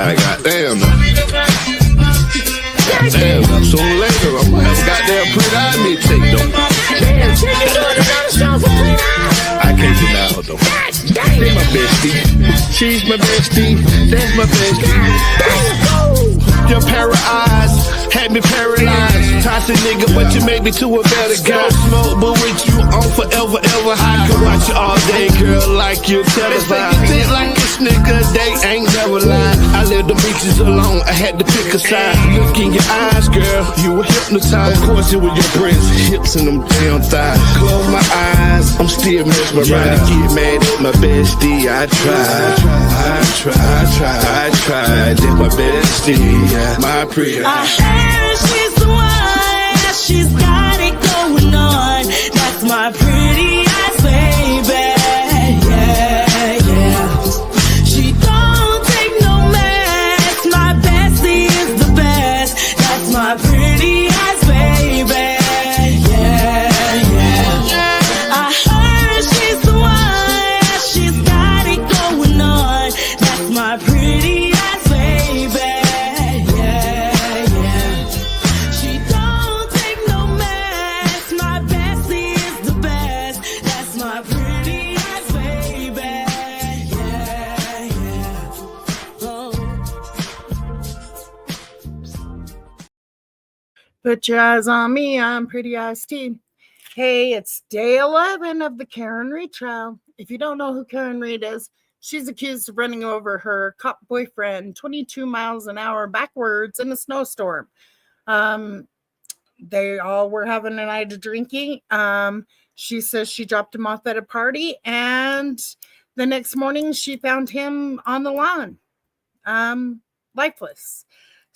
try, goddamn. Goddamn, sooner or later, I'm gonna have a goddamn pretty eye me take, though. Damn, take it on the show for pretty eye. I can't deny her, though. She's my bestie. She's my bestie. That's my bestie. Your parrot eyes had me paralyzed. Toxic nigga, but you made me to a better guy. Smoke, but with you on forever, ever high. Could watch you all day, girl, like you televised. You think like this nigga, they ain't never lied. I left the beaches alone, I had to pick a side. Look in your eyes, girl, you were hypnotized. Of course, it was your breasts, hips, and them damn thighs. Close my eyes, I'm still mesmerized. To get mad at my bestie, I tried. That's my bestie, my pretty. I heard she's the one, she's got it going on. That's my pretty eyes, baby. Yeah, yeah. She don't take no mess. My bestie is the best. That's my pretty eyes, baby. Yeah, yeah. I heard she's the one, she's got it going on. That's my pretty eyes, baby. Put your eyes on me, I'm Pretty Eyes T. Hey, it's day 11 of the Karen Read trial. If you don't know who Karen Read is, she's accused of running over her cop boyfriend 22 miles an hour backwards in a snowstorm. They all were having a night of drinking. She says she dropped him off at a party, and the next morning she found him on the lawn, lifeless.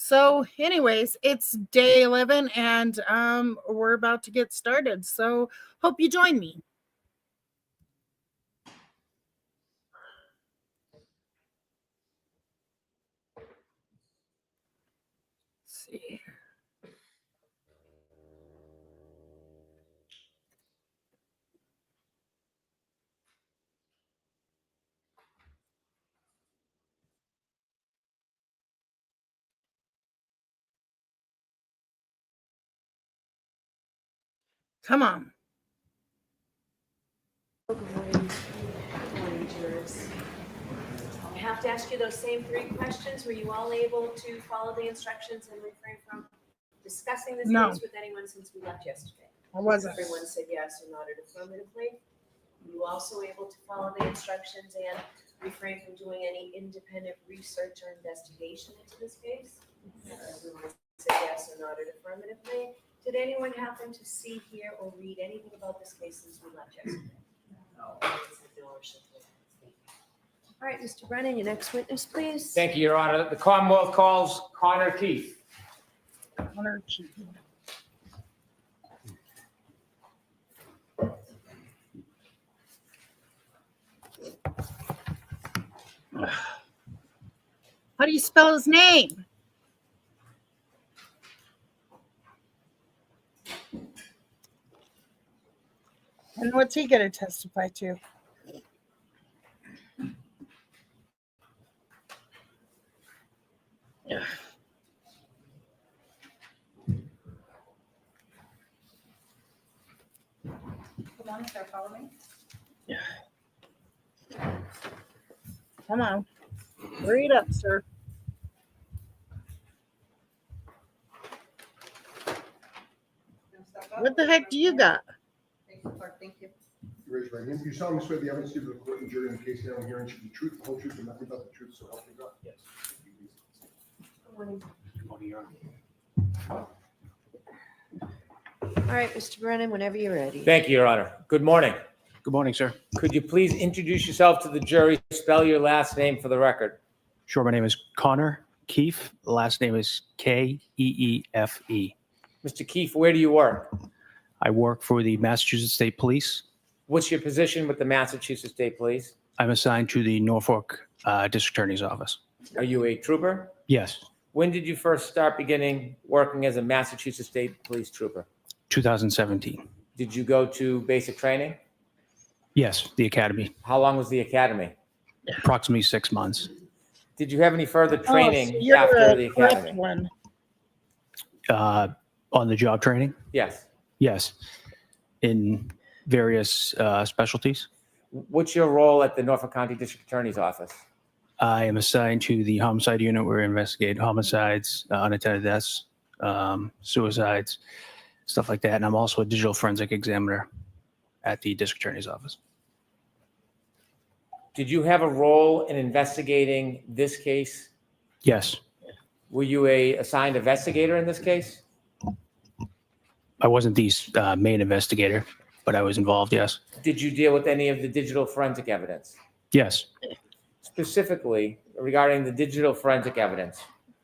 So anyways, it's day 11 and we're about to get started. So hope you join me. Let's see. Come on. Good morning, jurors. I have to ask you those same 3 questions. Were you all able to follow the instructions and refrain from discussing this case with anyone since we left yesterday? I wasn't. Everyone said yes or nodded affirmatively. Were you also able to follow the instructions and refrain from doing any independent research or investigation into this case? Everyone said yes or nodded affirmatively. Did anyone happen to see, hear, or read anything about this case since we left yesterday? No. All right, Mr. Brennan, your next witness, please. Thank you, Your Honor. The Commonwealth calls Connor Keefe. Connor Keefe. How do you spell his name? And what's he going to testify to? Yeah. Come on, sir, follow me. Yeah. Come on. Hurry it up, sir. What the heck do you got? Thank you. You raise your right hand. You solemnly swear the evidence given to the court and jury in the case now hearing should be truth, the whole truth, and nothing but the truth, so help you God. Yes. Good morning. Good morning, Your Honor. All right, Mr. Brennan, whenever you're ready. Thank you, Your Honor. Good morning. Good morning, sir. Could you please introduce yourself to the jury? Spell your last name for the record. Sure, my name is Connor Keefe. The last name is Keefe. Mr. Keefe, where do you work? I work for the Massachusetts State Police. What's your position with the Massachusetts State Police? I'm assigned to the Norfolk District Attorney's Office. Are you a trooper? Yes, When did you first start beginning working as a Massachusetts State Police trooper? 2017. Did you go to basic training? Yes, the academy. How long was the academy? Approximately 6 months. Did you have any further Oh, so training you're after the a correct academy? one. On the job training? Yes. Yes. In various specialties. What's your role at the Norfolk County District Attorney's Office? I am assigned to the homicide unit where we investigate homicides, unattended deaths, suicides, stuff like that. And I'm also a digital forensic examiner at the district attorney's office. Did you have a role in investigating this case? Yes. Were you assigned investigator in this case? I wasn't the main investigator, but I was involved, yes. Did you deal with any of the digital forensic evidence? Yes. Specifically, regarding the digital forensic evidence,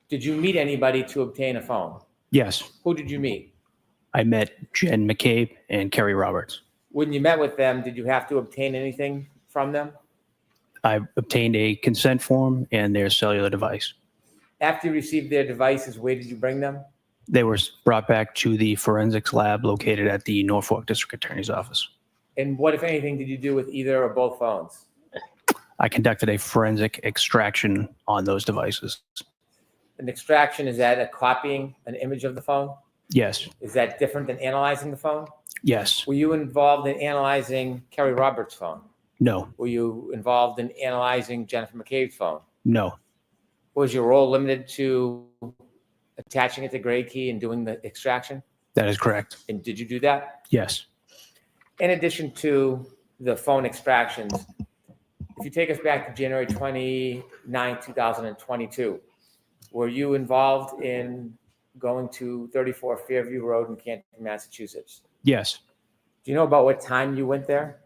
did you meet anybody to obtain a phone? Yes. Who did you meet? I met Jen McCabe and Kerry Roberts. When you met with them, did you have to obtain anything from them? I obtained a consent form and their cellular device. After you received their devices, where did you bring them? They were brought back to the forensics lab located at the Norfolk District Attorney's Office. And what, if anything, did you do with either or both phones? I conducted a forensic extraction on those devices. An extraction, is that a copying an image of the phone? Yes. Is that different than analyzing the phone? Yes. Were you involved in analyzing Kerry Roberts' phone? No. Were you involved in analyzing Jennifer McCabe's phone? No. Was your role limited to attaching it to grade key and doing the extraction? That is correct. And did you do that? Yes. In addition to the phone extractions, if you take us back to January 29, 2022, were you involved in going to 34 Fairview Road in Canton, Massachusetts? Yes. Do you know about what time you went there?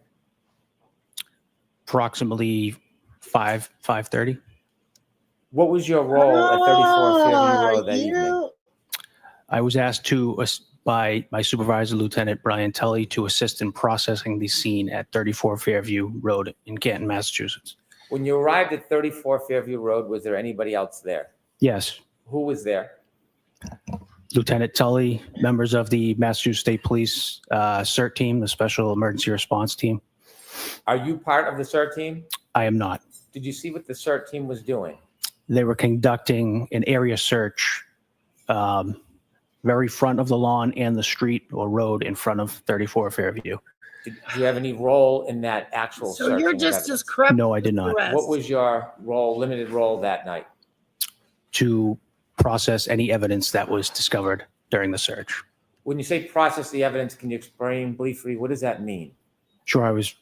Approximately 5:30. What was your role at 34 Fairview Road that evening? You, I was asked by my supervisor, Lieutenant Brian Tully, to assist in processing the scene at 34 Fairview Road in Canton, Massachusetts. When you arrived at 34 Fairview Road, was there anybody else there? Yes. Who was there? Lieutenant Tully, members of the Massachusetts State Police CERT team, the Special Emergency Response Team. Are you part of the CERT team? I am not. Did you see what the CERT team was doing? They were conducting an area search very front of the lawn and the street or road in front of 34 Fairview. Did you have any role in that actual so searching you're of just evidence? as corrupt. No, I did as the not. rest. What was your role, limited role that night? To process any evidence that was discovered during the search. When you say process the evidence, can you explain briefly, what does that mean? Sure, I was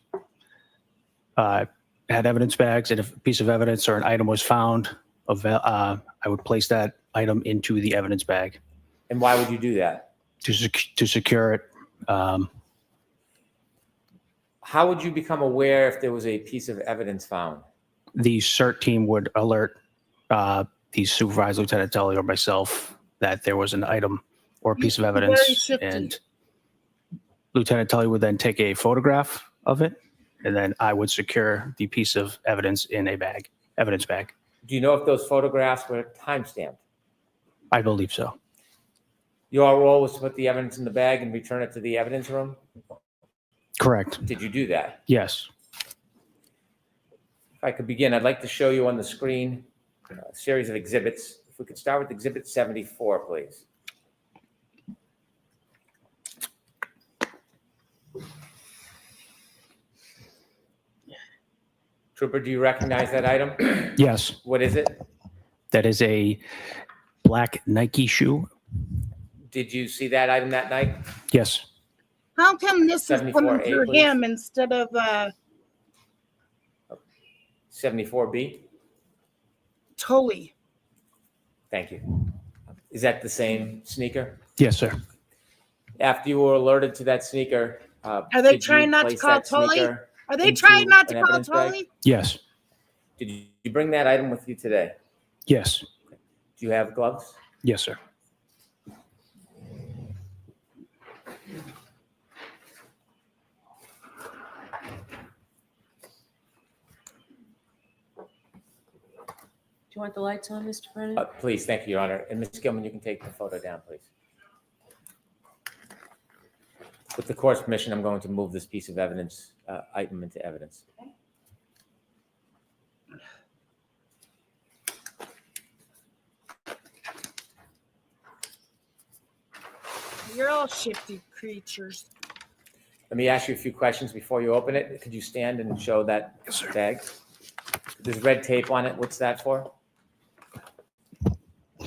had evidence bags, and if a piece of evidence or an item was found, I would place that item into the evidence bag And why would you do that? to secure it. How would you become aware if there was a piece of evidence found? The CERT team would alert the supervisor, Lieutenant Tully, or myself that there was an item or a piece of Very evidence, shifty. and Lieutenant Tully would then take a photograph of it, and then I would secure the piece of evidence in a bag, evidence bag. Do you know if those photographs were time-stamped? I believe so. Your role was to put the evidence in the bag and return it to the evidence room? Correct. Did you do that? Yes. If I could begin, I'd like to show you on the screen a series of exhibits. If we could start with Exhibit 74, please. Trooper, do you recognize that item? Yes. What is it? That is a black Nike shoe. Did you see that item that night? Yes. How come this is 74A, coming through please. him instead of 74B? Tully? Thank you. Is that the same sneaker? Yes, sir. After you were alerted to that sneaker, Are they did you trying not to place call that Tully? sneaker Are they into trying not to an call evidence bag? Tully? Yes. Did you bring that item with you today? Yes. Do you have gloves? Yes, sir. Do you want the lights on, Mr. Brennan? Please, thank you, Your Honor. And Ms. Gilman, you can take the photo down, please. With the court's permission, I'm going to move this piece of evidence, item into evidence. You're all shifty creatures. Let me ask you a few questions before you open it. Could you stand and show that bag? There's red tape on it. What's that for?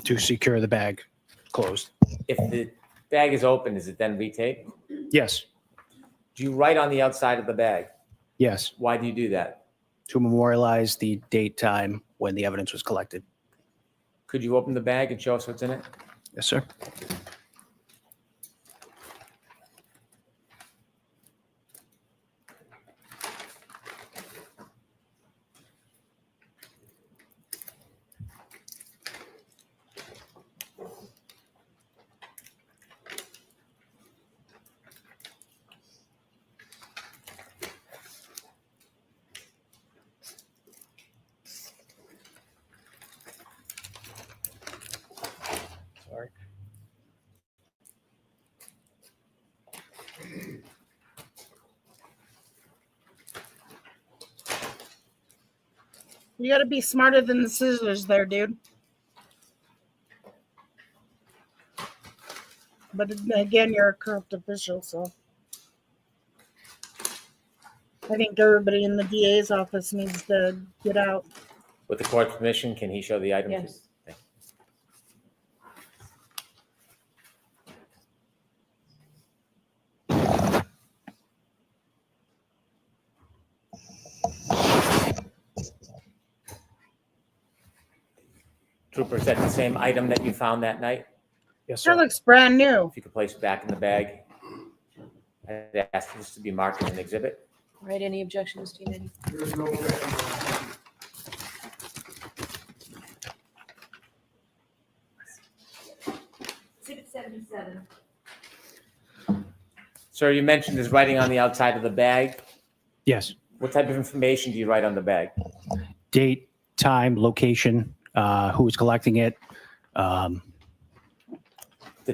To secure the bag closed. If the bag is open, is it then retaped? Yes. Do you write on the outside of the bag? Yes. Why do you do that? To memorialize the date, time when the evidence was collected. Could you open the bag and show us what's in it? Yes, sir. Sorry. You gotta be smarter than the scissors there, dude. But again, you're a corrupt official, so I think everybody in the DA's office needs to get out. With the court's permission, can he show the item? Yes. Thank you. Trooper, is that the same item that you found that night? Yes, That sir. looks brand new. If you could place it back in the bag. I'd ask this to be marked as an exhibit. Right, any objections, Tina? There's no objection. Exhibit 77. Sir, you mentioned there's writing on the outside of the bag. Yes. What type of information do you write on the bag? Date, time, location, who was collecting it. The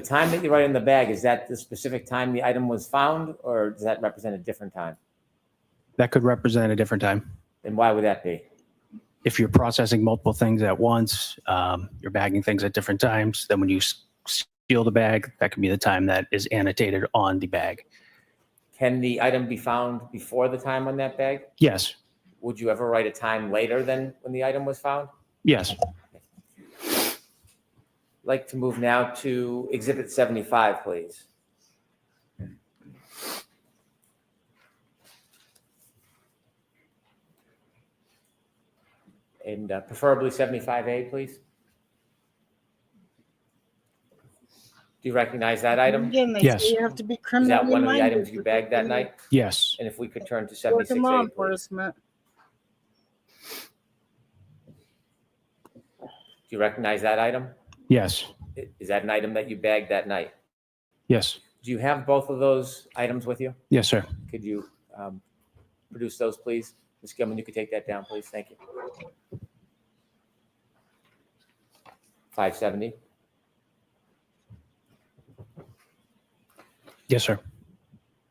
time that you write in the bag, is that the specific time the item was found, or does that represent a different time? That could represent a different time. And why would that be? If you're processing multiple things at once, you're bagging things at different times, then when you seal the bag, that can be the time that is annotated on the bag. Can the item be found before the time on that bag? Yes. Would you ever write a time later than when the item was found? Yes. I'd like to move now to Exhibit 75, please. And preferably 75A, please. Do you recognize that item? Again, they Yes. say you have to be Is criminally that one of the minded items you bagged that night? Yes. And if we could turn to Work in law 76A, please. enforcement. Do you recognize that item? Yes. Is that an item that you bagged that night? Yes. Do you have both of those items with you? Yes, sir. Could you produce those, please? Ms. Gilman, you could take that down, please. Thank you. 570. Yes, sir.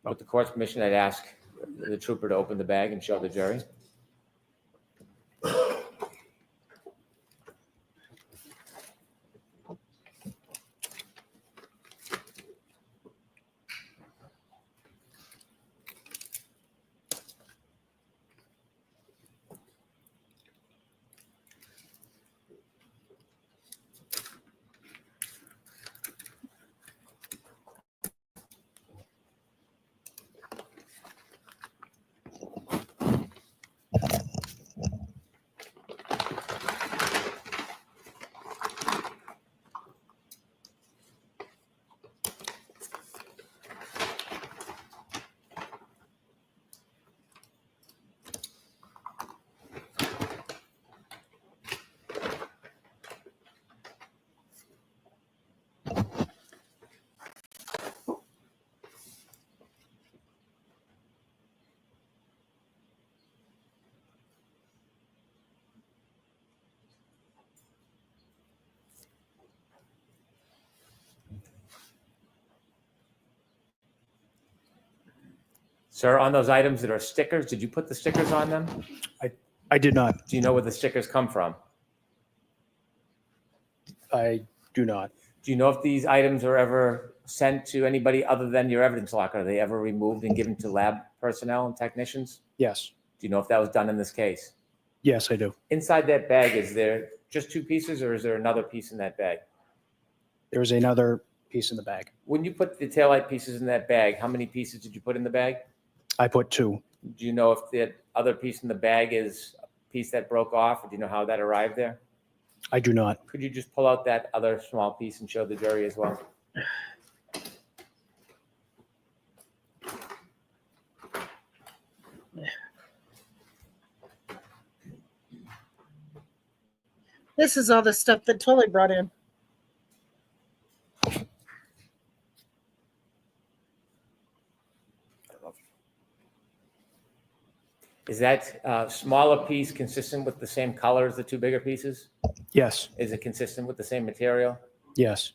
With the court's permission, I'd ask the trooper to open the bag and show the jury. Sir, on those items that are stickers, did you put the stickers on them? I did not. Do you know where the stickers come from? I do not. Do you know if these items are ever sent to anybody other than your evidence locker? Are they ever removed and given to lab personnel and technicians? Yes. Do you know if that was done in this case? Yes, I do. Inside that bag, is there just 2 pieces or is there another piece in that bag? There's another piece in the bag. When you put the taillight pieces in that bag, how many pieces did you put in the bag? I put 2. Do you know if the other piece in the bag is a piece that broke off, or do you know how that arrived there? I do not. Could you just pull out that other small piece and show the jury as well? This is all the stuff that Tully brought in. Is that smaller piece consistent with the same color as the 2 bigger pieces? Yes. Is it consistent with the same material? Yes.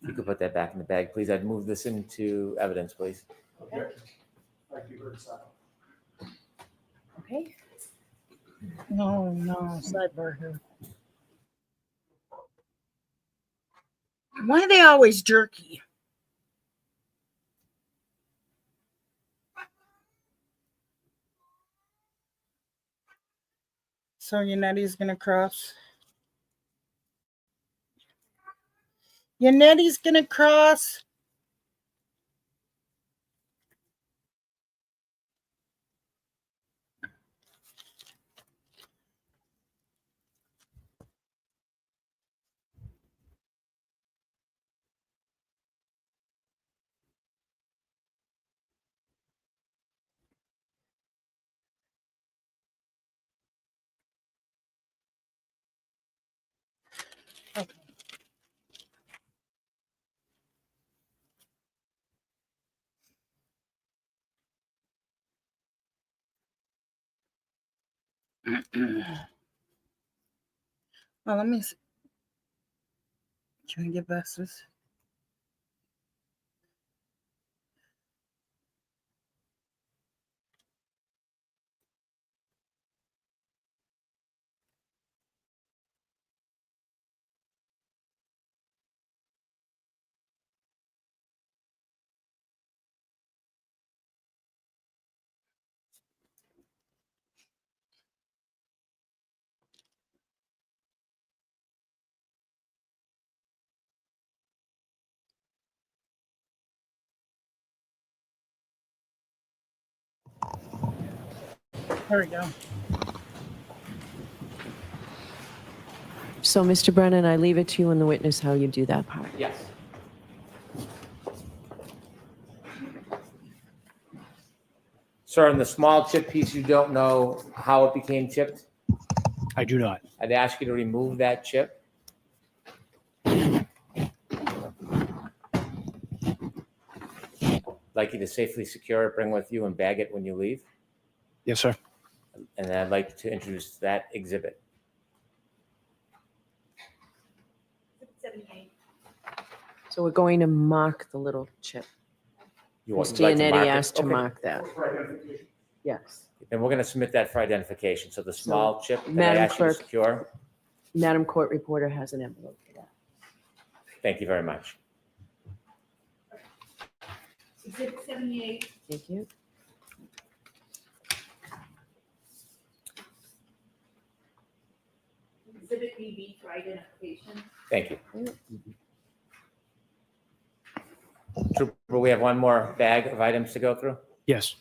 If you could put that back in the bag, please. I'd move this into evidence, please. Okay. No, sidebar here. Why are they always jerky? So Yanetti's gonna cross. Yanetti's gonna cross. Okay. Well, let me see. Can I get past this? There we go. So, Mr. Brennan, I leave it to you and the witness how you do that part. Yes. Sir, in the small chip piece, you don't know how it became chipped? I do not. I'd ask you to remove that chip. Like you to safely secure it, bring with you, and bag it when you leave. Yes, sir. And then I'd like to introduce that exhibit. So we're going to mark the little chip. You'd Mr. like to mark Yannetti it? asked to Okay. mark that. Yes. Then we're going to submit that for identification. So the small chip that I Madam asked you to Clerk. secure. Madam Court Reporter has an envelope for that. Thank you very much. Exhibit 78. Thank you. Exhibit BB for identification. Thank you. Trooper, we have one more bag of items to go through. Yes.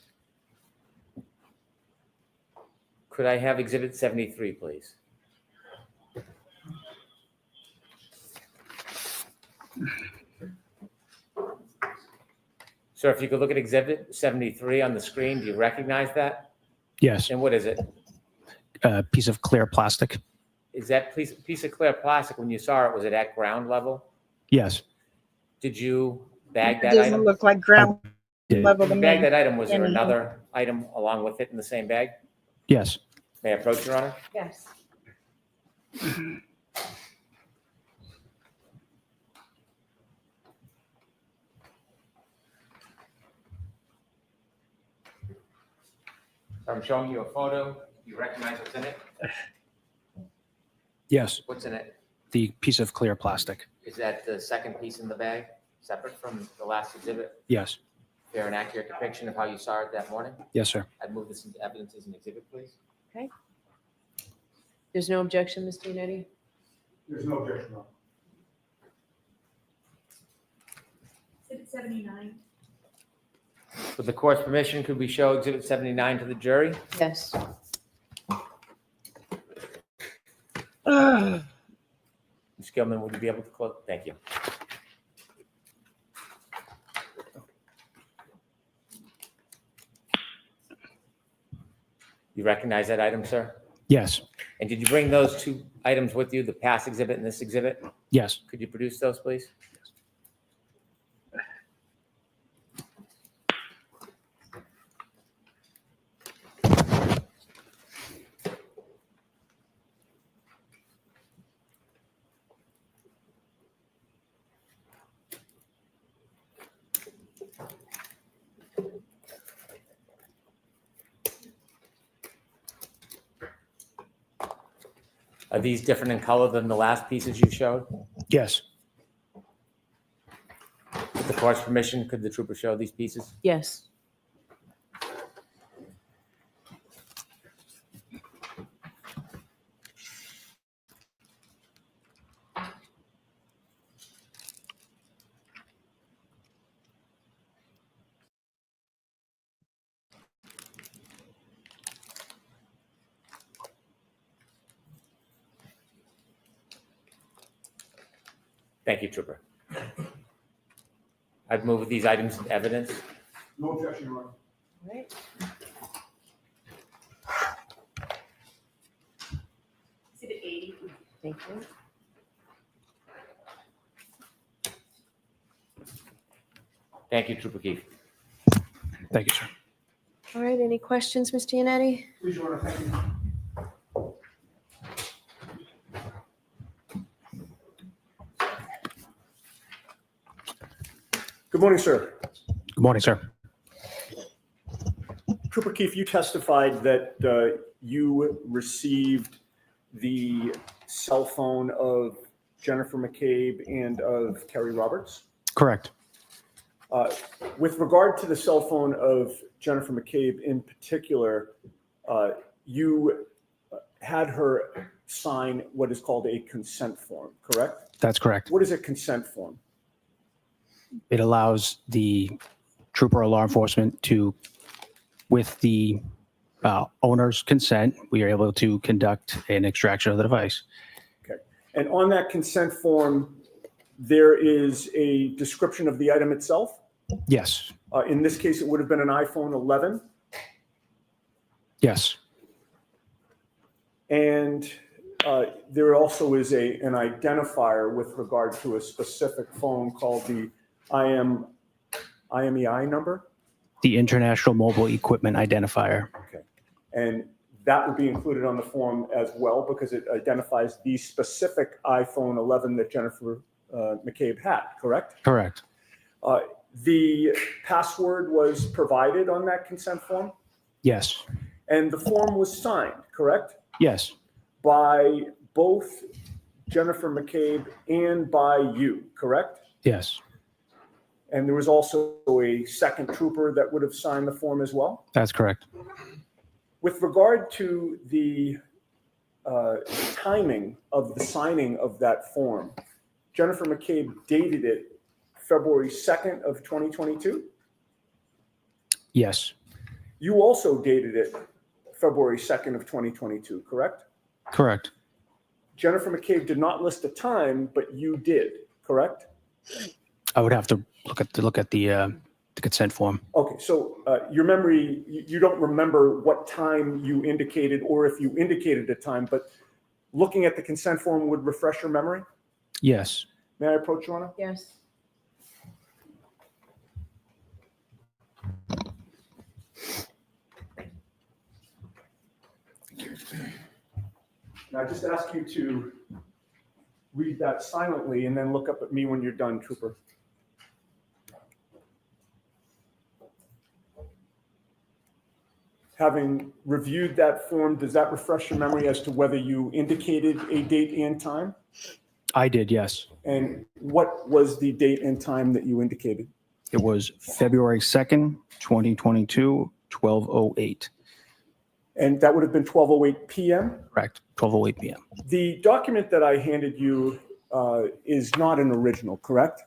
Could I have exhibit 73, please? Sir, if you could look at exhibit 73 on the screen, do you recognize that? Yes. And what is it? A piece of clear plastic. Is that piece of clear plastic, when you saw it, was it at ground level? Yes. Did you bag It that doesn't item? look like ground Did. level to When you bagged me. that item, was there Anymore. another item along with it in the same bag? Yes. May I approach, Your Honor? Yes. I'm showing you a photo. You recognize what's in it? Yes. What's in it? The piece of clear plastic. Is that the second piece in the bag? separate from the last exhibit? Yes. Fair and accurate depiction of how you saw it that morning? Yes, sir. I'd move this into evidence as an exhibit, please. There's no objection, Mr. Yannetti? There's no objection, no. Exhibit 79. With the court's permission, could we show exhibit 79 to the jury? Yes. Ms. Gilman, would you be able to close? Thank you. You recognize that item, sir? Yes. And did you bring those two items with you, the past exhibit and this exhibit? Yes. Could you produce those, please? Are these different in color than the last pieces you showed? Yes. With the court's permission, could the trooper show these pieces? Yes. Thank you, trooper. I'd move these items in evidence. No objection, Your Honor. All right. Exhibit 80. Thank you. Thank you, Trooper Keefe. Thank you, sir. All right, any questions, Mr. Yannetti? Please, Your Honor, thank you. Good morning, sir. Good morning, sir. Trooper Keefe, you testified that you received the cell phone of Jennifer McCabe and of Kerry Roberts. Correct. With regard to the cell phone of Jennifer McCabe in particular, you had her sign what is called a consent form, correct? That's correct. What is a consent form? It allows the trooper or law enforcement to, with the owner's consent, we are able to conduct an extraction of the device. Okay. And on that consent form, there is a description of the item itself. Yes. In this case, it would have been an iPhone 11. Yes. And there also is an identifier with regard to a specific phone called the IMEI number. The International Mobile Equipment Identifier. Okay. And that would be included on the form as well because it identifies the specific iPhone 11 that Jennifer McCabe had, correct? Correct. The password was provided on that consent form, Yes. and the form was signed, correct? Yes. By both Jennifer McCabe and by you, correct? Yes. And there was also a second trooper that would have signed the form as well. That's correct. With regard to the timing of the signing of that form, Jennifer McCabe dated it February 2nd of 2022. Yes. You also dated it February 2nd of 2022, correct? Correct. Jennifer McCabe did not list a time, but you did, correct? I would have to look at the consent form. Okay, so your memory, you don't remember what time you indicated or if you indicated a time, but looking at the consent form would refresh your memory? Yes. May I approach, Your Honor? Yes. Now, I just ask you to read that silently and then look up at me when you're done, Trooper. Having reviewed that form, does that refresh your memory as to whether you indicated a date and time? I did, yes. And what was the date and time that you indicated? It was February 2nd, 2022, 12:08. And that would have been 12:08 p.m.? Correct, 12:08 p.m. The document that I handed you is not an original, correct?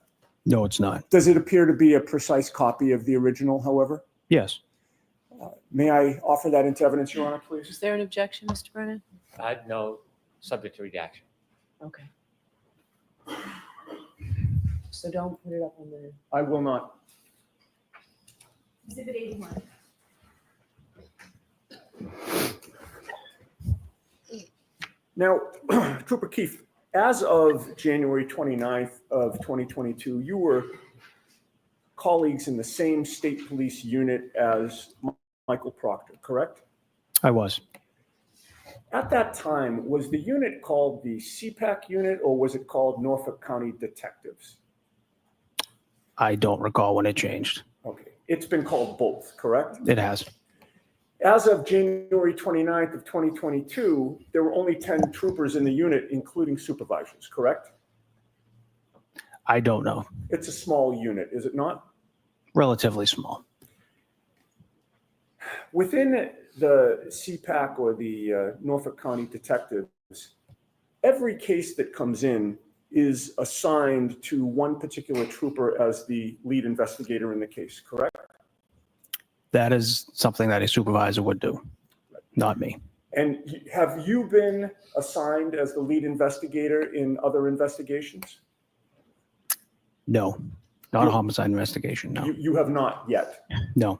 No, it's not. Does it appear to be a precise copy of the original, however? Yes. May I offer that into evidence, Your Honor, Is please? there an objection, Mr. Brennan? No, subject to redaction. Okay. So don't put it up on the, I will not. Exhibit 81. Now, Trooper Keefe, as of January 29th of 2022, you were colleagues in the same state police unit as Michael Proctor, correct? I was. At that time, was the unit called the CPAC unit or was it called Norfolk County Detectives? I don't recall when it changed. Okay, it's been called both, correct? It has. As of January 29th of 2022, there were only 10 troopers in the unit, including supervisors, correct? I don't know. It's a small unit, is it not? Relatively small. Within the CPAC or the Norfolk County Detectives, every case that comes in is assigned to one particular trooper as the lead investigator in the case, correct? That is something that a supervisor would do, not me. And have you been assigned as the lead investigator in other investigations? No, not a homicide investigation, no. You have not yet. No.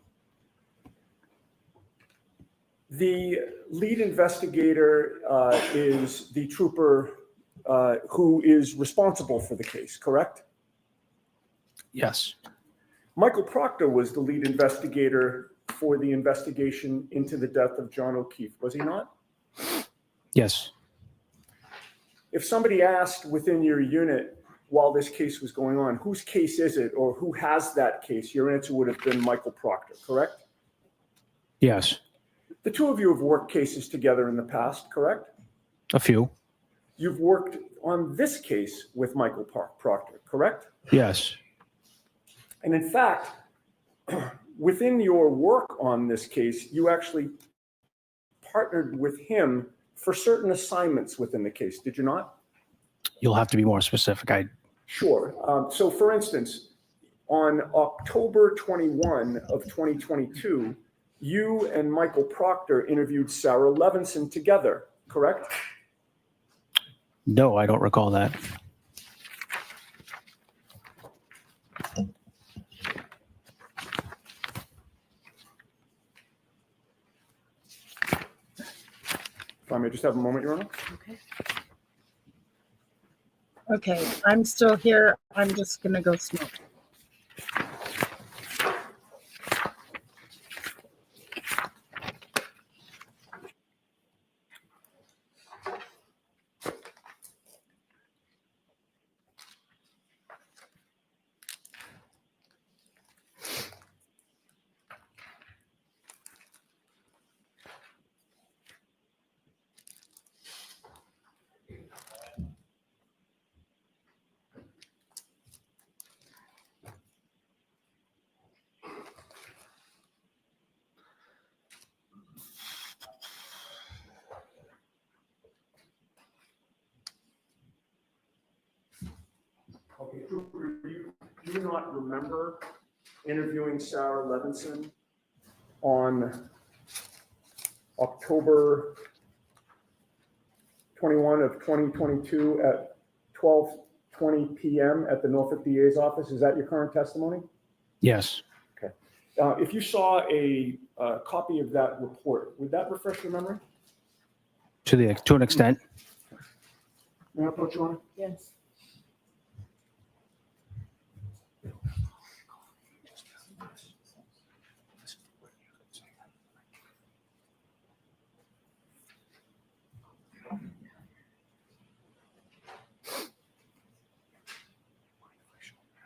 The lead investigator is the trooper who is responsible for the case, correct? Yes. Michael Proctor was the lead investigator for the investigation into the death of John O'Keefe, was he not? Yes. If somebody asked within your unit while this case was going on, whose case is it or who has that case, your answer would have been Michael Proctor, correct? Yes. The two of you have worked cases together in the past, correct? A few. You've worked on this case with Michael Proctor, correct? Yes. And in fact, within your work on this case, you actually partnered with him for certain assignments within the case, did you not? You'll have to be more specific. Sure. So for instance, on October 21 of 2022, you and Michael Proctor interviewed Sarah Levinson together, correct? No, I don't recall that. If I may just have a moment, Your Honor. okay. Okay, I'm still here. I'm just gonna go smoke. Okay, Trooper, do you not remember interviewing Sarah Levinson on October 21 of 2022 at 12:20 p.m. at the Norfolk DA's office? Is that your current testimony? Yes. Okay. If you saw a copy of that report, would that refresh your memory? To an extent. May I approach you on it? Yes.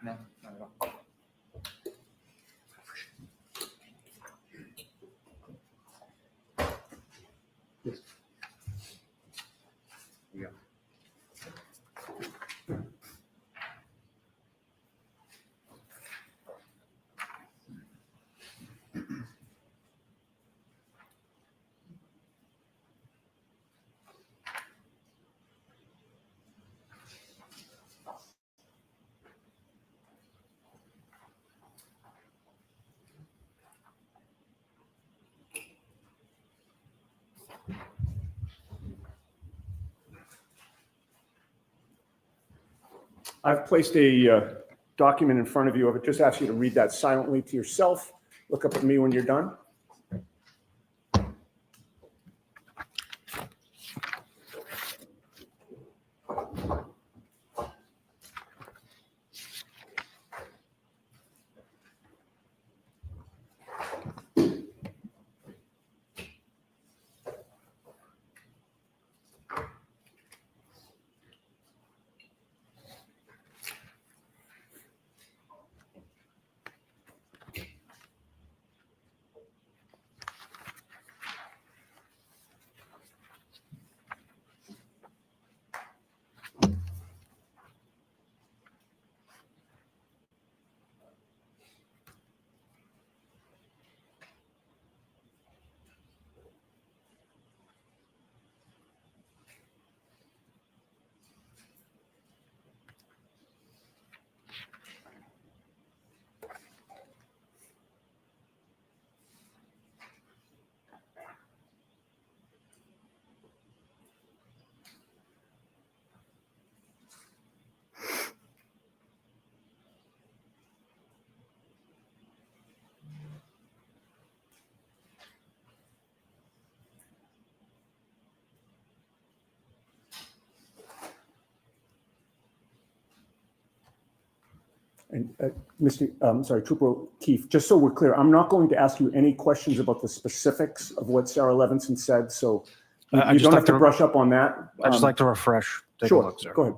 No, not at all. Yes. Yeah. I've placed a document in front of you. I would just ask you to read that silently to yourself. Look up at me when you're done. And Trooper O'Keefe, just so we're clear, I'm not going to ask you any questions about the specifics of what Sarah Levinson said, so you don't have to brush up on that. I'd just like to refresh. Take a Sure, look, sir. go ahead.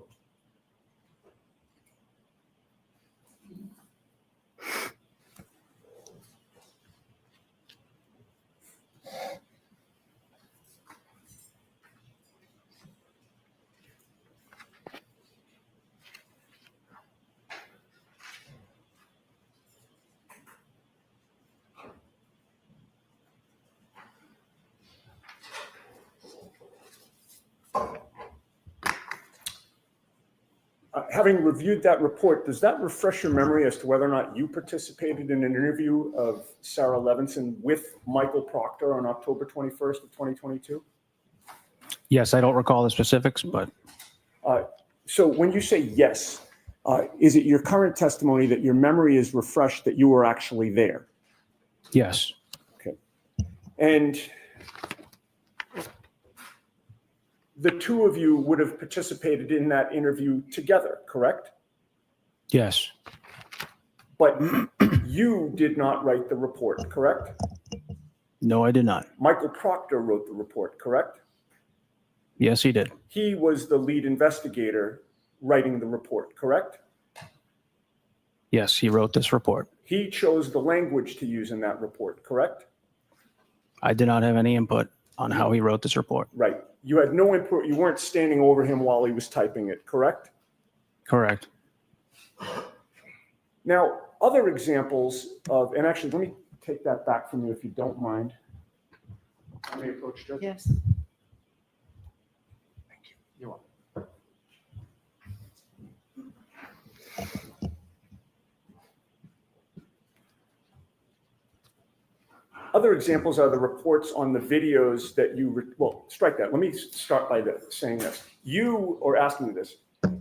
Having reviewed that report, does that refresh your memory as to whether or not you participated in an interview of Sarah Levinson with Michael Proctor on October 21st of 2022? Yes, I don't recall the specifics, but So when you say yes, is it your current testimony that your memory is refreshed that you were actually there? yes, Okay. And the two of you would have participated in that interview together, correct? yes, But you did not write the report, correct? no, I did not. Michael Proctor wrote the report, correct? Yes, he did. He was the lead investigator writing the report, correct? Yes, he wrote this report. He chose the language to use in that report, correct? I did not have any input on how he wrote this report. Right. You had no input. You weren't standing over him while he was typing it, correct? Correct. Now, other examples of, and actually, let me take that back from you if you don't mind. I may approach Judge. Yes. Thank you. You're welcome. Other examples are the reports on the videos that you, well, strike that. Let me start by saying this. You, or asking you this,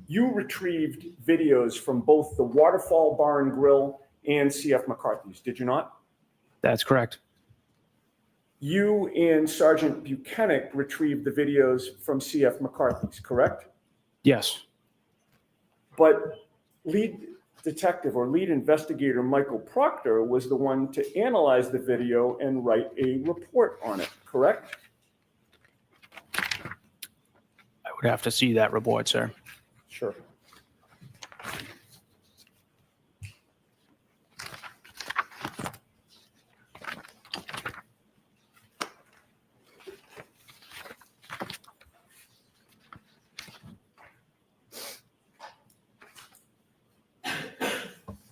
you retrieved videos from both the Waterfall Bar and Grill and C.F. McCarthy's, did you not? That's correct. You and Sergeant Buchanan retrieved the videos from C.F. McCarthy's, correct? Yes, But lead detective or lead investigator Michael Proctor was the one to analyze the video and write a report on it, correct? I would have to see that report, sir. Sure.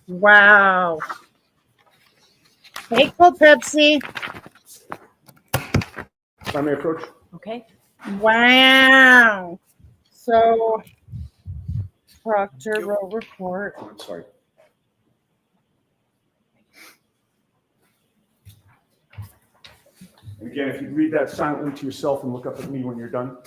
Wow. Hey, cool Pepsi. If I may approach? Okay. Wow. So, Proctor wrote report. Oh, I'm sorry. And again, if you read that silently to yourself and look up at me when you're done.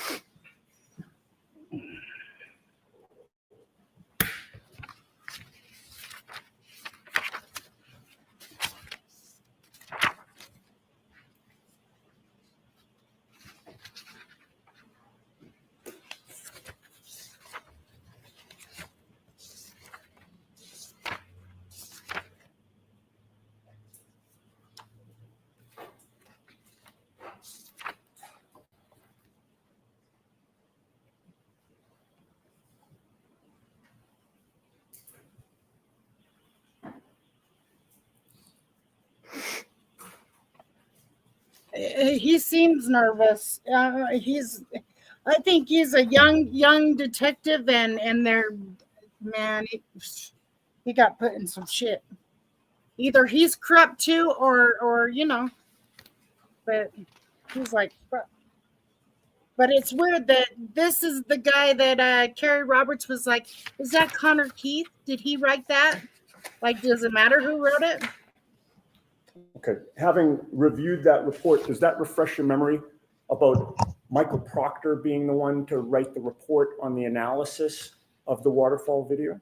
He seems nervous. I think he's a young detective, and they're, man, he got put in some shit. Either he's corrupt too, or you know, but he's like, but it's weird that this is the guy that Carrie Roberts was like, is that Connor Keith? Did he write that? Like, does it matter who wrote it? Okay, having reviewed that report, does that refresh your memory about Michael Proctor being the one to write the report on the analysis of the waterfall video?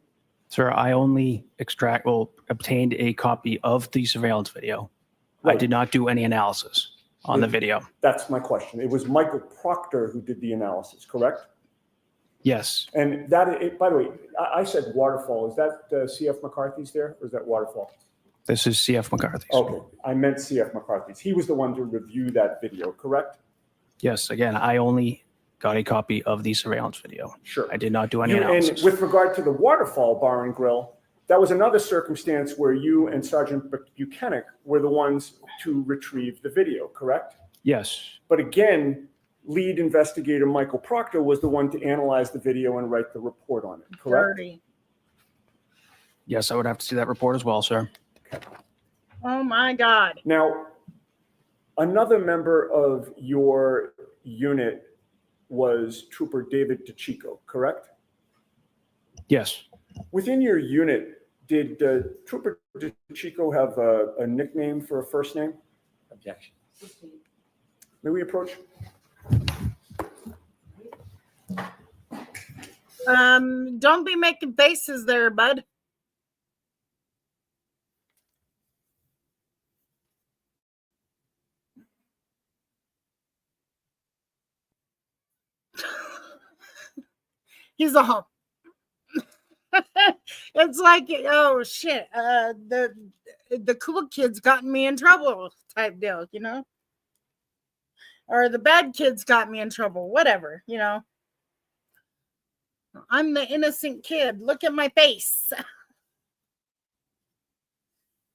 Sir, I only obtained a copy of the surveillance video. Right. I did not do any analysis on the video. That's my question. It was Michael Proctor who did the analysis, correct? Yes. And that, by the way, I said waterfall. Is that C.F. McCarthy's there, or is that waterfall? This is C.F. McCarthy's. Okay, I meant C.F. McCarthy's. He was the one to review that video, correct? Yes. Again, I only got a copy of the surveillance video. Sure. I did not do any And analysis. with regard to the waterfall bar and grill, that was another circumstance where you and Sergeant Buchanan were the ones to retrieve the video, correct? Yes. But again, lead investigator Michael Proctor was the one to analyze the video and write the report on it, correct? Dirty. Yes, I would have to see that report as well, sir. Oh my God. Now, another member of your unit was Trooper David DeChico, correct? Yes. Within your unit, did Trooper DeChico have a nickname for a first name? Objection. May we approach? Don't be making faces there, bud. He's a hump. It's like, oh shit, the cool kids gotten me in trouble type deal, you know? Or the bad kids got me in trouble, whatever, you know? I'm the innocent kid. Look at my face.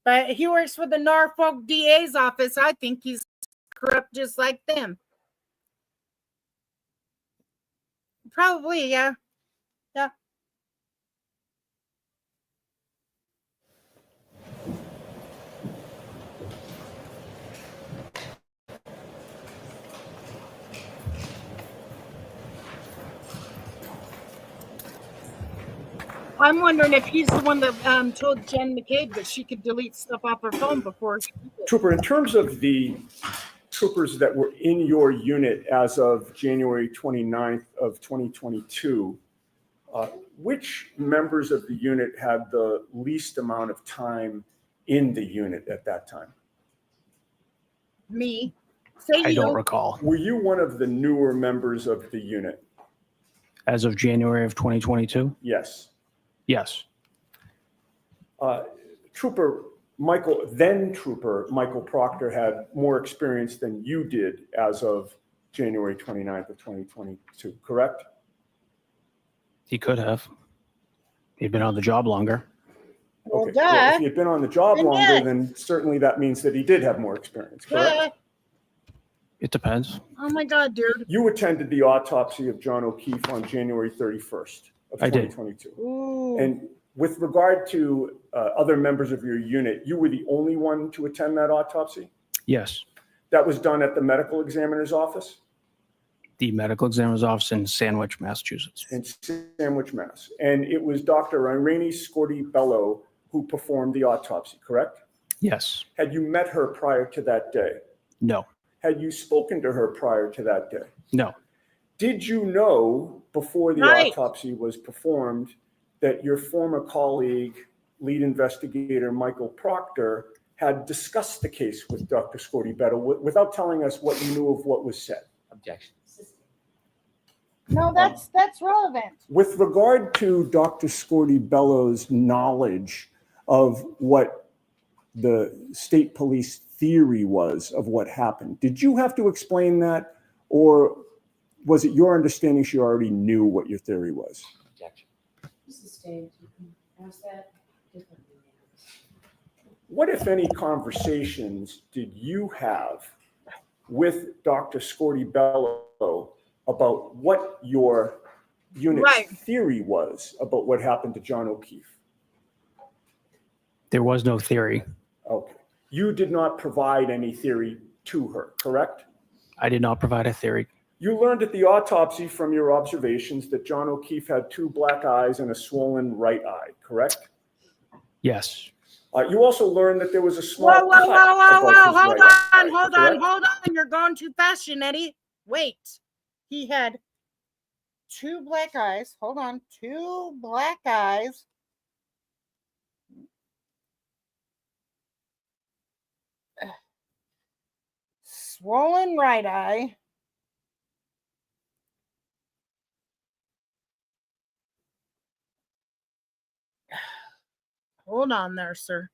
But he works for the Norfolk DA's office. I think he's corrupt just like them. Probably, yeah. Yeah. I'm wondering if he's the one that told Jen McCabe that she could delete stuff off her phone before. Trooper, in terms of the troopers that were in your unit as of January 29th of 2022, which members of the unit had the least amount of time in the unit at that time? Me. Say I you. don't recall. Were you one of the newer members of the unit? As of January of 2022? Yes. Yes. Trooper Michael Proctor had more experience than you did as of January 29th of 2022, correct? He could have. He'd been on the job longer. Well, Okay. duh. Well, if he had been on the job Then longer, yes. then certainly that means that he did have more experience, correct? It depends. Oh my God, dude. You attended the autopsy of John O'Keefe on January 31st of I did. 2022. Ooh. And with regard to other members of your unit, you were the only one to attend that autopsy? Yes. That was done at the medical examiner's office The medical examiner's office in Sandwich, Massachusetts. in Sandwich, Mass. And it was Dr. Irene Scorti-Bello who performed the autopsy, correct? Yes. Had you met her prior to that day? No. Had you spoken to her prior to that day? No. Did you know before the Right. autopsy was performed that your former colleague, lead investigator Michael Proctor, had discussed the case with Dr. Scorti-Bello without telling us what you knew of what was said? Objection. No, that's relevant. With regard to Dr. Scorti-Bello's knowledge of what the state police theory was of what happened, did you have to explain that, or was it your understanding she already knew what your theory was? Objection. Mrs. Davis, you can ask that differently. What, if any, conversations did you have with Dr. Scorti-Bello about what your unit's Right. theory was about what happened to John O'Keefe? There was no theory. Okay. You did not provide any theory to her, correct? I did not provide a theory. You learned at the autopsy from your observations that John O'Keefe had 2 black eyes and a swollen right eye, correct? Yes. You also learned that there was a small Whoa, whoa, cut whoa, whoa, above whoa! his Hold right on, eye, hold correct? on, hold on! You're going too fast, Janetti. Wait. He had 2 black eyes. Hold on, 2 black eyes. Swollen right eye. Hold on there, sir.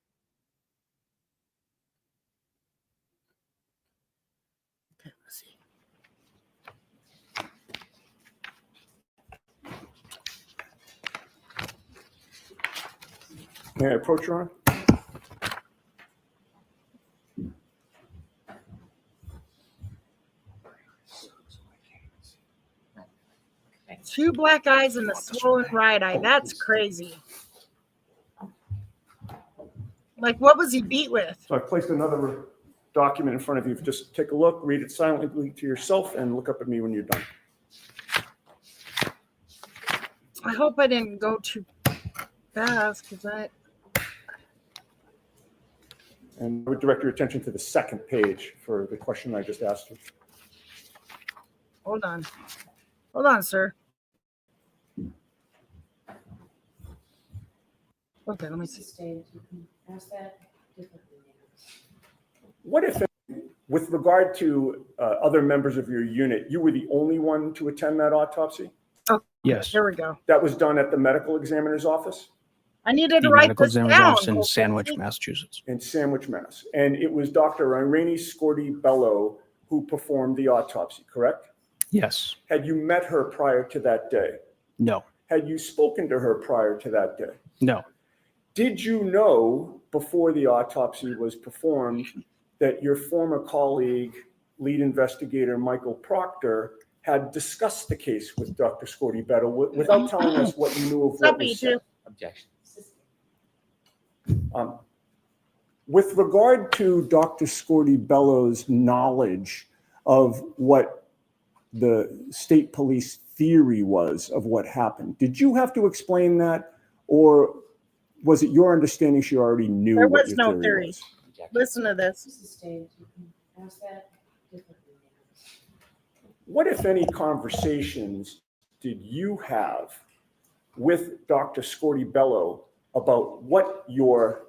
Okay, let's see. May I approach, Your Honor? Two black eyes and a swollen right eye. That's crazy. Like, what was he beat with? So I placed another document in front of you. Just take a look, read it silently to yourself, and look up at me when you're done. I hope I didn't go too fast because And I would direct your attention to the second page for the question I just asked you. hold on. Hold on, sir. Okay, let me see. Mrs. Davis, you can ask that differently. What if, with regard to other members of your unit, you were the only one to attend that autopsy? Yes. Here we go. That was done at the medical examiner's office I needed to The write medical this examiner's down. office in okay? Sandwich, Massachusetts. in Sandwich, Mass. And it was Dr. Irene Scorti-Bello who performed the autopsy, correct? Yes. Had you met her prior to that day? No. Had you spoken to her prior to that day? No. Did you know before the autopsy was performed that your former colleague, lead investigator Michael Proctor, had discussed the case with Dr. Scorti-Bello without telling us what you knew of what was said? Objection. With regard to Dr. Scorti-Bello's knowledge of what the state police theory was of what happened, did you have to explain that, or was it your understanding she already knew There what was your no theory theory. was? Listen to this. Mrs. Davis, you can ask that differently. What, if any, conversations did you have with Dr. Scorti-Bello about what your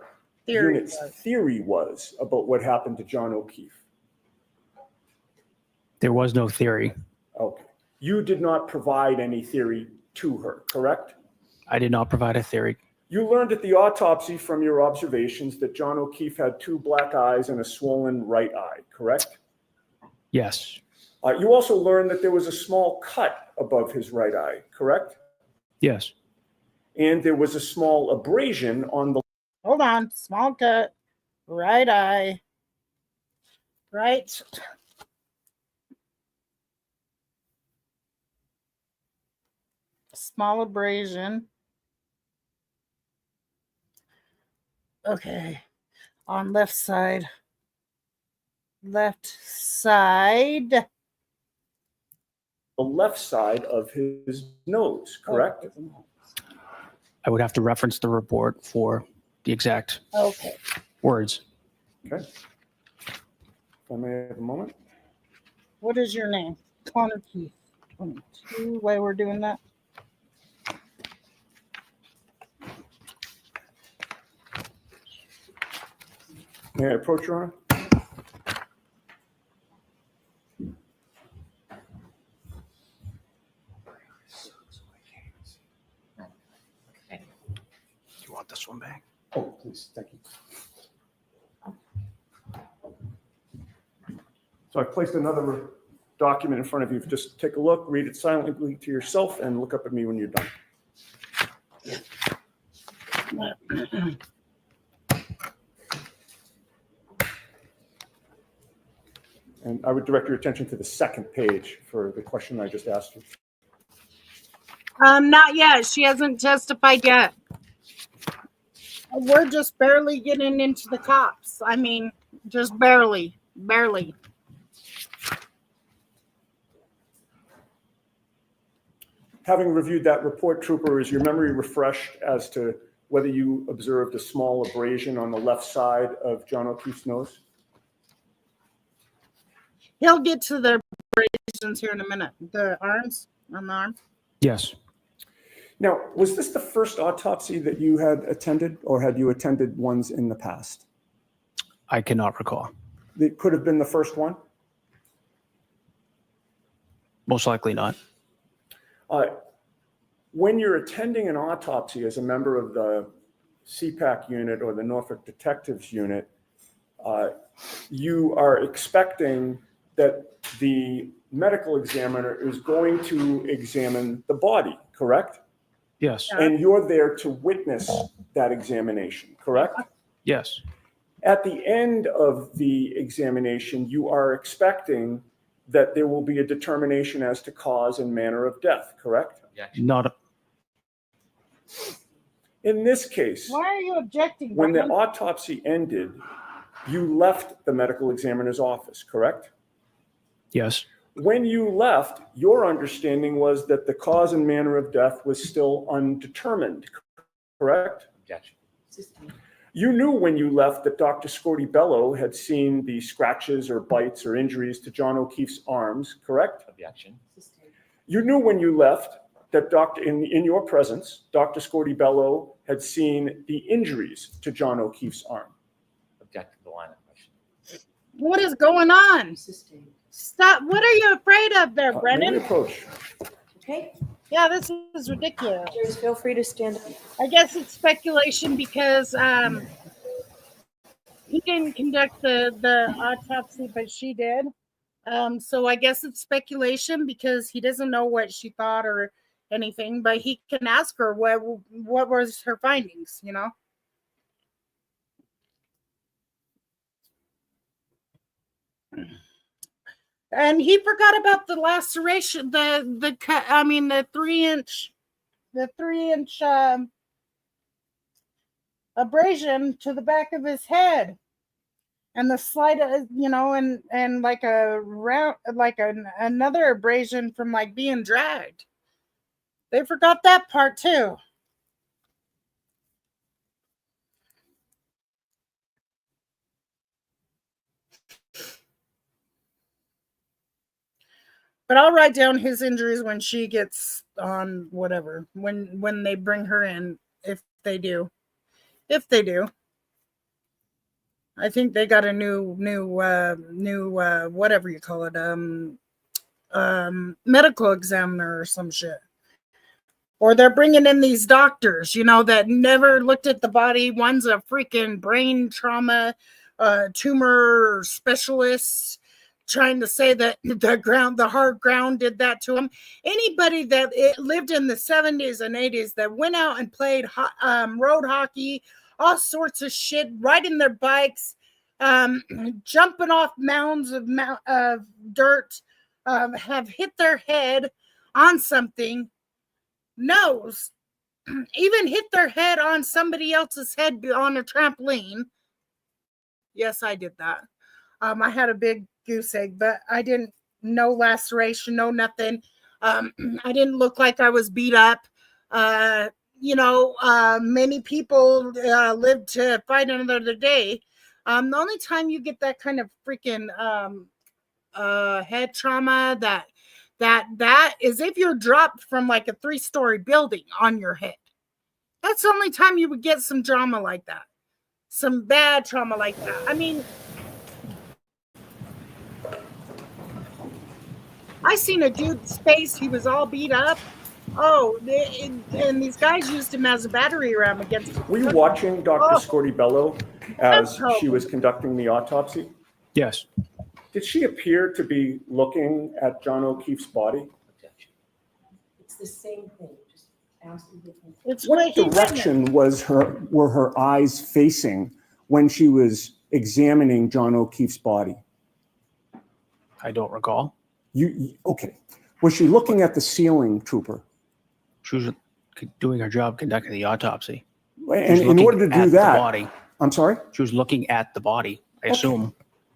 Theory unit's was. theory was about what happened to John O'Keefe? There was no theory. Okay. You did not provide any theory to her, correct? I did not provide a theory. You learned at the autopsy from your observations that John O'Keefe had 2 black eyes and a swollen right eye, correct? Yes. You also learned that there was a small cut above his right eye, correct? Yes. And there was a small abrasion on the Hold on. Small cut. Right eye. Right. Small abrasion. Okay. On left side. Left side. the left side of his nose, correct? I would have to reference the report for the exact Okay. words. Okay. If I may have a moment. What is your name? Connor Keith. 22. Why we're doing that? May I approach, Your Honor? You want this one back? Oh, please, thank you. So I placed another document in front of you. Just take a look, read it silently to yourself, and look up at me when you're done. And I would direct your attention to the second page for the question I just asked you. Not yet. She hasn't testified yet. We're just barely getting into the cops. I mean, just barely. Having reviewed that report, Trooper, is your memory refreshed as to whether you observed a small abrasion on the left side of John O'Keefe's nose? He'll get to the abrasions here in a minute. The arms on the arm. Yes. Now, was this the first autopsy that you had attended, or had you attended ones in the past? I cannot recall. It could have been the first one? Most likely not. When you're attending an autopsy as a member of the CPAC unit or the Norfolk Detectives Unit, you are expecting that the medical examiner is going to examine the body, correct? Yes. And you're there to witness that examination, correct? Yes. At the end of the examination, you are expecting that there will be a determination as to cause and manner of death, correct? Not. In this case, Why are you objecting? when the Brendan? autopsy ended, you left the medical examiner's office, correct? Yes. When you left, your understanding was that the cause and manner of death was still undetermined, correct? Objection. You knew when you left that Dr. Scorti-Bello had seen the scratches or bites or injuries to John O'Keefe's arms, correct? Objection. You knew when you left that in your presence, Dr. Scorti-Bello had seen the injuries to John O'Keefe's arm. Object to the line of question. What is going on? Stop. What are you afraid of there, May Brendan? I approach? Okay, Yeah, this is ridiculous. jurors, feel free to stand up. I guess it's speculation because he didn't conduct the autopsy, but she did. So I guess it's speculation because he doesn't know what she thought or anything, but he can ask her what was her findings, you know? And he forgot about the laceration, the cut. I mean, the 3-inch abrasion to the back of his head, and the slight, you know, and like a round, like another abrasion from like being dragged. They forgot that part too. But I'll write down his injuries when she gets on whatever, when they bring her in, if they do. I think they got a new whatever you call it, medical examiner or some shit. Or they're bringing in these doctors, you know, that never looked at the body. One's a freaking brain trauma tumor specialist, trying to say that the hard ground did that to him. Anybody that lived in the 70s and 80s that went out and played road hockey, all sorts of shit, riding their bikes, jumping off mounds of dirt, have hit their head on something, knows, even hit their head on somebody else's head on a trampoline. Yes, I did that. I had a big goose egg, but I didn't, no laceration, no nothing. I didn't look like I was beat up. You know, many people live to fight another day. The only time you get that kind of freaking head trauma that is if you're dropped from like a 3-story building on your head. That's the only time you would get some drama like that. Some bad trauma like that. I mean, I seen a dude's face. He was all beat up. Oh, and these guys used him as a battery ram against him. Were you watching Dr. Oh. Scorti-Bello as That's she was conducting the autopsy? Yes. Did she appear to be looking at John O'Keefe's body? It's the same thing, just ask them different. It's What what he direction were her eyes facing when she was examining John O'Keefe's body? I don't recall. Okay. Was she looking at the ceiling, Trooper? She was doing her job conducting the autopsy. And She was in order to looking do at the that, body. I'm sorry? She was looking at the body, I assume.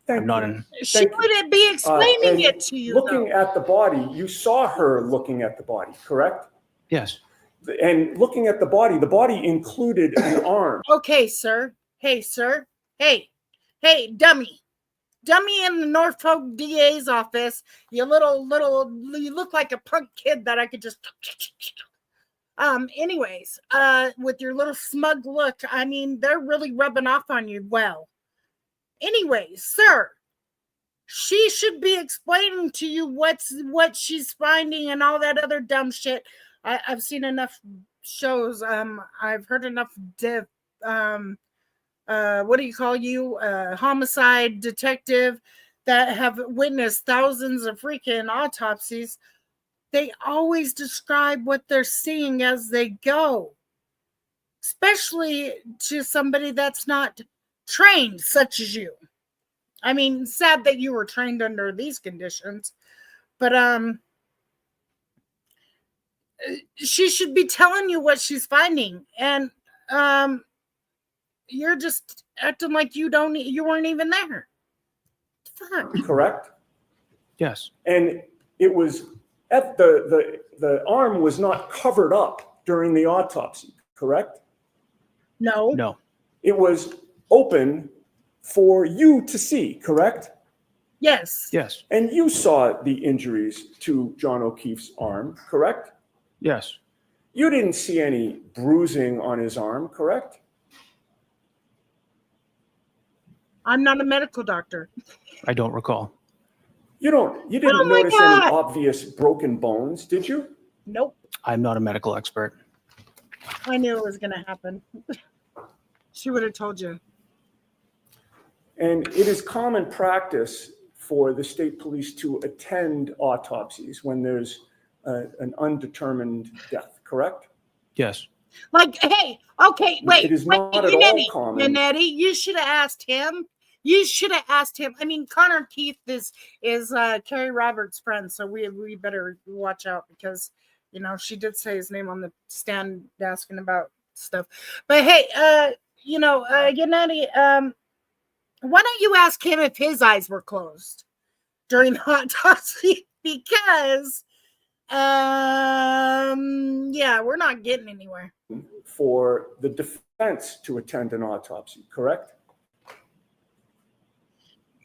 Thank I'm not you. in. She wouldn't be explaining And it to you. Looking Though. at the body, you saw her looking at the body, correct? Yes. And looking at the body included an arm. Okay, sir. Hey, sir. Hey, dummy. Dummy in the Norfolk DA's office. You you look like a punk kid that I could just. Anyways, with your little smug look, I mean, they're really rubbing off on you. Well, anyways, sir, she should be explaining to you what she's finding and all that other dumb shit. I've seen enough shows. I've heard enough what do you call you? Homicide detective that have witnessed thousands of freaking autopsies. They always describe what they're seeing as they go, especially to somebody that's not trained, such as you. I mean, sad that you were trained under these conditions, but she should be telling you what she's finding, and you're just acting like you weren't even there. Fuck. Correct? Yes. And it was at the arm was not covered up during the autopsy, correct? No. No. It was open for you to see, correct? Yes. Yes. And you saw the injuries to John O'Keefe's arm, correct? Yes. You didn't see any bruising on his arm, correct? I'm not a medical doctor. I don't recall. You didn't Oh my notice God. any obvious broken bones, did you? Nope. I'm not a medical expert. I knew it was going to happen. She would have told you. And it is common practice for the state police to attend autopsies when there's an undetermined death, correct? Yes. Like, hey, okay, wait. It is wait, not at all common. Minetti, you should have asked him. You should have asked him. I mean, Connor Keith is Carrie Roberts' friend, so we better watch out because, you know, she did say his name on the stand asking about stuff. But hey, Gennady, why don't you ask him if his eyes were closed during the autopsy? Because, yeah, we're not getting anywhere. For the defense to attend an autopsy, correct?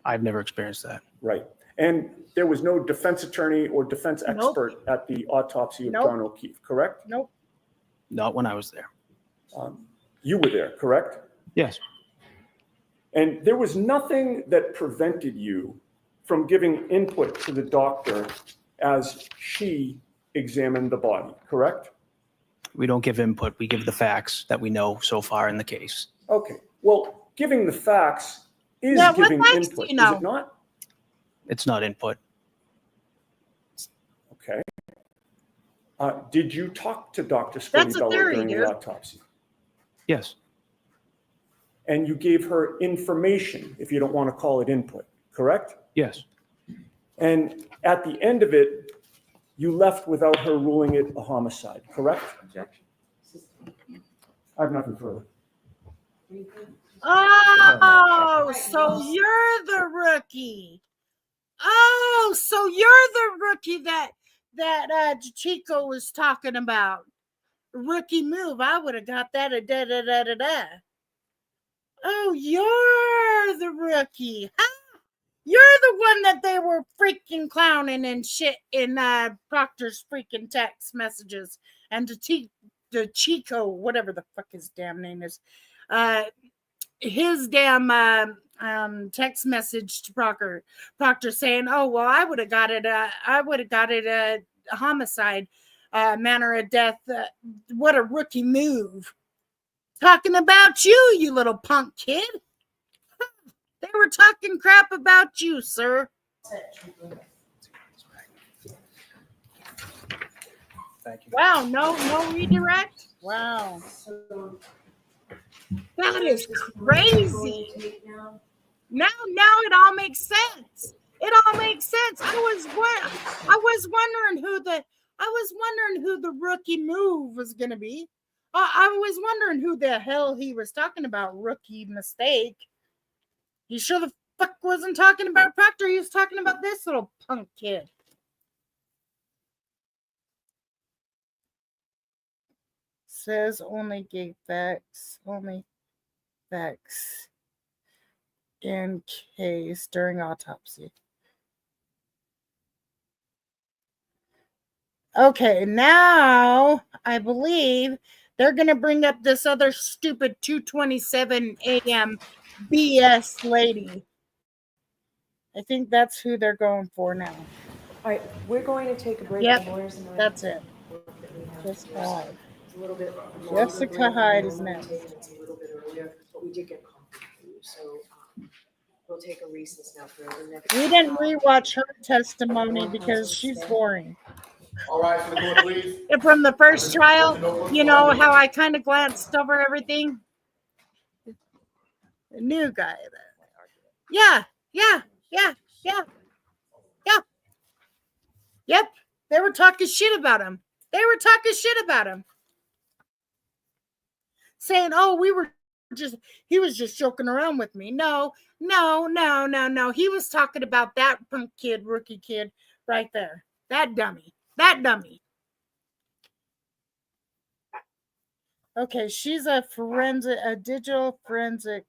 I've never experienced that. Right. And there was no defense attorney or defense Nope. expert at the autopsy of Nope. John O'Keefe, correct? Nope. Not when I was there. You were there, correct? Yes. And there was nothing that prevented you from giving input to the doctor as she examined the body, correct? We don't give input. We give the facts that we know so far in the case. Okay. Well, giving the facts is Yeah, what giving facts do input, you know? is it not? It's not input. Okay. Did you talk to Dr. That's a Scorti-Bello theory, during dude. the autopsy? Yes. And you gave her information, if you don't want to call it input, correct? Yes. And at the end of it, you left without her ruling it a homicide, correct? Objection. I have nothing further. Oh, so you're the rookie. Oh, so you're the rookie that Chico was talking about. Rookie move. I would have got that. Oh, you're the rookie. Huh? You're the one that they were freaking clowning and shit in Proctor's freaking text messages and the Chico, whatever the fuck his damn name is, his damn text message to Proctor saying, "Oh well, I would have got it a homicide, manner of death. What a rookie move." Talking about you, you little punk kid. They were talking crap about you, sir. Thank you. Wow, no redirect? Wow. That is crazy. Now it all makes sense. It all makes sense. I was wondering who the rookie move was gonna be. I was wondering who the hell he was talking about, rookie mistake. You sure the fuck wasn't talking about Proctor? He was talking about this little punk kid. Says only gave facts in case during autopsy. Okay, now I believe they're going to bring up this other stupid 2:27 a.m. BS lady. I think that's who they're going for now. All right, we're going to take a break. Yep, The lawyers and I that's it. work that we have Jessica here. Hyde. It's a little bit Jessica longer break than Hyde we is normally next. take, and it's a little bit earlier, but we did get coffee for you, so we'll take a recess now for the next. We didn't rewatch her testimony because she's boring. All right, so the court, please. And from the first trial, you know how I kind of glanced over everything? The new guy there. Yeah. Yep. They were talking shit about him. Saying, oh, he was just joking around with me. No. He was talking about that punk kid, rookie kid right there. That dummy. Okay, she's a digital forensic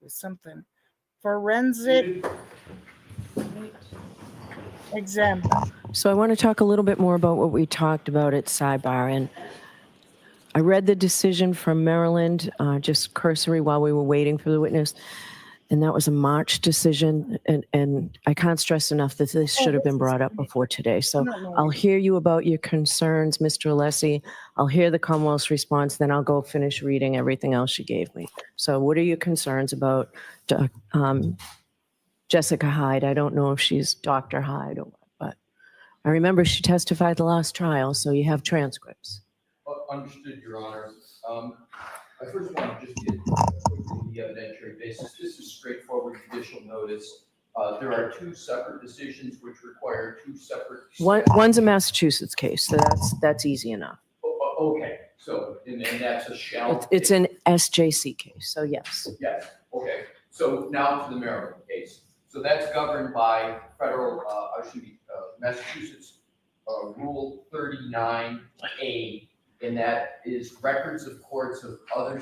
something. Forensic examiner. So I want to talk a little bit more about what we talked about at sidebar. And I read the decision from Maryland, just cursory while we were waiting for the witness. And that was a March decision. And I can't stress enough that this should have been brought up before today. So I'll hear you about your concerns, Mr. Alessi. I'll hear the Commonwealth's response, then I'll go finish reading everything else you gave me. So what are your concerns about Jessica Hyde? I don't know if she's Dr. Hyde or what, but I remember she testified the last trial, so you have transcripts. Understood, Your Honor. I first want to just get quickly the evidentiary basis. This is straightforward judicial notice. There are two separate decisions which require two separate. One's a Massachusetts case, so that's easy enough. Okay, so and that's a shall. It's an SJC case, so yes. Yes. Okay. So now to the Maryland case. So that's governed by federal, Massachusetts Rule 39A. And that is records of courts of other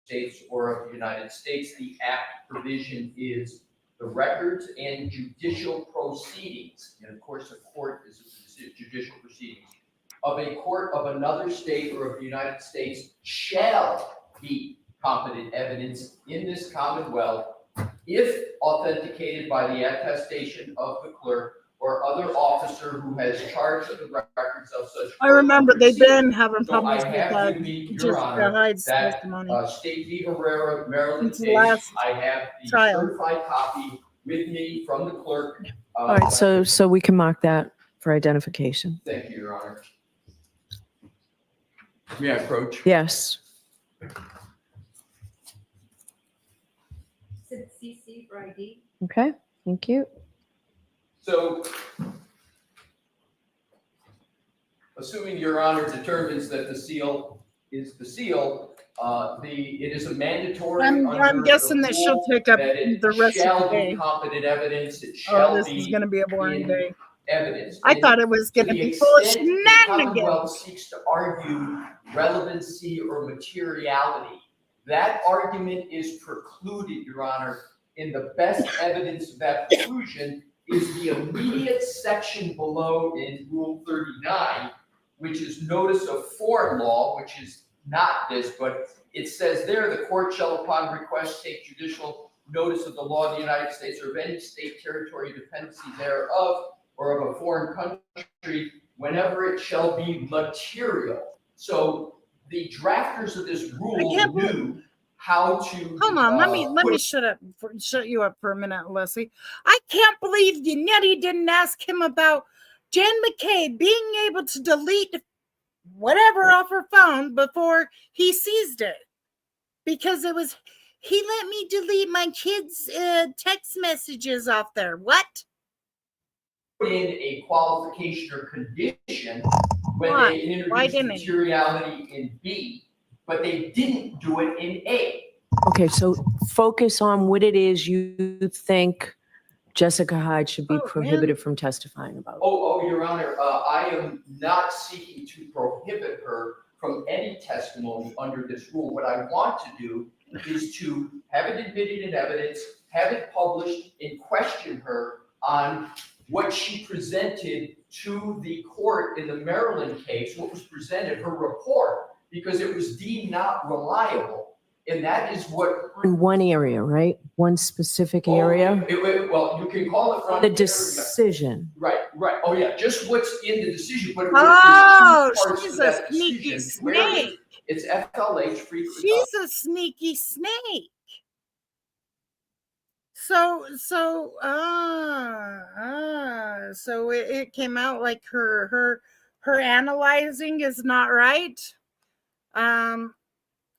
states or of the United States. The Act provision is the records and judicial proceedings, and of course, a court is judicial proceedings, of a court of another state or of the United States shall be competent evidence in this Commonwealth if authenticated by the attestation of the clerk or other officer who has charge of the records of such. I remember they've been having So I problems have with with me, Your Jessica Honor, Hyde's that testimony. State v. Herrera, Maryland Since the case. last I have the trial. certified copy with me from the clerk. All right, so we can mark that for identification. Thank you, Your Honor. May I approach? Yes. Sit CC for ID. Okay, thank you. So, assuming Your Honor determines that the seal is the seal, it is a mandatory. I'm guessing that she'll take up the rest of the Shall day. be competent evidence. It shall Oh, this be is going to be a boring in day. evidence. I And thought it was going to the be full of extent the shenanigans. Commonwealth seeks to argue relevancy or materiality That argument is precluded, Your Honor, and the best evidence of that preclusion is the immediate section below in Rule 39, which is notice of foreign law, which is not this, but it says there, the court shall upon request take judicial notice of the law of the United States or of any state, territory, dependency thereof, or of a foreign country, whenever it shall be material. So the drafters of this rule knew how to. Hold on, let me shut you up for a minute, Leslie. I can't believe Yannetti didn't ask him about Jen McCabe being able to delete whatever off her phone before he seized it, because he let me delete my kids' text messages off there. What? Put in a qualification or condition when Why? they introduced Why didn't he? materiality in B, but they didn't do it in A. Okay, so focus on what it is you think Jessica Hyde should be prohibited from testifying about. Oh, Your Honor, I am not seeking to prohibit her from any testimony under this rule. What I want to do is to have it admitted in evidence, have it published, and question her on what she presented to the court in the Maryland case, what was presented, her report, because it was deemed not reliable. And that is what. In one area, right? One specific area? Well, you can call it one The area. decision. Right. Oh, yeah, just what's in the decision. But She's a sneaky snake. It's FLH free. She's a sneaky snake. So it came out like her analyzing is not right.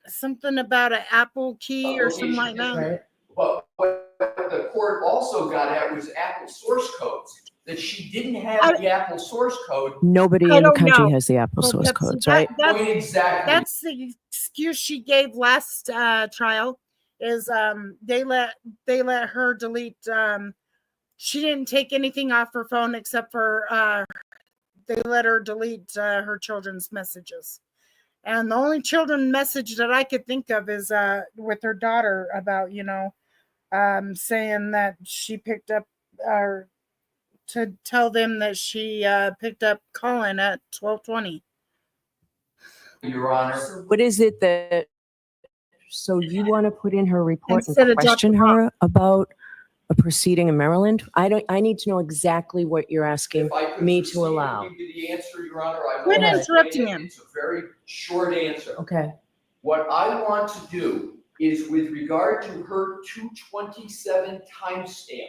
Something about an Apple key or something like that. Right. But what the court also got at was Apple source codes, that she didn't have the Apple source code. Nobody in the country has the Apple source codes, right? Exactly. That's the excuse she gave last trial. Is they let her delete. She didn't take anything off her phone except for they let her delete her children's messages. And the only children message that I could think of is with her daughter about, saying that she picked up, or to tell them that she picked up Colin at 12:20. Your Honor. So what is it that, so you want to put in her report Instead and of question Dr. her about a proceeding in Maryland? I need to know exactly what you're asking If I could me proceed to allow. give you the answer, Your Honor, I Quit will interrupting explain it. him. It's a very short answer. Okay. What I want to do is, with regard to her 227 timestamp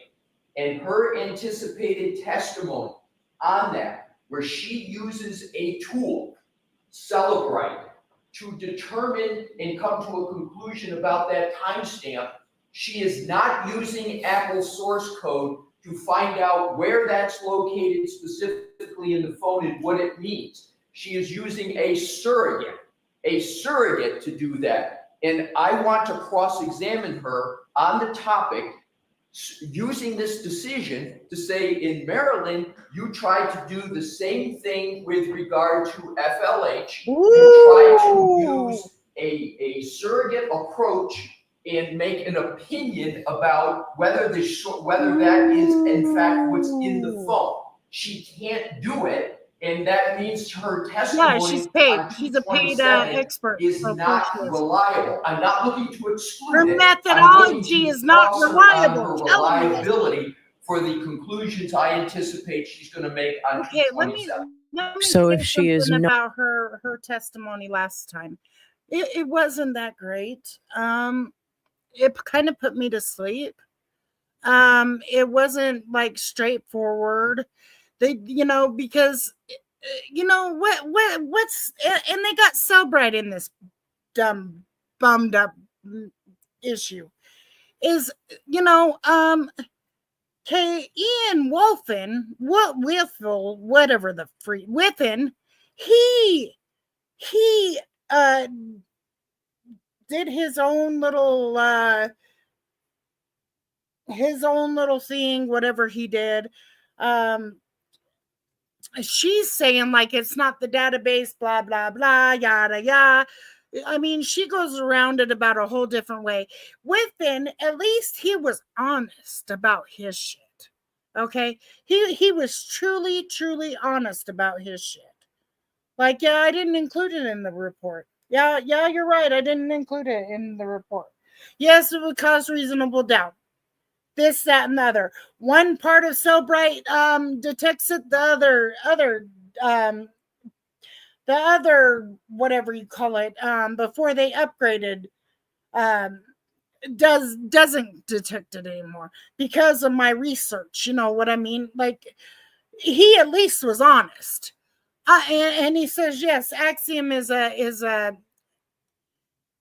and her anticipated testimony on that, where she uses a tool, Celebrite, to determine and come to a conclusion about that timestamp, she is not using Apple source code to find out where that's located specifically in the phone and what it means. She is using a surrogate to do that. And I want to cross-examine her on the topic using this decision to say, in Maryland, you tried to do the same thing with regard to FLH. You tried to use a surrogate approach and make an opinion about whether that is in fact what's in the phone. She can't do it, and that means her testimony. Yeah, she's paid. on She's a paid 227 expert. is not reliable. I'm not looking to exclude Her it. methodology is not reliable. Her Tell me. reliability for the conclusions I anticipate she's going to make on Okay, let me So say if she is something not, about her testimony last time. It wasn't that great. It kind of put me to sleep. It wasn't like straightforward. They, because what's, and they got so bright in this dumb bummed up issue is, Ian Wolfen, whatever the free Whiffen, he did his own little thing, whatever he did. She's saying like it's not the database, blah blah blah, yada yada. I mean, she goes around it about a whole different way. Within, at least he was honest about his shit. Okay? He was truly, truly honest about his shit. Like, yeah, I didn't include it in the report. Yeah, you're right. I didn't include it in the report. Yes, it would cause reasonable doubt. This, that, and the other. One part of Cellbrite detects it, the other whatever you call it, before they upgraded, doesn't detect it anymore because of my research. You know what I mean? Like, he at least was honest. And he says, yes, Axiom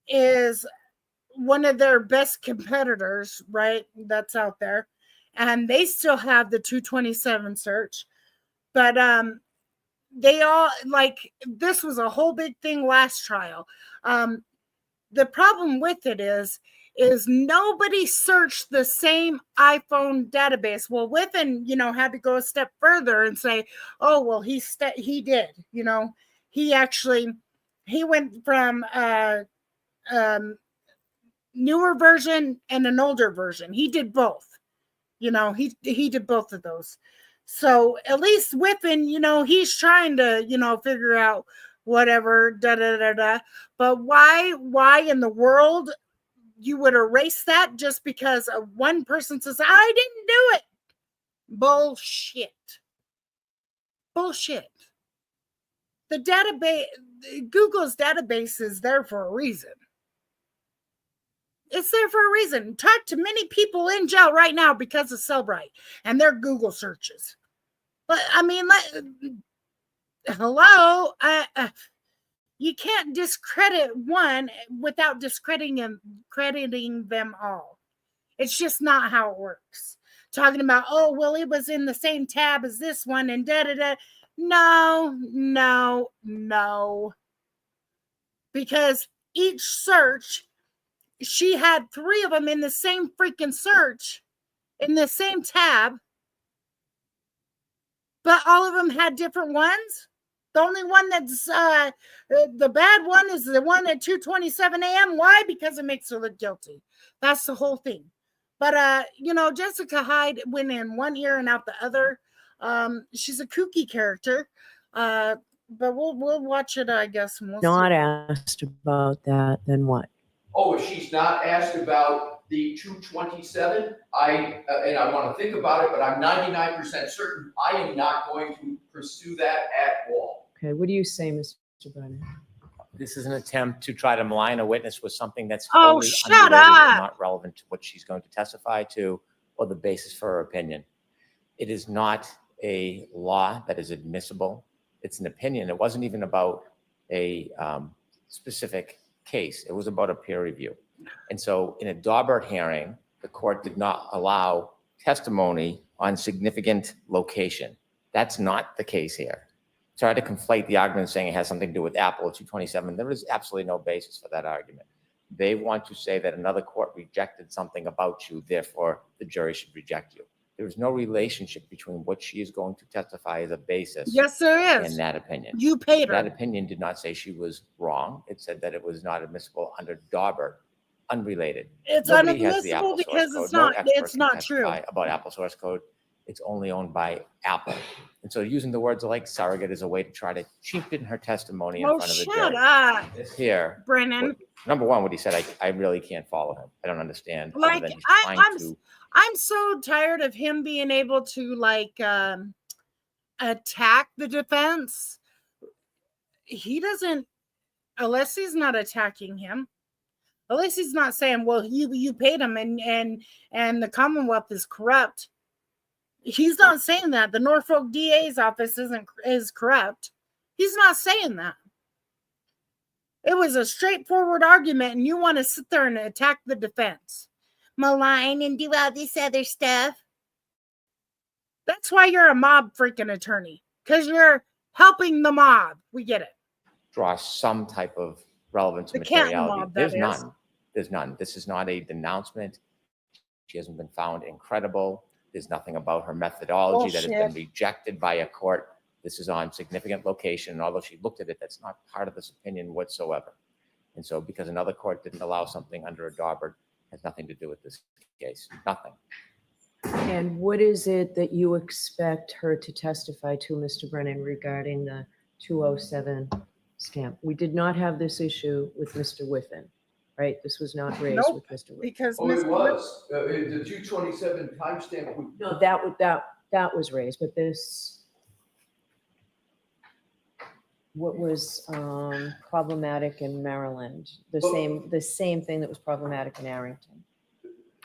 is one of their best competitors, right? That's out there. And they still have the 227 search. But they all, like, this was a whole big thing last trial. The problem with it is nobody searched the same iPhone database. Well, Within, had to go a step further and say, oh, well, he did, he went from newer version and an older version. He did both. He did both of those. So at least Within, he's trying to, figure out whatever, da. But why in the world you would erase that just because one person says, I didn't do it? Bullshit. The database, Google's database is there for a reason. It's there for a reason. Talk to many people in jail right now because of Cellbrite and their Google searches. But I mean, hello, you can't discredit one without discrediting them all. It's just not how it works. Talking about, oh, well, it was in the same tab as this one and da-da-da. No. Because each search, she had 3 of them in the same freaking search, in the same tab, but all of them had different ones. The only one that's the bad one is the one at 2:27 a.m. Why? Because it makes her look guilty. That's the whole thing. But Jessica Hyde went in one ear and out the other. She's a kooky character. But we'll watch it, I guess. And we'll Not see. asked about that, then what? Oh, if she's not asked about the 227, I want to think about it, but I'm 99% certain I am not going to pursue that at all. Okay, what do you say, Mr. Brennan? This is an attempt to try to malign a witness with something that's Oh, totally shut unrelated and up. not relevant to what she's going to testify to or the basis for her opinion. It is not a law that is admissible. It's an opinion. It wasn't even about a specific case. It was about a peer review. And so in a Daubert hearing, the court did not allow testimony on significant location. That's not the case here. Try to conflate the argument saying it has something to do with Apple 227. There is absolutely no basis for that argument. They want to say that another court rejected something about you, therefore the jury should reject you. There is no relationship between what she is going to testify as a basis. Yes, there is. And that opinion. You paid her. That opinion did not say she was wrong. It said that it was not admissible under Daubert, unrelated. It's Nobody has the unadmissible Apple because source it's code. No not. expert It's can not testify true. about Apple source code. It's only owned by Apple. And so using the words like surrogate is a way to try to cheapen her testimony in Oh, front of the shut jury. up, This here, Brennan. number one, what he said, I really can't follow him. I don't understand. other Like, than he's trying I'm so tired of him being able to attack the defense. He doesn't, unless he's not attacking him. Unless he's not saying, well, you paid him and the Commonwealth is corrupt. He's not saying that. The Norfolk DA's office is corrupt. He's not saying that. It was a straightforward argument, and you want to sit there and attack the defense, malign and do all this other stuff. That's why you're a mob freaking attorney, because you're helping the mob. We get it. draw some type of relevance to The Canton materiality. mob, that There's is. none. There's none. This is not a denouncement. She hasn't been found incredible. There's nothing about her methodology that has been Bullshit. rejected by a court. This is on significant location. And although she looked at it, that's not part of this opinion whatsoever. And so because another court didn't allow something under a Daubert, has nothing to do with this case, nothing. And what is it that you expect her to testify to, Mr. Brennan, regarding the 207 stamp? We did not have this issue with Mr. Whiffen, right? This was not raised Nope. with Mr. Whiffen. Because Oh, it Mr. was, the 227 timestamp. No, that was raised, but this, what was problematic in Maryland, the same thing that was problematic in Arrington.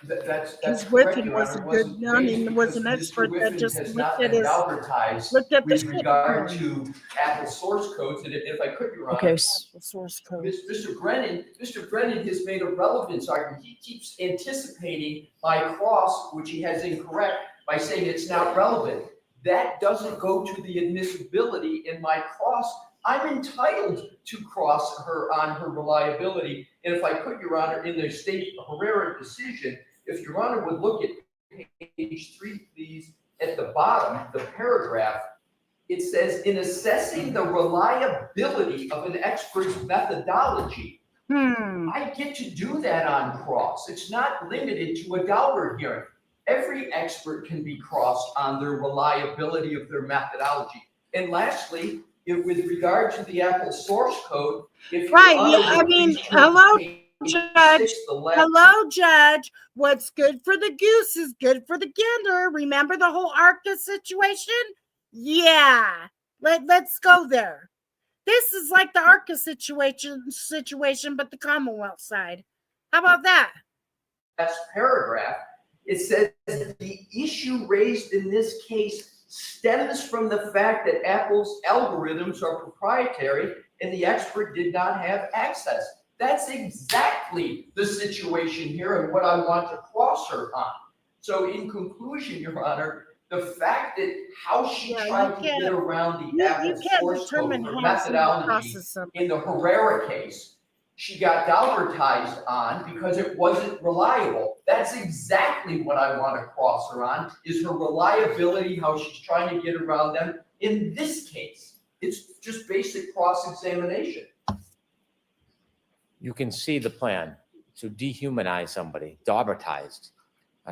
That's Because correct, Whiffen Your was Honor. a It wasn't good, I mean, raised was an because expert Mr. that Whiffen just has looked not at been his, advertised looked at the with shit regard code. to Apple source codes, and if I could, Your Honor. Okay, source code. Mr. Brennan has made a relevance argument. He keeps anticipating my cross, which he has incorrect, by saying it's not relevant. That doesn't go to the admissibility in my cross. I'm entitled to cross her on her reliability. And if I could, Your Honor, in the state Herrera decision, if Your Honor would look at page 3, please, at the bottom, the paragraph, it says, in assessing the reliability of an expert's methodology, I get to do that on cross. It's not limited to a Daubert hearing. Every expert can be crossed on their reliability of their methodology. And lastly, with regard to the Apple source code, if Your Honor Yeah, I would mean, please turn hello, to page Judge. 6, the last. Hello, Judge. What's good for the goose is good for the gander. Remember the whole ARCA situation? Yeah. Let's go there. This is like the ARCA situation, but the Commonwealth side. How about that? Last paragraph, it says the issue raised in this case stems from the fact that Apple's algorithms are proprietary and the expert did not have access. That's exactly the situation here and what I want to cross her on. So in conclusion, Your Honor, the fact that how she tried to get around the Apple source code, her methodology in the Herrera case, she got Daubertized on because it wasn't reliable. That's exactly what I want to cross her on, is her reliability, how she's trying to get around them. In this case, it's just basic cross-examination. You can see the plan to dehumanize somebody, Daubertized,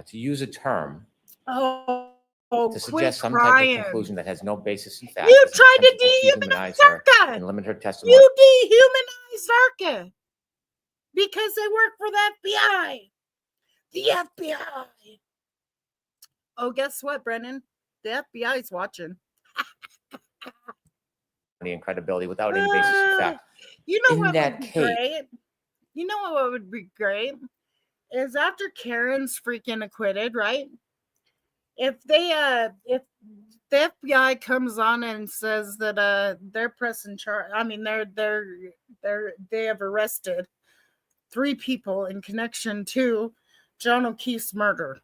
to use a term to suggest some type of conclusion that has no basis in fact. You tried to dehumanize ARCA and limit her testimony. You dehumanized ARCA because they work for the FBI. The FBI. Oh, guess what, Brennan? The FBI is watching. And credibility without any basis in fact. You know in what that would be case, great? You know what would be great? Is after Karen's freaking acquitted, right? If the FBI comes on and says that they're pressing charge, I mean they have arrested 3 people in connection to John O'Keefe's murder.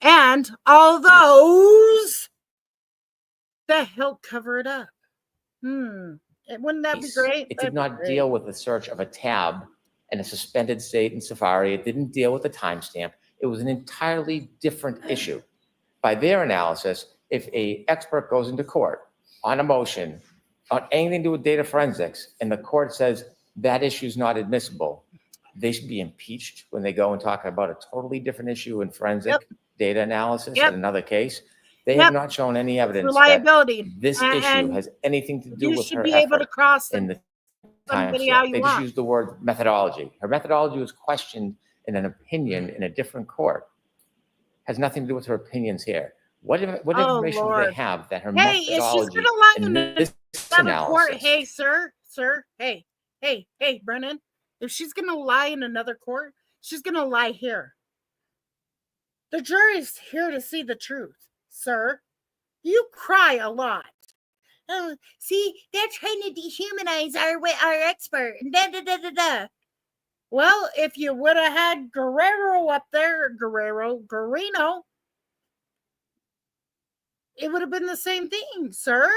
And all those that help cover it up. Wouldn't that be great? It did not deal with the search of a tab in a suspended state in Safari. It didn't deal with the timestamp. It was an entirely different issue. By their analysis, if an expert goes into court on a motion on anything to do with data forensics, and the court says that issue is not admissible, they should be impeached when they go and talk about a totally different issue in forensic data analysis in another case. They have not shown any evidence reliability. that this issue has anything to do with her You should be able to cross in the somebody how timestamp. you They just want. used the word methodology. Her methodology was questioned in an opinion in a different court. Has nothing to do with her opinions here. What information do they have that her methodology in this analysis? Hey, sir, hey, Brennan, if she's gonna lie in another court, she's gonna lie here. The jury's here to see the truth, sir. You cry a lot. Oh, see, they're trying to dehumanize our expert. Well, if you would have had Guerrero up there, Guerrino, it would have been the same thing, sir.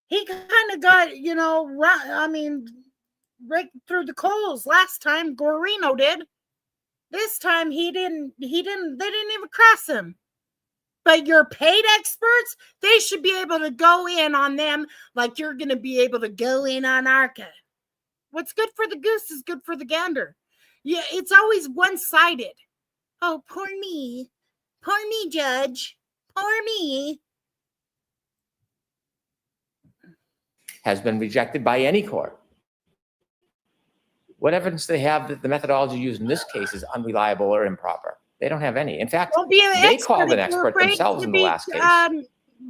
He kind of got, right through the coals last time. Guerrino did. This time they didn't even cross him. But your paid experts, they should be able to go in on them like you're going to be able to go in on ARCA. What's good for the goose is good for the gander. Yeah, it's always one-sided. Oh, poor me, Judge, poor me. Has been rejected by any court. What evidence do they have that the methodology used in this case is unreliable or improper? They don't have any. In fact, Don't be an they expert called an if you're expert afraid themselves to in the be, last case,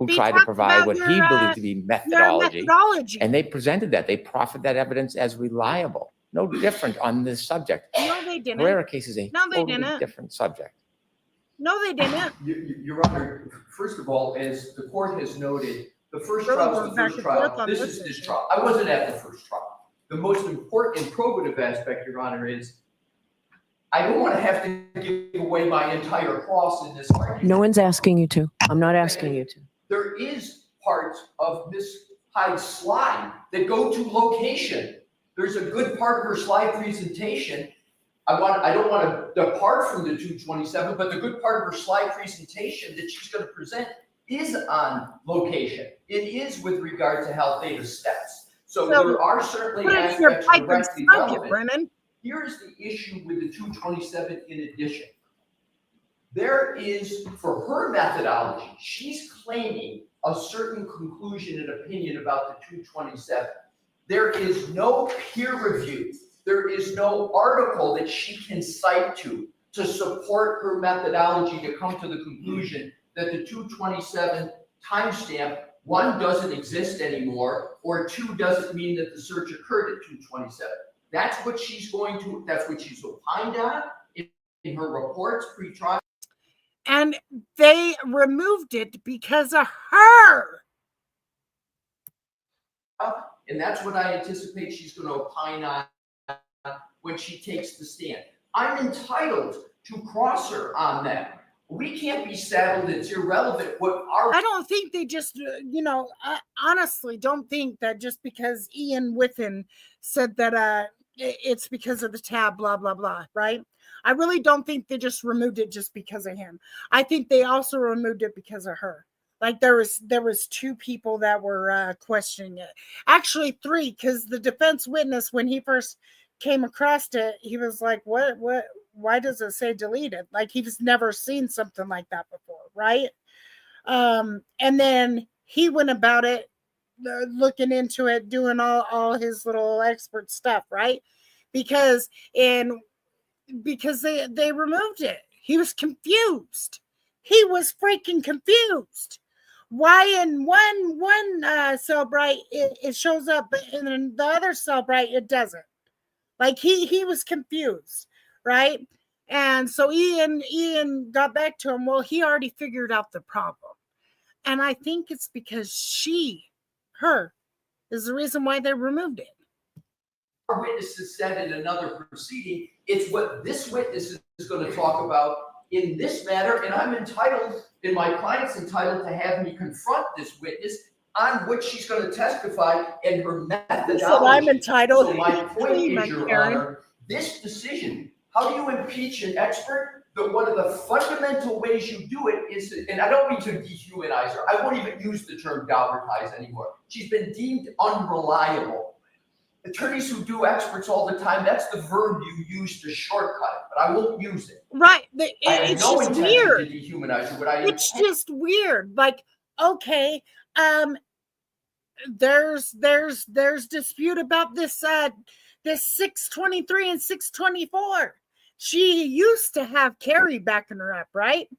who be tried to talked provide about what your, he believed to be your methodology, methodology. and they presented that. They proffered that evidence as reliable. No different on this subject. No, they didn't. Herrera case is a No, they totally didn't. different subject. No, they didn't. Your Honor, first of all, as the court has noted, the first Really trial going is the back first and forth trial. on This this is this issue. trial. I wasn't at the first trial. The most important and probative aspect, Your Honor, is I don't want to have to give away my entire cross in this argument. No one's asking you to. I'm not asking you to. There is parts of Ms. Hyde's slide that go to location. There's a good part of her slide presentation. I don't want to depart from the 227, but the good part of her slide presentation that she's going to present is on location. It is with regard to health data steps. So there are certainly Put it in your aspects pipe and directly smoke it, relevant. Brennan. Here's the issue with the 227 in addition. There is, for her methodology, she's claiming a certain conclusion and opinion about the 227. There is no peer review. There is no article that she can cite to support her methodology to come to the conclusion that the 227 timestamp, one, doesn't exist anymore, or two, doesn't mean that the search occurred at 227. That's what she's opined on in her reports pre-trial. And they removed it because of her. And that's what I anticipate she's going to opine on when she takes the stand. I'm entitled to cross her on that. We can't be saddled. It's irrelevant what our. I don't think they just, I honestly don't think that just because Ian Whiffen said that it's because of the tab, blah, blah, blah, right? I really don't think they just removed it just because of him. I think they also removed it because of her. Like there was two people that were questioning it. Actually, three, because the defense witness, when he first came across it, he was like, what, why does it say deleted? Like he's never seen something like that before, right? And then he went about it, looking into it, doing all his little expert stuff, right? Because they removed it. He was confused. He was freaking confused. Why in one Cellbrite it shows up, but in the other Cellbrite it doesn't. Like he was confused, right? And so Ian got back to him. Well, he already figured out the problem. And I think it's because her is the reason why they removed it. Our witnesses said in another proceeding, it's what this witness is going to talk about in this matter, and I'm entitled, and my client's entitled to have me confront this witness on what she's going to testify and her methodology. So I'm entitled. So my point is, Your Honor, this decision, how do you impeach an expert? But one of the fundamental ways you do it is, and I don't mean to dehumanize her, I won't even use the term galvanize anymore. She's been deemed unreliable. Attorneys who do experts all the time, that's the verb you use to shortcut it, but I won't use it. Right. It's just intention weird. to dehumanize her. It's just weird. Like, okay, there's dispute about this 623 and 624. She used to have Carrie backing her up, right?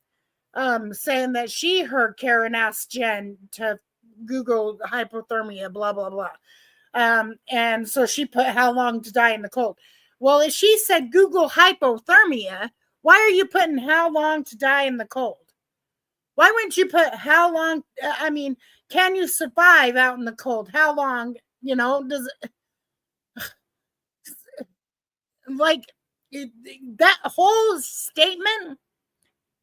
Saying that she heard Karen ask Jen to Google hypothermia, blah, blah, blah. And so she put how long to die in the cold. Well, if she said Google hypothermia, why are you putting how long to die in the cold? Why wouldn't you put how long? I mean, can you survive out in the cold? How long, does it, like that whole statement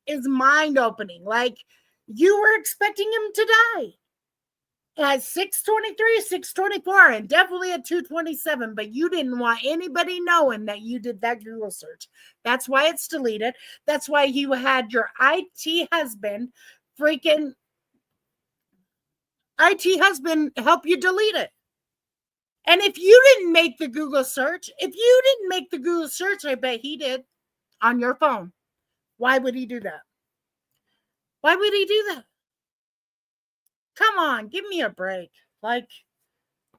is mind-opening. Like you were expecting him to die at 623, 624, and definitely at 227, but you didn't want anybody knowing that you did that Google search. That's why it's deleted. That's why you had your IT husband freaking IT husband help you delete it. And if you didn't make the Google search, I bet he did on your phone. Why would he do that? Why would he do that? Come on, give me a break. Like,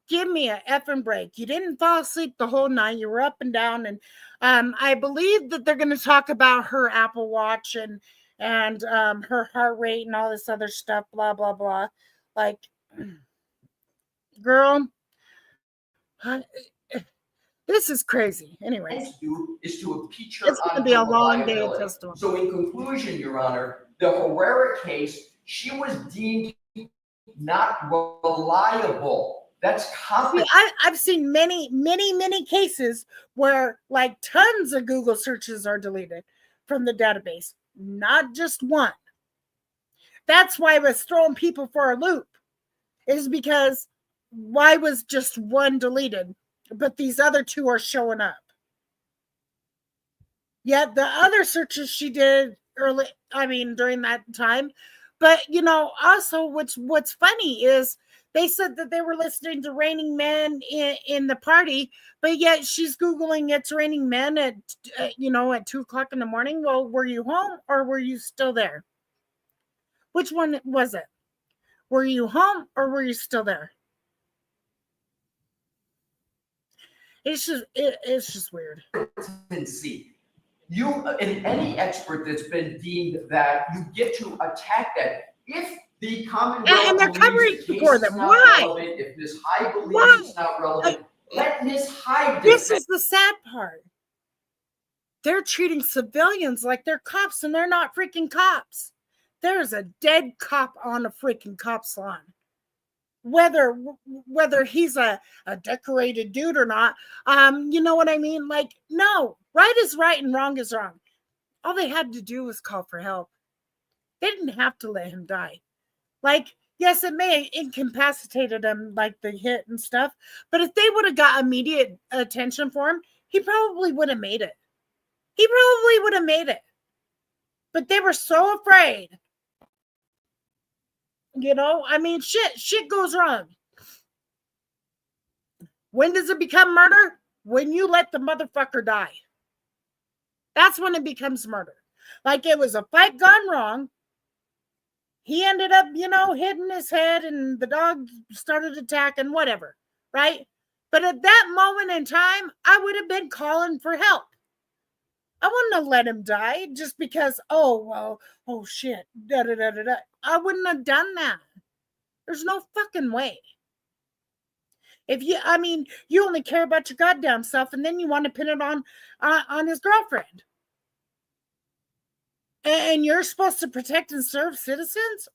give me a effing break. You didn't fall asleep the whole night. You were up and down. And I believe that they're going to talk about her Apple Watch and her heart rate and all this other stuff, blah, blah, blah. Like, girl, this is crazy. Anyways, is to impeach her it's going to on be a her long day of reliability. testimony. So in conclusion, Your Honor, the Herrera case, she was deemed not reliable. That's common. I've seen many cases where like tons of Google searches are deleted from the database, not just one. That's why I was throwing people for a loop, is because why was just one deleted, but these other two are showing up? Yet the other searches she did during that time. But, also what's funny is they said that they were listening to Raining Men in the party, but yet she's Googling It's Raining Men at 2:00 in the morning. Well, were you home or were you still there? Which one was it? Were you home or were you still there? It's just weird. See, you and any expert that's been deemed that, you get to attack that. If the Commonwealth and they're covering believes the case for is them. not Why? relevant, if Ms. Hyde believes it's not relevant, let Ms. Hyde This defend. is the sad part. They're treating civilians like they're cops, and they're not freaking cops. There's a dead cop on a freaking cop's lawn. Whether he's a decorated dude or not, you know what I mean? Like, no, right is right and wrong is wrong. All they had to do was call for help. They didn't have to let him die. Like, yes, it may have incapacitated him, like the hit and stuff, but if they would have got immediate attention for him, he probably would have made it. But they were so afraid. Shit goes wrong. When does it become murder? When you let the motherfucker die. That's when it becomes murder. Like, it was a fight gone wrong. He ended up, hitting his head and the dog started attacking, whatever, right? But at that moment in time, I would have been calling for help. I wouldn't have let him die just because, oh shit, da-da-da-da-da. I wouldn't have done that. There's no fucking way. If you only care about your goddamn self, and then you want to pin it on his girlfriend. And you're supposed to protect and serve citizens?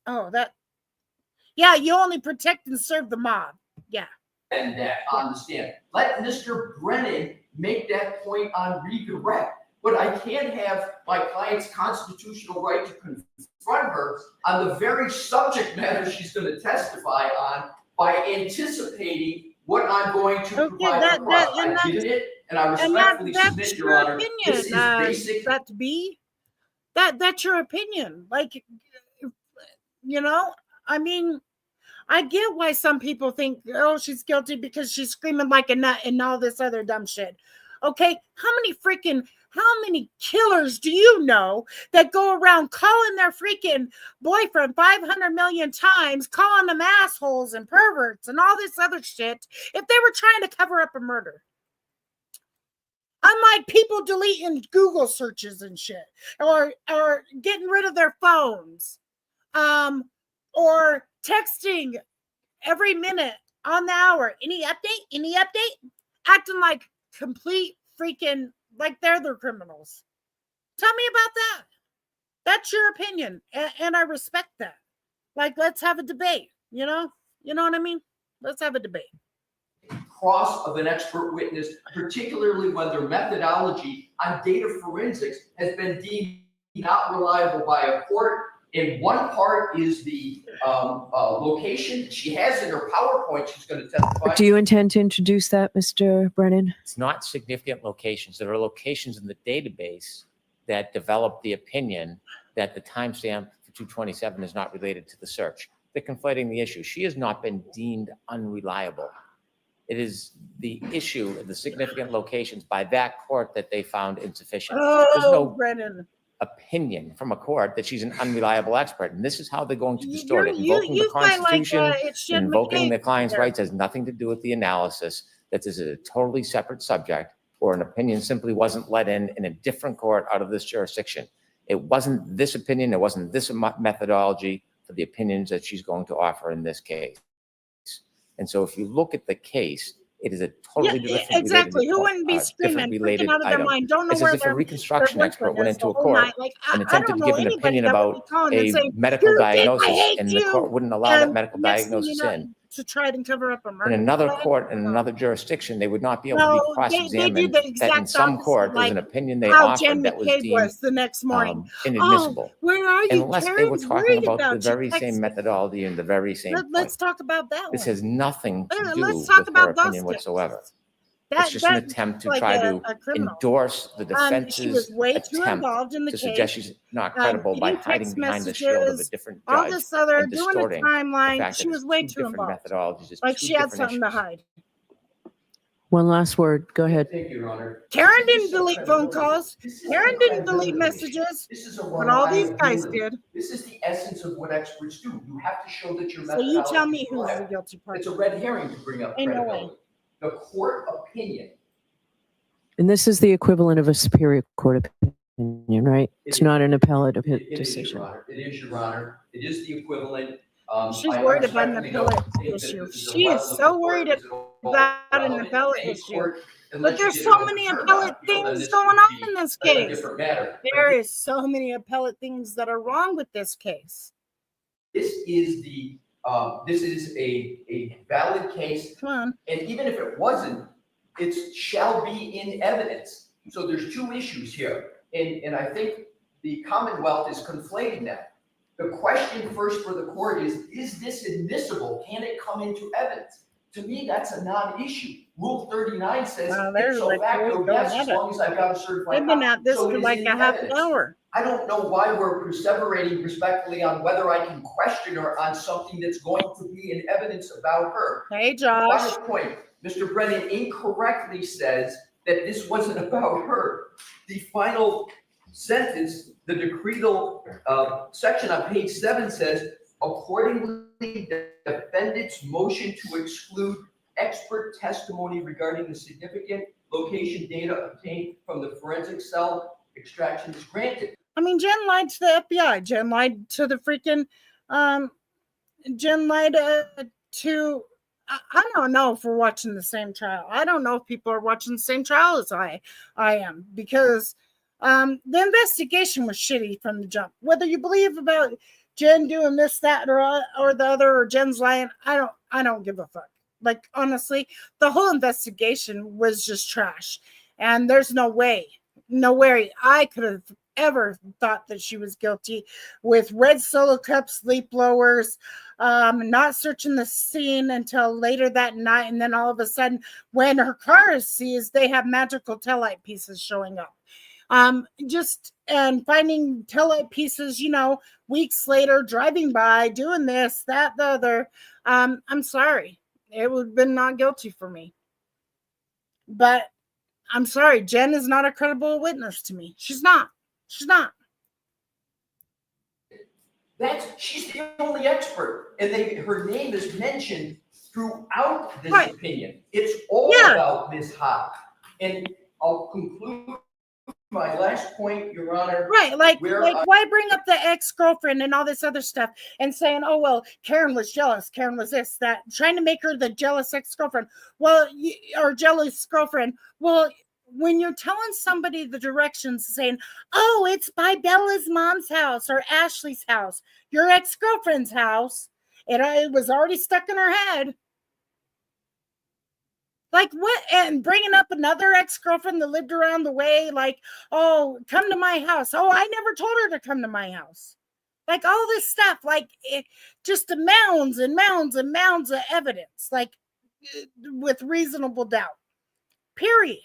You only protect and serve the mob. Yeah. And that on the stand. Let Mr. Brennan make that point on redirect. But I can't have my client's constitutional right to confront her on the very subject matter she's going to testify on by anticipating what I'm going to provide her across. I did it, and I respectfully submit, Your Honor, this is basic. That's your opinion. Like, I get why some people think, oh, she's guilty because she's screaming like a nut and all this other dumb shit. Okay, how many killers do you know that go around calling their freaking boyfriend 500 million times, calling them assholes and perverts and all this other shit if they were trying to cover up a murder? Unlike people deleting Google searches and shit, or getting rid of their phones, or texting every minute on the hour. Any update? Acting like complete freaking, like they're the criminals. Tell me about that. That's your opinion, and I respect that. Like, let's have a debate, you know what I mean? Let's have a debate. Cross of an expert witness, particularly when their methodology on data forensics has been deemed not reliable by a court. And one part is the location she has in her PowerPoint she's going to testify. Do you intend to introduce that, Mr. Brennan? It's not significant locations. There are locations in the database that develop the opinion that the timestamp 227 is not related to the search. They're conflating the issue. She has not been deemed unreliable. It is the issue of the significant locations by that court that they found insufficient. There's Oh, no Brennan. opinion from a court that she's an unreliable expert. And this is how they're going to distort it. You Invoking the find like Constitution, it's Jen invoking McCabe the client's there. rights has nothing to do with the analysis. That is a totally separate subject, or an opinion simply wasn't let in a different court out of this jurisdiction. It wasn't this opinion, it wasn't this methodology for the opinions that she's going to offer in this case. And so if you look at the case, it is a totally different exactly. Who related, wouldn't be screaming, related freaking out of their item. mind? Don't know It's where as if a their reconstruction expert boyfriend went is into the a whole court night. Like and I attempted don't to know give an anybody opinion that would be about calling and a saying, medical "You think I diagnosis, hate and you?" the court wouldn't allow that And medical next thing diagnosis you know, in. to try and cover up a murder. In another Like, court, in another jurisdiction, they would not be able to no, be they do cross-examined. the That in exact some opposite, court, there's like an opinion they how Jen offered that was McCabe deemed was the next morning. Oh, inadmissible, where are you? unless they were Karen's talking worried about the about you. very same methodology and the very same point. Let's talk about that This one. has nothing to do Let's talk with her about those opinion whatsoever. cases. It's just an That's attempt to like try to a criminal. endorse the She was defense's way too attempt involved in the to case. suggest she's not credible by Getting hiding text behind the shield of a messages, different all judge this other, and doing a distorting the timeline. fact She that was it's way two too different involved. methodologies, it's Like two she had different something to issues. hide. One last word. Go ahead. Thank you, Your Honor. Karen didn't delete phone calls. This is Karen a didn't delete credibility issue. messages. This is a But all these guys reliability. did. This is the essence of what experts do. You have to show that your So you methodology tell me is who's the reliable. guilty party. It's a red herring to bring up Ain't no way. credibility. The court opinion. And this is the equivalent of a superior court opinion, right? It's not an appellate It is, decision. Your Honor. It is, Your Honor. It is the equivalent. She's I worried about an respectfully don't appellate think that issue. this is a She is level of so the worried court is at all about an relevant. appellate Any issue. court, But unless you there's get so it many overturned appellate on appeal, then things this going would on be in this a case. different matter. But There is so many appellate things that are wrong with this case. this is a valid case. Come on. And even if it wasn't, it shall be in evidence. So there's two issues here. And I think the Commonwealth is conflating that. The question first for the court is this admissible? Can it come into evidence? To me, that's a non-issue. Rule 39 says Wow, they're ipso like facto, really going yes, at as it. long as I've got a certified They've been copy. at this So it for is like in a half evidence. an hour. I don't know why we're perseverating respectfully on whether I can question her on something that's going to be in evidence about her. Hey, Josh. Final point, Mr. Brennan incorrectly says that this wasn't about her. The final sentence, the decretal section on page 7 says, accordingly, the defendant's motion to exclude expert testimony regarding the significant location data obtained from the forensic cell extraction is granted. I mean, Jen lied to the FBI. Jen lied to the freaking, Jen lied to, I don't know if we're watching the same trial. I don't know if people are watching the same trial as I am, because the investigation was shitty from the jump. Whether you believe about Jen doing this, that, or the other, or Jen's lying, I don't give a fuck. Like, honestly, the whole investigation was just trash. And there's no way I could have ever thought that she was guilty with red Solo cup sleep blowers, not searching the scene until later that night. And then all of a sudden, when her car is seized, they have magical taillight pieces showing up. And finding taillight pieces, weeks later, driving by, doing this, that, the other. I'm sorry. It would have been not guilty for me. But I'm sorry, Jen is not a credible witness to me. She's not. She's not. She's the only expert, and her name is mentioned throughout this opinion. It's all about Ms. Hawk. And I'll conclude my last point, Your Honor. Right, like why bring up the ex-girlfriend and all this other stuff and saying, oh, well, Karen was jealous, Karen was this, that, trying to make her the jealous ex-girlfriend, or jealous girlfriend. Well, when you're telling somebody the directions, saying, oh, it's by Bella's mom's house or Ashley's house, your ex-girlfriend's house, it was already stuck in her head. Like what? And bringing up another ex-girlfriend that lived around the way, like, oh, come to my house. Oh, I never told her to come to my house. Like all this stuff, like it just mounds and mounds and mounds of evidence, like with reasonable doubt. Period.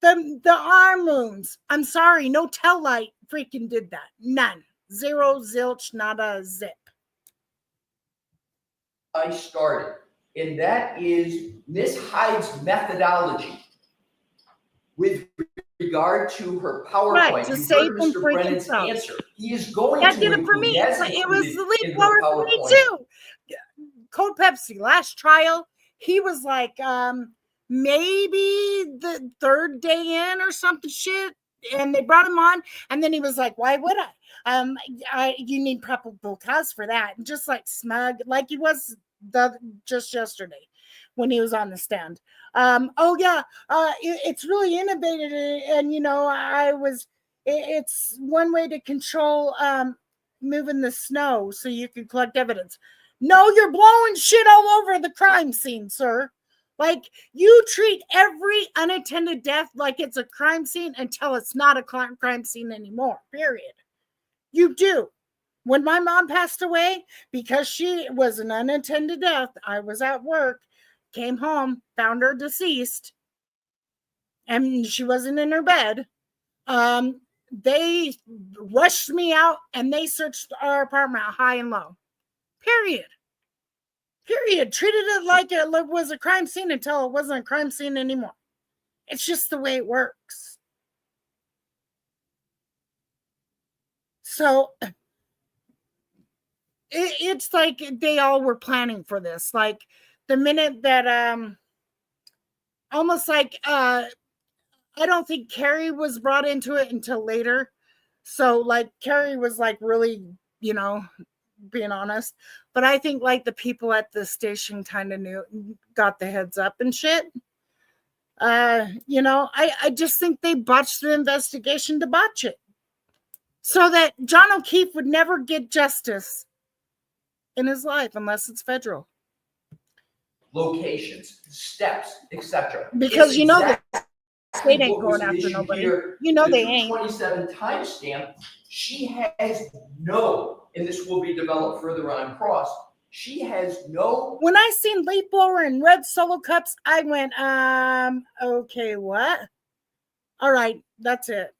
The arm wounds. I'm sorry, no tail light freaking did that. None. Zero, zilch, nada, zip. I started, and that is Ms. Hyde's methodology with regard to her PowerPoint. Right, to You save heard him Mr. for Brennan's himself. answer. He is going That to did it for include, me. he has It was the included lead in blower her for me PowerPoint. too. Cold Pepsi, last trial, he was like, maybe the third day in or something shit. And they brought him on, and then he was like, "Why would I? You need probable cause for that." And just like smug, like he was just yesterday when he was on the stand. Oh yeah, it's really innovative, and you know, it's one way to control moving the snow so you can collect evidence. No, you're blowing shit all over the crime scene, sir. Like, you treat every unattended death like it's a crime scene until it's not a crime scene anymore, period. You do. When my mom passed away, because she was an unattended death, I was at work, came home, found her deceased, and she wasn't in her bed. They rushed me out and they searched our apartment high and low. Period. Treated it like it was a crime scene until it wasn't a crime scene anymore. It's just the way it works. So it's like they all were planning for this. Like the minute that almost like I don't think Carrie was brought into it until later. So like Carrie was like really, you know, being honest, but I think like the people at the station kind of got the heads up and shit. You know, I just think they botched the investigation to botch it so that John O'Keefe would never get justice in his life unless it's federal. Locations, steps, etc. Because you know that state ain't going after nobody. You know they ain't. 227 timestamp, she has no, and this will be developed further on cross, she has no. When I seen leaf blower and red solo cups, I went, okay, what? All right, that's it.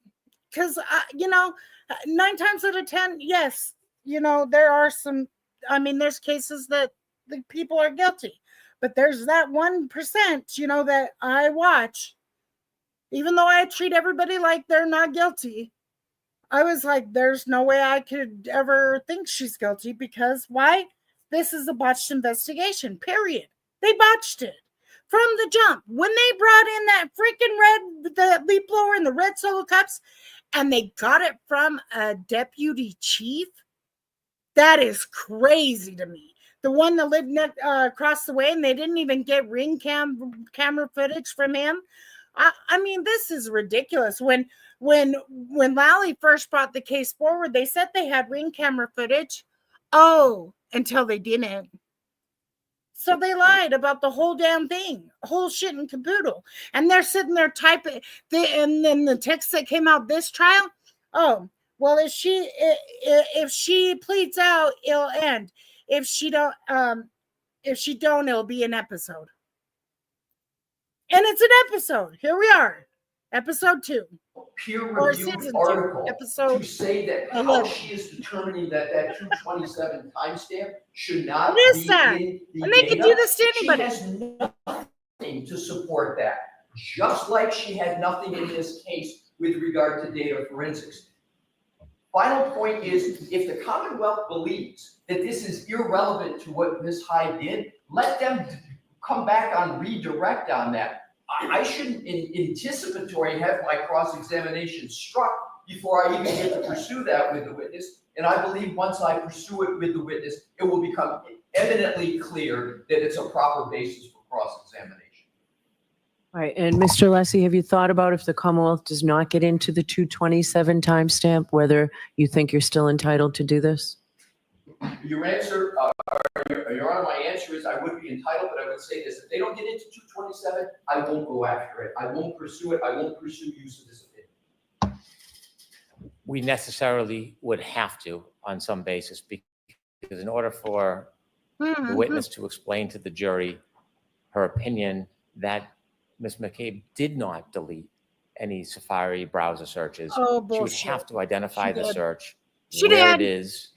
Because, you know, 9 times out of 10, yes, you know, there are some, I mean, there's cases that the people are guilty. But there's that 1%, you know, that I watch. Even though I treat everybody like they're not guilty, I was like, there's no way I could ever think she's guilty because why? This is a botched investigation, period. They botched it from the jump. When they brought in that freaking the leaf blower and the red solo cups, and they got it from a deputy chief, that is crazy to me. The one that lived across the way, and they didn't even get ring camera footage from him. I mean, this is ridiculous. When Lally first brought the case forward, they said they had ring camera footage. Oh, until they didn't. So they lied about the whole damn thing, whole shit and caboodle. And they're sitting there typing, and then the text that came out this trial. Oh, well, if she pleads out, it'll end. If she don't, it'll be an episode. And it's an episode. Here we are, episode 2. Peer-reviewed article episode to say that 11. how she is determining that 227 timestamp should not It is be sad. in the And they data. can do this to anybody. She has nothing to support that, just like she had nothing in this case with regard to data forensics. Final point is, if the Commonwealth believes that this is irrelevant to what Ms. Hyde did, let them come back on redirect on that. I shouldn't, in anticipatory, have my cross-examination struck before I even get to pursue that with the witness. And I believe once I pursue it with the witness, it will become evidently clear that it's a proper basis for cross-examination. All right, and Mr. Lessie, have you thought about if the Commonwealth does not get into the 227 timestamp, whether you think you're still entitled to do this? Your answer, Your Honor, my answer is I would be entitled, but I would say this: if they don't get into 227, I won't go after it. I won't pursue it. I won't pursue use of this opinion. We necessarily would have to on some basis because in order for the witness to explain to the jury her opinion that Ms. McCabe did not delete any Safari browser searches, Oh, she would bullshit. have to identify She the did. search She where did. it is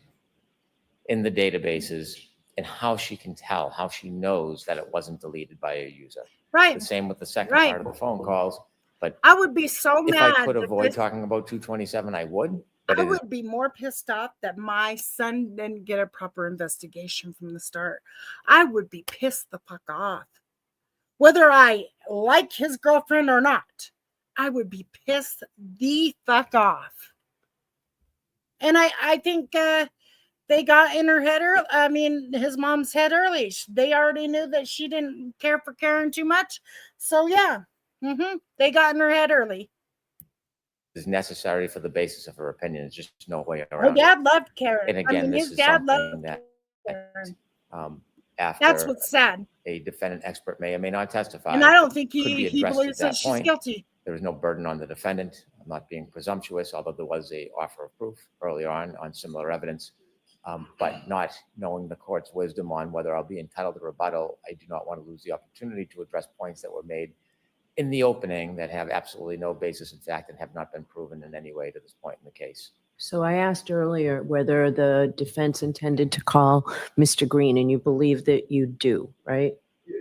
in the databases and how she can tell, how she knows that it wasn't deleted by a user. Right. The same with the second Right. part of the phone calls. But I would be so if I mad. could that avoid this- talking about 227, I would. But I it is would be more pissed off that my son didn't get a proper investigation from the start. I would be pissed the fuck off. Whether I like his girlfriend or not, I would be pissed the fuck off. And I think they got in her head early. I mean, his mom's head early. They already knew that she didn't care for Karen too much. So yeah, they got in her head early. is necessary for the basis of her opinion. There's just no way Her around it. dad loved Karen. And again, this his is dad something loved that Karen. After That's what's sad. a defendant expert may or may not testify. And I don't think could be he addressed believes at that she's point. guilty. There was no burden on the defendant. I'm not being presumptuous, although there was a offer of proof earlier on similar evidence. But not knowing the court's wisdom on whether I'll be entitled to rebuttal, I do not want to lose the opportunity to address points that were made in the opening that have absolutely no basis in fact and have not been proven in any way to this point in the case. So I asked earlier whether the defense intended to call Mr. Green, and you believe that you do, right?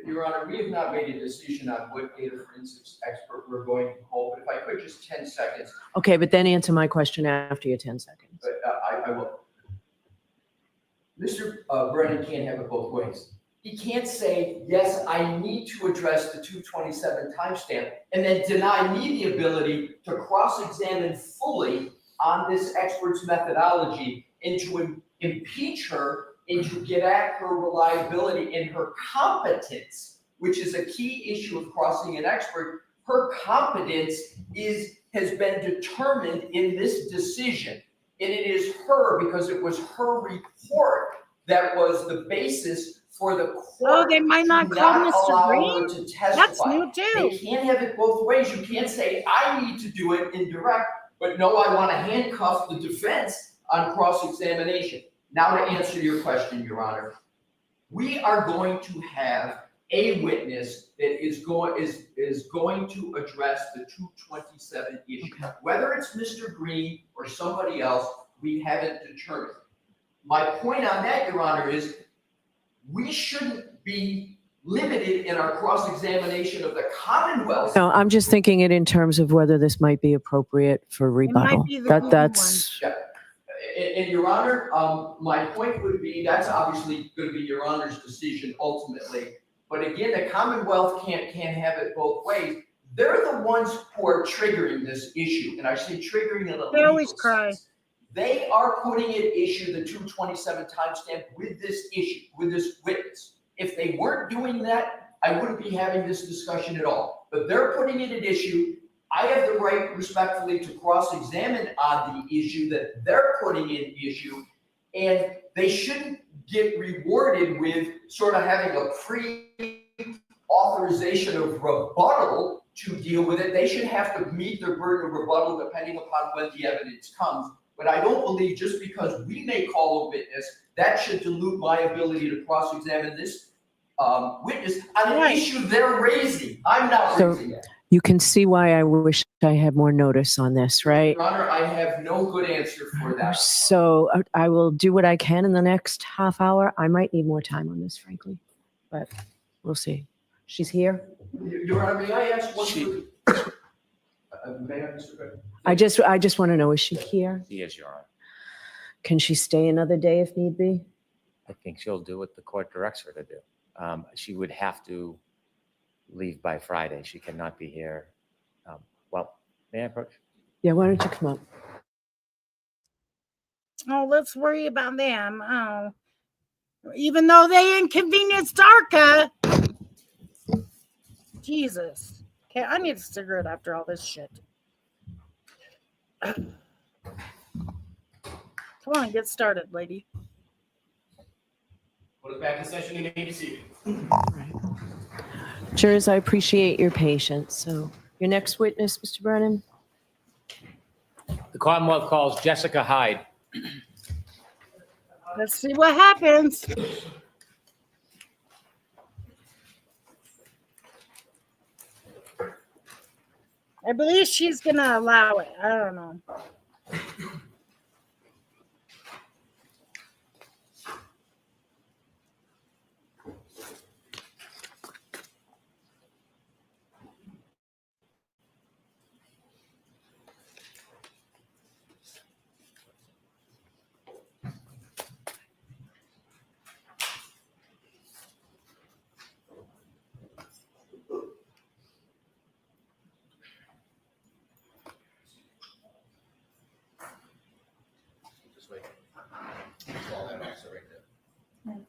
Your Honor, we have not made a decision on what data forensics expert we're going to call, but if I could just 10 seconds. Okay, but then answer my question after your 10 seconds. But I will. Mr. Brennan can't have it both ways. He can't say, yes, I need to address the 227 timestamp, and then deny me the ability to cross-examine fully on this expert's methodology and to impeach her and to get at her reliability and her competence, which is a key issue of crossing an expert. Her competence has been determined in this decision. And it is her, because it was her report that was the basis for the court. Oh, they might not call Mr. allow Green? her to testify. That's new too. They can't have it both ways. You can't say, I need to do it indirect, but no, I want to handcuff the defense on cross-examination. Now to answer your question, Your Honor, we are going to have a witness that is going to address the 227 issue. Okay. Whether it's Mr. Green or somebody else, we haven't determined. My point on that, Your Honor, is we shouldn't be limited in our cross-examination of the Commonwealth. No, I'm just thinking it in terms of whether this might be appropriate for rebuttal. be the Green That's Yeah. And Your Honor, my point would be, that's obviously going to be Your Honor's decision ultimately. But again, the Commonwealth can't have it both ways. They're the ones who are triggering this issue. And I say triggering in a They always legal cry. sense. They are putting at issue the 227 timestamp with this issue, with this witness. If they weren't doing that, I wouldn't be having this discussion at all. But they're putting it at issue. I have the right respectfully to cross-examine on the issue that they're putting in issue. And they shouldn't get rewarded with sort of having a pre-authorization of rebuttal to deal with it. They should have to meet their burden of rebuttal depending upon when the evidence comes. But I don't believe just because we may call a witness, that should dilute my ability to cross-examine this witness on an issue they're raising. I'm not So- raising it. you can see why I wish I had more notice on this, right? Your Honor, I have no good answer for that. So I will do what I can in the next half hour. I might need more time on this, frankly, but we'll see. She's here. Your Honor, may I ask one quick? May I, Mr. President? I just want to know, is she here? She is, Your Honor. Can she stay another day if need be? I think she'll do what the court directs her to do. She would have to leave by Friday. She cannot be here. Well, may I approach? Yeah, why don't you come up? Oh, let's worry about them. Oh, even though they inconvenienced Arca. Jesus. Okay, I need a cigarette after all this shit. Come on, get started, lady. Put us back in session and be seated. Jurors, I appreciate your patience. So your next witness, Mr. Brennan? The Commonwealth calls Jessica Hyde. Let's see what happens. I believe she's gonna allow it. I don't know.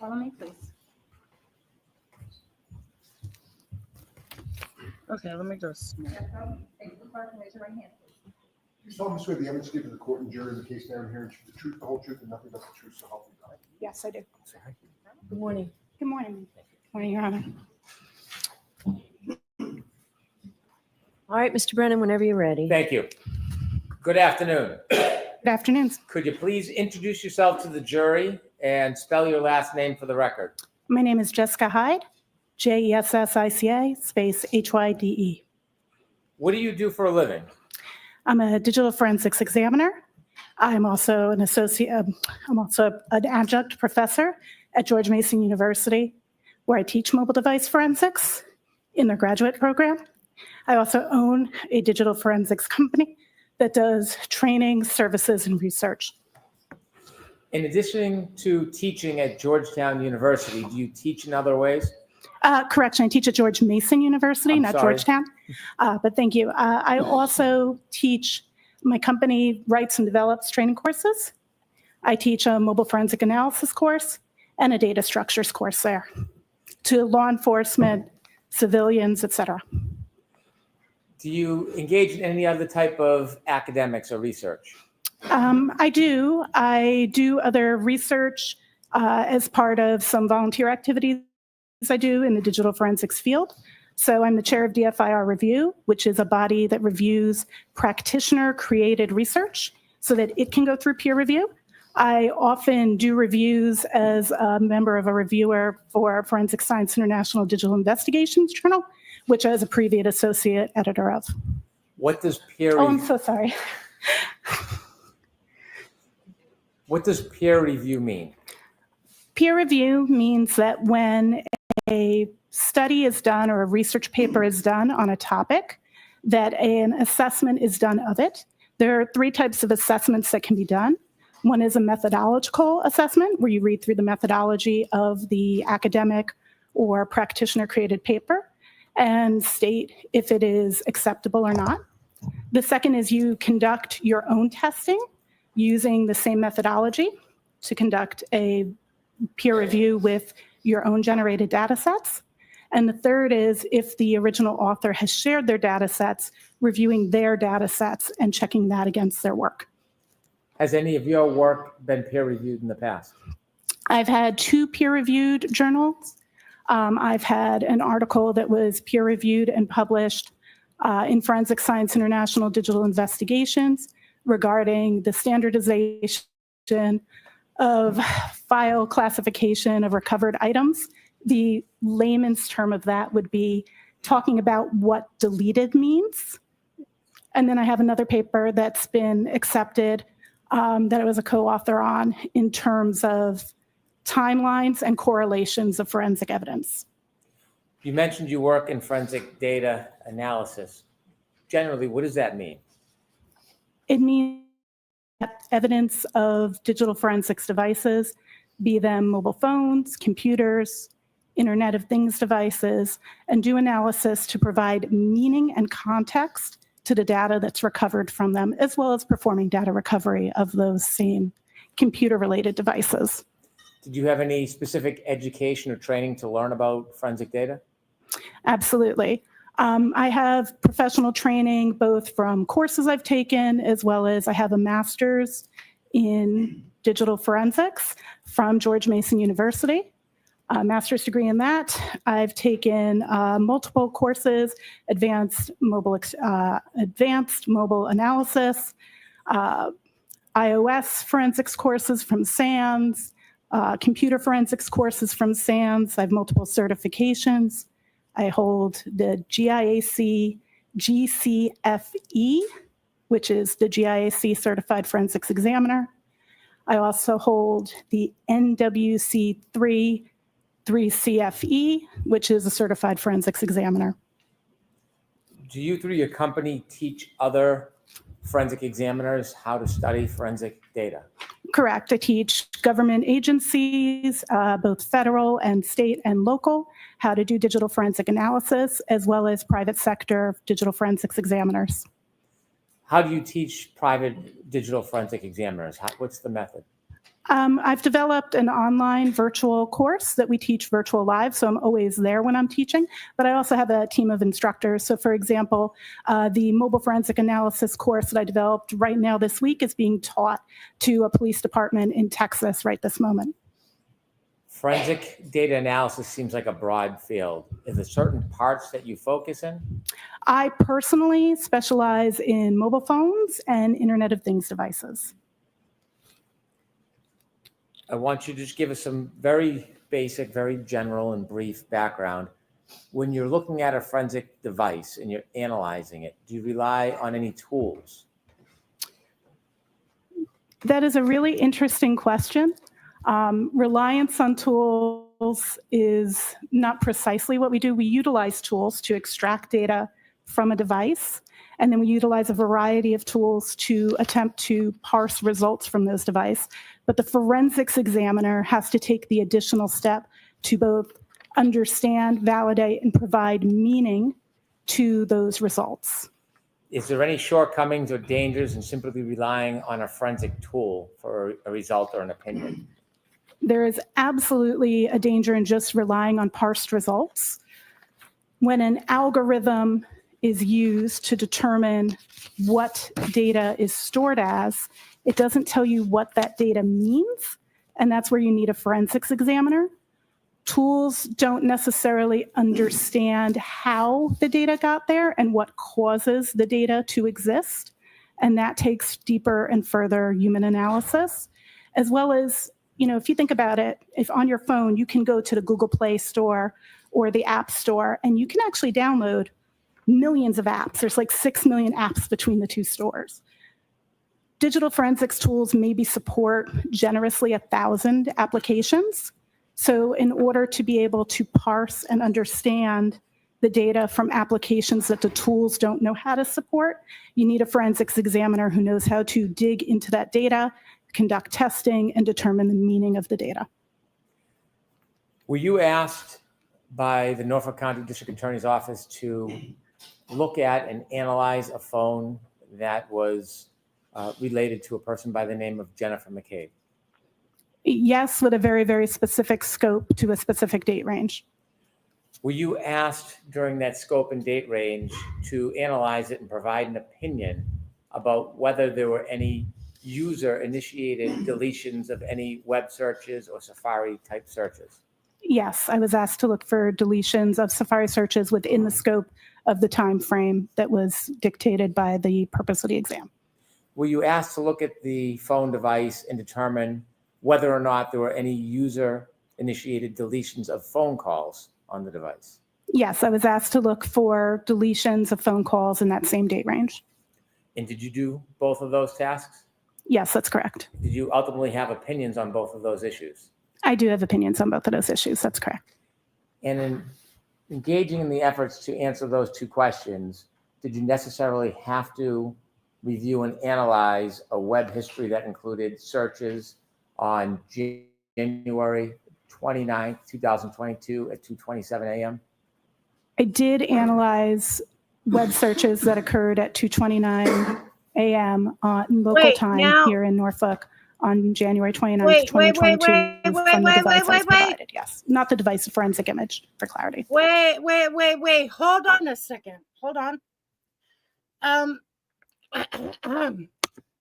Follow me, please. Okay, let me go small. Take the card and raise your right hand, please. You solemnly swear the evidence given to the court and jury in the case now and hearing should be the truth, the whole truth, and nothing but the truth, so help you God. Yes, I do. Good morning. Good morning. Good morning, Your Honor. All right, Mr. Brennan, whenever you're ready. Thank you. Good afternoon. Good afternoon. Could you please introduce yourself to the jury and spell your last name for the record? My name is Jessica Hyde, Jessica space HYDE. What do you do for a living? I'm a digital forensics examiner. I'm also an adjunct professor at George Mason University, where I teach mobile device forensics in their graduate program. I also own a digital forensics company that does training, services, and research. In addition to teaching at Georgetown University, do you teach in other ways? Correction, I teach at George Mason University, I'm not sorry. Georgetown. But thank you. I also teach, my company writes and develops training courses. I teach a mobile forensic analysis course and a data structures course there to law enforcement, civilians, et cetera. Do you engage in any other type of academics or research? I do. I do other research as part of some volunteer activities I do in the digital forensics field. So I'm the chair of DFIR Review, which is a body that reviews practitioner-created research so that it can go through peer review. I often do reviews as a member of a reviewer for Forensic Science International Digital Investigations Journal, which I was a previous associate editor of. What does peer Oh, I'm review, so sorry. what does peer review mean? Peer review means that when a study is done or a research paper is done on a topic, that an assessment is done of it. There are three types of assessments that can be done. One is a methodological assessment, where you read through the methodology of the academic or practitioner-created paper and state if it is acceptable or not. The second is you conduct your own testing using the same methodology to conduct a peer review with your own generated data sets. And the third is if the original author has shared their data sets, reviewing their data sets and checking that against their work. Has any of your work been peer reviewed in the past? I've had 2 peer-reviewed journals. I've had an article that was peer-reviewed and published in Forensic Science International Digital Investigations regarding the standardization of file classification of recovered items. The layman's term of that would be talking about what deleted means. And then I have another paper that's been accepted that I was a co-author on in terms of timelines and correlations of forensic evidence. You mentioned you work in forensic data analysis. Generally, what does that mean? It means that evidence of digital forensics devices, be them mobile phones, computers, Internet of Things devices, and do analysis to provide meaning and context to the data that's recovered from them, as well as performing data recovery of those same computer-related devices. Did you have any specific education or training to learn about forensic data? Absolutely. I have professional training both from courses I've taken, as well as I have a master's in digital forensics from George Mason University. A master's degree in that. I've taken multiple courses, advanced mobile analysis, iOS forensics courses from SANS, computer forensics courses from SANS. I have multiple certifications. I hold the GIAC GCFE, which is the GIAC Certified Forensics Examiner. I also hold the NWC 3CFE, which is a Certified Forensics Examiner. Do you, through your company, teach other forensic examiners how to study forensic data? Correct. I teach government agencies, both federal and state and local, how to do digital forensic analysis, as well as private sector digital forensics examiners. How do you teach private digital forensic examiners? What's the method? I've developed an online virtual course that we teach virtual live, so I'm always there when I'm teaching, but I also have a team of instructors. So for example, the mobile forensic analysis course that I developed right now this week is being taught to a police department in Texas right this moment. Forensic data analysis seems like a broad field. Is there certain parts that you focus in? I personally specialize in mobile phones and Internet of Things devices. I want you to just give us some very basic, very general and brief background. When you're looking at a forensic device and you're analyzing it, do you rely on any tools? That is a really interesting question. Reliance on tools is not precisely what we do. We utilize tools to extract data from a device, and then we utilize a variety of tools to attempt to parse results from those devices. But the forensics examiner has to take the additional step to both understand, validate, and provide meaning to those results. Is there any shortcomings or dangers in simply relying on a forensic tool for a result or an opinion? There is absolutely a danger in just relying on parsed results. When an algorithm is used to determine what data is stored as, it doesn't tell you what that data means, and that's where you need a forensics examiner. Tools don't necessarily understand how the data got there and what causes the data to exist, and that takes deeper and further human analysis, as well as, you know, if you think about it, if on your phone you can go to the Google Play Store or the App Store and you can actually download millions of apps. There's like 6 million apps between the two stores. Digital forensics tools maybe support generously 1,000 applications. So in order to be able to parse and understand the data from applications that the tools don't know how to support, you need a forensics examiner who knows how to dig into that data, conduct testing, and determine the meaning of the data. Were you asked by the Norfolk County District Attorney's Office to look at and analyze a phone that was related to a person by the name of Jennifer McCabe? Yes, with a very, very specific scope to a specific date range. Were you asked during that scope and date range to analyze it and provide an opinion about whether there were any user-initiated deletions of any web searches or Safari type searches? Yes, I was asked to look for deletions of Safari searches within the scope of the time frame that was dictated by the purpose of the exam. Were you asked to look at the phone device and determine whether or not there were any user-initiated deletions of phone calls on the device? Yes, I was asked to look for deletions of phone calls in that same date range. And did you do both of those tasks? Yes, that's correct. Did you ultimately have opinions on both of those issues? I do have opinions on both of those issues. That's correct. And in engaging in the efforts to answer those two questions, did you necessarily have to review and analyze a web history that included searches on January 29th, 2022 at 2:27 a.m.? I did analyze web searches that occurred at 2:29 a.m. in local time here in Norfolk on January 29th, 2022 from the device I was provided. Yes, not the device, forensic image for clarity. Wait. Hold on a second. Hold on.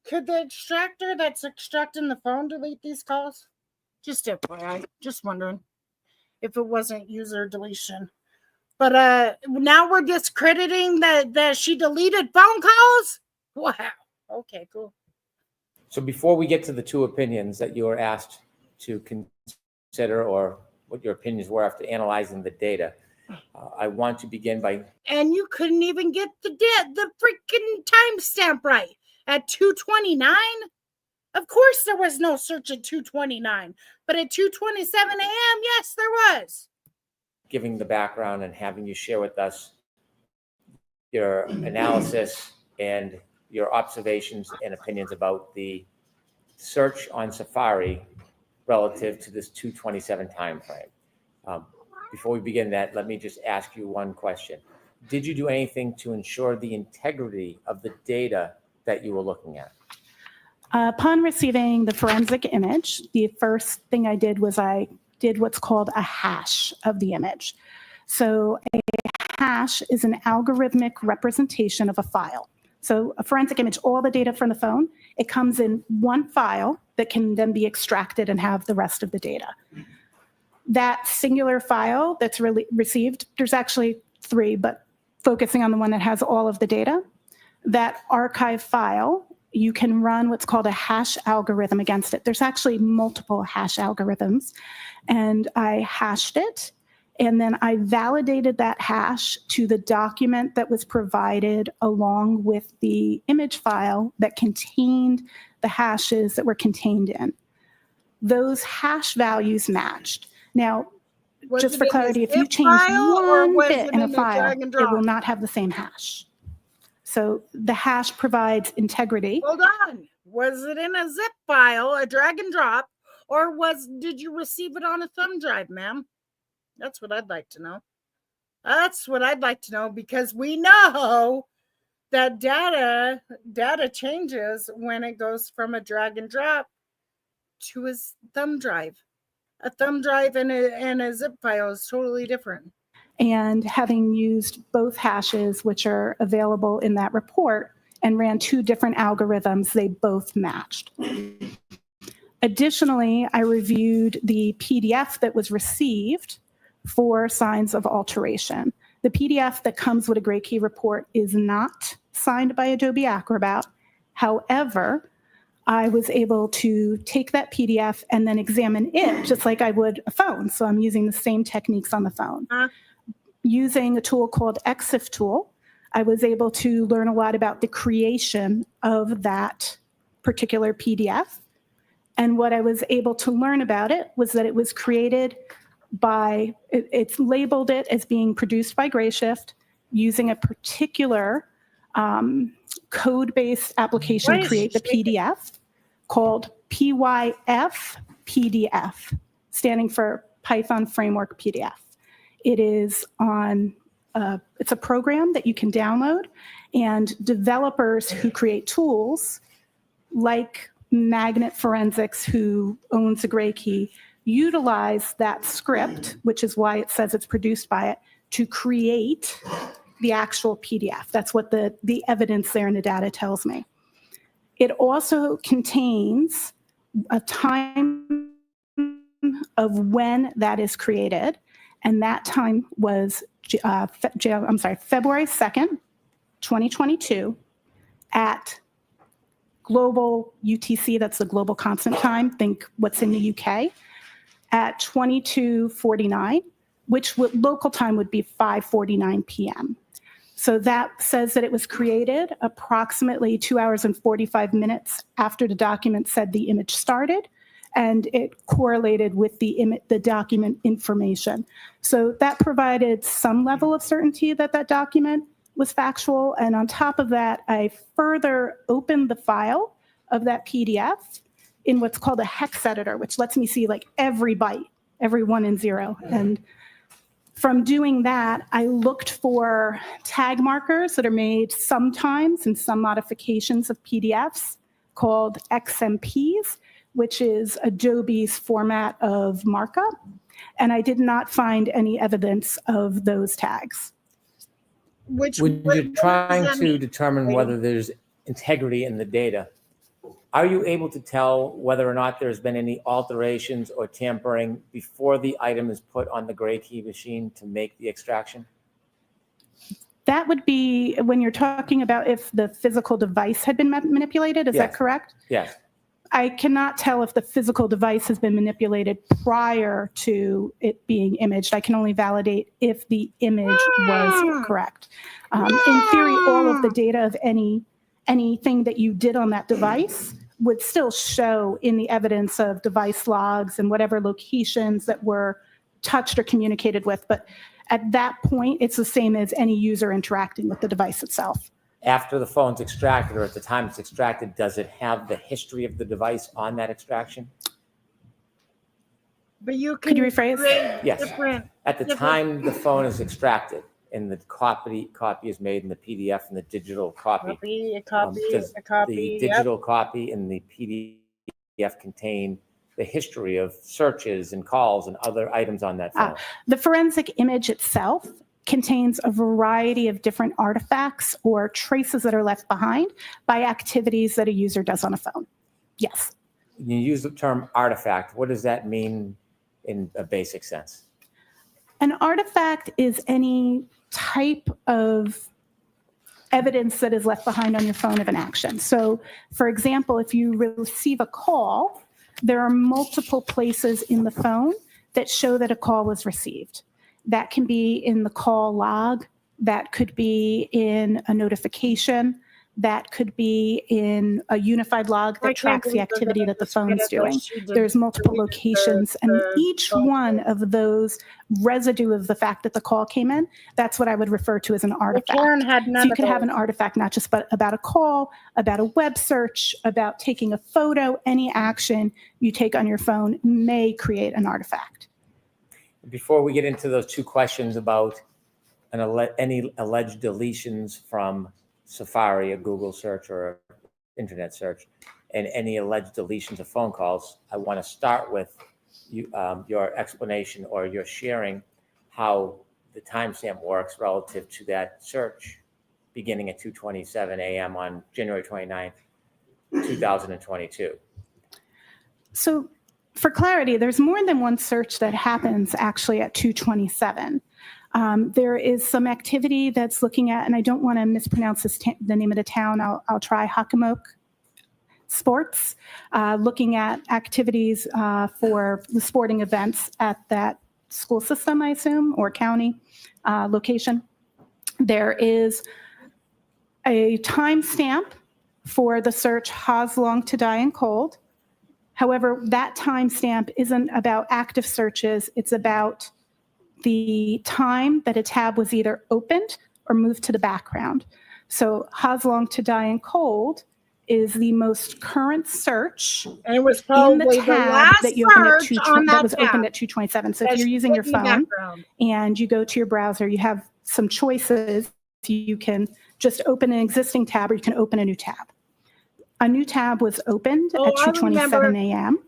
Could the extractor that's extracting the phone delete these calls? Just FYI, just wondering if it wasn't user deletion. But now we're discrediting that she deleted phone calls? Wow. Okay, cool. So before we get to the two opinions that you were asked to consider, or what your opinions were after analyzing the data, I want to begin by... And you couldn't even get the freaking timestamp right at 2:29? Of course there was no search at 2:29, but at 2:27 a.m., yes, there was. Giving the background and having you share with us your analysis and your observations and opinions about the search on Safari relative to this 2:27 time frame. Before we begin that, let me just ask you one question. Did you do anything to ensure the integrity of the data that you were looking at? Upon receiving the forensic image, the first thing I did was I did what's called a hash of the image. So a hash is an algorithmic representation of a file. So a forensic image, all the data from the phone, it comes in one file that can then be extracted and have the rest of the data. That singular file that's received, there's actually 3, but focusing on the one that has all of the data, that archive file, you can run what's called a hash algorithm against it. There's actually multiple hash algorithms, and I hashed it, and then I validated that hash to the document that was provided along with the image file that contained the hashes that were contained in. Those hash values matched. Now, just for clarity, if you change one bit in a file, it will not have the same hash. So the hash provides integrity. Hold on. Was it in a zip file, a drag and drop, or did you receive it on a thumb drive, ma'am? That's what I'd like to know. That's what I'd like to know, because we know that data changes when it goes from a drag and drop to a thumb drive. A thumb drive and a zip file is totally different. And having used both hashes, which are available in that report, and ran 2 different algorithms, they both matched. Additionally, I reviewed the PDF that was received for signs of alteration. The PDF that comes with a Gray Key report is not signed by Adobe Acrobat. However, I was able to take that PDF and then examine it just like I would a phone. So I'm using the same techniques on the phone. Using a tool called EXIF tool, I was able to learn a lot about the creation of that particular PDF. And what I was able to learn about it was that it was created by, it's labeled it as being produced by Grayshift using a particular code-based application to create the PDF called PYF PDF, standing for Python Framework PDF. It is on, it's a program that you can download, and developers who create tools like Magnet Forensics, who owns a Gray Key, utilize that script, which is why it says it's produced by it, to create the actual PDF. That's what the evidence there in the data tells me. It also contains a time of when that is created, and that time was February 2nd, 2022 at global UTC, that's the global constant time, think what's in the UK, at 22:49, which local time would be 5:49 p.m. So that says that it was created approximately 2 hours and 45 minutes after the document said the image started, and it correlated with the document information. So that provided some level of certainty that that document was factual. And on top of that, I further opened the file of that PDF in what's called a hex editor, which lets me see like every byte, every 1 and 0. And from doing that, I looked for tag markers that are made sometimes in some modifications of PDFs called XMPs, which is Adobe's format of markup. And I did not find any evidence of those tags. When you're trying to determine whether there's integrity in the data, are you able to tell whether or not there's been any alterations or tampering before the item is put on the Gray Key machine to make the extraction? That would be when you're talking about if the physical device had been manipulated, is that correct? Yes. I cannot tell if the physical device has been manipulated prior to it being imaged. I can only validate if the image was correct. In theory, all of the data of anything that you did on that device would still show in the evidence of device logs and whatever locations that were touched or communicated with. But at that point, it's the same as any user interacting with the device itself. After the phone's extracted or at the time it's extracted, does it have the history of the device on that extraction? But you Could you rephrase? Yes. At the time the phone is extracted, and the copy is made in the PDF and the digital copy. Does A copy. the digital copy and the PDF contain the history of searches and calls and other items on that phone? The forensic image itself contains a variety of different artifacts or traces that are left behind by activities that a user does on a phone. Yes. You use the term artifact. What does that mean in a basic sense? An artifact is any type of evidence that is left behind on your phone of an action. So, for example, if you receive a call, there are multiple places in the phone that show that a call was received. That can be in the call log, that could be in a notification, that could be in a unified log that tracks the activity that the phone's doing. There's multiple locations, and each one of those residue of the fact that the call came in, that's what I would refer to as an artifact. So you could have an artifact not just about a call, about a web search, about taking a photo. Any action you take on your phone may create an artifact. Before we get into those two questions about any alleged deletions from Safari, a Google search or an internet search, and any alleged deletions of phone calls, I want to start with your explanation or your sharing how the timestamp works relative to that search beginning at 2:27 a.m. on January 29th, 2022. So for clarity, there's more than one search that happens actually at 2:27. There is some activity that's looking at, and I don't want to mispronounce the name of the town. I'll try Hockomock Sports, looking at activities for the sporting events at that school system, I assume, or county location. There is a timestamp for the search "How's long to die in cold." However, that timestamp isn't about active searches. It's about the time that a tab was either opened or moved to the background. So "How's long to die in cold" is the most current search and it was probably in the tab last that you opened at search on that that was tab. opened at 2:27. So if That's you're using your in the phone background. and you go to your browser, you have some choices. You can just open an existing tab or you can open a new tab. A new tab was opened at 2:27 a.m.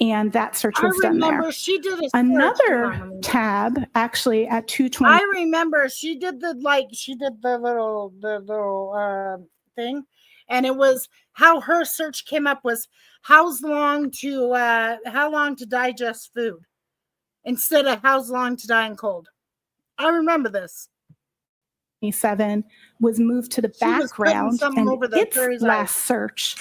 and that search was done there. She did a Another tab actually at 2:20. I remember she did the little thing, and it was how her search came up was how long to digest food instead of "how's long to die in cold." I remember this. 27 was moved to the background, and its last search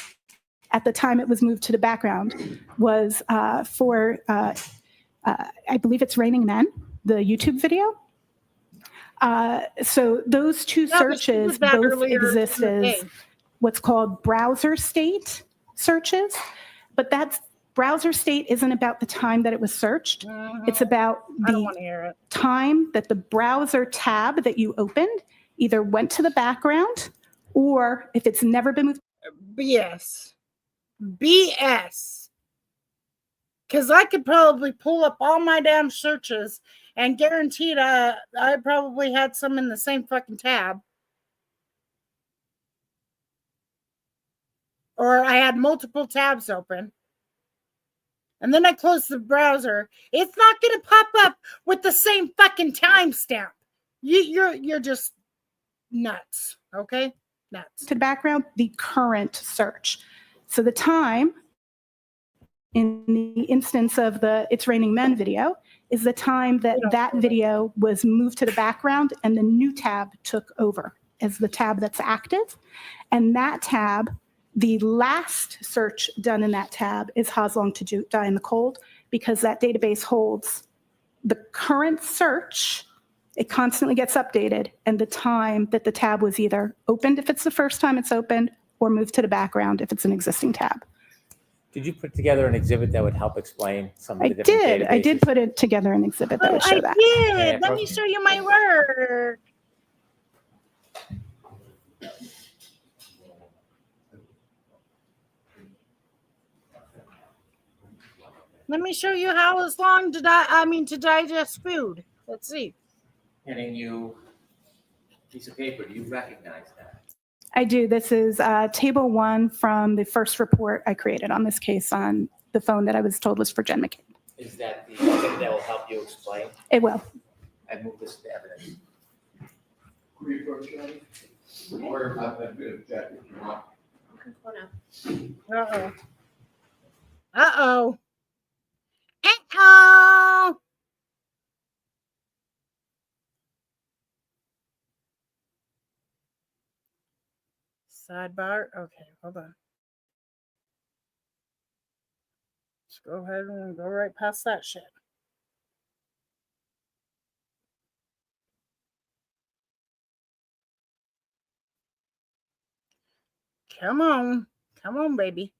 at the time it was moved to the background was for I believe it's "Raining Men," the YouTube video. So those two searches both exist as what's called browser state searches, but that's browser state isn't about the time that it was searched. It's about the time that the browser tab that you opened either went to the background or if it's never been moved. BS. Because I could probably pull up all my damn searches and guaranteed I probably had some in the same fucking tab. Or I had multiple tabs open. And then I closed the browser. It's not going to pop up with the same fucking timestamp. You're just nuts, okay? Nuts. To the background, the current search. So the time in the instance of the "It's Raining Men" video is the time that that video was moved to the background and the new tab took over as the tab that's active. And that tab, the last search done in that tab is "How's long to die in the cold," because that database holds the current search. It constantly gets updated, and the time that the tab was either opened if it's the first time it's opened or moved to the background if it's an existing tab. Did you put together an exhibit that would help explain some of the different databases? I did put it together an exhibit that would show that. I did. Let me show you my work. Let me show you how long to digest food. Let's see. Handing you piece of paper. Do you recognize that? I do. This is table 1 from the first report I created on this case on the phone that I was told was for Jen McCabe. Is that the exhibit that will help you explain? It will. I move this to evidence. Could we approach you? Or I've been good at that if you want. Uh-oh. Uh-oh. Uh-oh. Sidebar. Okay, hold on. Let's go ahead and go right past that shit. Come on. Come on, baby.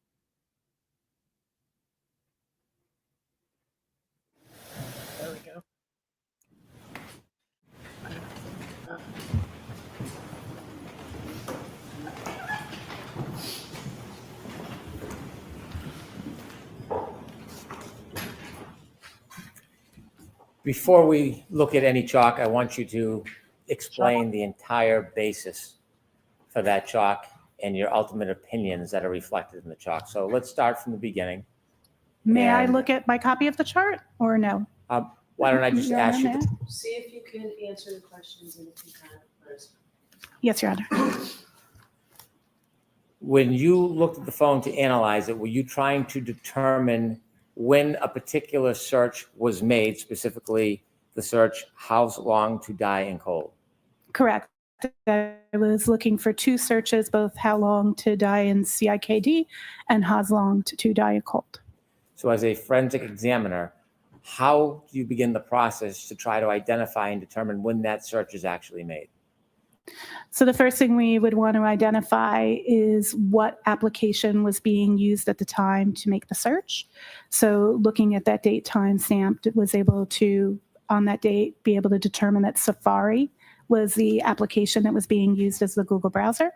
There we go. Before we look at any chalk, I want you to explain the entire basis for that chalk and your ultimate opinions that are reflected in the chalk. So let's start from the beginning. May I And- look at my copy of the chart or no? Why don't I just Your ask you? Honor? See if you can answer the questions in the kind first. Yes, Your Honor. When you looked at the phone to analyze it, were you trying to determine when a particular search was made, specifically the search, how long to die in cold? Correct. I was looking for 2 searches, both how long to die in CIKD and how long to die in cold. So as a forensic examiner, how do you begin the process to try to identify and determine when that search is actually made? So the first thing we would want to identify is what application was being used at the time to make the search. So looking at that date time stamped, it was able to, on that date, be able to determine that Safari was the application that was being used as the Google browser.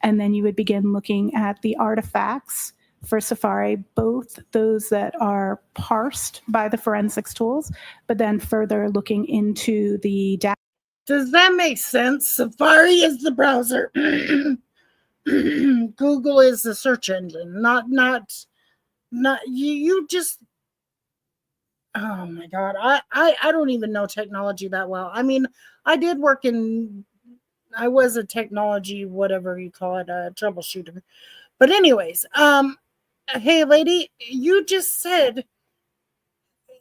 And then you would begin looking at the artifacts for Safari, both those that are parsed by the forensics tools, but then further looking into the data. Does that make sense? Safari is the browser. Google is the search engine. Not you just, oh my God. I don't even know technology that well. I mean, I did work I was a technology, whatever you call it, a troubleshooter. But anyways, hey lady, you just said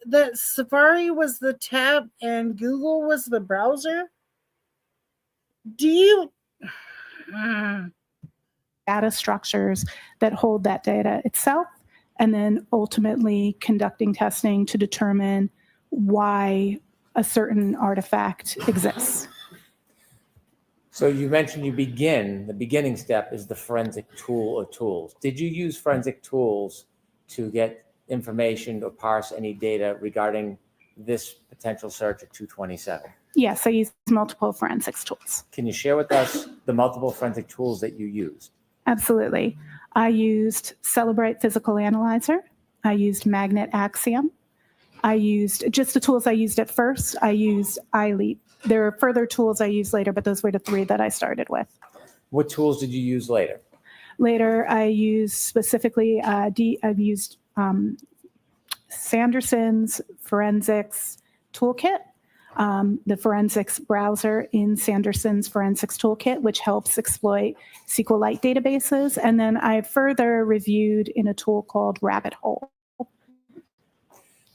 that Safari was the tab and Google was the browser. Do you data structures that hold that data itself, and then ultimately conducting testing to determine why a certain artifact exists? So you mentioned the beginning step is the forensic tool or tools. Did you use forensic tools to get information or parse any data regarding this potential search at 227? Yes, I used multiple forensics tools. Can you share with us the multiple forensic tools that you used? Absolutely. I used Celebrate Physical Analyzer. I used Magnet Axiom. I used just the tools I used at first. I used iLeap. There are further tools I used later, but those were the 3 that I started with. What tools did you use later? Later, I used specifically, I've used Sanderson's Forensics Toolkit, the forensics browser in Sanderson's Forensics Toolkit, which helps exploit SQLite databases. And then I further reviewed in a tool called Rabbit Hole.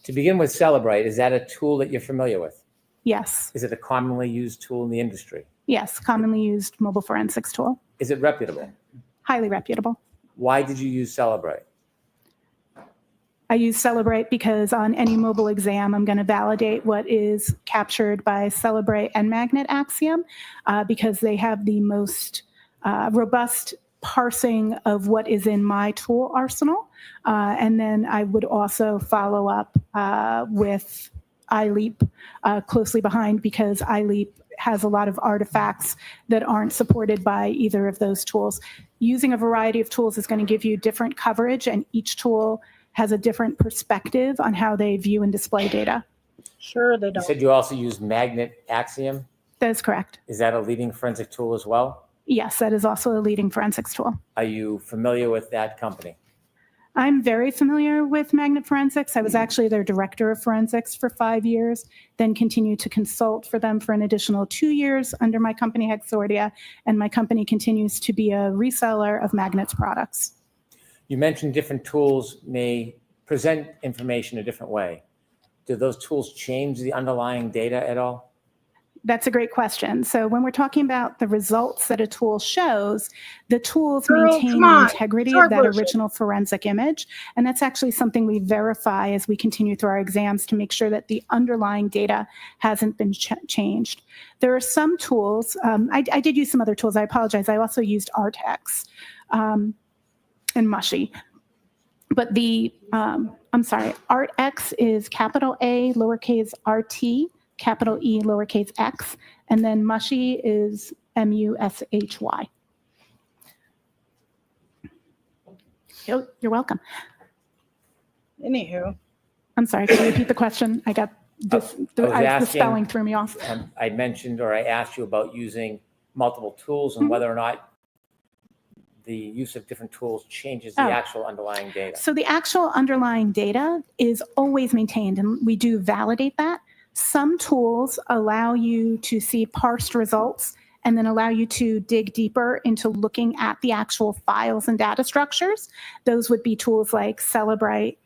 To begin with, Celebrate, is that a tool that you're familiar with? Yes. Is it a commonly used tool in the industry? Yes, commonly used mobile forensics tool. Is it reputable? Highly reputable. Why did you use Celebrate? I use Celebrate because on any mobile exam, I'm going to validate what is captured by Celebrate and Magnet Axiom because they have the most robust parsing of what is in my tool arsenal. And then I would also follow up with iLeap closely behind because iLeap has a lot of artifacts that aren't supported by either of those tools. Using a variety of tools is going to give you different coverage, and each tool has a different perspective on how they view and display data. Sure they You don't. said you also used Magnet Axiom? That is correct. Is that a leading forensic tool as well? Yes, that is also a leading forensics tool. Are you familiar with that company? I'm very familiar with Magnet Forensics. I was actually their director of forensics for 5 years, then continued to consult for them for an additional 2 years under my company Hexordia, and my company continues to be a reseller of Magnet's products. You mentioned different tools may present information a different way. Do those tools change the underlying data at all? That's a great question. So when we're talking about the results that a tool shows, the tools Girl, maintain come the on. integrity Start of that worship. original forensic image. And that's actually something we verify as we continue through our exams to make sure that the underlying data hasn't been changed. There are some tools, I did use some other tools, I apologize. I also used ArtX and Mushy. But I'm sorry, ArtX is capital A, lowercase rt, capital E, lowercase x, and then Mushy is M-U-S-H-Y. You're welcome. Anywho, I'm sorry, can you repeat the question? I got this, the spelling threw me off. I mentioned, or I asked you about using multiple tools and whether or not the use of different tools changes the actual underlying data. So the actual underlying data is always maintained, and we do validate that. Some tools allow you to see parsed results and then allow you to dig deeper into looking at the actual files and data structures. Those would be tools like Cellebrite,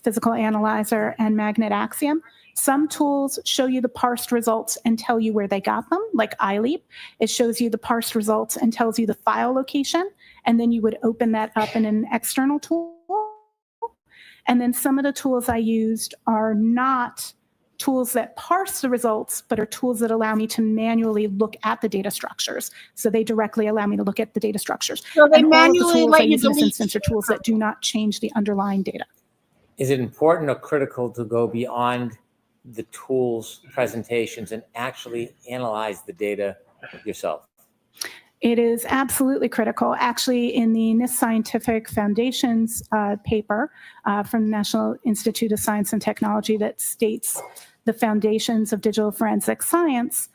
Physical Analyzer, and Magnet Axiom. Some tools show you the parsed results and tell you where they got them, like iLeap. It shows you the parsed results and tells you the file location, and then you would open that up in an external tool. And then some of the tools I used are not tools that parse the results, but are tools that allow me to manually look at the data structures. So they directly allow me to look at the data structures. so they And all of the manually tools I let you use in this delete. instance are tools that do not change the underlying data. Is it important or critical to go beyond the tools presentations and actually analyze the data yourself? It is absolutely critical. Actually, in the NIST Scientific Foundation's paper from the National Institute of Science and Technology that states the foundations of digital forensic science,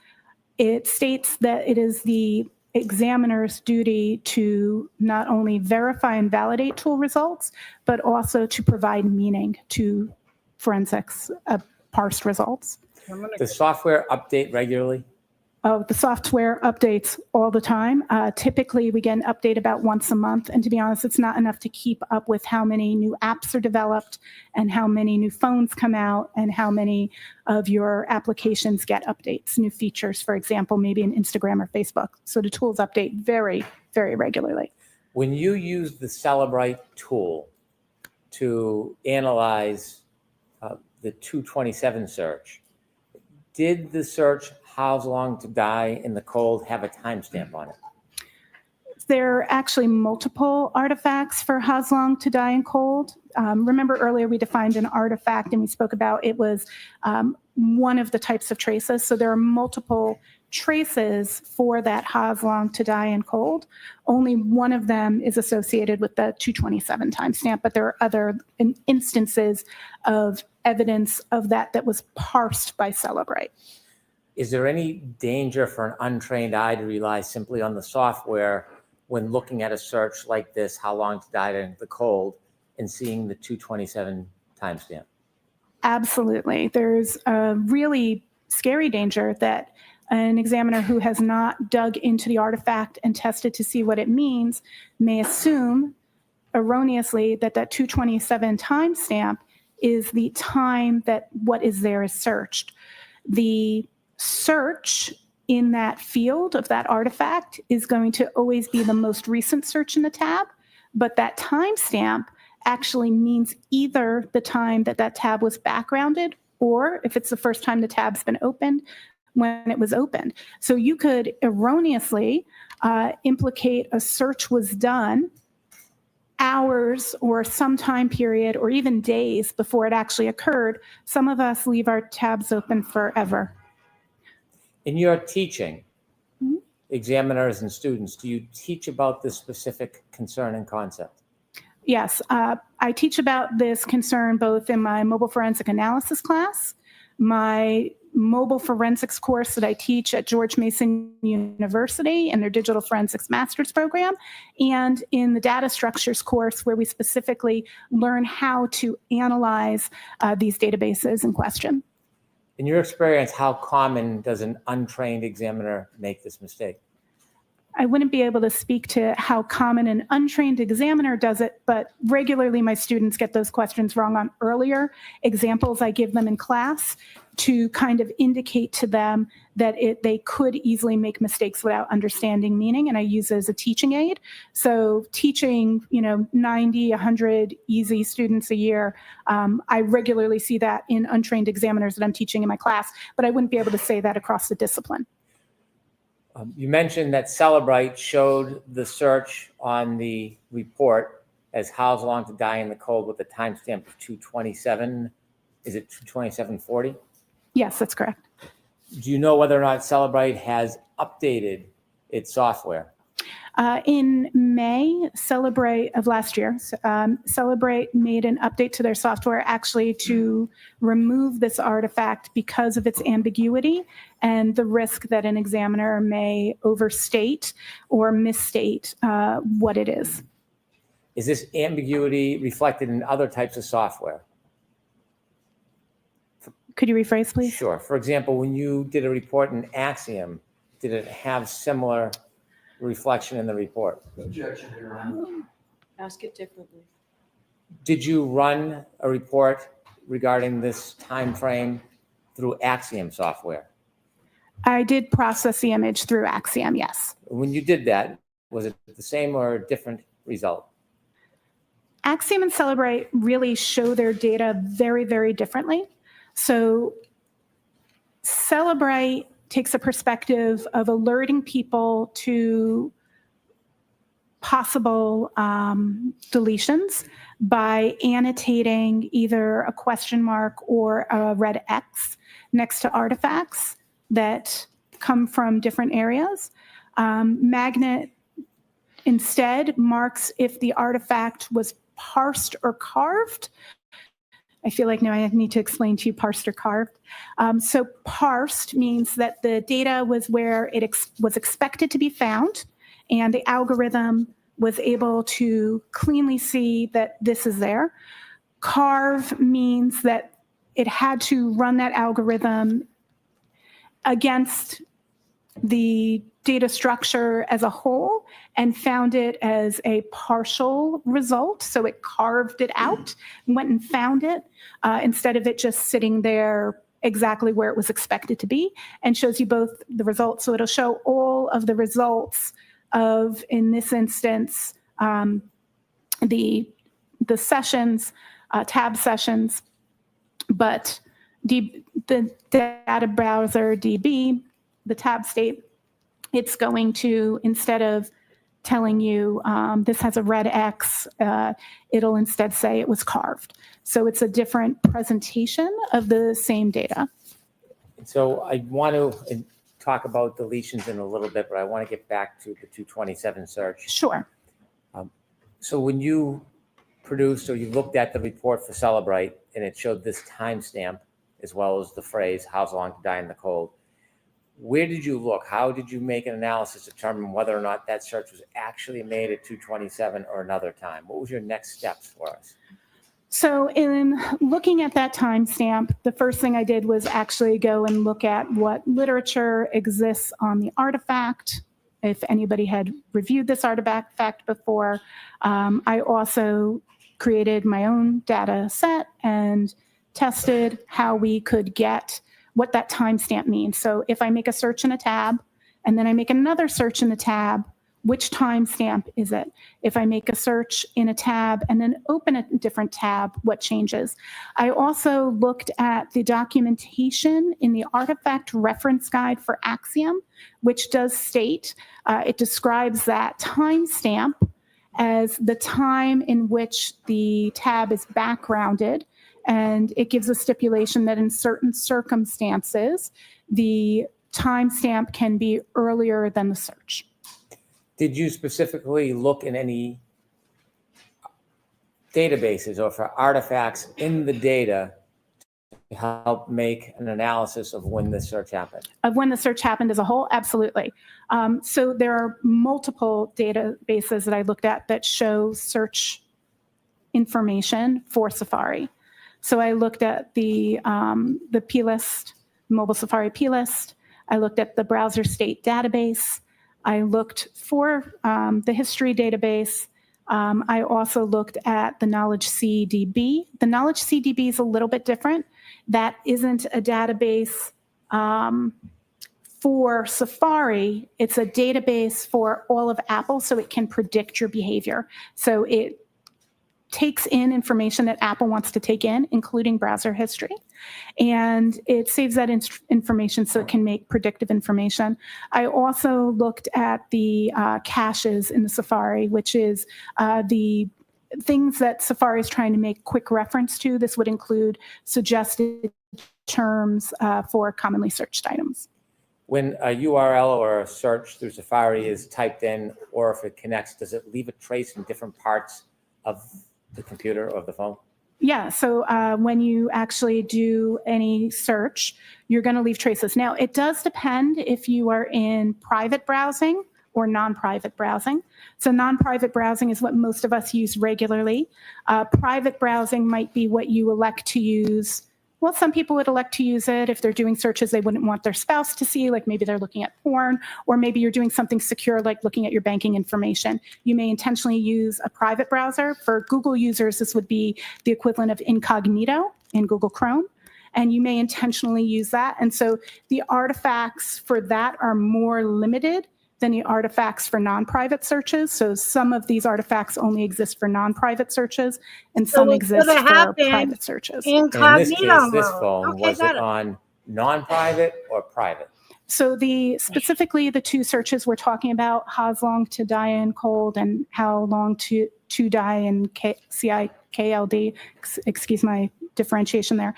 it states that it is the examiner's duty to not only verify and validate tool results, but also to provide meaning to forensics parsed results. Does software update regularly? The software updates all the time. Typically, we get an update about once a month. And to be honest, it's not enough to keep up with how many new apps are developed and how many new phones come out and how many of your applications get updates, new features, for example, maybe in Instagram or Facebook. So the tools update very, very regularly. When you use the Cellebrite tool to analyze the 227 search, did the search "How Long to Die in the Cold" have a timestamp on it? There are actually multiple artifacts for How Long to Die in Cold. Remember earlier we defined an artifact and we spoke about it was one of the types of traces. So there are multiple traces for that How Long to Die in Cold. Only one of them is associated with the 227 timestamp, but there are other instances of evidence of that was parsed by Cellebrite. Is there any danger for an untrained eye to rely simply on the software when looking at a search like this, "How Long to Die in the Cold," and seeing the 227 timestamp? Absolutely. There's a really scary danger that an examiner who has not dug into the artifact and tested to see what it means may assume erroneously that 227 timestamp is the time that what is there is searched. The search in that field of that artifact is going to always be the most recent search in the tab, but that timestamp actually means either the time that tab was backgrounded, or if it's the first time the tab's been opened, when it was opened. So you could erroneously implicate a search was done hours or some time period or even days before it actually occurred. Some of us leave our tabs open forever. In your teaching, examiners and students, do you teach about this specific concern and concept? Yes, I teach about this concern both in my mobile forensic analysis class, my mobile forensics course that I teach at George Mason University in their digital forensics master's program, and in the data structures course where we specifically learn how to analyze these databases in question. In your experience, how common does an untrained examiner make this mistake? I wouldn't be able to speak to how common an untrained examiner does it, but regularly my students get those questions wrong on earlier examples I give them in class to kind of indicate to them that they could easily make mistakes without understanding meaning, and I use it as a teaching aid. So teaching, 90, 100 easy students a year, I regularly see that in untrained examiners that I'm teaching in my class, but I wouldn't be able to say that across the discipline. You mentioned that Celebrite showed the search on the report as How's Long to Die in the Cold with a timestamp of 227. Is it 227:40? Yes, that's correct. Do you know whether or not Celebrite has updated its software? In May, Celebrate of last year, Celebrate made an update to their software actually to remove this artifact because of its ambiguity and the risk that an examiner may overstate or misstate what it is. Is this ambiguity reflected in other types of software? Could you rephrase, please? Sure. For example, when you did a report in Axiom, did it have similar reflection in the report? Objection, Your Honor. Ask it differently. Did you run a report regarding this time frame through Axiom software? I did process the image through Axiom, yes. When you did that, was it the same or a different result? Axiom and Celebrate really show their data very, very differently. So Celebrate takes a perspective of alerting people to possible deletions by annotating either a question mark or a red X next to artifacts that come from different areas. Magnet instead marks if the artifact was parsed or carved. I feel like now I need to explain to you parsed or carved. So parsed means that the data was where it was expected to be found, and the algorithm was able to cleanly see that this is there. Carve means that it had to run that algorithm against the data structure as a whole and found it as a partial result. So it carved it out and went and found it instead of it just sitting there exactly where it was expected to be, and shows you both the results. So it'll show all of the results of, in this instance, the sessions, tab sessions, but the data browser DB, the tab state, it's going to, instead of telling you this has a red X, it'll instead say it was carved. So it's a different presentation of the same data. So I want to talk about deletions in a little bit, but I want to get back to the 227 search. Sure. So when you produced or you looked at the report for Celebrite and it showed this timestamp as well as the phrase, "How's long to die in the cold," where did you look? How did you make an analysis to determine whether or not that search was actually made at 227 or another time? What was your next steps for us? So in looking at that timestamp, the first thing I did was actually go and look at what literature exists on the artifact, if anybody had reviewed this artifact before. I also created my own data set and tested how we could get what that timestamp means. So if I make a search in a tab and then I make another search in the tab, which timestamp is it? If I make a search in a tab and then open a different tab, what changes? I also looked at the documentation in the artifact reference guide for Axiom, which does state, it describes that timestamp as the time in which the tab is backgrounded. And it gives a stipulation that in certain circumstances, the timestamp can be earlier than the search. Did you specifically look in any databases or for artifacts in the data to help make an analysis of when this search happened? Of when the search happened as a whole? Absolutely. So there are multiple databases that I looked at that show search information for Safari. So I looked at the plist, mobile Safari plist. I looked at the browser state database. I looked for the history database. I also looked at the Knowledge CDB. The Knowledge CDB is a little bit different. That isn't a database for Safari. It's a database for all of Apple, so it can predict your behavior. So it takes in information that Apple wants to take in, including browser history, and it saves that information so it can make predictive information. I also looked at the caches in the Safari, which is the things that Safari is trying to make quick reference to. This would include suggested terms for commonly searched items. When a URL or a search through Safari is typed in, or if it connects, does it leave a trace in different parts of the computer or the phone? Yeah, so when you actually do any search, you're going to leave traces. Now, it does depend if you are in private browsing or non-private browsing. So non-private browsing is what most of us use regularly. Private browsing might be what you elect to use. Well, some people would elect to use it if they're doing searches they wouldn't want their spouse to see, like maybe they're looking at porn, or maybe you're doing something secure like looking at your banking information. You may intentionally use a private browser. For Google users, this would be the equivalent of incognito in Google Chrome, and you may intentionally use that. And so the artifacts for that are more limited than the artifacts for non-private searches. So some of these artifacts only exist for non-private searches, and some exist for private searches. In this case, this phone, was it on non-private or private? So specifically the two searches we're talking about, how's long to die in cold and how long to die in CIKLD, excuse my differentiation there.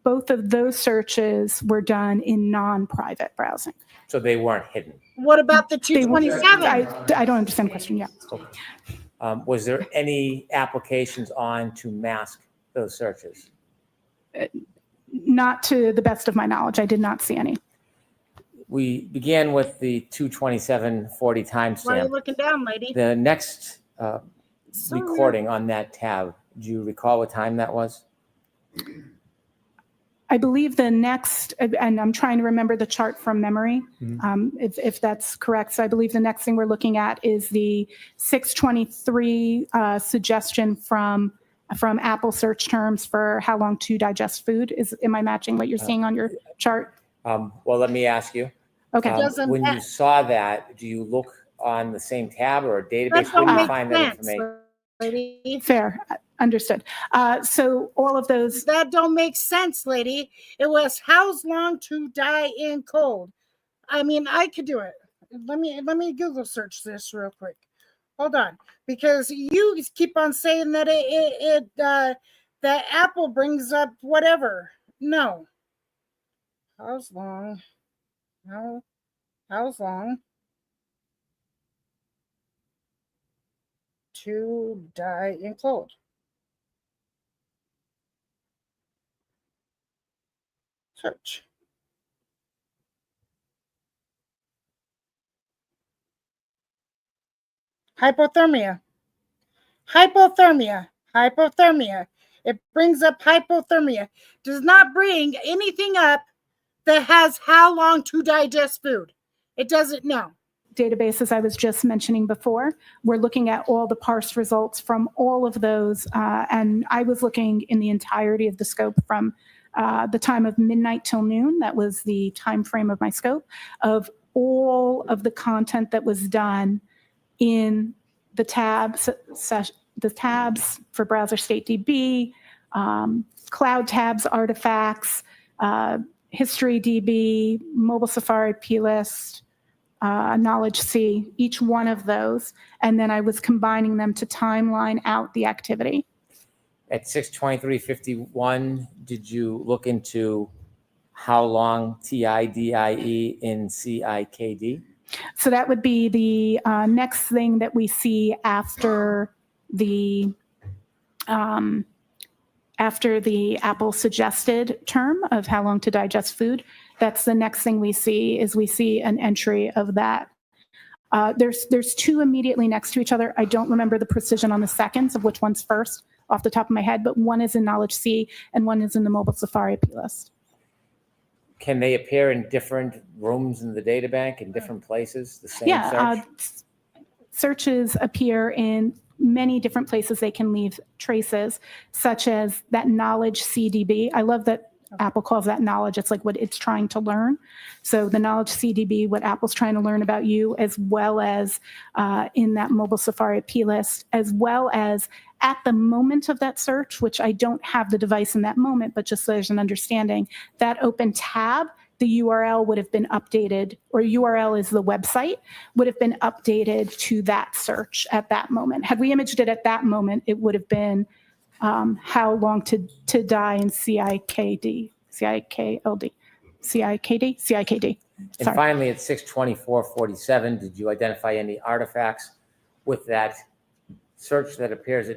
Both of those searches were done in non-private browsing. So they weren't hidden. What about the 227? I don't understand the question, yeah. Was there any applications on to mask those searches? Not to the best of my knowledge. I did not see any. We began with the 227:40 Why are you timestamp. looking down, lady? The next recording on that tab, do you recall what time that was? I believe the next, and I'm trying to remember the chart from memory, if that's correct. So I believe the next thing we're looking at is the 6:23 suggestion from Apple search terms for how long to digest food. Am I matching what you're seeing on your chart? Well, let me ask you. Okay. When you saw that, do you look on the same tab or a database? Where do you find that information? Lady. Fair, understood. So all of those. That don't make sense, lady. It was how's long to die in cold. I mean, I could do it. Let me Google search this real quick. Hold on, because you keep on saying that that Apple brings up whatever. No. How's long? How's long to die in cold? Search. Hypothermia. It brings up hypothermia. Does not bring anything up that has how long to digest food. It doesn't know. Databases I was just mentioning before, we're looking at all the parsed results from all of those. And I was looking in the entirety of the scope from the time of midnight till noon. That was the time frame of my scope of all of the content that was done in the tabs for browser state DB, cloud tabs artifacts, history DB, mobile Safari plist, knowledge C, each one of those. And then I was combining them to timeline out the activity. At 6:23:51, did you look into how long TIDIE in CIKD? So that would be the next thing that we see after the after the Apple suggested term of how long to digest food, that's the next thing we see an entry of that. There's two immediately next to each other. I don't remember the precision on the seconds of which one's first off the top of my head, but one is in Knowledge C and one is in the Mobile Safari AP list. Can they appear in different rooms in the data bank, in different places, the same search? Searches appear in many different places. They can leave traces, such as that Knowledge CDB. I love that Apple calls that knowledge. It's like what it's trying to learn. So the Knowledge CDB, what Apple's trying to learn about you, as well as in that Mobile Safari P list, as well as at the moment of that search, which I don't have the device in that moment, but just so there's an understanding, that open tab, the URL would have been updated, or URL is the website, would have been updated to that search at that moment. Had we imaged it at that moment, it would have been how long to die in CIKD. And finally, at 6/24/47, did you identify any artifacts with that search that appears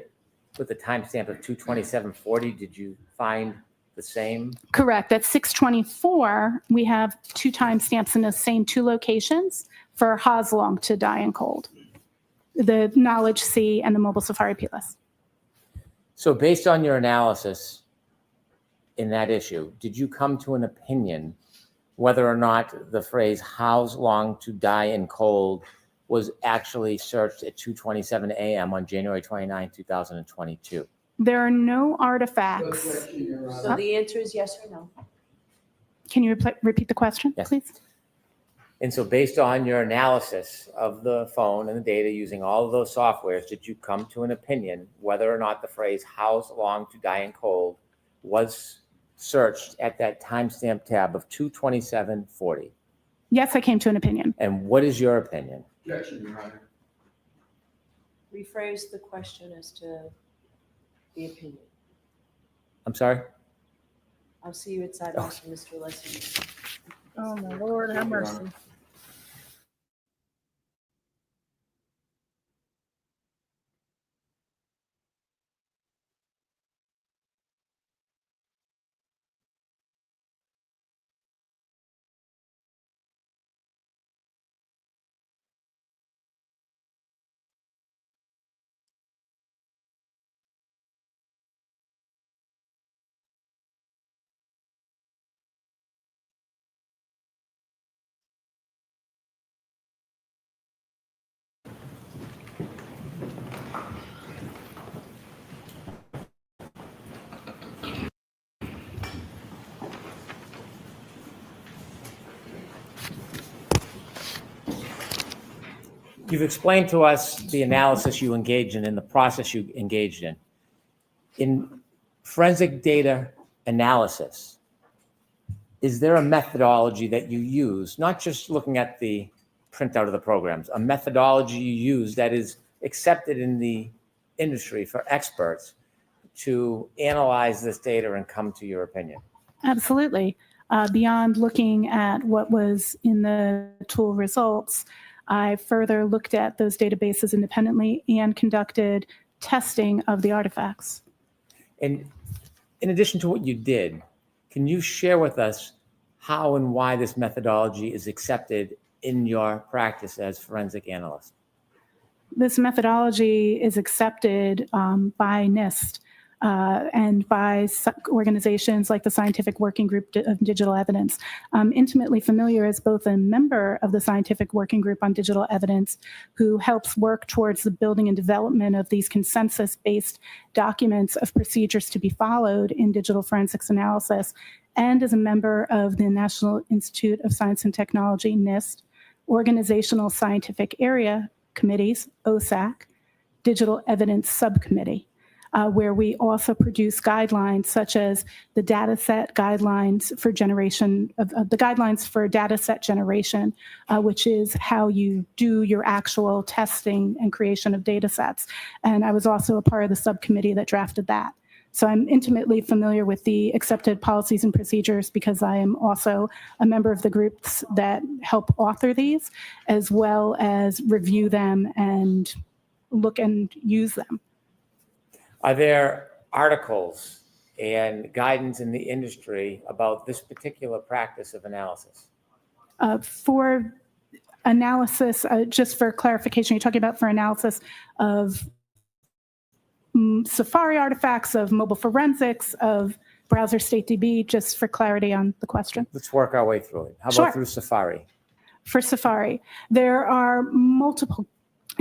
with the timestamp of 2/27/40? Did you find the same? Correct. At 6/24, we have two timestamps in the same two locations for Ha's long to die in cold, the Knowledge C and the Mobile Safari P list. So based on your analysis in that issue, did you come to an opinion whether or not the phrase "how's long to die in cold" was actually searched at 2:27 a.m. on January 29, 2022? There are no artifacts. So the answer is yes or no? Can you repeat the question, Yes. please? And so based on your analysis of the phone and the data using all of those softwares, did you come to an opinion whether or not the phrase "how's long to die in cold" was searched at that timestamp tab of 2/27/40? Yes, I came to an opinion. And what is your opinion? Objection, Your Honor. Rephrase the question as to the opinion. I'm sorry? I'll see you at sidebar, Mr. Leslie. Oh, my Lord, have mercy. You've explained to us the analysis you engaged in and the process you engaged in. In forensic data analysis, is there a methodology that you use, not just looking at the printout of the programs, a methodology you use that is accepted in the industry for experts to analyze this data and come to your opinion? Absolutely. Beyond looking at what was in the tool results, I further looked at those databases independently and conducted testing of the artifacts. And in addition to what you did, can you share with us how and why this methodology is accepted in your practice as forensic analyst? This methodology is accepted by NIST and by organizations like the Scientific Working Group of Digital Evidence. I'm intimately familiar as both a member of the Scientific Working Group on Digital Evidence, who helps work towards the building and development of these consensus-based documents of procedures to be followed in digital forensics analysis, and as a member of the National Institute of Science and Technology, NIST, Organizational Scientific Area Committees, OSAC, Digital Evidence Subcommittee, where we also produce guidelines such as the data set guidelines for generation of the guidelines for data set generation, which is how you do your actual testing and creation of data sets. And I was also a part of the subcommittee that drafted that. So I'm intimately familiar with the accepted policies and procedures because I am also a member of the groups that help author these, as well as review them and look and use them. Are there articles and guidance in the industry about this particular practice of analysis? For analysis, just for clarification, you're talking about for analysis of Safari artifacts, of mobile forensics, of browser state DB, just for clarity on the question. Let's work our way through it. How Sure. about through Safari? For Safari, there are multiple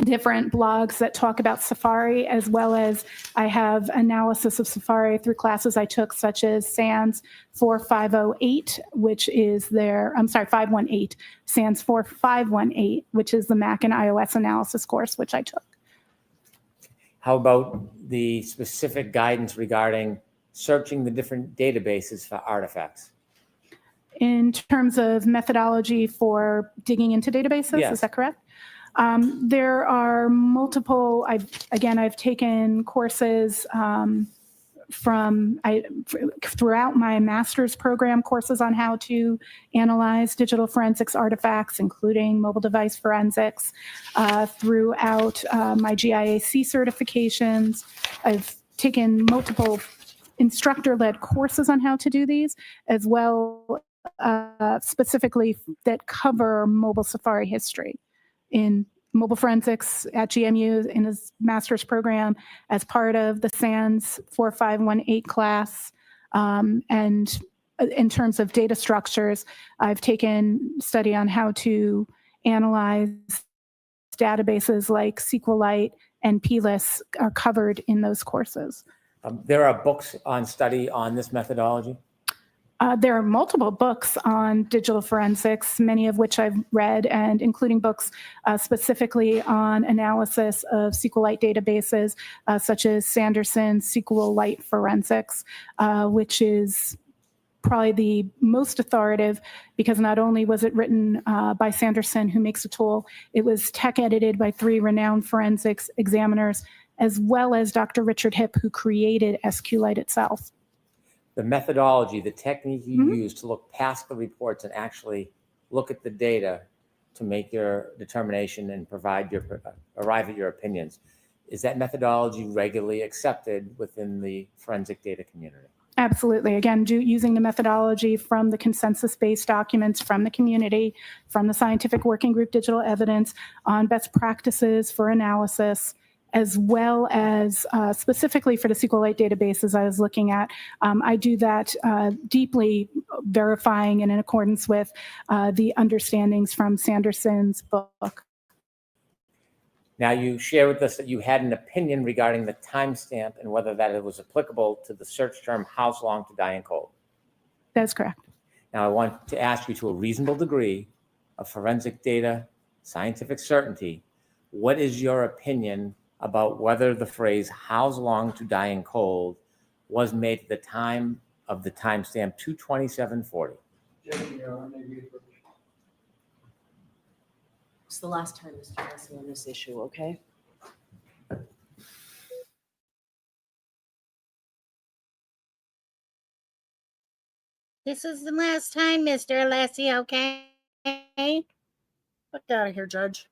different blogs that talk about Safari, as well as I have analysis of Safari through classes I took, such as SANS 4508, which is their, 518, SANS 4518, which is the Mac and iOS analysis course, which I took. How about the specific guidance regarding searching the different databases for artifacts? In terms of methodology for digging into databases, Yes. Is that correct? There are multiple, I've taken courses throughout my master's program, courses on how to analyze digital forensics artifacts, including mobile device forensics, throughout my GIAC certifications. I've taken multiple instructor-led courses on how to do these, as well specifically that cover mobile Safari history in mobile forensics at GMU in his master's program as part of the SANS 4518 class. And in terms of data structures, I've taken study on how to analyze databases like SQLite and PLIS are covered in those courses. There are books on study on this methodology? There are multiple books on digital forensics, many of which I've read, and including books specifically on analysis of SQLite databases, such as Sanderson's SQLite Forensics, which is probably the most authoritative because not only was it written by Sanderson, who makes a tool, it was tech edited by 3 renowned forensics examiners, as well as Dr. Richard Hipp, who created SQLite itself. The methodology, the technique you use to look past the reports and actually look at the data to make your determination and arrive at your opinions, is that methodology regularly accepted within the forensic data community? Absolutely. Again, using the methodology from the consensus-based documents from the community, from the scientific working group digital evidence on best practices for analysis, as well as specifically for the SQLite databases I was looking at. I do that deeply verifying and in accordance with the understandings from Sanderson's book. Now, you share with us that you had an opinion regarding the timestamp and whether that it was applicable to the search term, "How's long to die in cold?" That's correct. Now, I want to ask you, to a reasonable degree of forensic data, scientific certainty, what is your opinion about whether the phrase "how's long to die in cold" was made at the time of the timestamp 2/27/40? It's the last time, Mr. Massey, on this issue, okay? This is the last time, Mr. Alessi, okay? Fuck out of here, Judge.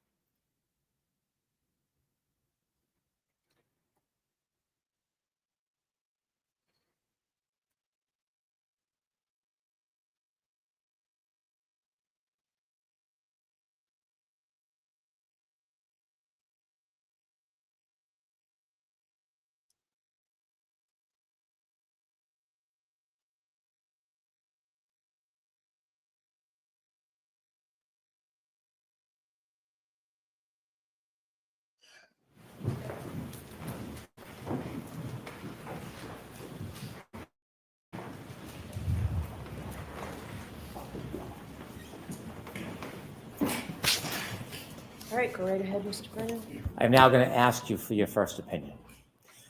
All right, go right ahead, Mr. Brennan. I'm now going to ask you for your first opinion.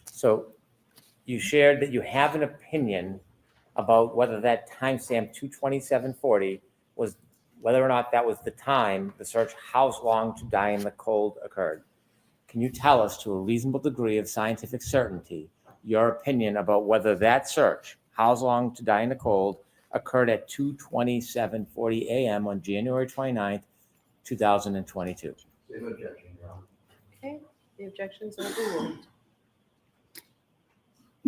So you shared that you have an opinion about whether that timestamp 2/27/40 was, whether or not that was the time the search "How's long to die in the cold" occurred. Can you tell us, to a reasonable degree of scientific certainty, your opinion about whether that search, "How's long to die in the cold," occurred at 2:27:40 a.m. on January 29th, 2022? Okay, the objections are overruled.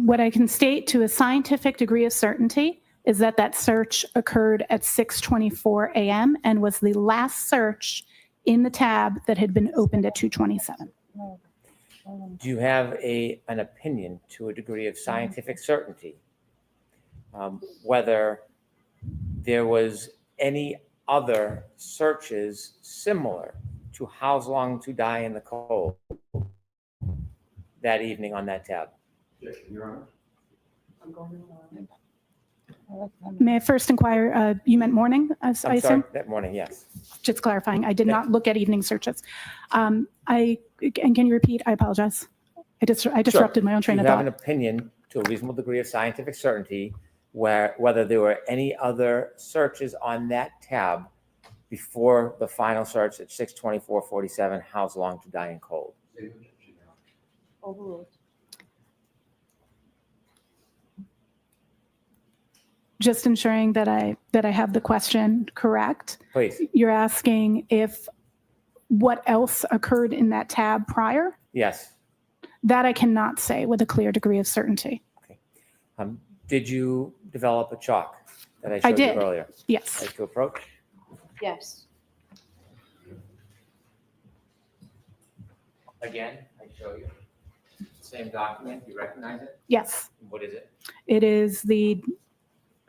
What I can state to a scientific degree of certainty is that that search occurred at 6:24 a.m. and was the last search in the tab that had been opened at 2:27. Do you have an opinion to a degree of scientific certainty whether there was any other searches similar to How's Long to Die in the Cold that evening on that tab? Yes, Your Honor. I'm going to May I first inquire, you meant morning, I I'm assume? sorry, that morning, yes. Just clarifying, I did Yeah. not look at evening searches. And can you repeat? I apologize. I disrupted my own train Do of you have an thought. opinion to a reasonable degree of scientific certainty whether there were any other searches on that tab before the final search at 6:24:47, How's Long to Die in Cold? overrule. Just ensuring that I have the question correct. Please. You're asking if what else occurred in that tab prior? Yes. That I cannot say with a clear degree of certainty. Did you develop a chalk that I I showed you did. earlier? Yes. Like to approach? Yes. Again, I show you. Same document, you recognize it? Yes. What is it? It is the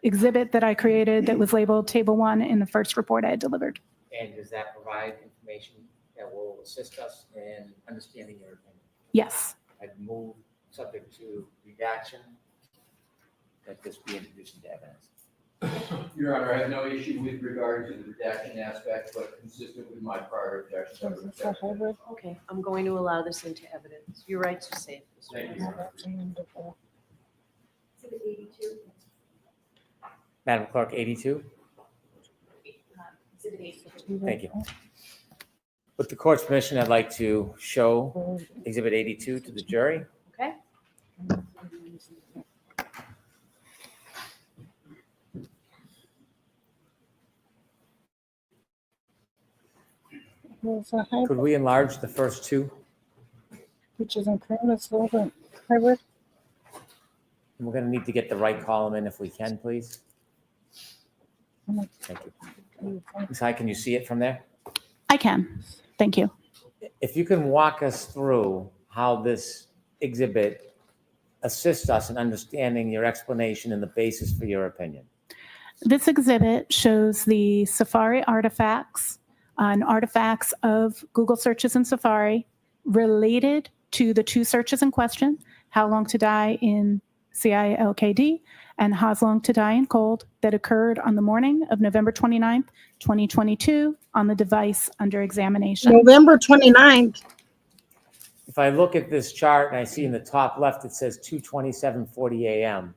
exhibit that I created that was labeled Table 1 in the first report I had delivered. And does that provide information that will assist us in understanding your opinion? Yes. I'd move, subject to redaction, that this be introduced into evidence. Your Honor, I have no issue with regard to the redaction aspect, but consistent with my prior objections. I would object to it. Okay, I'm going to allow this into evidence. Your rights are safe. Thank you, Your Honor. Exhibit 82. Madam Clerk, 82? Exhibit 82. Thank you. With the court's permission, I'd like to show Exhibit 82 to the jury. Okay? Could we enlarge the first two? Which is in Chronos Silver Hybrid. And we're going to need to get the right column in if we can, please. Thank you. Ms. High, can you see it from there? I can. Thank you. If you can walk us through how this exhibit assists us in understanding your explanation and the basis for your opinion. This exhibit shows the Safari artifacts and artifacts of Google searches in Safari related to the two searches in question, How Long to Die in CILKD and How's Long to Die in Cold, that occurred on the morning of November 29th, 2022 on the device under examination. November 29th. If I look at this chart and I see in the top left, it says 2:27:40 a.m.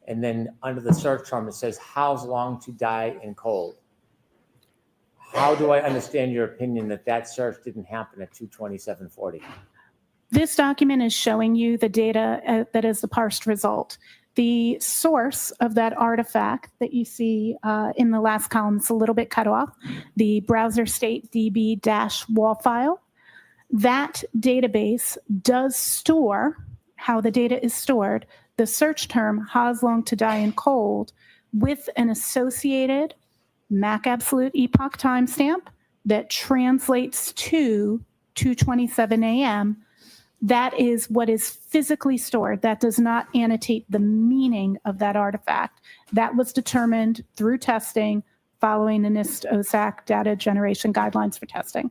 And then under the search term, it says How's Long to Die in Cold. How do I understand your opinion that that search didn't happen at 2:27:40? This document is showing you the data that is the parsed result. The source of that artifact that you see in the last column, it's a little bit cut off, the browser state db-wall file. That database does store how the data is stored, the search term How's Long to Die in Cold, with an associated MAC absolute epoch timestamp that translates to 2:27 a.m. That is what is physically stored. That does not annotate the meaning of that artifact. That was determined through testing following the NIST OSAC data generation guidelines for testing.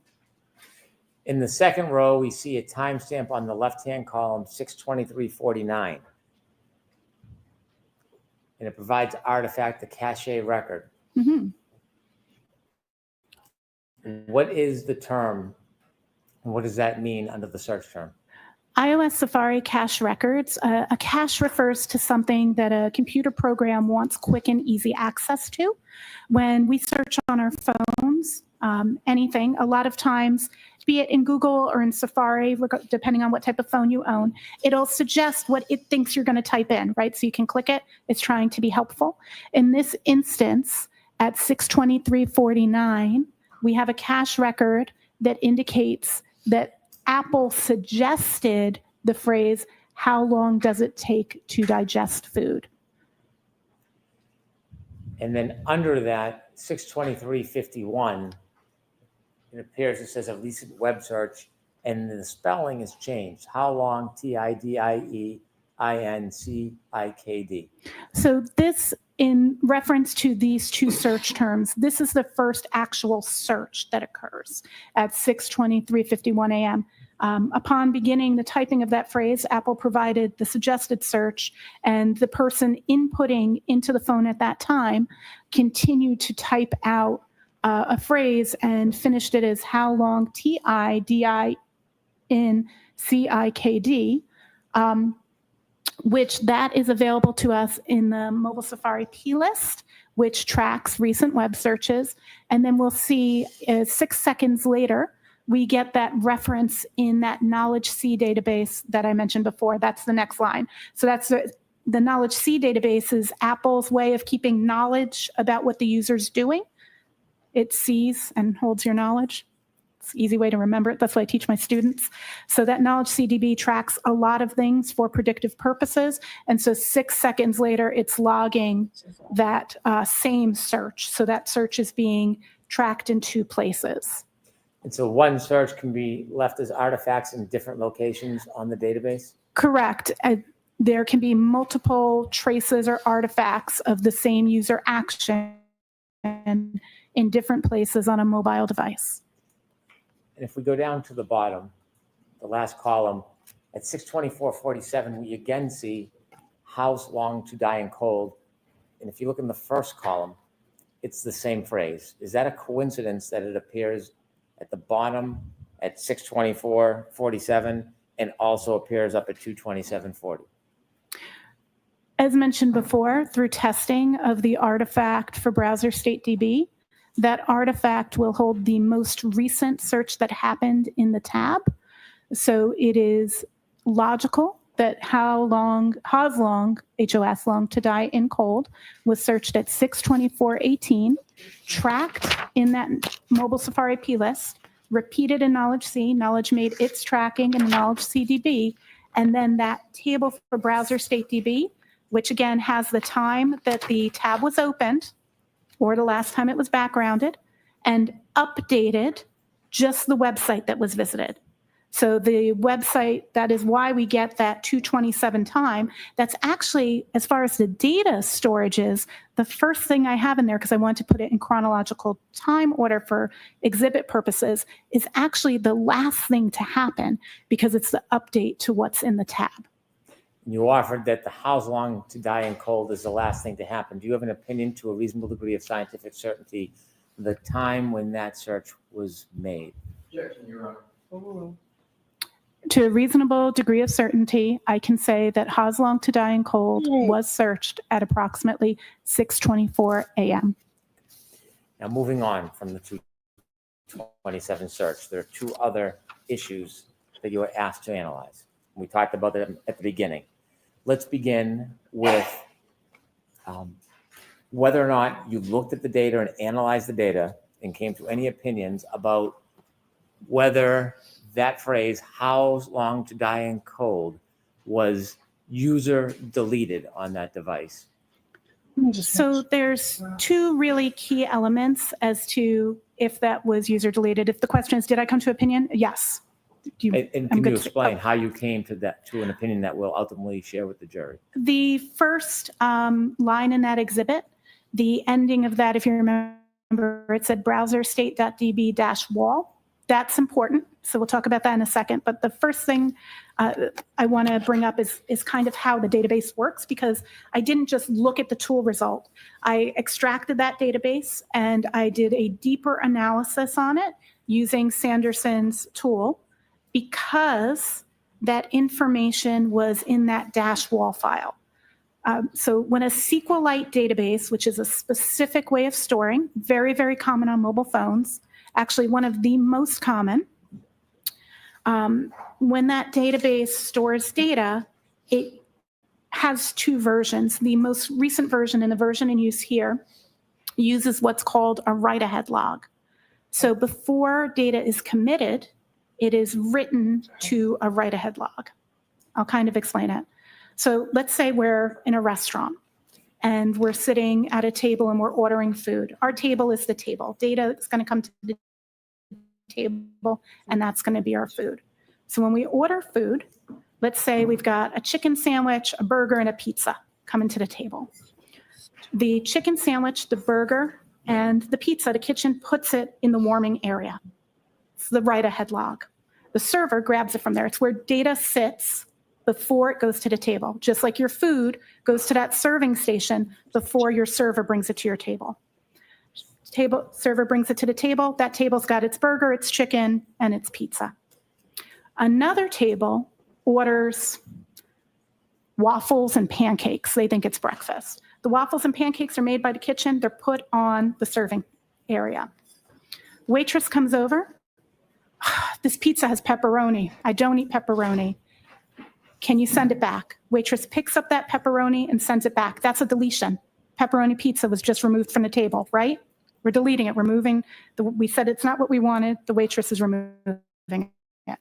In the second row, we see a timestamp on the left-hand column, 6:23:49. And it provides artifact, a cache record. Mm-hmm. What is the term? And what does that mean under the search term? iOS Safari cache records. A cache refers to something that a computer program wants quick and easy access to. When we search on our phones, anything, a lot of times, be it in Google or in Safari, depending on what type of phone you own, it'll suggest what it thinks you're going to type in, right? So you can click it. It's trying to be helpful. In this instance, at 6:23:49, we have a cache record that indicates that Apple suggested the phrase, how long does it take to digest food? And then under that, 623.51, it appears it says a recent web search, and the spelling is changed. How long? TIDIEINCIKD. So this, in reference to these two search terms, this is the first actual search that occurs at 6:23:51 a.m. Upon beginning the typing of that phrase, Apple provided the suggested search, and the person inputting into the phone at that time continued to type out a phrase and finished it as how long, TIDINCIKD, which that is available to us in the Mobile Safari plist, which tracks recent web searches. And then we'll see 6 seconds later, we get that reference in that Knowledge C database that I mentioned before. That's the next line. So that's the Knowledge C database is Apple's way of keeping knowledge about what the user's doing. It sees and holds your knowledge. It's an easy way to remember it. That's what I teach my students. So that Knowledge CDB tracks a lot of things for predictive purposes. And so 6 seconds later, it's logging that same search. So that search is being tracked in 2 places. And so one search can be left as artifacts in different locations on the database? Correct. There can be multiple traces or artifacts of the same user action in different places on a mobile device. And if we go down to the bottom, the last column, at 6:24:47, we again see how long to die in cold. And if you look in the first column, it's the same phrase. Is that a coincidence that it appears at the bottom at 6:24:47 and also appears up at 2:27:40? As mentioned before, through testing of the artifact for Browser State DB, that artifact will hold the most recent search that happened in the tab. So it is logical that HOS long to die in cold was searched at 6:24:18, tracked in that Mobile Safari plist, repeated in Knowledge C. Knowledge made its tracking in Knowledge CDB, and then that table for Browser State DB, which again has the time that the tab was opened or the last time it was backgrounded, and updated just the website that was visited. So the website, that is why we get that 2:27 time. That's actually, as far as the data storage is, the first thing I have in there, because I want to put it in chronological time order for exhibit purposes, is actually the last thing to happen because it's the update to what's in the tab. You offered that the how long to die in cold is the last thing to happen. Do you have an opinion to a reasonable degree of scientific certainty the time when that search was made? Objection, Your Honor. To a reasonable degree of certainty, I can say that HOS long to die in cold was searched at approximately 6:24 a.m. Now, moving on from the 2:27 search, there are 2 other issues that you were asked to analyze. We talked about them at the beginning. Let's begin with whether or not you looked at the data and analyzed the data and came to any opinions about whether that phrase, how long to die in cold, was user deleted on that device. So there's 2 really key elements as to if that was user deleted. If the question is, did I come to opinion? Yes. And can you explain how you came to an opinion that we'll ultimately share with the jury? The first line in that exhibit, the ending of that, if you remember, it said browser state.db-wall. That's important. So we'll talk about that in a second. But the first thing I want to bring up is kind of how the database works, because I didn't just look at the tool result. I extracted that database and I did a deeper analysis on it using Sanderson's tool, because that information was in that -wall file. So when a SQLite database, which is a specific way of storing, very, very common on mobile phones, actually one of the most common, when that database stores data, it has 2 versions. The most recent version, and the version in use here, uses what's called a write-ahead log. So before data is committed, it is written to a write-ahead log. I'll kind of explain it. So let's say we're in a restaurant and we're sitting at a table and we're ordering food. Our table is the table. Data is going to come to the table, and that's going to be our food. So when we order food, let's say we've got a chicken sandwich, a burger, and a pizza coming to the table. The chicken sandwich, the burger, and the pizza, the kitchen puts it in the warming area. It's the write-ahead log. The server grabs it from there. It's where data sits before it goes to the table, just like your food goes to that serving station before your server brings it to your table. Server brings it to the table. That table's got its burger, its chicken, and its pizza. Another table orders waffles and pancakes. They think it's breakfast. The waffles and pancakes are made by the kitchen. They're put on the serving area. Waitress comes over. This pizza has pepperoni. I don't eat pepperoni. Can you send it back? Waitress picks up that pepperoni and sends it back. That's a deletion. Pepperoni pizza was just removed from the table, right? We're deleting it. We're moving. We said it's not what we wanted. The waitress is removing it.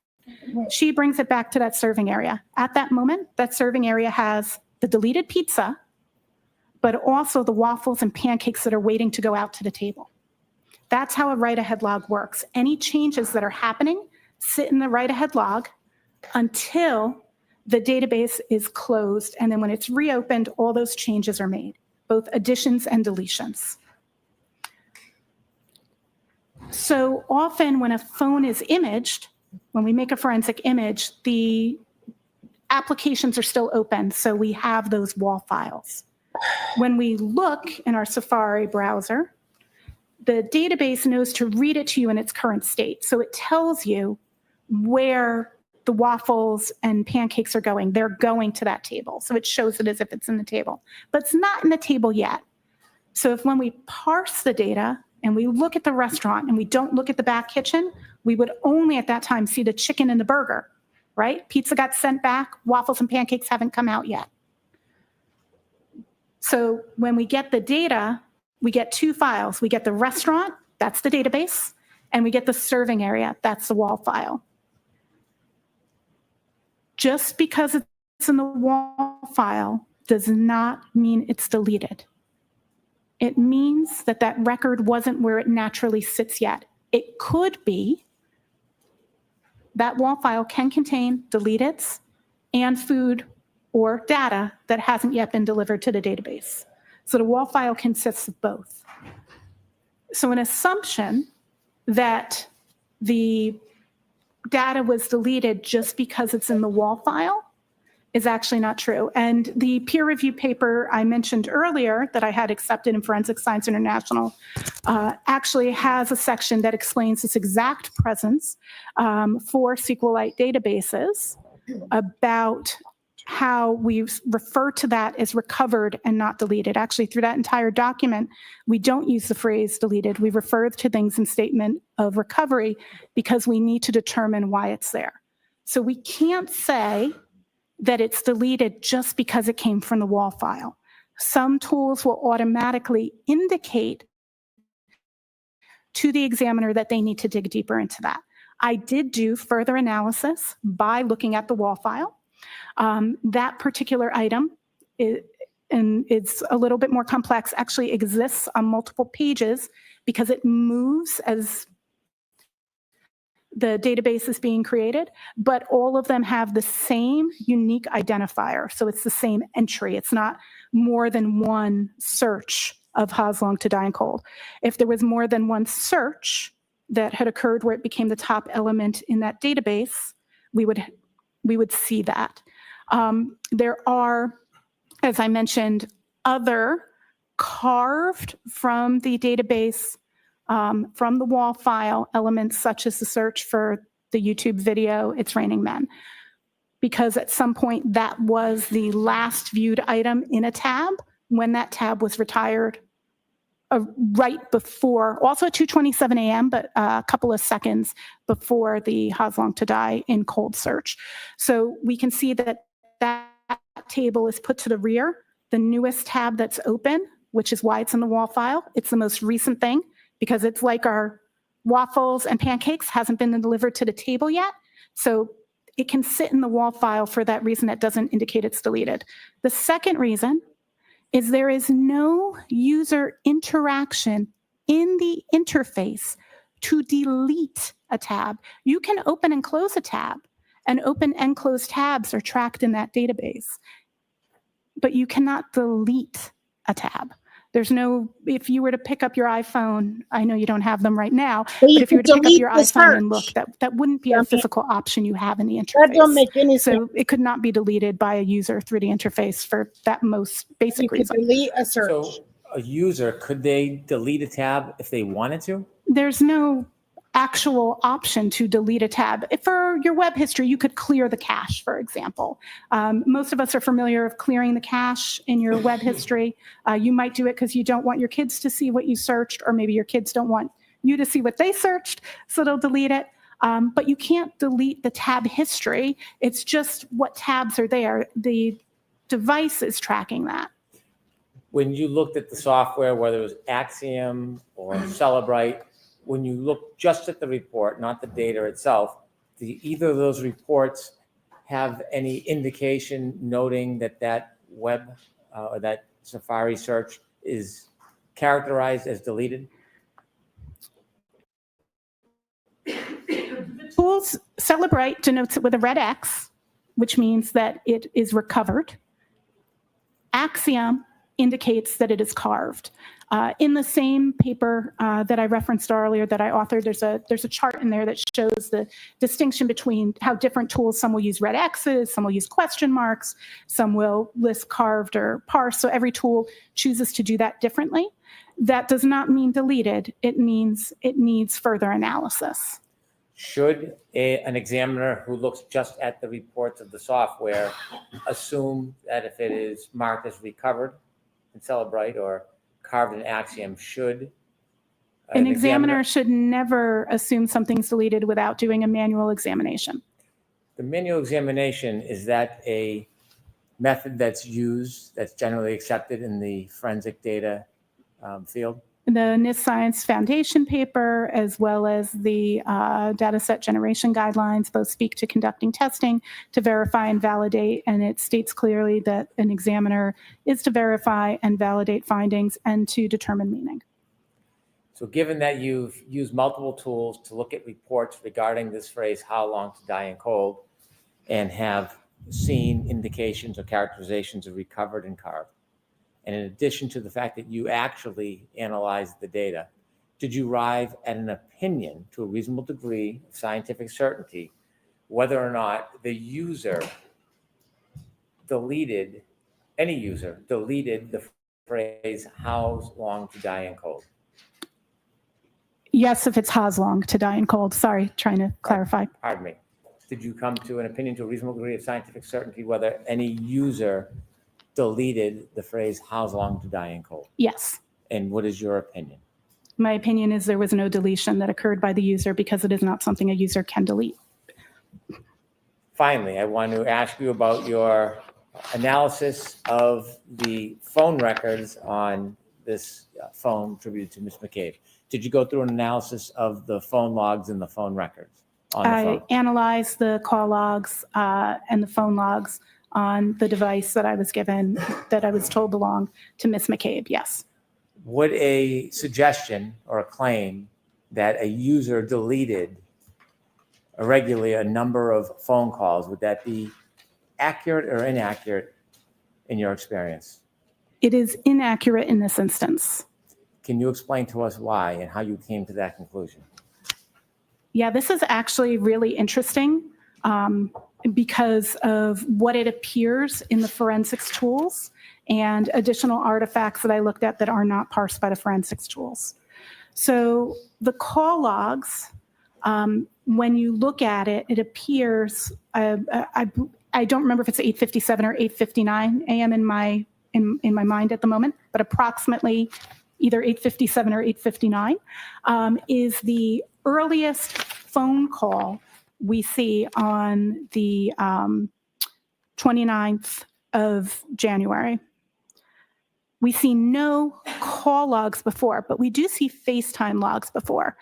She brings it back to that serving area. At that moment, that serving area has the deleted pizza, but also the waffles and pancakes that are waiting to go out to the table. That's how a write-ahead log works. Any changes that are happening sit in the write-ahead log until the database is closed, and then when it's reopened, all those changes are made, both additions and deletions. So often when a phone is imaged, when we make a forensic image, the applications are still open, so we have those WAL files. When we look in our Safari browser, the database knows to read it to you in its current state. So it tells you where the waffles and pancakes are going. They're going to that table. So it shows it as if it's in the table, but it's not in the table yet. So if when we parse the data and we look at the restaurant and we don't look at the back kitchen, we would only at that time see the chicken and the burger, right? Pizza got sent back, waffles and pancakes haven't come out yet. So when we get the data, we get two files. We get the restaurant, that's the database, and we get the serving area, that's the WAL file. Just because it's in the WAL file does not mean it's deleted. It means that that record wasn't where it naturally sits yet. It could be that WAL file can contain deleteds and food or data that hasn't yet been delivered to the database. So the WAL file consists of both. So an assumption that the data was deleted just because it's in the WAL file is actually not true. And the peer review paper I mentioned earlier that I had accepted in Forensic Science International actually has a section that explains this exact presence for SQLite databases about how we refer to that as recovered and not deleted. Actually, through that entire document, we don't use the phrase deleted. We refer to things in statement of recovery because we need to determine why it's there. So we can't say that it's deleted just because it came from the WAL file. Some tools will automatically indicate to the examiner that they need to dig deeper into that. I did do further analysis by looking at the WAL file. That particular item, and it's a little bit more complex, actually exists on multiple pages because it moves as the database is being created, but all of them have the same unique identifier. So it's the same entry. It's not more than one search of Ha's long to die in cold. If there was more than one search that had occurred where it became the top element in that database, we would see that. There are, as I mentioned, other carved from the database, from the WAL file elements such as the search for the YouTube video, It's Raining Men, because at some point that was the last viewed item in a tab when that tab was retired right before, also at 2:27 a.m., but a couple of seconds before the Ha's long to die in cold search. So we can see that that table is put to the rear. The newest tab that's open, which is why it's in the WAL file, it's the most recent thing because it's like our waffles and pancakes hasn't been delivered to the table yet. So it can sit in the WAL file for that reason. That doesn't indicate it's deleted. The second reason is there is no user interaction in the interface to delete a tab. You can open and close a tab, and open and close tabs are tracked in that database, but you cannot delete a tab. There's no, if you were to pick up your iPhone, I know you don't have them right now, but if you were to pick up your iPhone and look, that wouldn't be a physical option you have in the interface. That don't make any sense. So it could not be deleted by a user through the interface for that most basic You could reason. delete a search. So a user, could they delete a tab if they wanted to? There's no actual option to delete a tab. For your web history, you could clear the cache, for example. Most of us are familiar with clearing the cache in your web history. You might do it because you don't want your kids to see what you searched, or maybe your kids don't want you to see what they searched, so they'll delete it. But you can't delete the tab history. It's just what tabs are there. The device is tracking that. When you looked at the software, whether it was Axiom or Celebrite, when you look just at the report, not the data itself, do either of those reports have any indication noting that that web or that Safari search is characterized as deleted? Tools Celebrite denotes it with a red X, which means that it is recovered. Axiom indicates that it is carved. In the same paper that I referenced earlier that I authored, there's a chart in there that shows the distinction between how different tools, some will use red X's, some will use question marks, some will list carved or parsed. So every tool chooses to do that differently. That does not mean deleted. It means it needs further analysis. Should an examiner who looks just at the reports of the software assume that if it is marked as recovered in Celebrite or carved in Axiom, should an examiner should never assume something's deleted without doing a manual examination. The manual examination, is that a method that's used, that's generally accepted in the forensic data field? The NIST Science Foundation paper, as well as the dataset generation guidelines, both speak to conducting testing to verify and validate, and it states clearly that an examiner is to verify and validate findings and to determine meaning. So given that you've used multiple tools to look at reports regarding this phrase, how long to die in cold, and have seen indications or characterizations of recovered and carved, and in addition to the fact that you actually analyzed the data, did you arrive at an opinion to a reasonable degree of scientific certainty whether or not the user deleted, any user deleted the phrase, how long to die in cold? Yes, if it's how's long to die in cold. Sorry, trying to clarify. Pardon me. Did you come to an opinion to a reasonable degree of scientific certainty whether any user deleted the phrase, how's long to die in cold? Yes. And what is your opinion? My opinion is there was no deletion that occurred by the user because it is not something a user can delete. Finally, I want to ask you about your analysis of the phone records on this phone attributed to Ms. McCabe. Did you go through an analysis of the phone logs and the phone records on the phone? I analyzed the call logs and the phone logs on the device that I was given, that I was told belonged to Ms. McCabe, yes. Would a suggestion or a claim that a user deleted irregularly a number of phone calls, would that be accurate or inaccurate in your experience? It is inaccurate in this instance. Can you explain to us why and how you came to that conclusion? Yeah, this is actually really interesting because of what it appears in the forensics tools and additional artifacts that I looked at that are not parsed by the forensics tools. So the call logs, when you look at it, it appears, I don't remember if it's 8:57 or 8:59 a.m. in my mind at the moment, but approximately either 8:57 or 8:59 is the earliest phone call we see on the 29th of January. We see no call logs before, but we do see FaceTime logs before.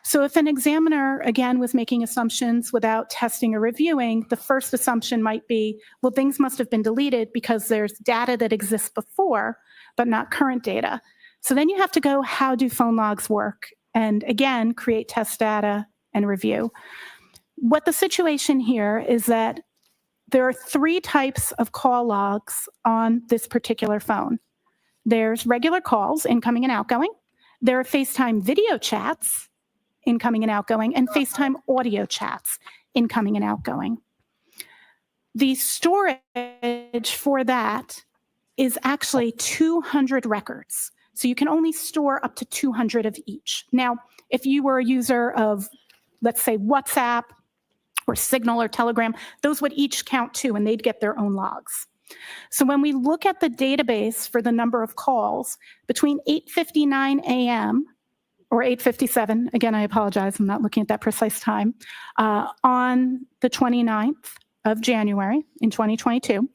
So if an examiner, again, was making assumptions without testing or reviewing, the first assumption might be, well, things must have been deleted because there's data that exists before, but not current data. So then you have to go, how do phone logs work? And again, create test data and review. What the situation here is that there are 3 types of call logs on this particular phone. There's regular calls, incoming and outgoing. There are FaceTime video chats, incoming and outgoing, and FaceTime audio chats, incoming and outgoing. The storage for that is actually 200 records. So you can only store up to 200 of each. Now, if you were a user of, let's say, WhatsApp or Signal or Telegram, those would each count too, and they'd get their own logs. So when we look at the database for the number of calls between 8:59 a.m. or 8:57, again, I apologize, I'm not looking at that precise time, on the 29th of January in 2022,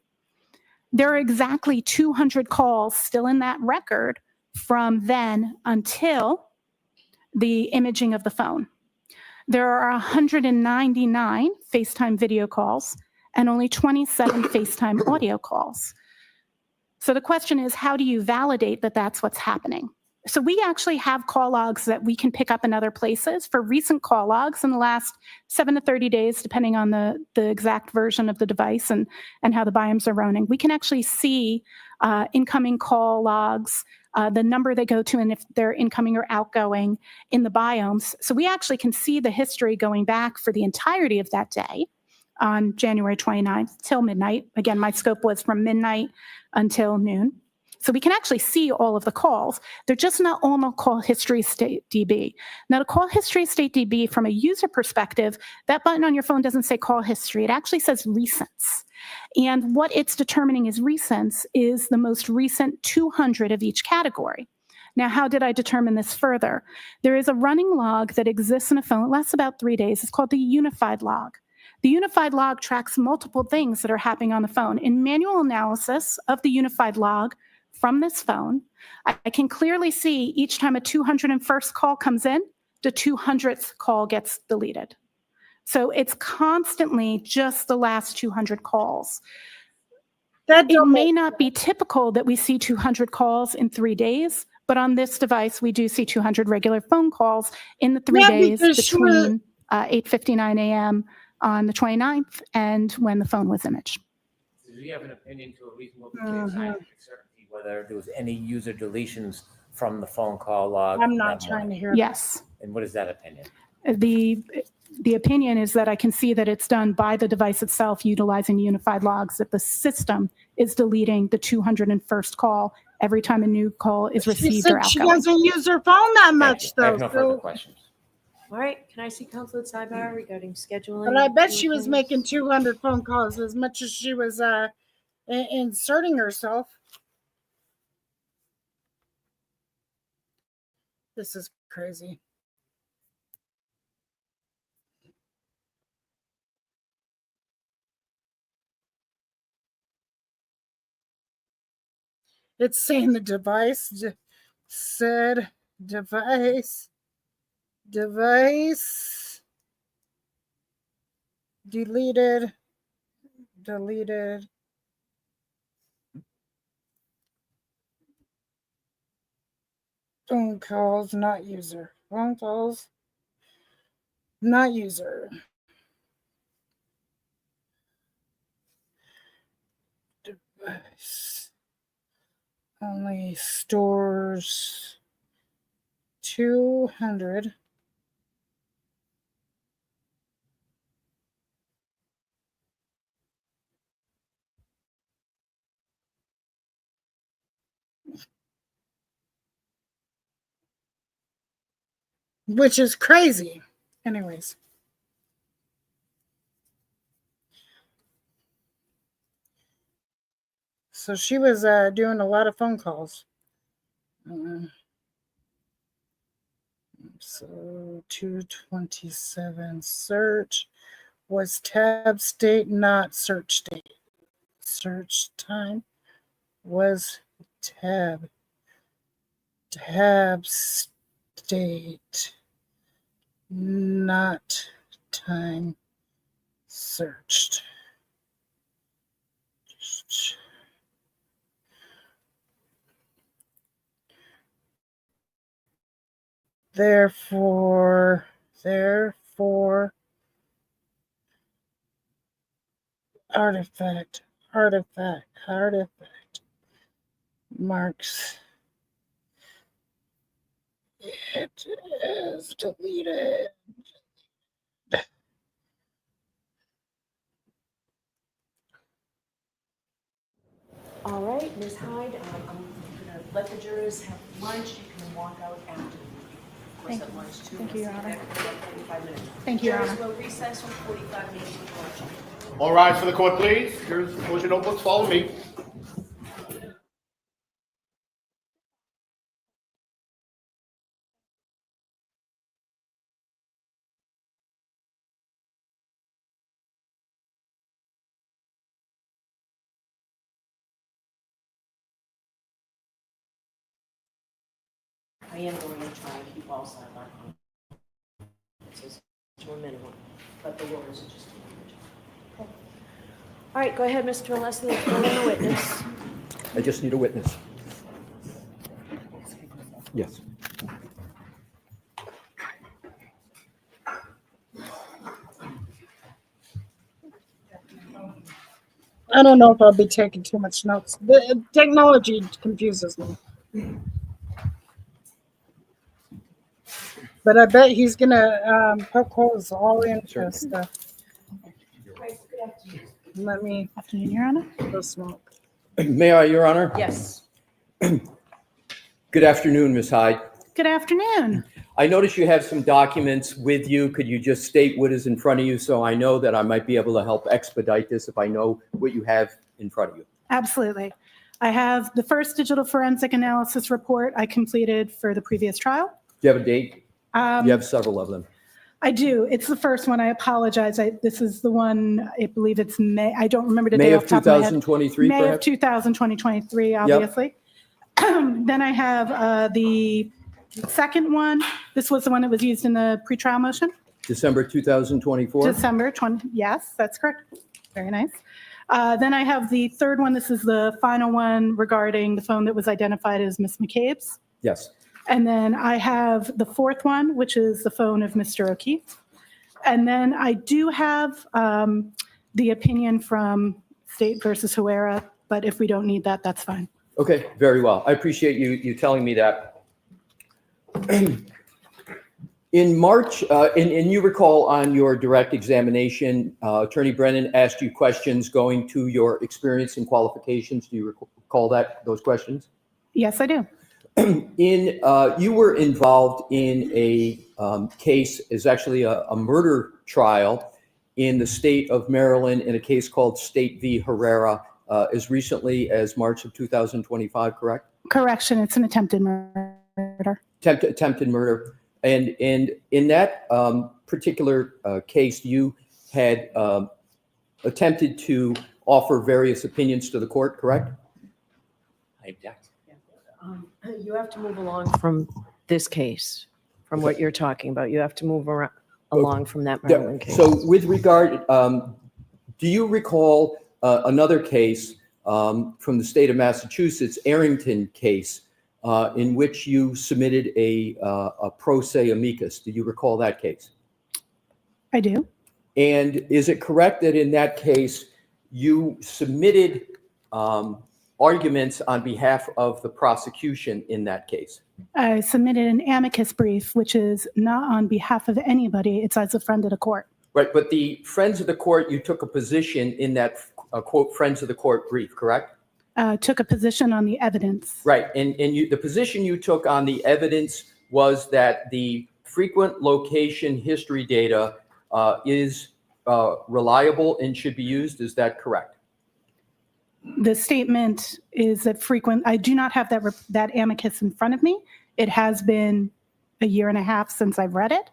there are exactly 200 calls still in that record from then until the imaging of the phone. There are 199 FaceTime video calls and only 27 FaceTime audio calls. So the question is, how do you validate that that's what's happening? So we actually have call logs that we can pick up in other places for recent call logs in the last 7 to 30 days, depending on the exact version of the device and how the biomes are running. We can actually see incoming call logs, the number they go to, and if they're incoming or outgoing in the biomes. So we actually can see the history going back for the entirety of that day on January 29th till midnight. Again, my scope was from midnight until noon. So we can actually see all of the calls. They're just not all on call history state DB. Now, the call history state DB, from a user perspective, that button on your phone doesn't say call history. It actually says recents. And what it's determining as recents is the most recent 200 of each category. Now, how did I determine this further? There is a running log that exists in a phone. It lasts about 3 days. It's called the unified log. The unified log tracks multiple things that are happening on the phone. In manual analysis of the unified log from this phone, I can clearly see each time a 201st call comes in, the 200th call gets deleted. So it's constantly just the last 200 calls. It may not be typical that we see 200 calls in 3 days, but on this device, we do see 200 regular phone calls in the 3 days between 8:59 a.m. on the 29th and when the phone was imaged. Do you have an opinion to a reasonable degree of scientific certainty whether there was any user deletions from the phone call log? I'm not trying to hear. Yes. And what is that opinion? The opinion is that I can see that it's done by the device itself utilizing unified logs, that the system is deleting the 201st call every time a new call is received or outgoing. She doesn't use her phone that much, though. I have no further questions. All right, can I see Councilor Sidebar regarding scheduling? But I bet she was making 200 phone calls as much as she was inserting herself. This is crazy. It's saying the device said device deleted phone calls, not user. Phone calls, not user. Device only stores 200. Which is crazy. Anyways. So she was doing a lot of phone calls. So 227 search was tab state, not search date. Search time was tab state, not time searched. Therefore, artifact marks it is deleted. All right, Ms. Hyde, I'm going to let the jurors have lunch. You can walk out after. Of course, at lunch too. Thank you, Your Honor. 45 minutes. Thank you, Your Jurors Honor. will recess for 45 minutes for lunch. All rise for the court, please. Here's close your notebooks. Follow me. I am going to try and keep all sidebar conferences to a minimum, but the lawyers are just doing their job. All right, go ahead, Mr. Leslie, fill in the witness. I just need a witness. Yes. I don't know if I'll be taking too much notes. The technology confuses me. But I bet he's gonna poke holes all into stuff. Let me Afternoon, Your Honor. go smoke. May I, Your Honor? Yes. Good afternoon, Ms. Hyde. Good afternoon. I notice you have some documents with you. Could you just state what is in front of you so I know that I might be able to help expedite this if I know what you have in front of you? Absolutely. I have the first digital forensic analysis report I completed for the previous trial. Do you have a date? You have several of them. I do. It's the first one. I apologize. This is the one, I believe it's May. I don't remember the May day of off the top of my head. 2023, May of perhaps? 2023, obviously. Then I have the second one. This was the one that was used in the pretrial motion. December 2024? December 20, yes, that's correct. Very nice. Then I have the third one. This is the final one regarding the phone that was identified as Ms. McCabe's. Yes. And then I have the fourth one, which is the phone of Mr. O'Keefe. And then I do have the opinion from State versus Huera, but if we don't need that, that's fine. Okay, very well. I appreciate you telling me that. In March, and you recall on your direct examination, Attorney Brennan asked you questions going to your experience and qualifications. Do you recall those questions? Yes, I do. You were involved in a case, is actually a murder trial in the state of Maryland in a case called State v. Herrera as recently as March of 2025, correct? Correction, it's an attempted murder. Attempted murder. And in that particular case, you had attempted to offer various opinions to the court, correct? I object. You have to move along from this case, from what you're talking about. You have to move along from that Maryland case. So with regard, do you recall another case from the state of Massachusetts, Arrington case, in which you submitted a pro se amicus? Do you recall that case? I do. And is it correct that in that case, you submitted arguments on behalf of the prosecution in that case? I submitted an amicus brief, which is not on behalf of anybody. It's as a friend of the court. Right, but the friends of the court, you took a position in that quote, friends of the court brief, correct? Took a position on the evidence. Right, and the position you took on the evidence was that the frequent location history data is reliable and should be used. Is that correct? The statement is that I do not have that amicus in front of me. It has been a year and a half since I've read it.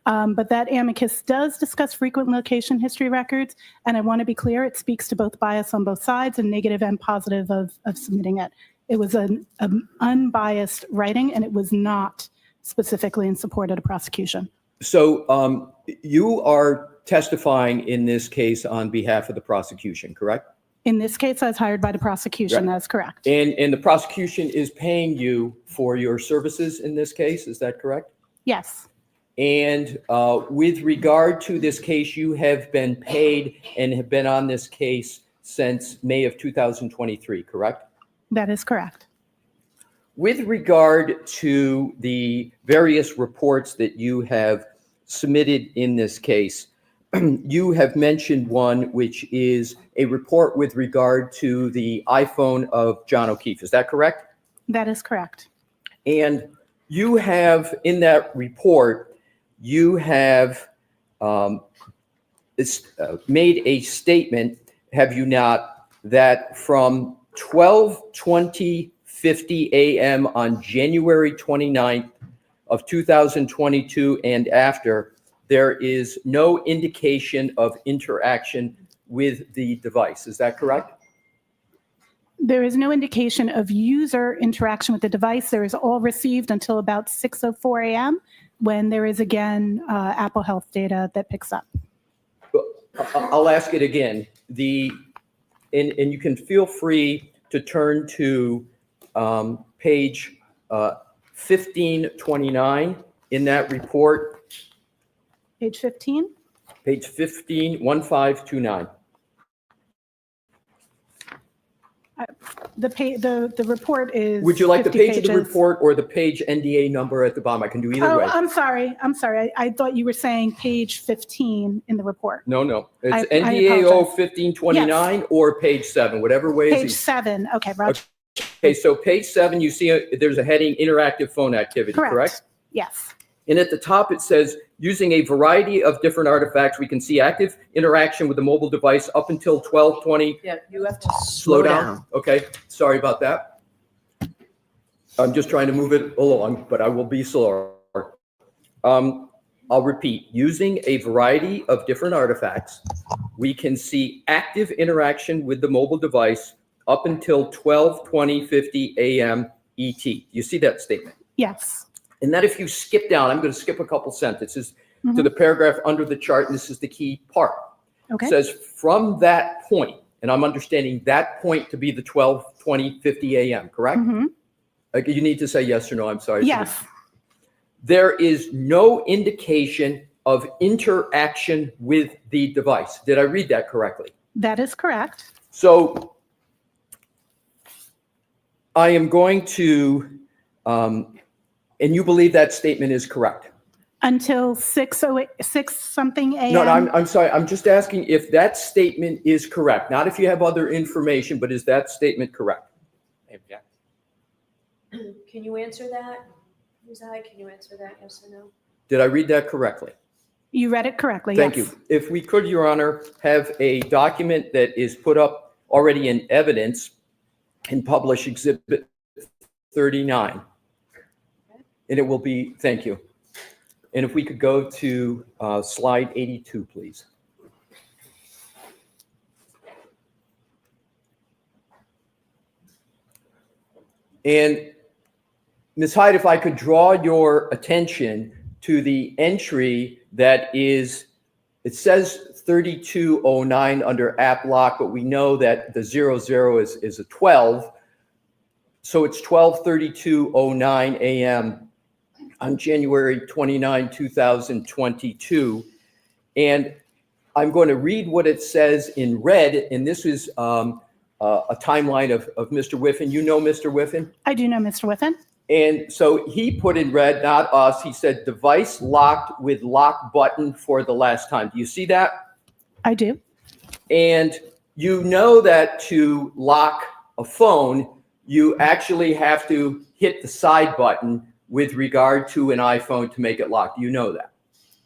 But that amicus does discuss frequent location history records. And I want to be clear, it speaks to both bias on both sides and negative and positive of submitting it. It was an unbiased writing, and it was not specifically in support of the prosecution. So you are testifying in this case on behalf of the prosecution, correct? In this case, I was hired by the prosecution. Right. That's correct. And the prosecution is paying you for your services in this case, is that correct? Yes, And with regard to this case, you have been paid and have been on this case since May of 2023, correct? that is correct. With regard to the various reports that you have submitted in this case, you have mentioned one, which is a report with regard to the iPhone of John O'Keefe. Is that correct? That is correct. And you have, in that report, you have made a statement, have you not, that from 12:20:50 a.m. on January 29th of 2022 and after, there is no indication of interaction with the device. Is that correct? There is no indication of user interaction with the device. There is all received until about 6:04 a.m. when there is again Apple Health data that picks up. I'll ask it again. And you can feel free to turn to page 1529 in that report. Page 15? Page 1529. The report is. Would you like the 50 page of the pages. report or the page NDA number at the bottom? I can do either Oh, way. I'm sorry. I thought you were saying page 15 in the report. No. It's I NDAO apologize. 1529 or page 7, whatever way Page is. 7. Okay, Roger. Okay, so page 7, you see there's a heading interactive phone activity, correct? Yes. And at the top it says, using a variety of different artifacts, we can see active interaction with the mobile device up until 12:20. Yeah, you have to Slow down. Okay, sorry about that. I'm just trying to move it along, but I will be slower. I'll repeat, using a variety of different artifacts, we can see active interaction with the mobile device up until 12:20:50 a.m. ET. You see that statement? Yes. And that if you skip down, I'm going to skip a couple sentences to the paragraph under the chart, and this is the key part. Okay. It says, from that point, and I'm understanding that point to be the 12:20:50 a.m., correct? Like, you need to say yes or no, I'm sorry. Yes. There is no indication of interaction with the device. Did I read that correctly? That is correct. So I am going to, and you believe that statement is correct? Until 6 something a.m. No, I'm sorry. I'm just asking if that statement is correct. Not if you have other information, but is that statement correct? Can you answer that? Can you answer that, yes or no? Did I read that correctly? You read it correctly, Thank yes. you. If we could, Your Honor, have a document that is put up already in evidence and publish Exhibit 39. And it will be, thank you. And if we could go to slide 82, please. And Ms. Hyde, if I could draw your attention to the entry that is, it says 3209 under app lock, but we know that the 00 is a 12. So it's 12:32:09 a.m. on January 29, 2022. And I'm going to read what it says in red. And this is a timeline of Mr. Whiffen. You know Mr. Whiffen? I do know Mr. Whiffen. And so he put in red, not us, he said device locked with lock button for the last time. Do you see that? I do. And you know that to lock a phone, you actually have to hit the side button with regard to an iPhone to make it lock. Do you know that?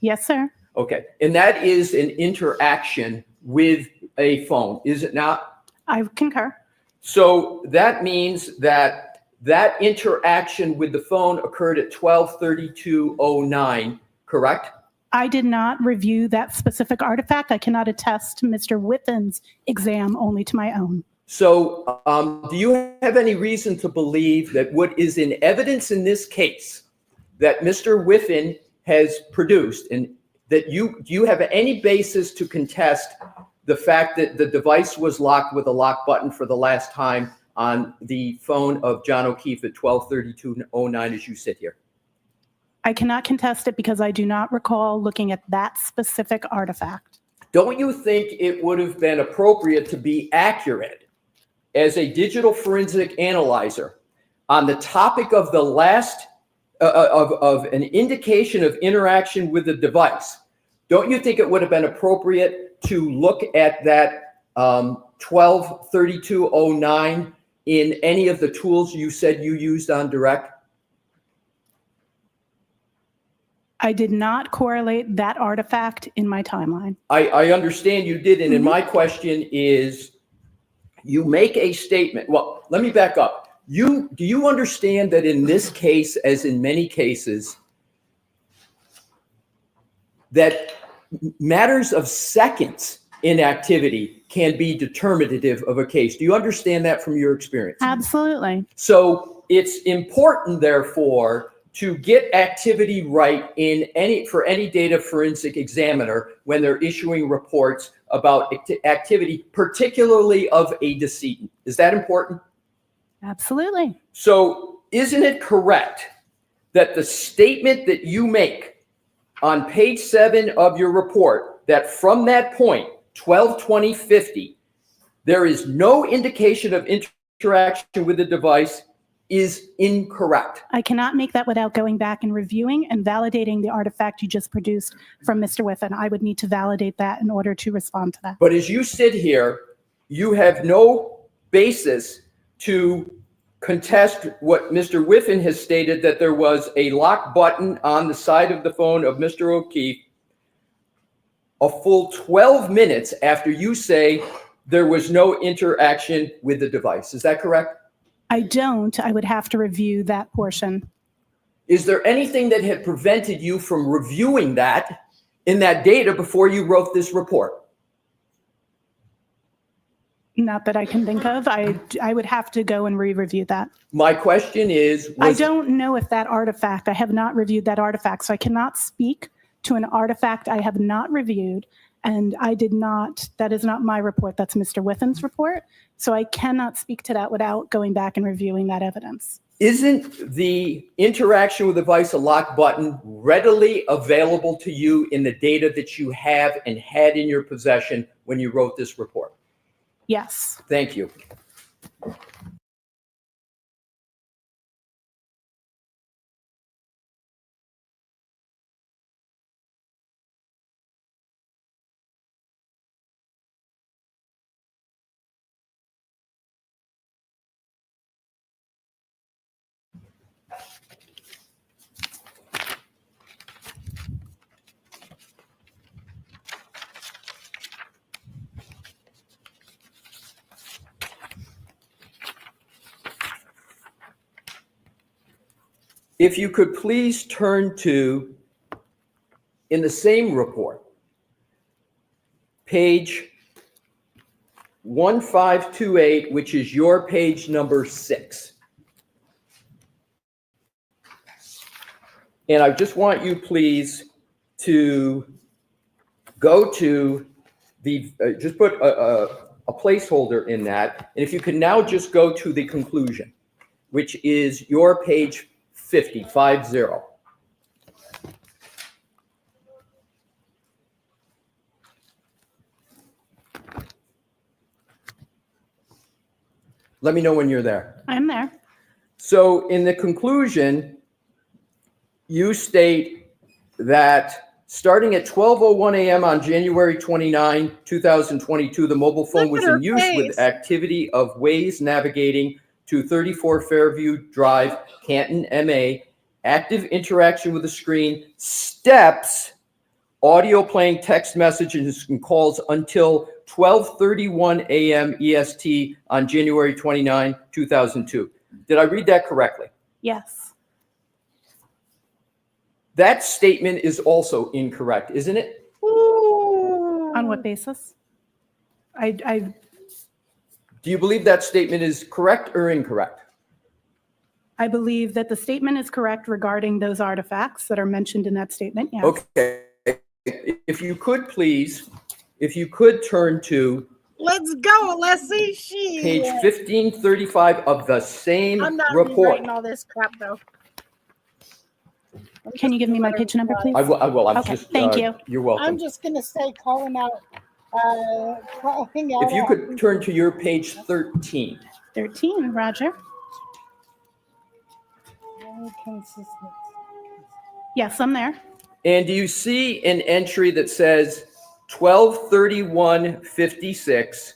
Yes, sir. Okay. And that is an interaction with a phone, is it not? I concur. So that means that that interaction with the phone occurred at 12:32:09, correct? I did not review that specific artifact. I cannot attest to Mr. Whiffen's exam, only to my own. So do you have any reason to believe that what is in evidence in this case, that Mr. Whiffen has produced, and that do you have any basis to contest the fact that the device was locked with a lock button for the last time on the phone of John O'Keefe at 12:32:09 as you sit here? I cannot contest it because I do not recall looking at that specific artifact. Don't you think it would have been appropriate to be accurate as a digital forensic analyzer on the topic of the last of an indication of interaction with the device? Don't you think it would have been appropriate to look at that 12:32:09 in any of the tools you said you used on direct? I did not correlate that artifact in my timeline. I understand you didn't, and my question is, you make a statement. Well, let me back up. Do you understand that in this case, as in many cases, that matters of seconds in activity can be determinative of a case? Do you understand that from your experience? Absolutely. So it's important, therefore, to get activity right for any data forensic examiner when they're issuing reports about activity, particularly of a decedent. Is that important? Absolutely. So isn't it correct that the statement that you make on page 7 of your report, that from that point, 12/20/50, there is no indication of interaction with the device, is incorrect? I cannot make that without going back and reviewing and validating the artifact you just produced from Mr. Whiffen. I would need to validate that in order to respond to that. But as you sit here, you have no basis to contest what Mr. Whiffen has stated, that there was a lock button on the side of the phone of Mr. O'Keefe a full 12 minutes after you say there was no interaction with the device. Is that correct? I don't. I would have to review that portion. Is there anything that had prevented you from reviewing that in that data before you wrote this report? Not that I can think of. I would have to go and re-review that. My question is, I don't know if that artifact, I have not reviewed that artifact, so I cannot speak to an artifact I have not reviewed. And I did not, that is not my report, that's Mr. Whiffen's report. So I cannot speak to that without going back and reviewing that evidence. Isn't the interaction with the device, a lock button, readily available to you in the data that you have and had in your possession when you wrote this report? Yes. Thank you. If you could please turn to, in the same report, page 1528, which is your page number 6. And I just want you, please, to go to the, just put a placeholder in that. And if you can now just go to the conclusion, which is your page 50. Let me know when you're there. I'm there. So in the conclusion, you state that starting at 12:01 a.m. on January 29, 2022, the mobile phone was in use with activity of Waze navigating to 34 Fairview Drive, Canton, MA, active interaction with the screen, steps, audio playing text messages and calls until 12:31 a.m. EST on January 29, 2002. Did I read that correctly? Yes. That statement is also incorrect, isn't it? On what basis? Do you believe that statement is correct or incorrect? I believe that the statement is correct regarding those artifacts that are mentioned in that statement, yes. Okay. If you could please, if you could turn to Let's go. Let's see. page 1535 of the same I'm not report. rewriting all this crap though. Can you give me my page number, please? I will. I'm Okay, just, thank you. You're welcome. I'm just gonna say calling out. If you could turn to your page 13. 13, Roger. Consistent. Yes, I'm there. And do you see an entry that says 12:31:56,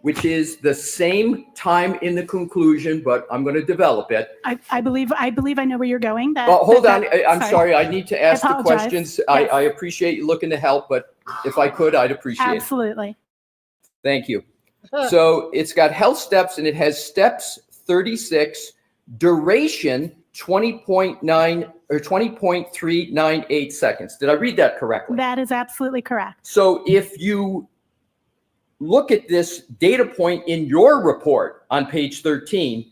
which is the same time in the conclusion, but I'm going to develop it. I believe I know where you're going. Hold on. I'm sorry. I need to ask the apologize. questions. Yes. I appreciate you looking to help, but if I could, I'd appreciate it. Absolutely. Thank you. So it's got health steps and it has steps 36, duration 20.9 or 20.398 seconds. Did I read that correctly? That is absolutely correct. So if you look at this data point in your report on page 13,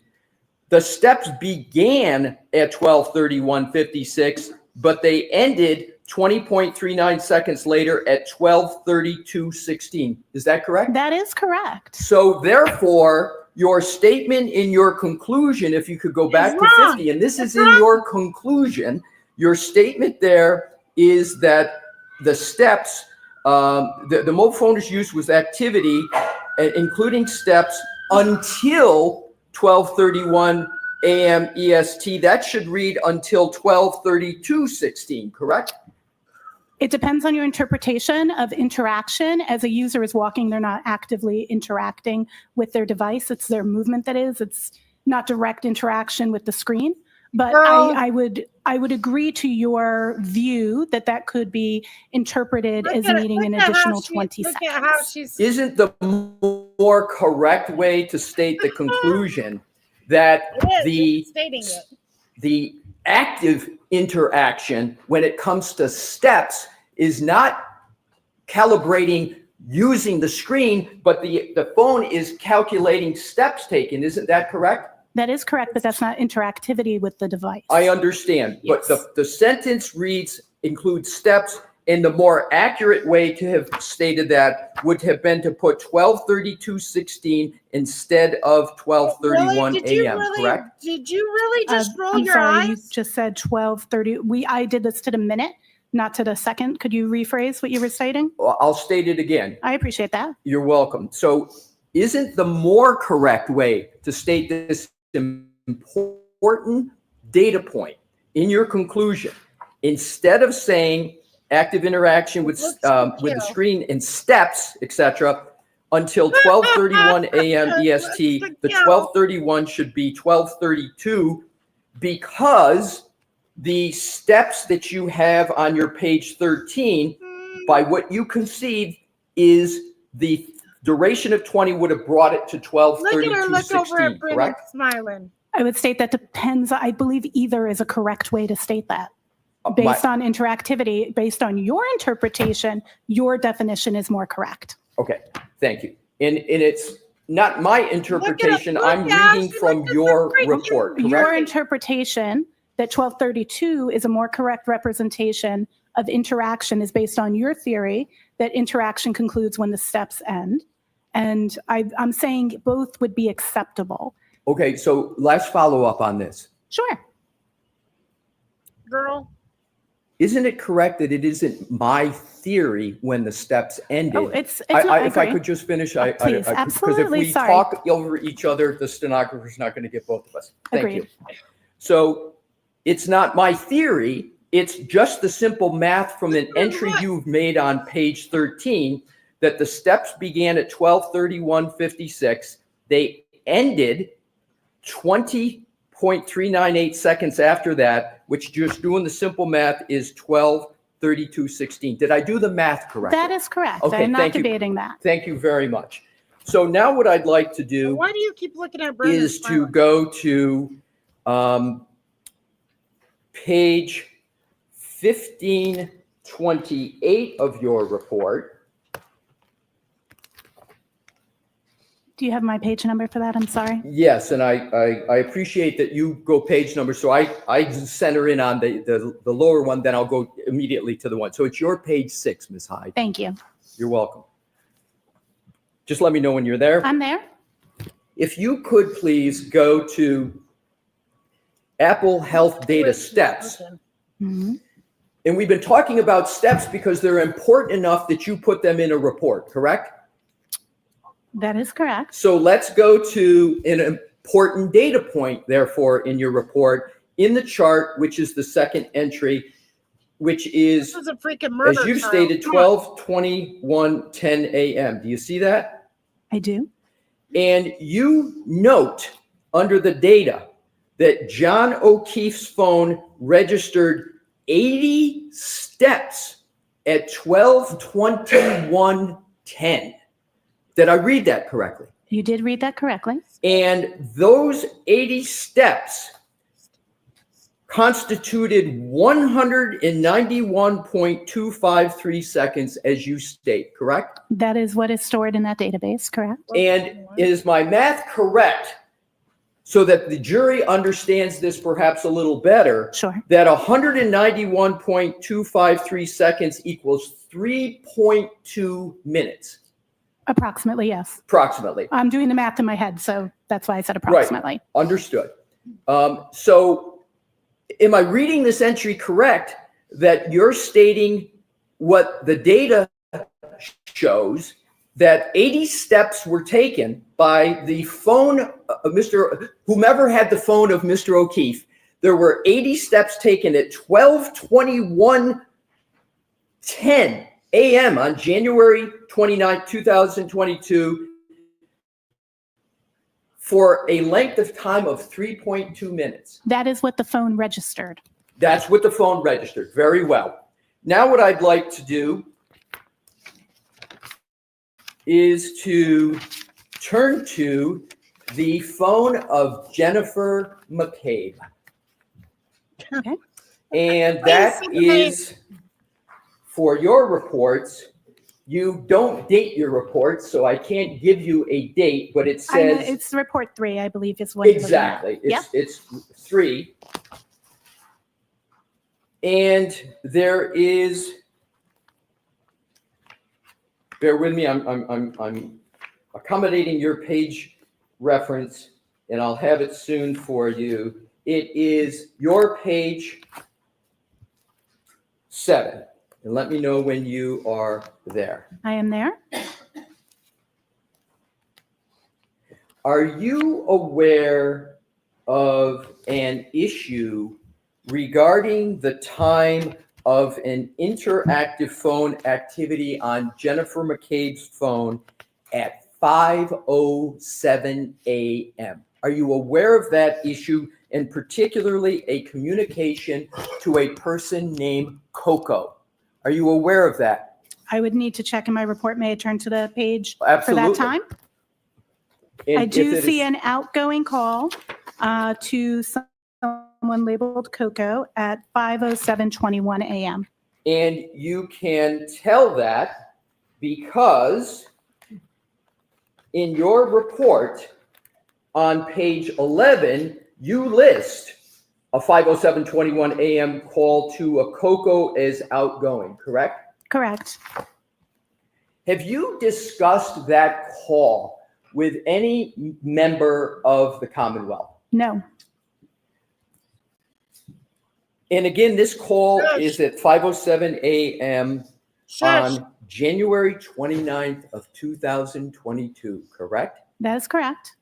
the steps began at 12:31:56, but they ended 20.39 seconds later at 12:32:16. Is that correct? That is correct. So therefore, your statement in your conclusion, if you could go back to 50, and this is in your conclusion, your statement there is that the steps, the mobile phone's use was activity, including steps until 12:31 a.m. EST. That should read until 12:32:16, correct? It depends on your interpretation of interaction. As a user is walking, they're not actively interacting with their device. It's their movement that is. It's not direct interaction with the screen. But I would agree to your view that that could be interpreted as needing an additional 20 seconds. Isn't the more correct way to state the conclusion that the active interaction when it comes to steps is not calibrating using the screen, but the phone is calculating steps taken. Isn't that correct? That is correct, but that's not interactivity with the device. I understand, Yes. but the sentence reads includes steps, and the more accurate way to have stated that would have been to put 12:32:16 instead of 12:31 a.m. Correct? Did you really just roll I'm your sorry, eyes? you just said 12:30. I did this to the minute, not to the second. Could you rephrase what you were stating? Well, I'll state it again. I appreciate that. You're welcome. So isn't the more correct way to state this important data point in your conclusion, instead of saying active interaction with the screen and steps, etc., until 12:31 a.m. EST, the 12:31 should be 12:32, because the steps that you have on your page 13, by what you conceive, is the duration of 20 would have brought it to Look at her look over 12:32:16, at Brennan correct? smiling. I would state that depends. I believe either is a correct way to state that. Based on interactivity, based on your interpretation, your definition is more correct. Okay, thank you. And it's not my interpretation. I'm reading from your report, Your correct? interpretation that 12:32 is a more correct representation of interaction is based on your theory that interaction concludes when the steps end. And I'm saying both would be acceptable. Okay, so let's follow up on this. Sure. Girl. Isn't it correct that it isn't my theory when the steps ended? Oh, it's if I agree. could just finish, Please, because if absolutely, we sorry. talk over each other, the stenographer's not going to get both of us. Thank Agreed. you. So it's not my theory. It's just the simple math from an entry you've made on page 13 that the steps began at 12:31:56. They ended 20.398 seconds after that, which just doing the simple math is 12:32:16. Did I do the math correctly? That is correct. Okay, I'm not thank you. debating that. Thank you very much. So now what I'd like to do Why do you keep looking at Brennan is to smiling? go to page 1528 of your report. Do you have my page number for that? I'm sorry. Yes, and I appreciate that you go page number, so I center in on the lower one, then I'll go immediately to the one. So it's your page 6, Ms. Hyde. Thank you. You're welcome. Just let me know when you're there. I'm there. If you could please go to Apple Health Data Steps. Mhm. And we've been talking about steps because they're important enough that you put them in a report, correct? That is correct. So let's go to an important data point, therefore, in your report, in the chart, which is the second entry, which is, This is a freaking murder as you trial. stated, Come on. 12/21/10 a.m. Do you see that? I do. And you note under the data that John O'Keefe's phone registered 80 steps at 12/21/10. Did I read that correctly? You did read that correctly. And those 80 steps constituted 191.253 seconds, as you state, correct? That is what is stored in that database, correct? And is my math correct, so that the jury understands this perhaps a little better? Sure. That 191.253 seconds equals 3.2 minutes, Approximately, yes. approximately. I'm doing the math in my head, so that's why I said approximately. Understood. So am I reading this entry correct, that you're stating what the data shows, that 80 steps were taken by the phone of whomever had the phone of Mr. O'Keefe? There were 80 steps taken at 12/21/10 a.m. on January 29, 2022, for a length of time of 3.2 minutes. That is what the phone registered. That's what the phone registered. Very well. Now what I'd like to do is to turn to the phone of Jennifer McCabe. Okay. And that is for your reports. You don't date your reports, so I can't give you a date, but it I know, says it's report 3, I believe, is what you're looking at. exactly. Yep. It's 3. And there is, bear with me, I'm accommodating your page reference, and I'll have it soon for you. It is your page 7. And let me know when you are there. I am there. Are you aware of an issue regarding the time of an interactive phone activity on Jennifer McCabe's phone at 5:07 a.m.? Are you aware of that issue, and particularly a communication to a person named Coco? Are you aware of that? I would need to check in my report. May I turn to the page for Absolutely. that time? And I do if it see is- an outgoing call to someone labeled Coco at 5:07:21 a.m. And you can tell that because in your report on page 11, you list a 5:07:21 a.m. call to a Coco as outgoing, correct? Correct. Have you discussed that call with any member of the Commonwealth? No. And again, this call is at 5:07 a.m. on January 29th of 2022, correct? That is correct.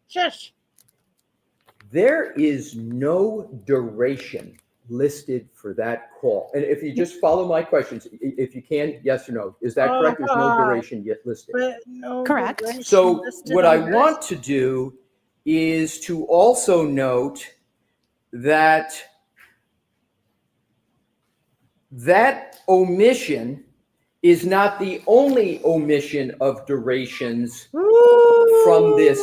Shush. There is no duration listed for that call. And if you just follow my questions, if you can, yes or no, is that Oh, correct? There's no God. duration yet listed. But no Correct. duration So listed what on I this. want to do is to also note that that omission is not the only omission of durations from this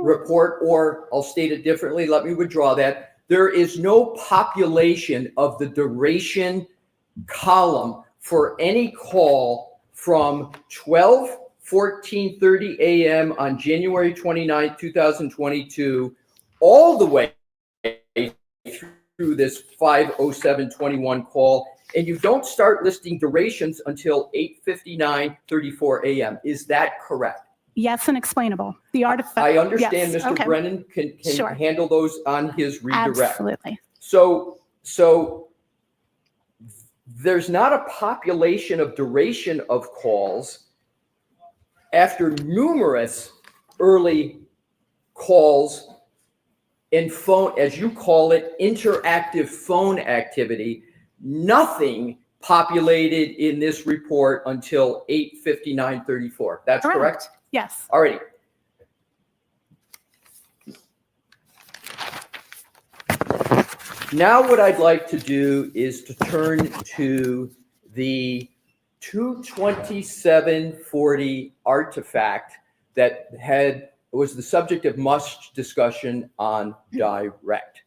report, or I'll state it differently. Let me withdraw that. There is no population of the duration column for any call from 12 14:30 a.m. on January 29th, 2022, all the way through this 5:07:21 call, and you don't start listing durations until 8:59:34 a.m. Is that correct? Yes, and explainable. The artifact. I understand yes, Mr. okay. Brennan can Sure. handle those on his redirect. Absolutely. So there's not a population of duration of calls after numerous early calls and phone, as you call it, interactive phone activity. Nothing populated in this report until 8:59:34. That's correct? Yes. All righty. Now what I'd like to do is to turn to the 22740 artifact that was the subject of much discussion on direct.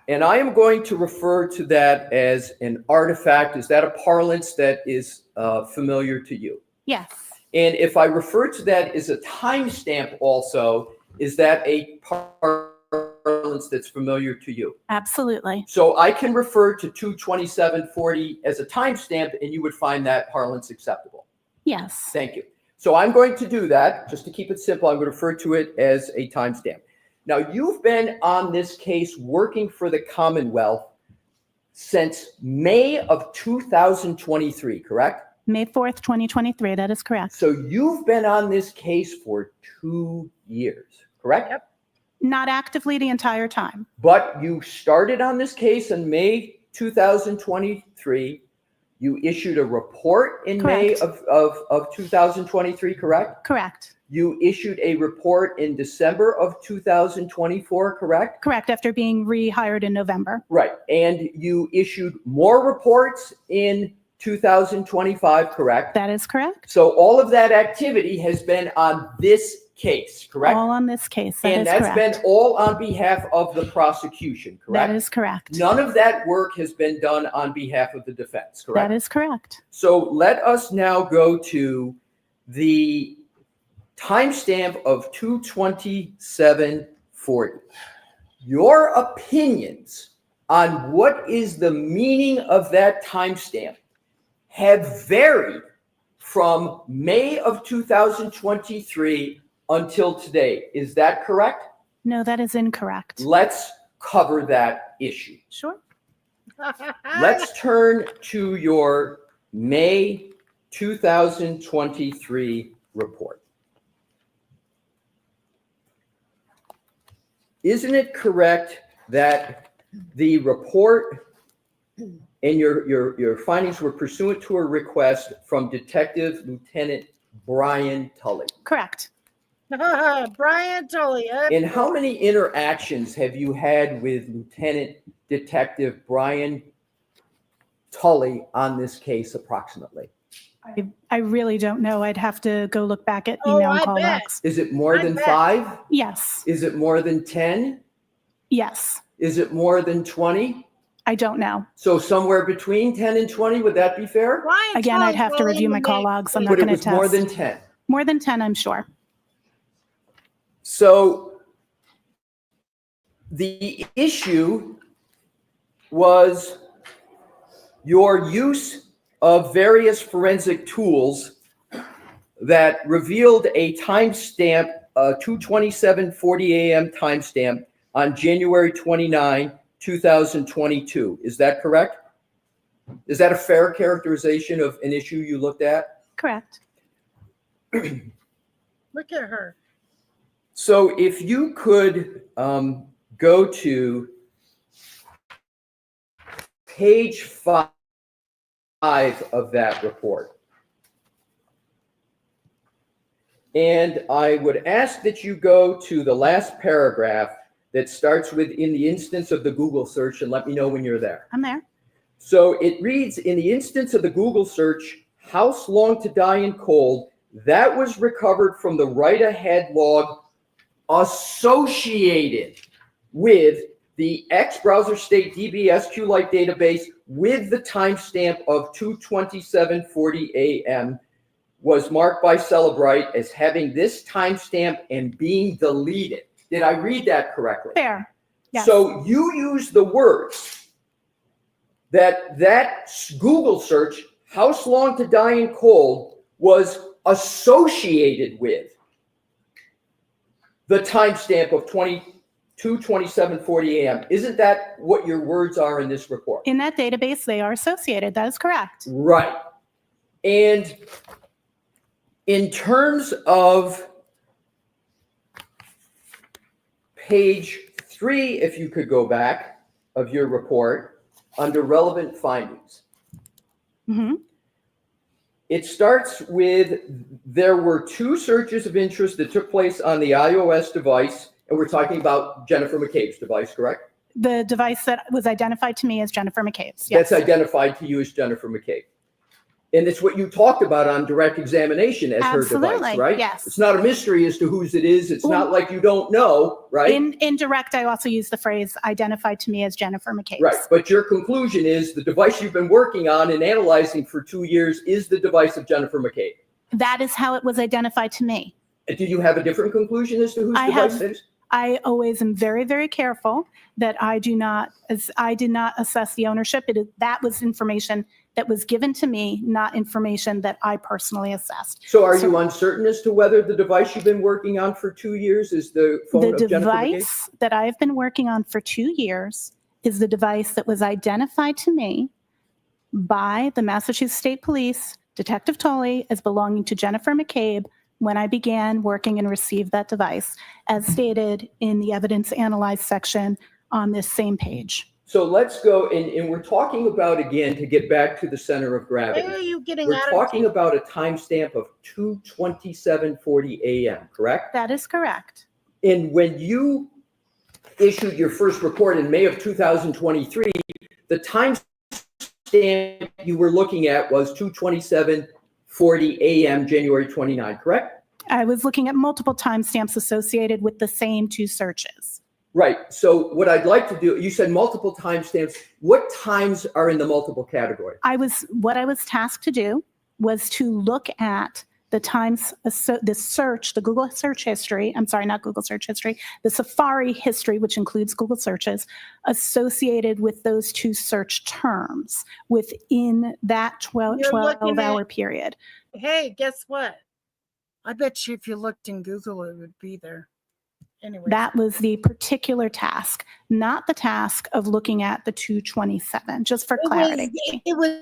And I am going to refer to that as an artifact. Is that a parlance that is familiar to you? Yes. And if I refer to that as a timestamp also, is that a parlance that's familiar to you? Absolutely. So I can refer to 22740 as a timestamp and you would find that parlance acceptable. Yes. Thank you. So I'm going to do that. Just to keep it simple, I'm going to refer to it as a timestamp. Now, you've been on this case working for the Commonwealth since May of 2023, correct? May 4th, 2023. That is correct. So you've been on this case for 2 years, correct? Yep. Not actively the entire time. But you started on this case in May 2023. You issued a report in Correct. May of 2023, correct? Correct. You issued a report in December of 2024, correct? Correct, after being rehired in November. Right. And you issued more reports in 2025, correct? That is correct. So all of that activity has been on this case, correct? All on this case. That And is that's correct. been all on behalf of the prosecution, correct? That is correct. None of that work has been done on behalf of the defense, correct? That is correct. So let us now go to the timestamp of 22740. Your opinions on what is the meaning of that timestamp have varied from May of 2023 until today. Is that correct? No, that is incorrect. Let's cover that issue. Sure. Let's turn to your May 2023 report. Isn't it correct that the report and your findings were pursuant to a request from Detective Lieutenant Brian Tully? Correct. Brian Tully. And how many interactions have you had with Lieutenant Detective Brian Tully on this case approximately? I really don't know. I'd have to go look back at email and call logs. Is it more than 5? Yes. Is it more than 10? Yes. Is it more than 20? I don't know. So somewhere between 10 and 20, would that be fair? Again, I'd have to review my call logs. I'm not But it going to was more test. than 10. More than 10, I'm sure. So the issue was your use of various forensic tools that revealed a timestamp, 2:27:40 a.m. timestamp on January 29, 2022. Is that correct? Is that a fair characterization of an issue you looked at? Correct. Look at her. So if you could go to page 5 of that report. And I would ask that you go to the last paragraph that starts with "in the instance of the Google search," and let me know when you're there. I'm there. So it reads, "In the instance of the Google search, house long to die in cold, that was recovered from the write-ahead log associated with the X-Browser State DB SQLite database with the timestamp of 2:27:40 a.m. was marked by Celebrite as having this timestamp and being deleted. Did I read that correctly? Fair. Yes. So you use the words that Google search, House Long to Die in Cold, was associated with the timestamp of 22:27:40 a.m. Isn't that what your words are in this report? In that database, they are associated. That is correct. Right. And in terms of page 3, if you could go back, of your report, under relevant findings. Mm-hmm. It starts with, there were 2 searches of interest that took place on the iOS device, and we're talking about Jennifer McCabe's device, correct? The device that was identified to me as Jennifer McCabe's. Yes. That's identified to you as Jennifer McCabe. And it's what you talked about on direct examination as her device, right? Yes. It's not a mystery as to whose it is. It's not like you don't know, right? In direct, I also use the phrase identified to me as Jennifer McCabe's. Right. But your conclusion is the device you've been working on and analyzing for 2 years is the device of Jennifer McCabe. That is how it was identified to me. Do you have a different conclusion as to whose device it is? I always am very, very careful that I did not assess the ownership. That was information that was given to me, not information that I personally assessed. So are you uncertain as to whether the device you've been working on for 2 years is the phone of Jennifer McCabe? The device that I've been working on for 2 years is the device that was identified to me by the Massachusetts State Police, Detective Tolley, as belonging to Jennifer McCabe when I began working and received that device, as stated in the evidence analyzed section on this same page. So let's go, and we're talking about, again, to get back to the center of gravity. Where are you getting We're out of talking about a timestamp of 2:27:40 a.m., correct? That is correct. And when you issued your first report in May of 2023, the timestamp you were looking at was 2:27:40 a.m., January 29, correct? I was looking at multiple timestamps associated with the same 2 searches. Right. So what I'd like to do, you said multiple timestamps. What times are in the multiple category? What I was tasked to do was to look at the times, the Google search history, I'm sorry, not Google search history, the Safari history, which includes Google searches, associated with those 2 search terms within that 12-hour period. Hey, guess what? I bet you if you looked in Google, it would be there. Anyway. That was the particular task, not the task of looking at the 227, just for clarity. It was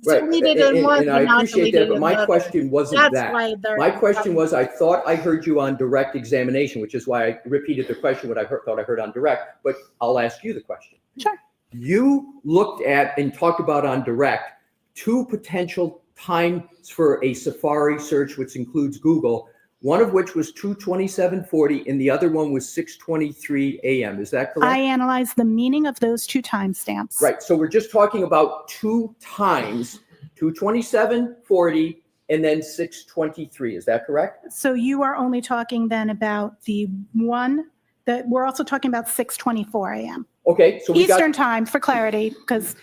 Right. deleted in one, and I but not appreciate deleted that, but in my another. question wasn't That's that. why they're- My question was, I thought I heard you on direct examination, which is why I repeated the question, what I thought I heard on direct, but I'll ask you the question. Sure. You looked at and talked about on direct 2 potential times for a Safari search, which includes Google, one of which was 2:27:40 and the other one was 6:23 a.m. Is that correct? I analyzed the meaning of those 2 timestamps. Right. So we're just talking about 2 times, 2:27:40 and then 6:23. Is that correct? So you are only talking then about the one that we're also talking about 6:24 a.m. Okay. So we Eastern time for clarity, because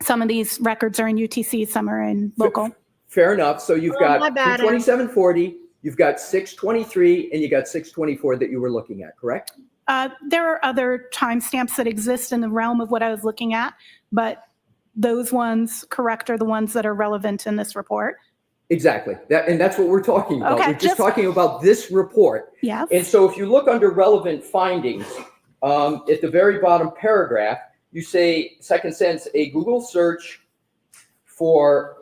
some of these records are in UTC, some are in local. Fair enough. So you've got my bad. 2:27:40, you've got 6:23, and you got 6:24 that you were looking at, correct? There are other timestamps that exist in the realm of what I was looking at, but those ones, correct, are the ones that are relevant in this report. Exactly. And that's what we're talking about. Okay, We're just talking about this report. Yes. And so if you look under relevant findings, at the very bottom paragraph, you say, second sentence, a Google search for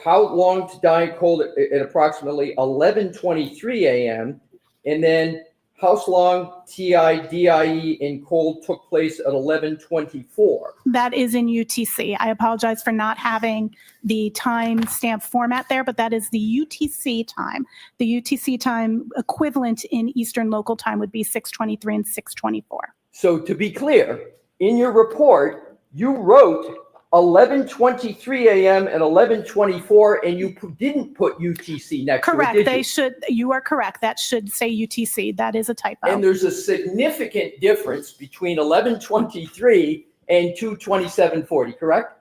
how long to die cold at approximately 11:23 a.m. and then how long TIDIE in cold took place at 11:24. That is in UTC. I apologize for not having the timestamp format there, but that is the UTC time. The UTC time equivalent in Eastern local time would be 6:23 and 6:24. So to be clear, in your report, you wrote 11:23 a.m. and 11:24, and you didn't put UTC next Correct. to it, did They you? should. You are correct. That should say UTC. That is a typo. And there's a significant difference between 11:23 and 2:27:40, correct?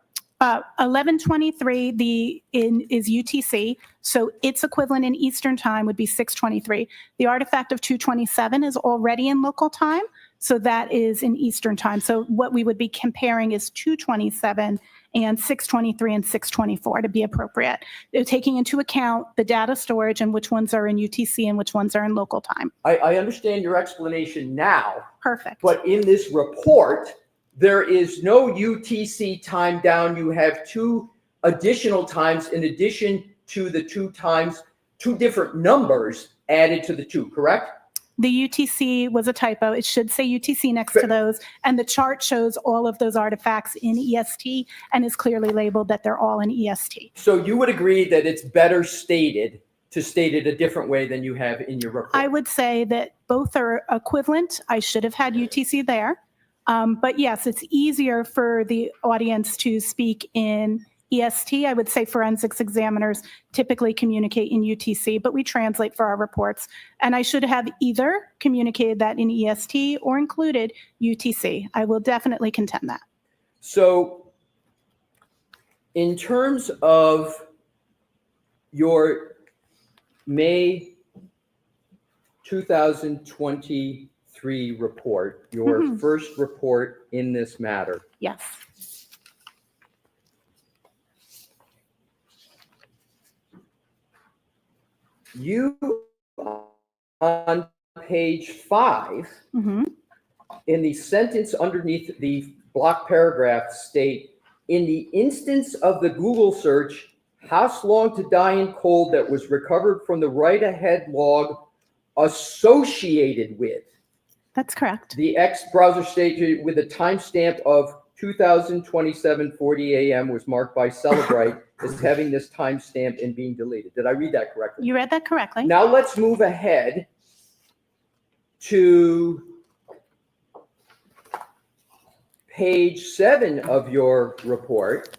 11:23 is UTC, so its equivalent in Eastern time would be 6:23. The artifact of 2:27 is already in local time, so that is in Eastern time. So what we would be comparing is 2:27 and 6:23 and 6:24 to be appropriate. They're taking into account the data storage and which ones are in UTC and which ones are in local time. I understand your explanation now, Perfect. but in this report, there is no UTC time down. You have 2 additional times in addition to the 2 times, 2 different numbers added to the 2, correct? The UTC was a typo. It should say UTC next to those. And the chart shows all of those artifacts in EST and is clearly labeled that they're all in EST. So you would agree that it's better stated to state it a different way than you have in your report? I would say that both are equivalent. I should have had UTC there. But yes, it's easier for the audience to speak in EST. I would say forensics examiners typically communicate in UTC, but we translate for our reports. And I should have either communicated that in EST or included UTC. I will definitely contend that. So in terms of your May 2023 report, your first report in this matter. Yes. You, on page 5, in the sentence underneath the block paragraph, state, in the instance of the Google search, House long to die in cold that was recovered from the write-ahead log associated with. That's correct. The X browser stage with a timestamp of 2027:40 a.m. was marked by Celebrite as having this timestamp and being deleted. Did I read that correctly? You read that correctly. Now let's move ahead to page 7 of your report.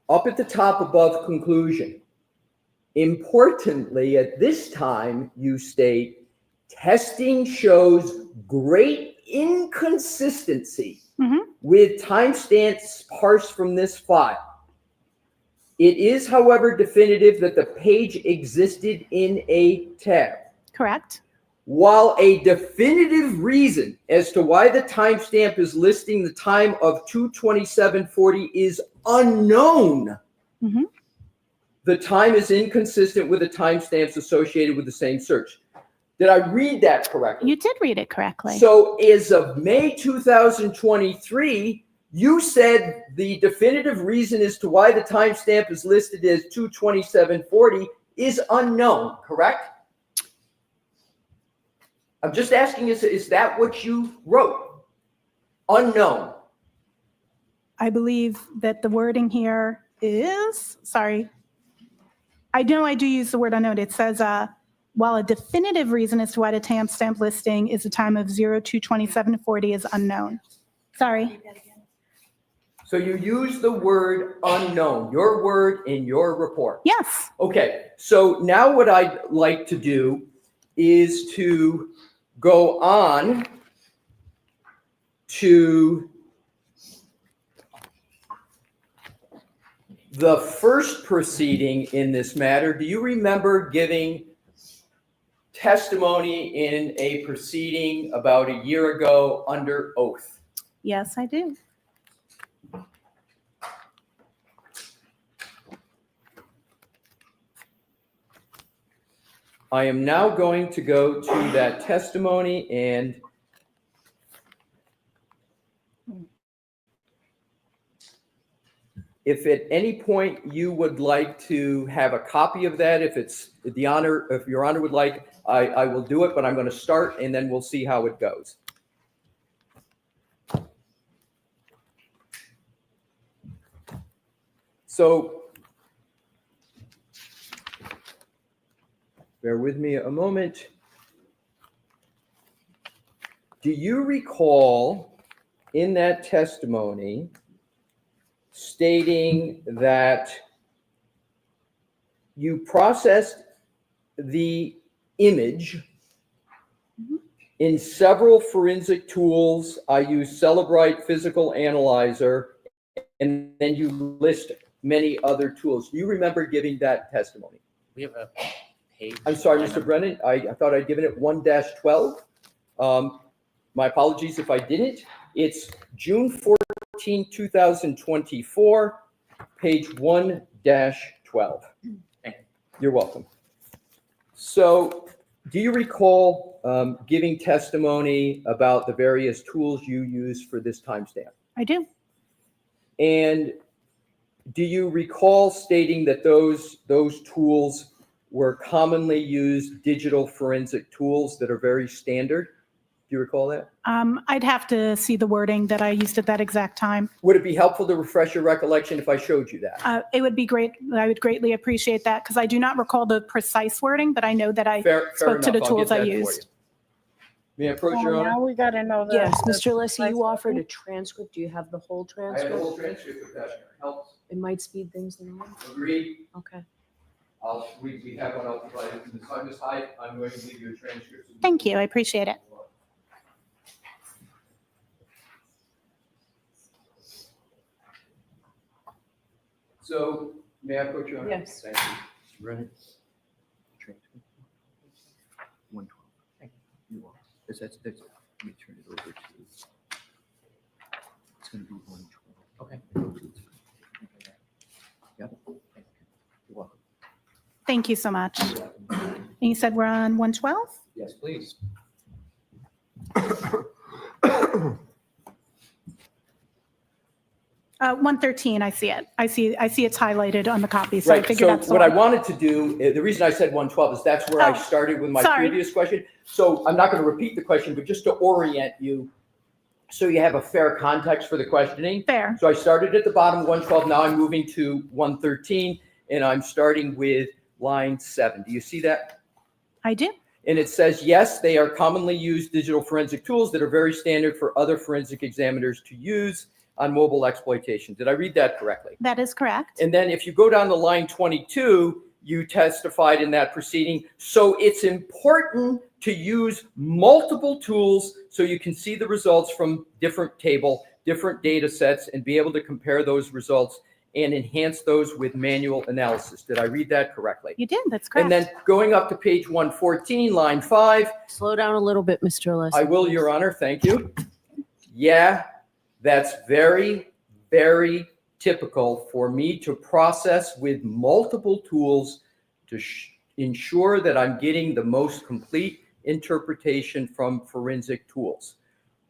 Up at the top above conclusion. Importantly, at this time, you state, testing shows great inconsistency with timestamps parsed from this file. It is, however, definitive that the page existed in a tab. Correct. While a definitive reason as to why the timestamp is listing the time of 2:27:40 is unknown, the time is inconsistent with the timestamps associated with the same search. Did I read that correctly? You did read it correctly. So as of May 2023, you said the definitive reason as to why the timestamp is listed as 2:27:40 is unknown, correct? I'm just asking, is that what you wrote? Unknown. I believe that the wording here is, sorry, I know I do use the word unknown. It says, while a definitive reason as to why the timestamp listing is the time of 02/27:40 is unknown. Sorry. So you use the word unknown, your word in your report. Yes. Okay, so now what I'd like to do is to go on to the first proceeding in this matter. Do you remember giving testimony in a proceeding about a year ago under oath? Yes, I do. I am now going to go to that testimony, and if at any point you would like to have a copy of that, if your honor would like, I will do it, but I'm going to start and then we'll see how it goes. So bear with me a moment. Do you recall in that testimony stating that you processed the image In several forensic tools, I use Celebrite Physical Analyzer, and then you list many other tools. Do you remember giving that testimony? We have a page. I'm sorry, Mr. Brennan, I thought I'd given it 1-12. My apologies if I didn't. It's June 14, 2024, page 1-12. Thank you. You're welcome. So, do you recall giving testimony about the various tools you use for this timestamp? I do. And do you recall stating that those tools were commonly used digital forensic tools that are very standard? Do you recall that? I'd have to see the wording that I used at that exact time. Would it be helpful to refresh your recollection if I showed you that? It would be great. I would greatly appreciate that because I do not recall the precise wording, but I know that I Fair spoke to the enough. I'll tools get I that for used. you. May I approach, Your Honor? Now we gotta know that. Yes, Mr. Lessie, you offered a transcript. Do you have the whole I have the transcript? whole transcript if that helps. It might speed things along. Agreed. Okay. We have one, I'll provide it to Ms. Hyde. Ms. Hyde, I'm going to give you a transcript. Thank you. I appreciate it. So, may I approach, Your Honor? Yes. Thank you. Mr. Brennan. Transcript. 112. Thank you. You are. That's, let me turn it over to, it's going to be 112. Okay. Yep. You're welcome. Thank you so much. And you said we're on 112? Yes, please. 113, I see it. I see it's highlighted on the copy, so I Right, figured so that's the what I one. wanted to do, the reason I said 112 is that's where I Oh, started with my sorry. previous question. So I'm not going to repeat the question, but just to orient you, so you have a fair context for the questioning. Fair. So I started at the bottom, 112, now I'm moving to 113, and I'm starting with line 7. Do you see that? I do. And it says, yes, they are commonly used digital forensic tools that are very standard for other forensic examiners to use on mobile exploitation. Did I read that correctly? That is correct. And then if you go down to line 22, you testified in that proceeding. So it's important to use multiple tools so you can see the results from different data sets, and be able to compare those results and enhance those with manual analysis. Did I read that correctly? You did. That's correct. And then going up to page 114, line 5. Slow down a little bit, Mr. Lessie. I will, Your Honor. Thank you. Yeah, that's very, very typical for me to process with multiple tools to ensure that I'm getting the most complete interpretation from forensic tools.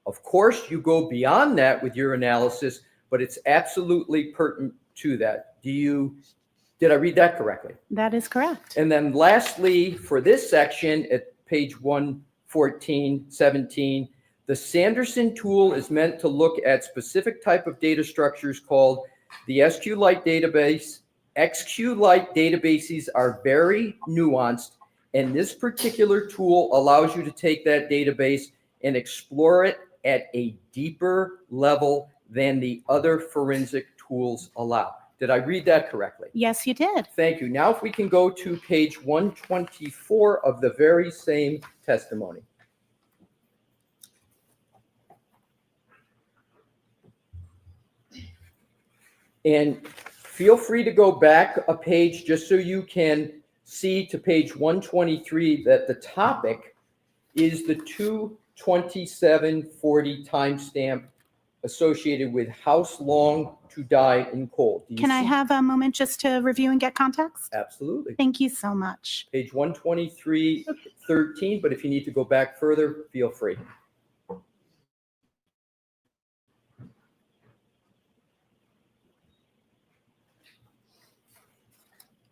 Of course, you go beyond that with your analysis, but it's absolutely pertinent to that. Did I read that correctly? That is correct. And then lastly, for this section at page 114, 17, the Sanderson tool is meant to look at specific type of data structures called the SQLite database. SQLite databases are very nuanced, and this particular tool allows you to take that database and explore it at a deeper level than the other forensic tools allow. Did I read that correctly? Yes, you did. Thank you. Now if we can go to page 124 of the very same testimony. And feel free to go back a page just so you can see to page 123 that the topic is the 2/27/40 timestamp associated with house long to die in cold. Do you Can I see- have a moment just to review and get context? Absolutely. Thank you so much. Page 123:13, but if you need to go back further, feel free.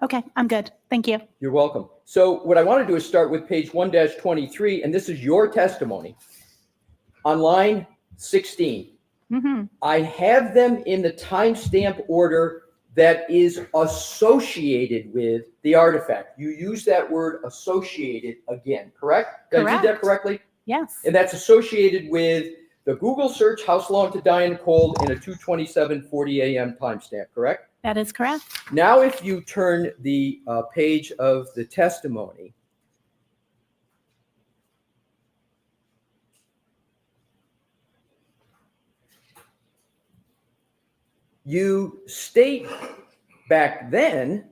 Okay, I'm good. Thank you. You're welcome. So what I want to do is start with page 1-23, and this is your testimony. On line 16, I have them in the timestamp order that is associated with the artifact. You use that word associated again, correct? Did I read that Correct. correctly? Yes. And that's associated with the Google search house long to die in cold in a 2:27:40 a.m. timestamp, correct? That is correct. Now, if you turn the page of the testimony, you state back then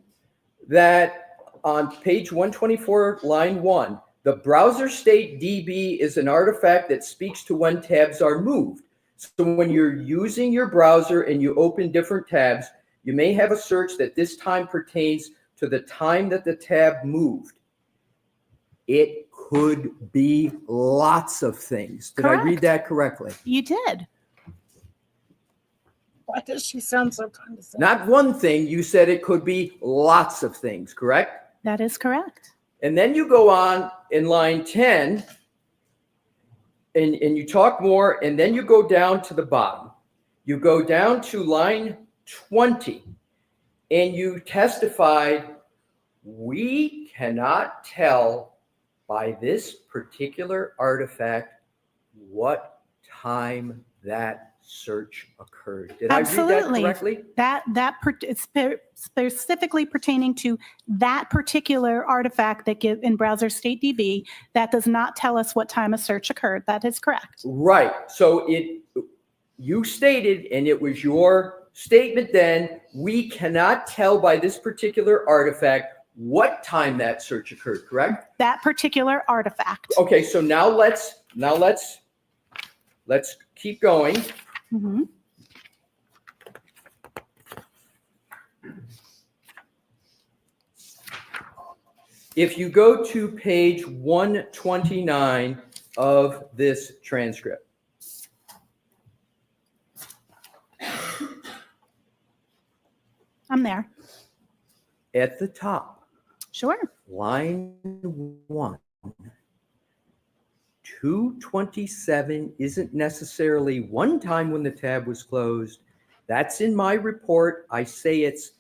that on page 124, line 1, the browser state DB is an artifact that speaks to when tabs are moved. So when you're using your browser and you open different tabs, you may have a search that this time pertains to the time that the tab moved. It could be lots of things. Did I read that correctly? You did. Why does she sound so condescending? Not one thing. You said it could be lots of things, correct? That is correct. And then you go on in line 10 and you talk more, and then you go down to the bottom. You go down to line 20 and you testified, we cannot tell by this particular artifact what time that search occurred. Did Absolutely. I read that correctly? It's specifically pertaining to that particular artifact that give in browser state DB that does not tell us what time a search occurred. That is correct. Right. So you stated, and it was your statement then, we cannot tell by this particular artifact what time that search occurred, correct? That particular artifact. Okay, so now let's keep going. Mm-hmm. If you go to page 129 of this transcript, I'm there. at the top, Sure. line 1, 227 isn't necessarily one time when the tab was closed. That's in my report. I say it's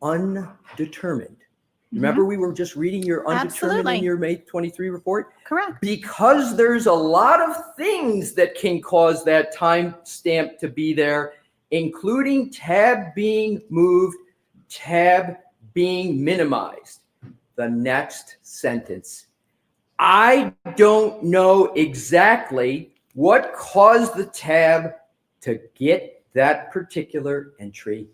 undetermined. Remember, we were just reading your undetermined Absolutely. in your May 23 report? Correct. Because there's a lot of things that can cause that timestamp to be there, including tab being moved, tab being minimized. The next sentence. I don't know exactly what caused the tab to get that particular entry,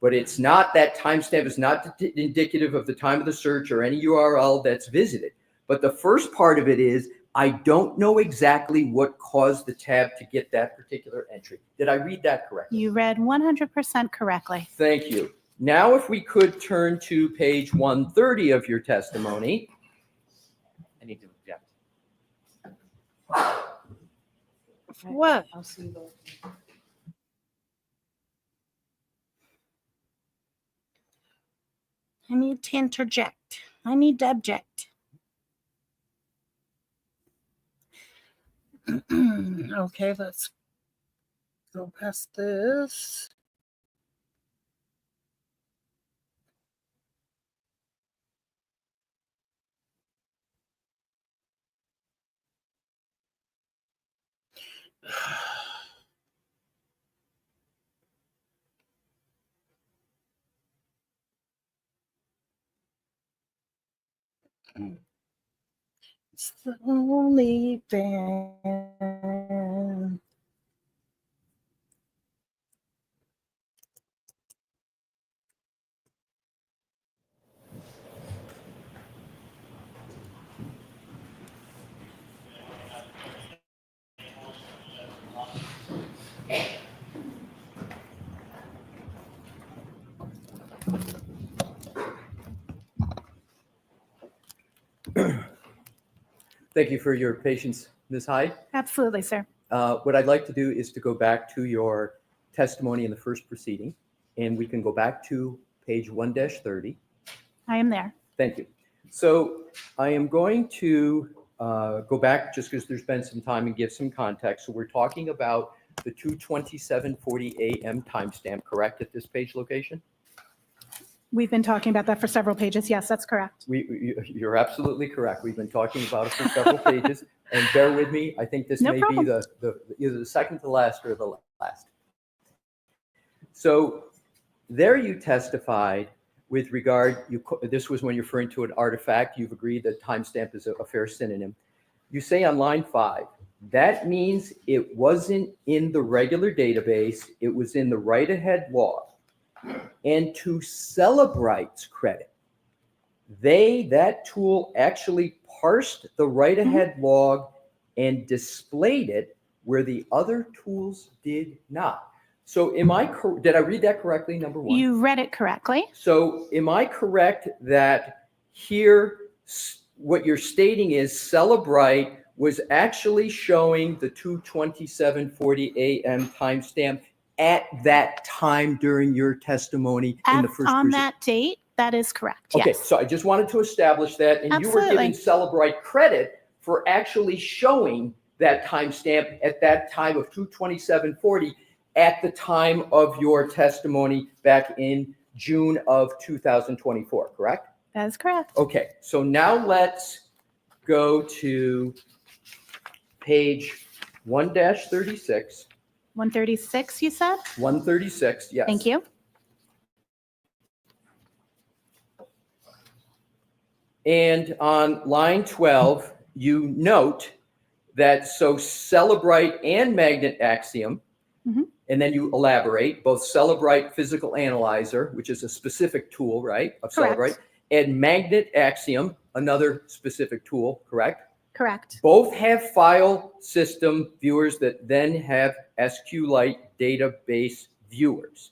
but it's not, that timestamp is not indicative of the time of the search or any URL that's visited. But the first part of it is, I don't know exactly what caused the tab to get that particular entry. Did I read that correctly? You read 100% correctly. Thank you. Now, if we could turn to page 130 of your testimony. I need to object. What? I'll see both. I need to interject. I need to object. Okay, let's go past this. It's the only band. Thank you for your patience, Ms. Hyde. Absolutely, sir. What I'd like to do is to go back to your testimony in the first proceeding, and we can go back to page 1-30. I am there. Thank you. So I am going to go back just because there's been some time and give some context. So we're talking about the 2:27:40 a.m. timestamp, correct, at this page location? We've been talking about that for several pages. Yes, that's correct. You're absolutely correct. We've been talking about it for several pages, and bear with me. I think this No may problem. be either the second to last or the last. So there you testified with regard, this was when you're referring to an artifact. You've agreed that timestamp is a fair synonym. You say on line 5, That means it wasn't in the regular database, it was in the write-ahead log. And to Celebrite's credit, that tool actually parsed the write-ahead log and displayed it where the other tools did not. So did I read that correctly, number one? You read it correctly. So am I correct that here, what you're stating is Celebrite was actually showing the 2:27:40 a.m. timestamp at that time during your testimony in the first On proceeding? that date, that is correct. Okay, Yes. so I just wanted to establish that, and you were Absolutely. giving Celebrite credit for actually showing that timestamp at that time of 2:27:40 at the time of your testimony back in June of 2024, correct? That is correct. Okay, so now let's go to page 1-36. 136, you said? 136, yes. Thank you. And on line 12, you note that so Celebrite and Magnet Axiom, Mhm. and then you elaborate, both Celebrite Physical Analyzer, which is a specific tool, right, of Correct. Celebrite, and Magnet Axiom, another specific tool, correct? Correct. Both have file system viewers that then have SQLite database viewers.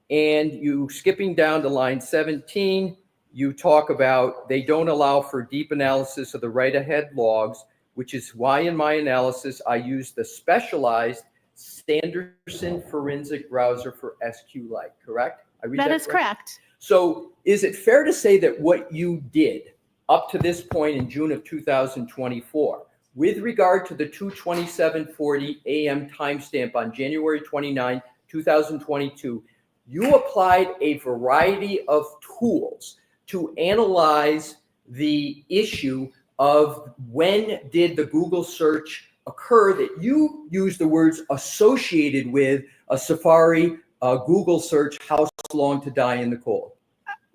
And you skipping down to line 17, you talk about they don't allow for deep analysis of the write-ahead logs, which is why in my analysis I use the specialized Sanderson forensic browser for SQLite, correct? I read That is correct. So is it fair to say that what you did up to this point in June of 2024, with regard to the 2:27:40 a.m. timestamp on January 29, 2022, you applied a variety of tools to analyze the issue of when did the Google search occur that you use the words associated with a Safari Google search, how long to die in the cold?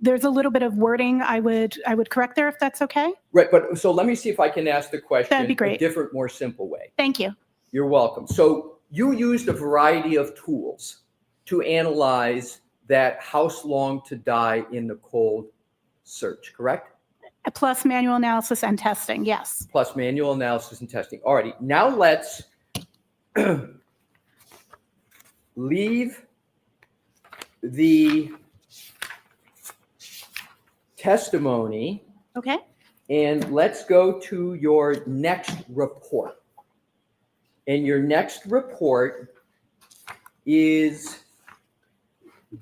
There's a little bit of wording I would correct there if that's okay. Right, but so let me see if I can ask the question That'd be great. a different, more simple way. Thank you. You're welcome. So you used a variety of tools to analyze that how long to die in the cold search, correct? Plus manual analysis and testing, yes. Plus manual analysis and testing. Alrighty, now let's leave the testimony. Okay. And let's go to your next report. And your next report is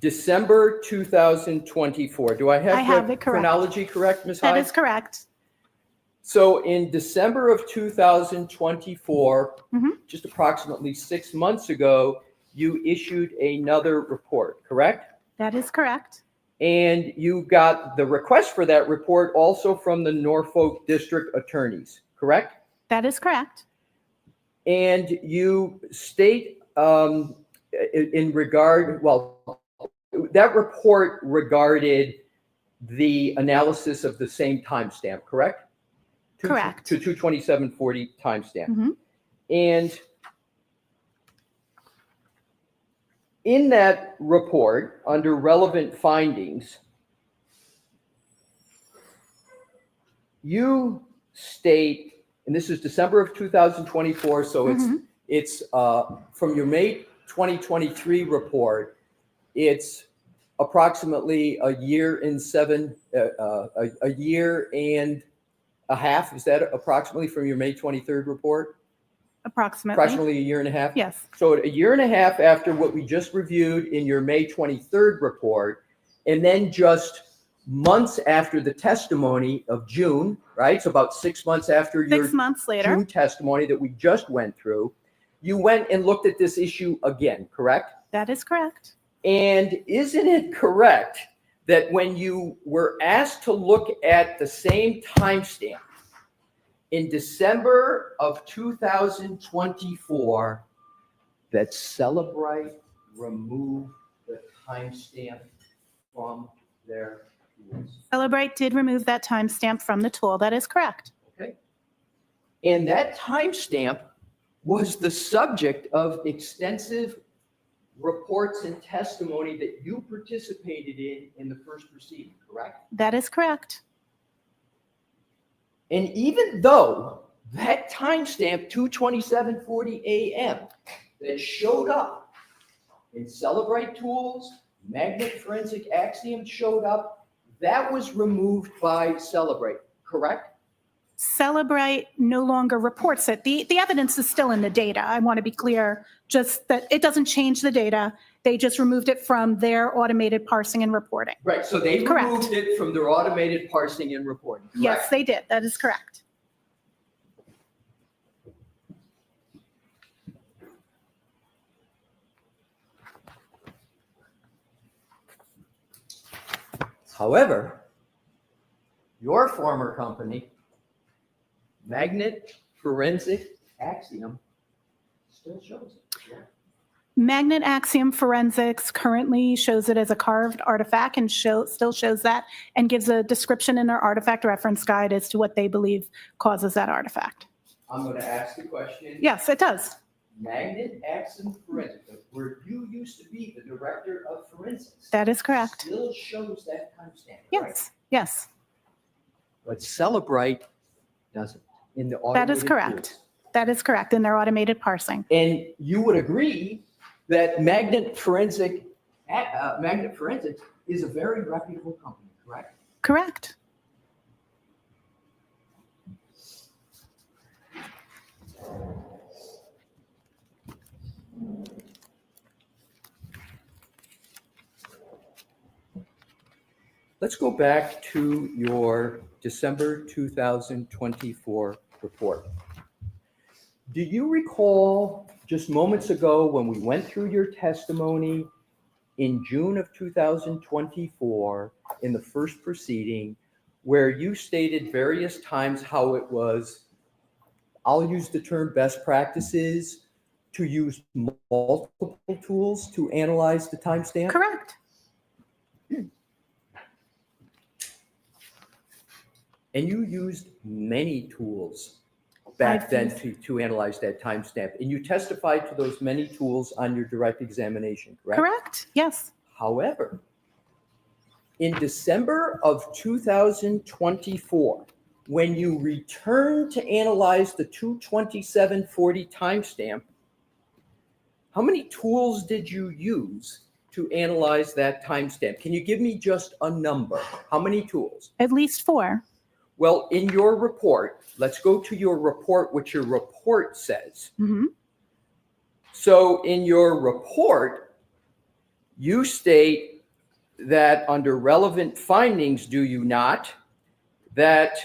December 2024. Do I have have the it correct. chronology correct, Ms. That Hyde? is correct. So in December of 2024, Mhm. just approximately 6 months ago, you issued another report, correct? That is correct. And you got the request for that report also from the Norfolk District Attorneys, correct? That is correct. And you state in regard, well, that report regarded the analysis of the same timestamp, correct? Correct. To 2:27:40 timestamp. Mhm. And in that report, under relevant findings, you state, and this is December of 2024, so it's from your May 2023 report, it's approximately a year and a year and a half. Is that approximately from your May 23rd report? Approximately a year and a half? Yes. So a year and a half after what we just reviewed in your May 23rd report, and then just months after the testimony of June, right? So about 6 months after your 6 months later. June testimony that we just went through, you went and looked at this issue again, correct? That is correct. And isn't it correct that when you were asked to look at the same timestamp in December of 2024, that Celebrite removed the timestamp from their tools? Celebrite did remove that timestamp from the tool. That is correct. Okay. And that timestamp was the subject of extensive reports and testimony that you participated in the first proceeding, correct? That is correct. And even though that timestamp, 2:27:40 a.m., that showed up in Celebrate Tools, Magnet Forensic Axiom showed up, that was removed by Celebrate, correct? Celebrate no longer reports it. The evidence is still in the data. I want to be clear, just that it doesn't change the data. They just removed it from their automated parsing and reporting. Right, so they Correct. removed it from their automated parsing and reporting, correct? Yes, they did. That is correct. However, your former company, Magnet Forensic Axiom, still shows it. Yeah. Magnet Axiom Forensics currently shows it as a carved artifact and still shows that and gives a description in their artifact reference guide as to what they believe causes that artifact. I'm going to ask the question. Yes, it does. Magnet Axiom Forensics, where you used to be the director of forensics. That is correct. Still shows that timestamp, right? Yes, yes, But Celebrate doesn't in the automated that is correct. tools. That is correct in their automated parsing. And you would agree that Magnet Forensics is a very reputable company, correct? Correct. Let's go back to your December 2024 report. Do you recall just moments ago when we went through your testimony in June of 2024 in the first proceeding where you stated various times how it was, I'll use the term best practices, to use multiple tools to analyze the timestamp? Correct. And you used many tools back then to analyze that timestamp. And you testified to those many tools on your direct examination, correct? Correct. Yes. However, in December of 2024, when you returned to analyze the 2:27:40 timestamp, how many tools did you use to analyze that timestamp? Can you give me just a number? How many tools? At least 4. Well, in your report, let's go to your report, what your report says. Mm-hmm. So in your report, you state that under relevant findings, do you not, that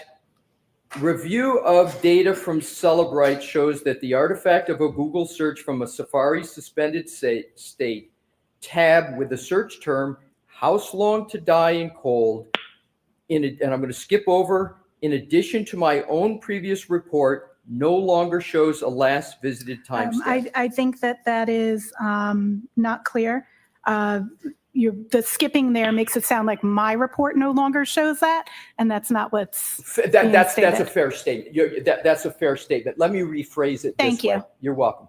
review of data from Celebrite shows that the artifact of a Google search from a Safari suspended state tab with the search term house long to die in cold, and I'm going to skip over, in addition to my own previous report, no longer shows a last visited timestamp. I think that is not clear. The skipping there makes it sound like my report no longer shows that, and that's not what's That's a fair statement. That's a fair statement. Let me rephrase it. Thank you. You're welcome.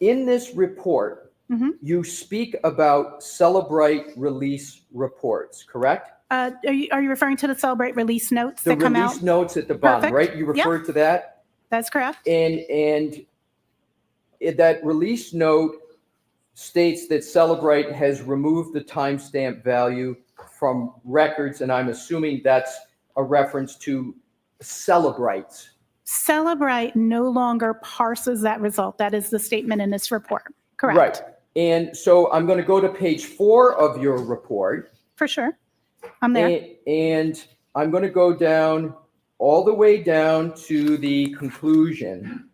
In this report, Mhm. you speak about Celebrate release reports, correct? Are you referring to the Celebrate release notes The that come out? release notes at the bottom, Perfect. right? You referred to that? That's correct. And that release note states that Celebrate has removed the timestamp value from records, and I'm assuming that's a reference to Celebrate. Celebrate no longer parses that result. That is the statement in this report. Correct. Right. And so I'm going to go to page 4 of your report. For sure. I'm there. And I'm going to go down all the way down to the conclusion.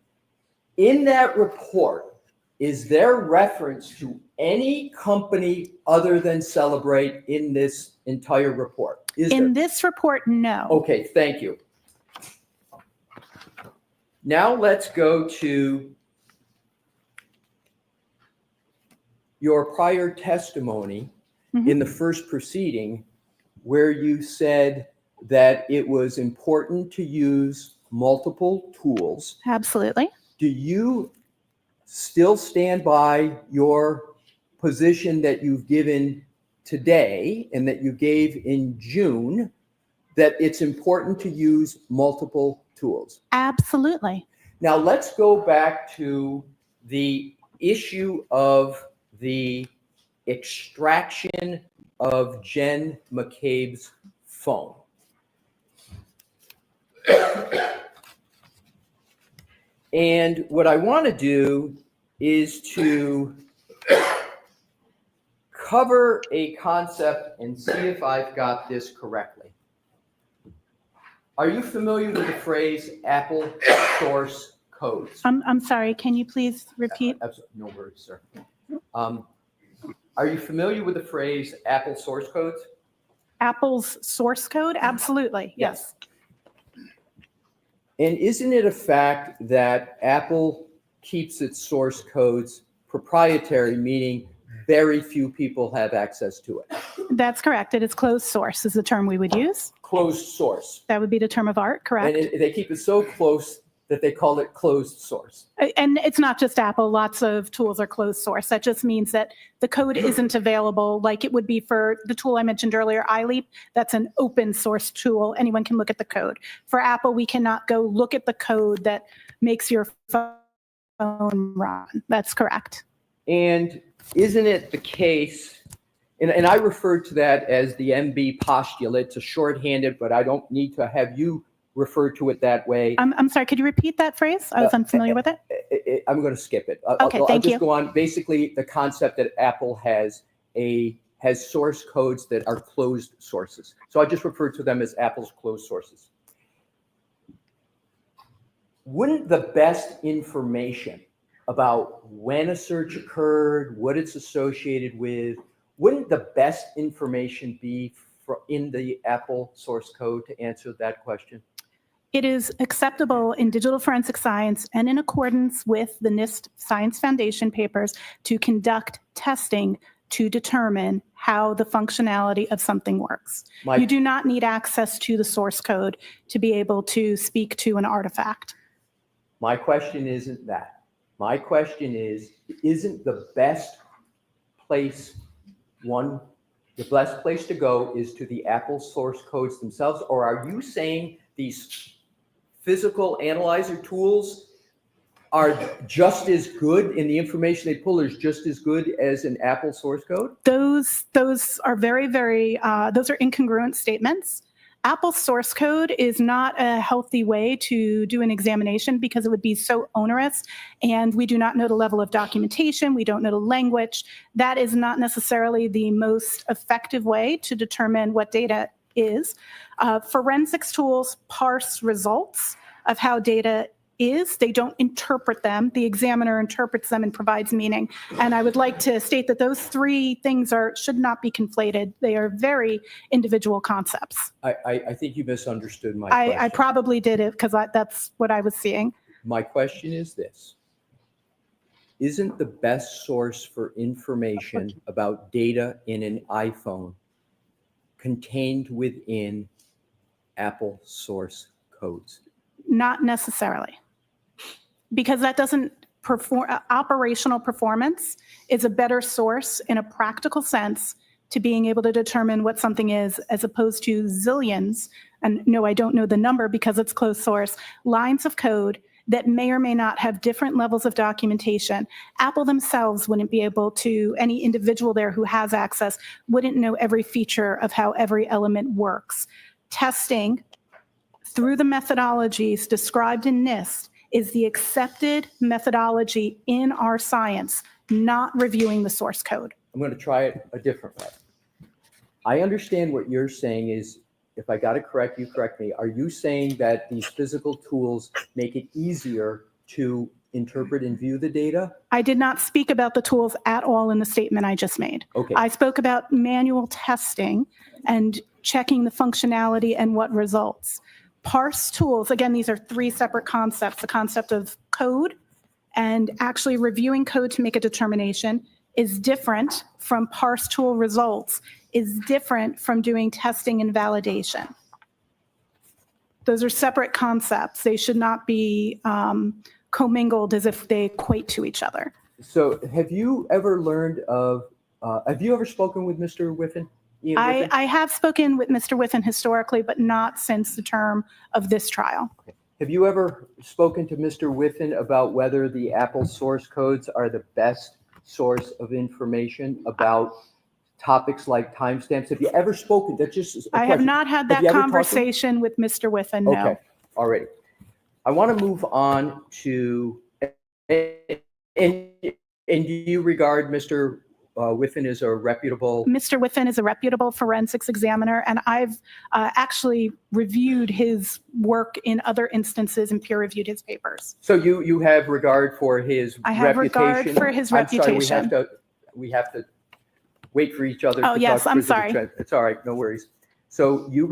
In that report, is there reference to any company other than Celebrate in this entire report? In this report, no. Okay, thank you. Now let's go to your prior testimony in the first proceeding, where you said that it was important to use multiple tools. Absolutely. Do you still stand by your position that you've given today and that you gave in June, that it's important to use multiple tools? Absolutely. Now, let's go back to the issue of the extraction of Jen McCabe's phone. And what I want to do is to cover a concept and see if I've got this correctly. Are you familiar with the phrase Apple source codes? I'm sorry, can you please repeat? No worries, sir. Are you familiar with the phrase Apple source codes? Apple's source code? Absolutely, yes. And isn't it a fact that Apple keeps its source codes proprietary, meaning very few people have access to it? That's correct. It is closed source is the term we would use. Closed source. That would be the term of art, correct? And they keep it so close that they call it closed source. And it's not just Apple. Lots of tools are closed source. That just means that the code isn't available like it would be for the tool I mentioned earlier, iLeap. That's an open source tool. Anyone can look at the code. For Apple, we cannot go look at the code that makes your phone run. That's correct. And isn't it the case, and I refer to that as the MB postulate, to shorthand it, but I don't need to have you refer to it that way. I'm sorry, could you repeat that phrase? I was unfamiliar with it. I'm going to skip it. Okay, I'll thank just you. go on. Basically, the concept that Apple has source codes that are closed sources. So I just refer to them as Apple's closed sources. Wouldn't the best information about when a search occurred, what it's associated with, wouldn't the best information be in the Apple source code to answer that question? It is acceptable in digital forensic science and in accordance with the NIST Science Foundation papers to conduct testing to determine how the functionality of something works. You do not need access to the source code to be able to speak to an artifact. My question isn't that. My question is, isn't the best place the best place to go is to the Apple source codes themselves? Or are you saying these physical analyzer tools are just as good, and the information they pull is just as good as an Apple source code? Those are very, very, those are incongruent statements. Apple's source code is not a healthy way to do an examination because it would be so onerous, and we do not know the level of documentation. We don't know the language. That is not necessarily the most effective way to determine what data is. Forensics tools parse results of how data is. They don't interpret them. The examiner interprets them and provides meaning. And I would like to state that those three things should not be conflated. They are very individual concepts. I think you misunderstood my question. I probably did it because that's what I was seeing. My question is this. Isn't the best source for information about data in an iPhone contained within Apple source codes? Not necessarily. Because that doesn't perform, operational performance is a better source in a practical sense to being able to determine what something is, as opposed to zillions, and no, I don't know the number because it's closed source, lines of code that may or may not have different levels of documentation. Apple themselves wouldn't be able to, any individual there who has access wouldn't know every feature of how every element works. Testing through the methodologies described in NIST is the accepted methodology in our science, not reviewing the source code. I'm going to try it a different way. I understand what you're saying is, if I got it correct, you correct me. Are you saying that these physical tools make it easier to interpret and view the data? I did not speak about the tools at all in the statement I just made. Okay. I spoke about manual testing and checking the functionality and what results. Parse tools, again, these are three separate concepts. The concept of code and actually reviewing code to make a determination is different from parse tool results, is different from doing testing and validation. Those are separate concepts. They should not be commingled as if they equate to each other. So have you ever learned of, have you ever spoken with Mr. Whiffen? Ian Whiffen? I have spoken with Mr. Whiffen historically, but not since the term of this trial. Have you ever spoken to Mr. Whiffen about whether the Apple source codes are the best source of information about topics like timestamps? Have you ever spoken? That's just a I have question. not had Have that you ever talked to him? conversation with Mr. Whiffen, no. Okay, already. I want to move on to, and do you regard Mr. Whiffen as a reputable? Mr. Whiffen is a reputable forensics examiner, and I've actually reviewed his work in other instances and peer reviewed his papers. So you have regard for his I have reputation? regard for his I'm sorry, reputation. we have to wait for each other. Oh, to yes, talk I'm through the sorry. trend. It's all right, no worries. So you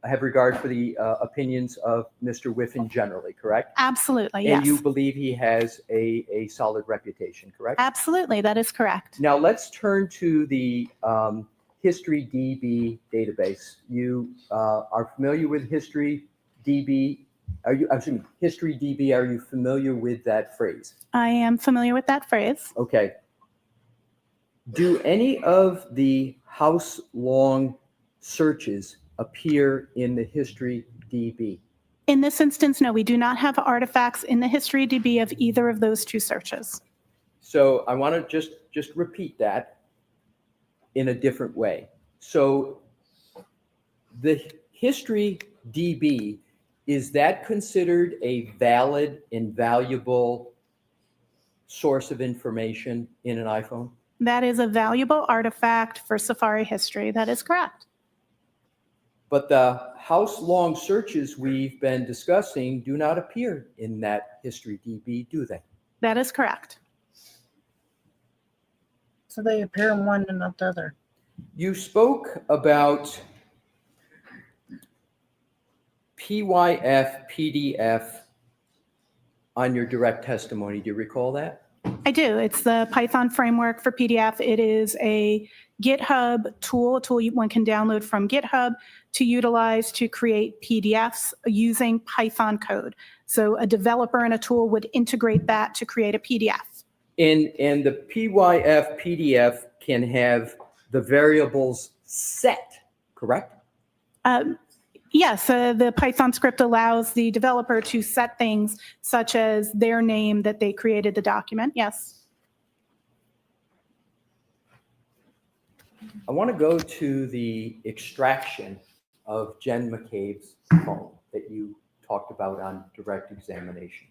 have regard for the opinions of Mr. Whiffen generally, correct? Absolutely, yes. And you believe he has a solid reputation, correct? Absolutely, that is correct. Now let's turn to the History DB database. You are familiar with History DB? History DB, are you familiar with that phrase? I am familiar with that phrase. Okay. Do any of the house-long searches appear in the History DB? In this instance, no, we do not have artifacts in the History DB of either of those two searches. So I want to just repeat that in a different way. So the History DB, is that considered a valid and valuable source of information in an iPhone? That is a valuable artifact for Safari history. That is correct. But the house-long searches we've been discussing do not appear in that History DB, do they? That is correct. So they appear in one and not the other. You spoke about PYF, PDF on your direct testimony. Do you recall that? I do. It's the Python framework for PDF. It is a GitHub tool, one can download from GitHub to utilize to create PDFs using Python code. So a developer and a tool would integrate that to create a PDF. And the PYF, PDF can have the variables set, correct? Yes, the Python script allows the developer to set things such as their name that they created the document. Yes. I want to go to the extraction of Jen McCabe's phone that you talked about on direct examination.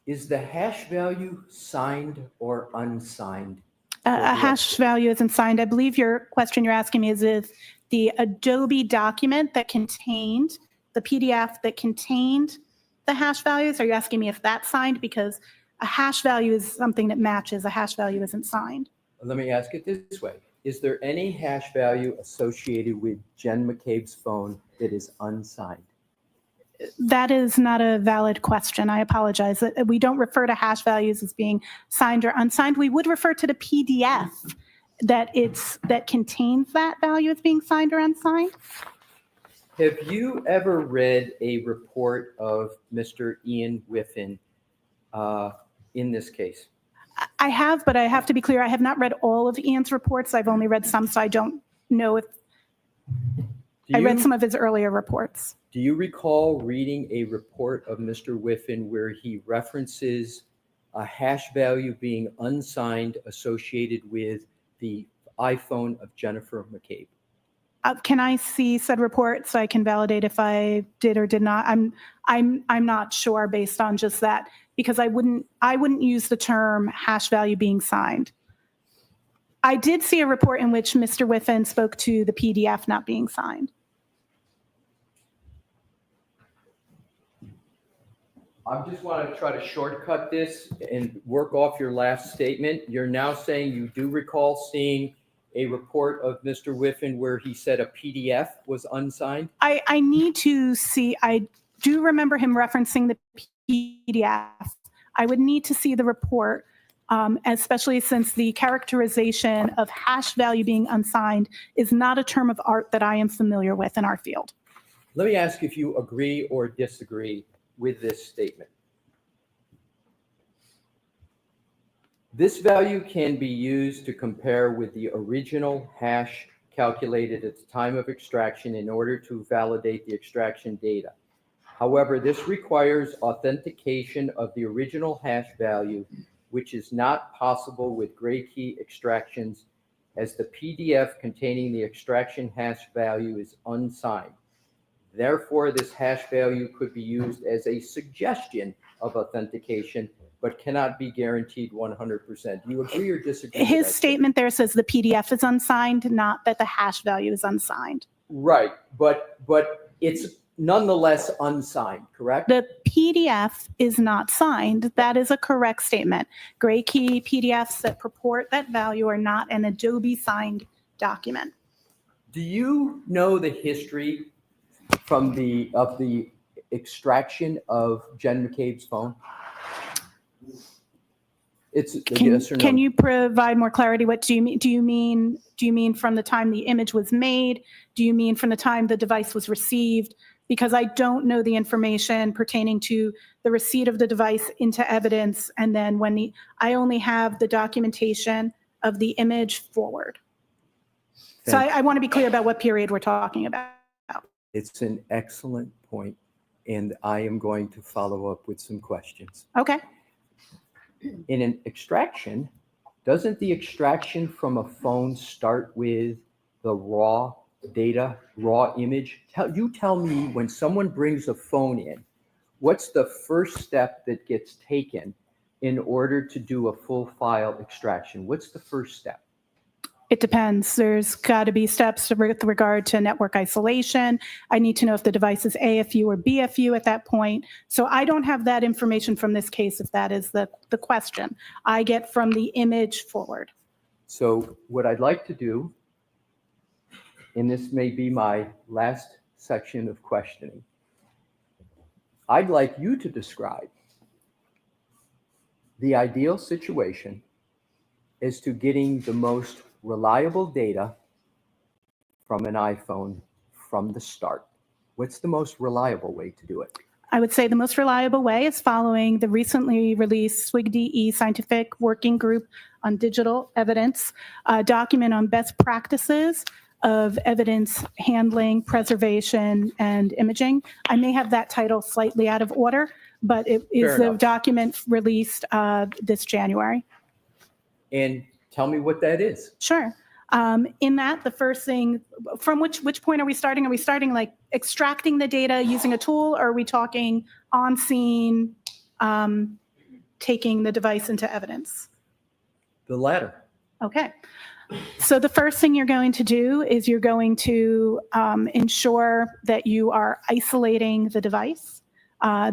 Is the hash value signed or unsigned? A hash value isn't signed. I believe your question you're asking me is if the Adobe document that contained the PDF that contained the hash values, are you asking me if that's signed? Because a hash value is something that matches. A hash value isn't signed. Let me ask it this way. Is there any hash value associated with Jen McCabe's phone that is unsigned? That is not a valid question. I apologize. We don't refer to hash values as being signed or unsigned. We would refer to the PDF that contains that value as being signed or unsigned. Have you ever read a report of Mr. Ian Whiffen in this case? I have, but I have to be clear. I have not read all of Ian's reports. I've only read some, so I don't know if I read some of his earlier reports. Do you recall reading a report of Mr. Whiffen where he references a hash value being unsigned associated with the iPhone of Jennifer McCabe? Can I see said report so I can validate if I did or did not? I'm not sure based on just that, because I wouldn't use the term hash value being signed. I did see a report in which Mr. Whiffen spoke to the PDF not being signed. I just want to try to shortcut this and work off your last statement. You're now saying you do recall seeing a report of Mr. Whiffen where he said a PDF was unsigned? I need to see, I do remember him referencing the PDF. I would need to see the report, especially since the characterization of hash value being unsigned is not a term of art that I am familiar with in our field. Let me ask if you agree or disagree with this statement. This value can be used to compare with the original hash calculated at the time of extraction in order to validate the extraction data. However, this requires authentication of the original hash value, which is not possible with gray key extractions, as the PDF containing the extraction hash value is unsigned. Therefore, this hash value could be used as a suggestion of authentication, but cannot be guaranteed 100%. Do you agree or disagree with His that statement there says the PDF is unsigned, not that the hash value is unsigned. Right, but it's nonetheless unsigned, correct? The PDF is not signed. That is a correct statement. Gray key PDFs that purport that value are not an Adobe signed document. Do you know the history of the extraction of Jen McCabe's phone? It's yes or no. Can you provide more clarity? What do you mean? Do you mean from the time the image was made? Do you mean from the time the device was received? Because I don't know the information pertaining to the receipt of the device into evidence, and then I only have the documentation of the image forward. So I want to be clear about what period we're talking about. It's an excellent point, and I am going to follow up with some questions. Okay. In an extraction, doesn't the extraction from a phone start with the raw data, raw image? Tell me, when someone brings a phone in, what's the first step that gets taken in order to do a full file extraction? What's the first step? It depends. There's got to be steps with regard to network isolation. I need to know if the device is AFU or BFU at that point. So I don't have that information from this case, if that is the question. I get from the image forward. So what I'd like to do, and this may be my last section of questioning, I'd like you to describe the ideal situation as to getting the most reliable data from an iPhone from the start. What's the most reliable way to do it? I would say the most reliable way is following the recently released SWIG-DE Scientific Working Group on Digital Evidence document on best practices of evidence handling, preservation, and imaging. I may have that title slightly out of order, but it is a document released this January. And tell me what that is. Sure. In that, the first thing, from which point are we starting? Are we starting like extracting the data using a tool, or are we talking on scene, taking the device into evidence? The latter. Okay. So the first thing you're going to do is you're going to ensure that you are isolating the device.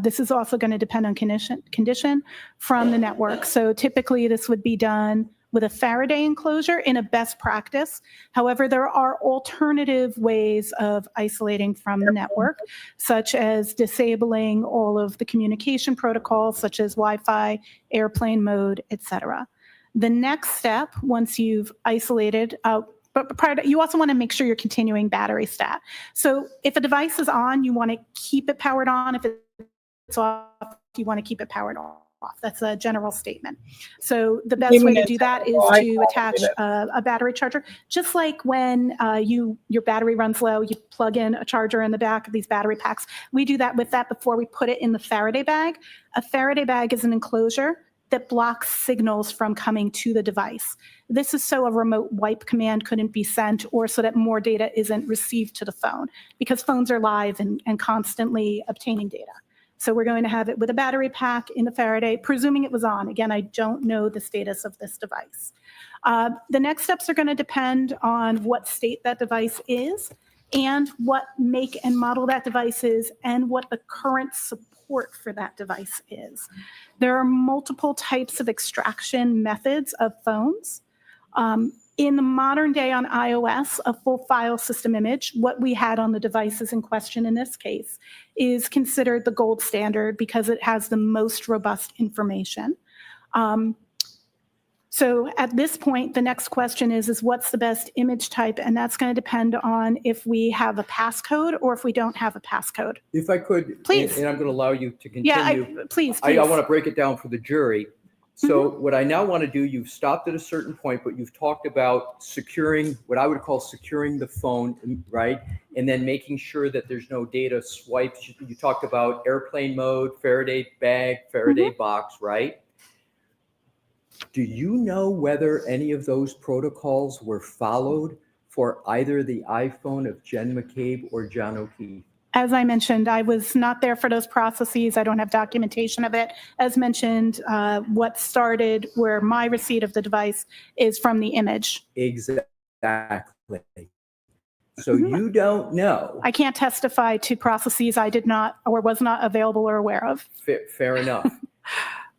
This is also going to depend on condition from the network. So typically this would be done with a Faraday enclosure in a best practice. However, there are alternative ways of isolating from the network, such as disabling all of the communication protocols, such as Wi-Fi, airplane mode, etc. The next step, once you've isolated, but prior to, you also want to make sure you're continuing battery stat. So if a device is on, you want to keep it powered on. If it's off, you want to keep it powered off. That's a general statement. So the best way to do that is to attach a battery charger. Just like when your battery runs low, you plug in a charger in the back of these battery packs. We do that with that before we put it in the Faraday bag. A Faraday bag is an enclosure that blocks signals from coming to the device. This is so a remote wipe command couldn't be sent, or so that more data isn't received to the phone, because phones are live and constantly obtaining data. So we're going to have it with a battery pack in the Faraday, presuming it was on. Again, I don't know the status of this device. The next steps are going to depend on what state that device is and what make and model that device is and what the current support for that device is. There are multiple types of extraction methods of phones. In the modern day on iOS, a full file system image, what we had on the devices in question in this case, is considered the gold standard because it has the most robust information. So at this point, the next question is what's the best image type? And that's going to depend on if we have a passcode or if we don't have a passcode. If I could, Please. and I'm going to allow you to continue. Yeah, please. I want to break it down for the jury. So what I now want to do, you've stopped at a certain point, but you've talked about securing, what I would call securing the phone, right? And then making sure that there's no data swipes. You talked about airplane mode, Faraday bag, Faraday box, right? Do you know whether any of those protocols were followed for either the iPhone of Jen McCabe or John O'Keefe? As I mentioned, I was not there for those processes. I don't have documentation of it. As mentioned, what started where my receipt of the device is from the image. Exactly. So you don't know. I can't testify to processes I did not or was not available or aware of. Fair enough.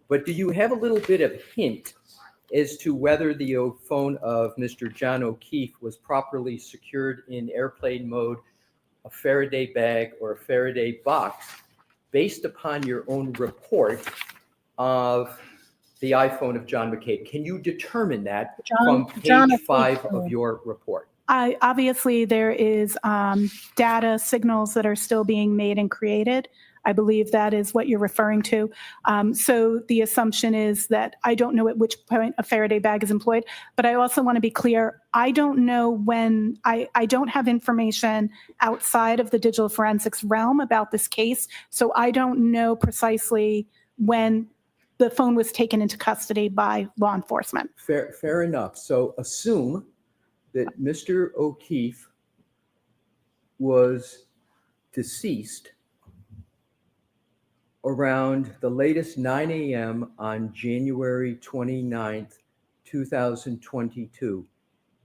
But do you have a little bit of hint as to whether the phone of Mr. John O'Keefe was properly secured in airplane mode, a Faraday bag, or a Faraday box, based upon your own report of the iPhone of John McCabe? Can you determine that from page 5 of your report? Obviously, there is data signals that are still being made and created. I believe that is what you're referring to. So the assumption is that I don't know at which point a Faraday bag is employed, but I also want to be clear. I don't know when, I don't have information outside of the digital forensics realm about this case. So I don't know precisely when the phone was taken into custody by law enforcement. Fair enough. So assume that Mr. O'Keefe was deceased around the latest 9 a.m. on January 29th, 2022.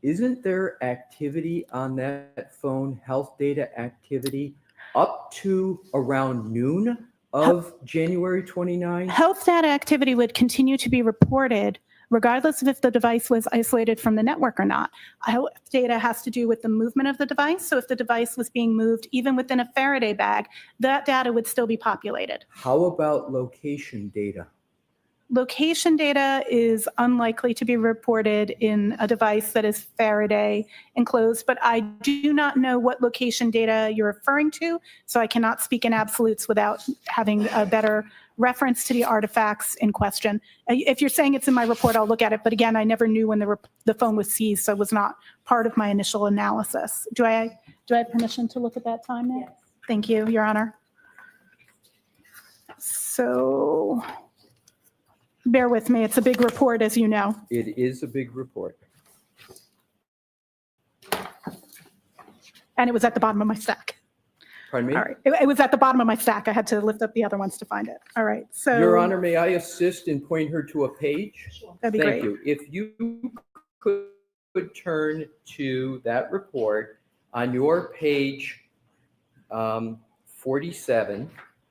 Isn't there activity on that phone, health data activity, up to around noon of January 29th? Health data activity would continue to be reported regardless of if the device was isolated from the network or not. Health data has to do with the movement of the device. So if the device was being moved even within a Faraday bag, that data would still be populated. How about location data? Location data is unlikely to be reported in a device that is Faraday enclosed, but I do not know what location data you're referring to, so I cannot speak in absolutes without having a better reference to the artifacts in question. If you're saying it's in my report, I'll look at it, but again, I never knew when the phone was seized, so it was not part of my initial analysis. Do I have permission to look at that time now? Yes. Thank you, Your Honor. So bear with me. It's a big report, as you know. It is a big report. And it was at the bottom of my stack. Pardon me? All right. It was at the bottom of my stack. I had to lift up the other ones to find it. All right. So, Your Honor, may I assist in pointing her to a page? Sure. That'd be Thank great. you. If you could turn to that report on your page 47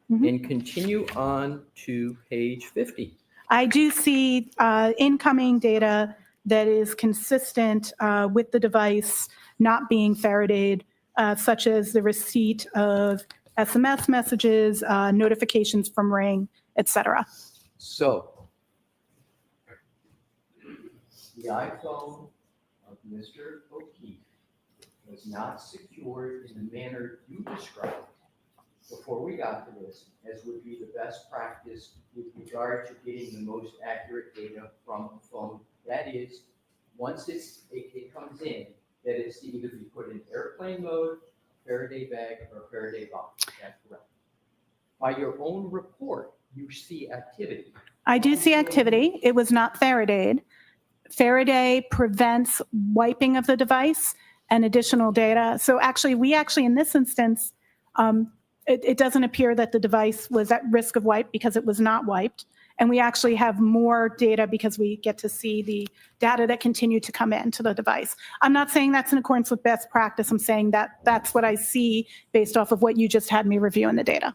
and continue on to page 50. I do see incoming data that is consistent with the device not being Faradayed, such as the receipt of SMS messages, notifications from Ring, etc. So, the iPhone of Mr. O'Keefe was not secured in the manner you described before we got to this, as would be the best practice with regard to getting the most accurate data from a phone. That is, once it comes in, that it's to either be put in airplane mode, Faraday bag, or Faraday box. That's correct. By your own report, you see activity. I do see activity. It was not Faradayed. Faraday prevents wiping of the device and additional data. So actually, in this instance, it doesn't appear that the device was at risk of wipe because it was not wiped. And we actually have more data because we get to see the data that continue to come into the device. I'm not saying that's in accordance with best practice. I'm saying that that's what I see based off of what you just had me review in the data.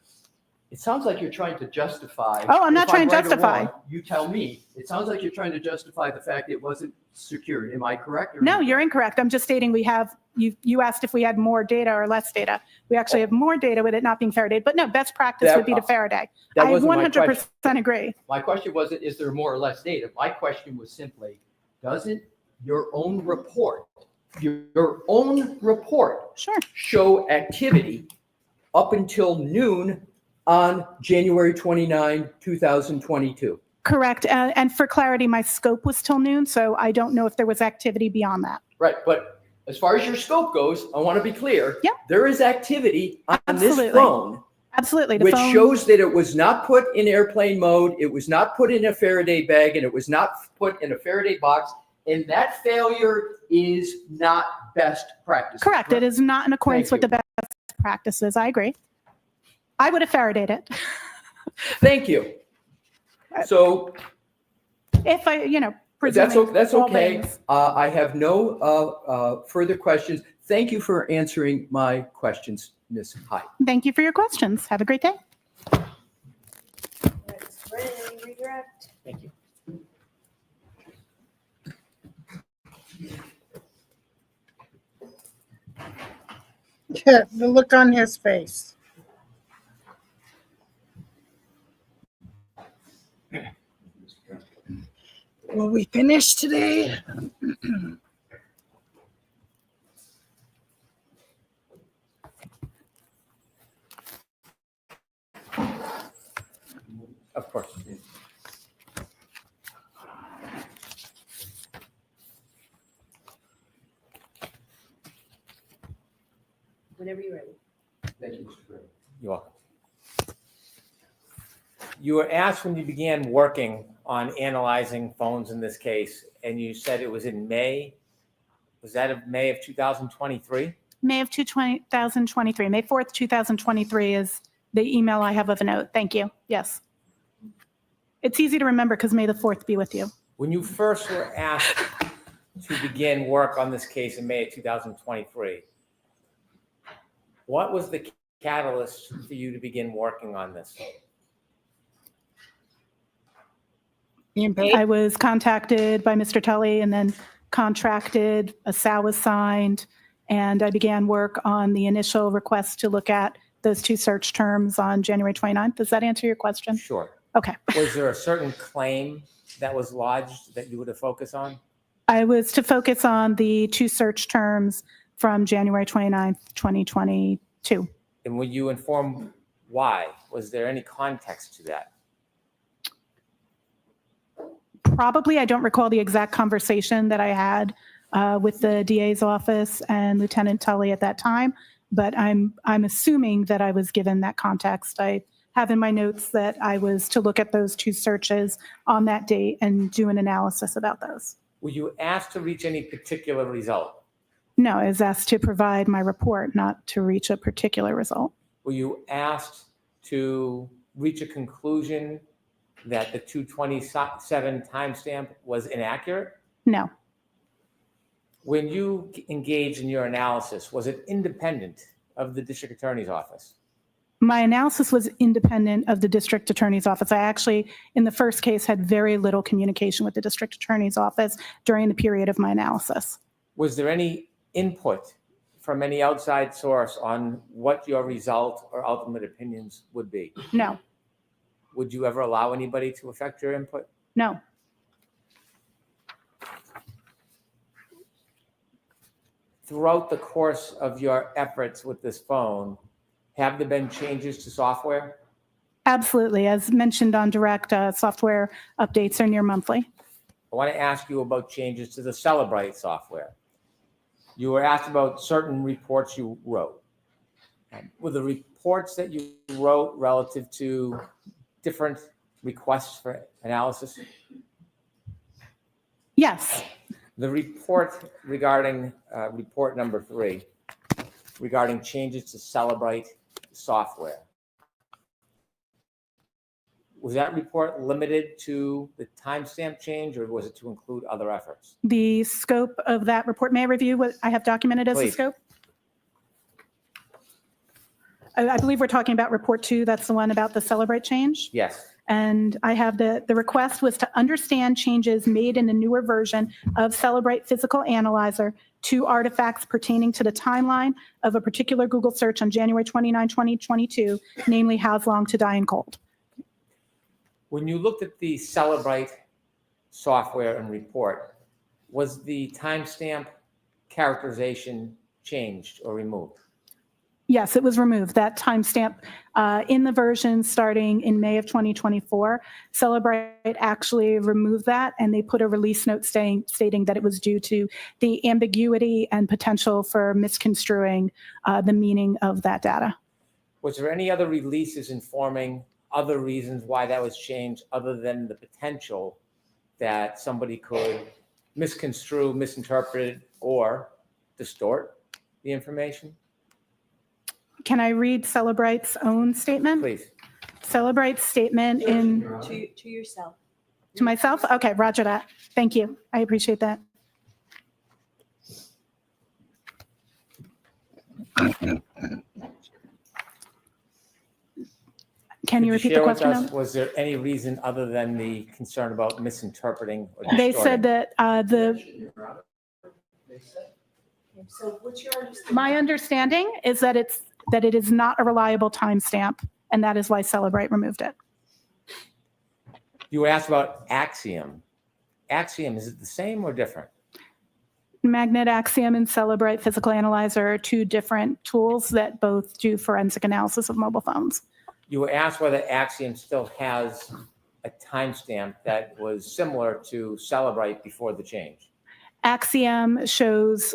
It sounds like you're trying to justify. Oh, I'm not trying to justify. You tell me. It sounds like you're trying to justify the fact it wasn't secured. Am I correct? Or No, you're incorrect. I'm just stating we have, you asked if we had more data or less data. We actually have more data with it not being Faradayed, but no, best practice would be to Faraday. I 100% agree. My question wasn't, is there more or less data? My question was simply, doesn't your own report, your own report Sure. show activity up until noon on January 29, 2022? Correct. And for clarity, my scope was till noon, so I don't know if there was activity beyond that. Right, but as far as your scope goes, I want to be clear. Yeah. There is activity on Absolutely. this phone, Absolutely. The which phone, shows that it was not put in airplane mode, it was not put in a Faraday bag, and it was not put in a Faraday box, and that failure is not best practice. correct. It is not in accordance Thank with the best practices. I agree. I would have Faradayed it. Thank you. So If I, that's presuming all okay. things. I have no further questions. Thank you for answering my questions, Ms. Hyde. Thank you for your questions. Have a great day. Mr. Brennan, any redirect? Thank you. The look on his face. Will we finish today? Of course. Whenever you're ready. Thank you, Mr. Chairman. You're welcome. You were asked when you began working on analyzing phones in this case, and you said it was in May. Was that of May of 2023? May of 2023, May 4th, 2023 is the email I have of a note. Thank you. Yes. It's easy to remember because May the 4th be with you. When you first were asked to begin work on this case in May of 2023, what was the catalyst for you to begin working on this? Being paid? I was contacted by Mr. Tully and then contracted, a SOW was signed, and I began work on the initial request to look at those two search terms on January 29th. Does that answer your question? Sure. Okay. Was there a certain claim that was lodged that you were to focus on? I was to focus on the two search terms from January 29th, 2022. And were you informed why? Was there any context to that? Probably, I don't recall the exact conversation that I had with the DA's office and Lieutenant Tully at that time, but I'm assuming that I was given that context. I have in my notes that I was to look at those two searches on that date and do an analysis about those. Were you asked to reach any particular result? No, I was asked to provide my report, not to reach a particular result. Were you asked to reach a conclusion that the 227 timestamp was inaccurate? No, When you engaged in your analysis, was it independent of the district attorney's office? my analysis was independent of the district attorney's office. I actually, in the first case, had very little communication with the district attorney's office during the period of my analysis. Was there any input from any outside source on what your result or ultimate opinions would be? No, Would you ever allow anybody to affect your input? no. Throughout the course of your efforts with this phone, have there been changes to software? Absolutely. As mentioned on direct, software updates are near monthly. I want to ask you about changes to the Celebrite software. You were asked about certain reports you wrote. Were the reports that you wrote relative to different requests for analysis? Yes, The report regarding report number 3, regarding changes to Celebrite software. Was that report limited to the timestamp change, or was it to include other efforts? the scope of that report, may I review what I have documented as the Please. scope? I believe we're talking about report 2. That's the one about the Celebrate change. Yes. And I have the request was to understand changes made in the newer version of Celebrate Physical Analyzer to artifacts pertaining to the timeline of a particular Google search on January 29, 2022, namely How's Long to Die in Cold. When you looked at the Celebrite software and report, Was the timestamp characterization changed or removed? Yes, it was removed. That timestamp in the version starting in May of 2024, Celebrate actually removed that, and they put a release note stating that it was due to the ambiguity and potential for misconstruing the meaning of that data. Was there any other releases informing other reasons why that was changed other than the potential that somebody could misconstrue, misinterpret, or distort the information? Can I read Celebrate's own statement? Please. Celebrate's statement in To yourself. to myself? Okay, roger that. Thank you. I appreciate that. Can you Could repeat the share with question? us, was there any reason other than the concern about misinterpreting or They distorting? said that So what's your understanding? my understanding is that it is not a reliable timestamp, and that is why Celebrate removed it. You were asked about Axiom. Axiom, is it the same or different? Magnet Axiom and Celebrate Physical Analyzer are two different tools that both do forensic analysis of mobile phones. You were asked whether Axiom still has a timestamp that was similar to Celebrate before the change. Axiom shows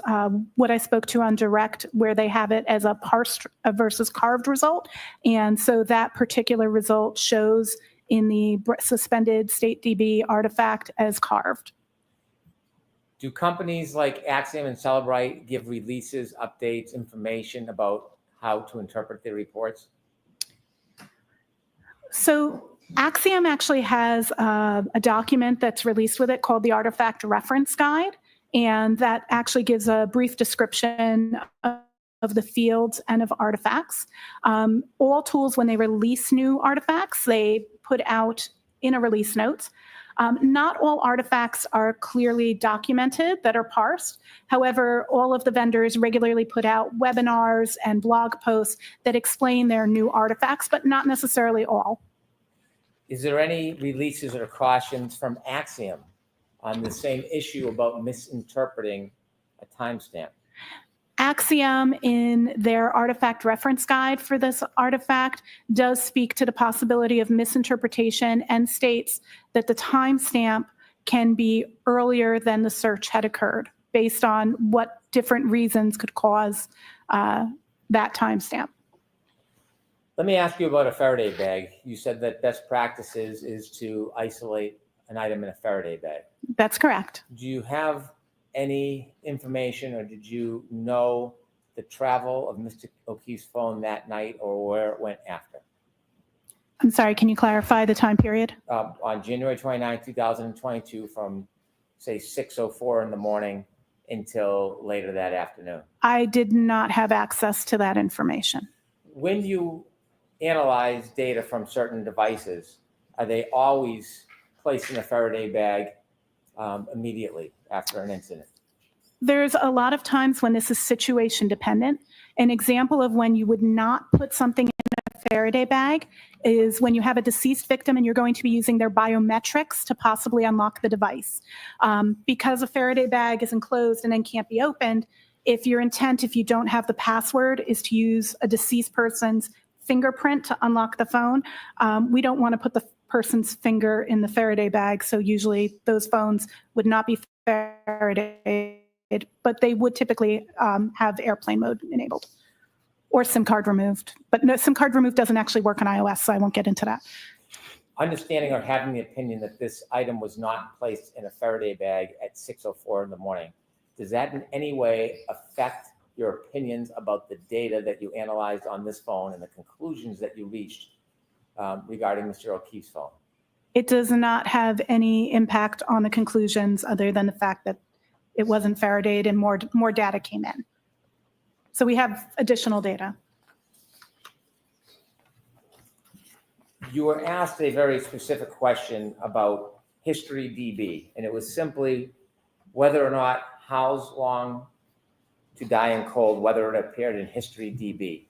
what I spoke to on direct, where they have it as a parsed versus carved result. And so that particular result shows in the suspended StateDB artifact as carved. Do companies like Axiom and Celebrate give releases, updates, information about how to interpret their reports? So Axiom actually has a document that's released with it called the Artifact Reference Guide. And that actually gives a brief description of the fields and of artifacts. All tools, when they release new artifacts, they put out in a release note. Not all artifacts are clearly documented that are parsed. However, all of the vendors regularly put out webinars and blog posts that explain their new artifacts, but not necessarily all. Is there any releases or cautions from Axiom on the same issue about misinterpreting a timestamp? Axiom, in their artifact reference guide for this artifact, does speak to the possibility of misinterpretation and states that the timestamp can be earlier than the search had occurred, based on what different reasons could cause that timestamp. Let me ask you about a Faraday bag. You said that best practices is to isolate an item in a Faraday bag. That's correct. Do you have any information, or did you know the travel of Mr. O'Keefe's phone that night or where it went after? I'm sorry, can you clarify the time period? On January 29, 2022, from say 6:04 in the morning until later that afternoon. I did not have access to that information. When you analyze data from certain devices, are they always placed in a Faraday bag immediately after an incident? There's a lot of times when this is situation dependent. An example of when you would not put something in a Faraday bag is when you have a deceased victim and you're going to be using their biometrics to possibly unlock the device. Because a Faraday bag is enclosed and then can't be opened, if your intent, if you don't have the password, is to use a deceased person's fingerprint to unlock the phone, we don't want to put the person's finger in the Faraday bag. So usually those phones would not be Faraday, but they would typically have airplane mode enabled or SIM card removed. But no, SIM card removed doesn't actually work on iOS, so I won't get into that. Understanding or having the opinion that this item was not placed in a Faraday bag at 6:04 in the morning, does that in any way affect your opinions about the data that you analyzed on this phone and the conclusions that you reached regarding Mr. O'Keefe's phone? It does not have any impact on the conclusions other than the fact that it wasn't Faradayed and more data came in. So we have additional data. You were asked a very specific question about History DB, and it was simply whether or not How's Long to Die in Cold, whether it appeared in History DB.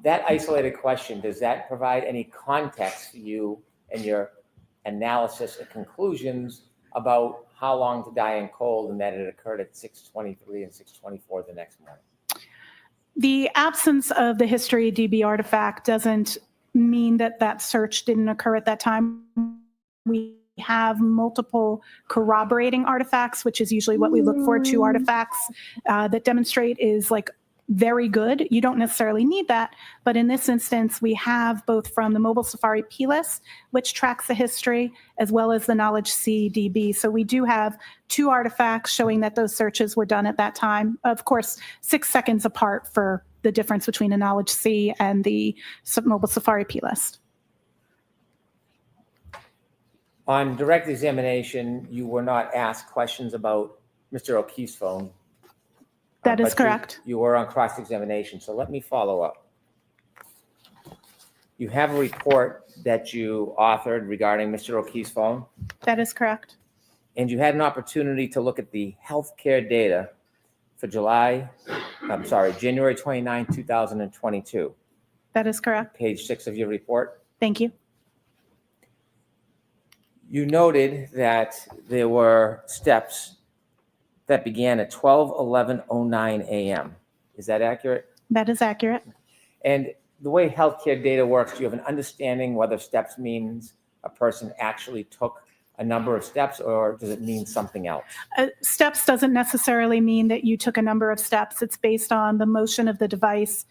That isolated question, does that provide any context for you and your analysis and conclusions about how long to die in cold and that it occurred at 6:23 and 6:24 the next morning? The absence of the history DB artifact doesn't mean that that search didn't occur at that time. We have multiple corroborating artifacts, which is usually what we look for, 2 artifacts that demonstrate is like very good. You don't necessarily need that, but in this instance, we have both from the mobile Safari PLIS, which tracks the history, as well as the Knowledge C DB. So we do have 2 artifacts showing that those searches were done at that time. Of course, 6 seconds apart for the difference between a Knowledge C and the mobile Safari PLIS. On direct examination, you were not asked questions about Mr. O'Keefe's phone. That is but correct. You were on cross-examination, so let me follow up. You have a report that you authored regarding Mr. O'Keefe's phone, That is correct. and you had an opportunity to look at the healthcare data for January 29, 2022, That is correct. page 6 of your report. Thank you. You noted that there were steps that began at 12:11:09 a.m. Is that accurate? That is accurate. And the way healthcare data works, do you have an understanding whether steps means a person actually took a number of steps, or does it mean something else? Steps doesn't necessarily mean that you took a number of steps. It's based on the motion of the device.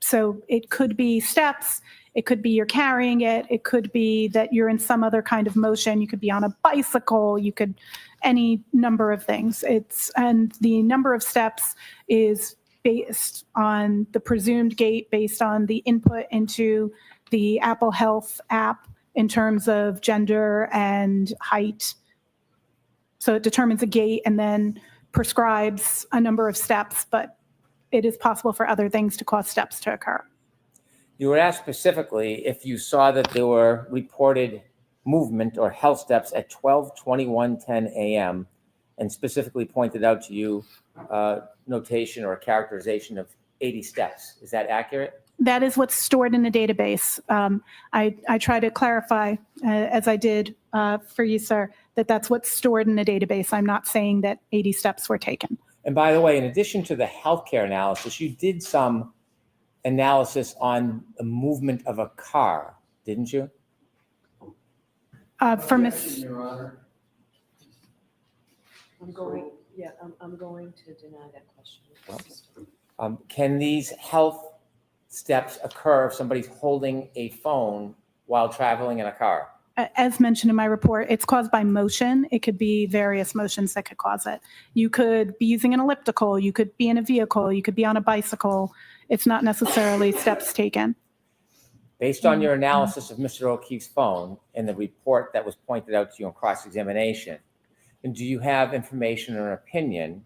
So it could be steps. It could be you're carrying it. It could be that you're in some other kind of motion. You could be on a bicycle. You could, any number of things. And the number of steps is based on the presumed gait, based on the input into the Apple Health app in terms of gender and height. So it determines a gait and then prescribes a number of steps, but it is possible for other things to cause steps to occur. You were asked specifically if you saw that there were reported movement or health steps at 12:21:10 a.m. and specifically pointed out to you notation or characterization of 80 steps. Is that accurate? That is what's stored in the database. I try to clarify, as I did for you, sir, that that's what's stored in the database. I'm not saying that 80 steps were taken. And by the way, in addition to the healthcare analysis, you did some analysis on the movement of a car, didn't you? For Ms. I'm going to deny that question. Can these health steps occur if somebody's holding a phone while traveling in a car? As mentioned in my report, it's caused by motion. It could be various motions that could cause it. You could be using an elliptical. You could be in a vehicle. You could be on a bicycle. It's not necessarily steps taken. Based on your analysis of Mr. O'Keefe's phone and the report that was pointed out to you on cross-examination, and do you have information or opinion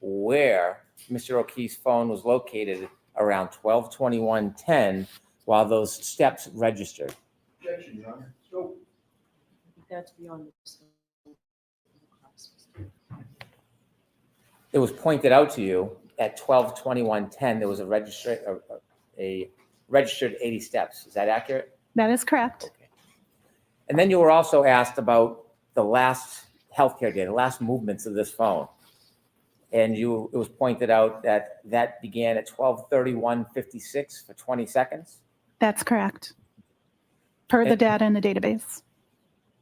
where Mr. O'Keefe's phone was located around 12:21:10 while those steps registered? Objection, Your Honor. So, That's beyond the It was pointed out to you at 12:21:10 there was a registered 80 steps. Is that accurate? That is correct. Okay. And then you were also asked about the last healthcare data, last movements of this phone. And it was pointed out that that began at 12:31:56 for 20 seconds. That's correct. Per the data in the database.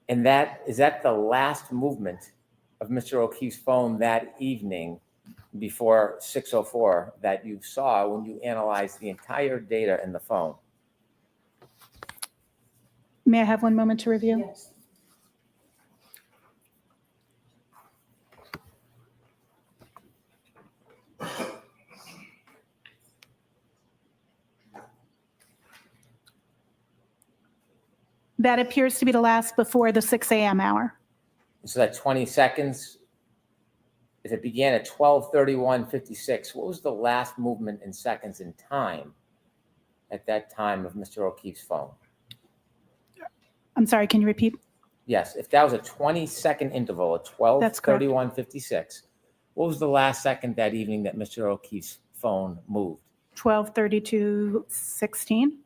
And is that the last movement of Mr. O'Keefe's phone that evening before 6:04 that you saw when you analyzed the entire data in the phone? May I have one moment to review? Yes. That appears to be the last before the 6 a.m. hour. So that 20 seconds, if it began at 12:31:56, what was the last movement in seconds in time at that time of Mr. O'Keefe's phone? I'm sorry, can you repeat? Yes, if that was a 20-second interval at That's correct. 12:31:56, what was the last second that evening that Mr. O'Keefe's phone moved? 12:32:16.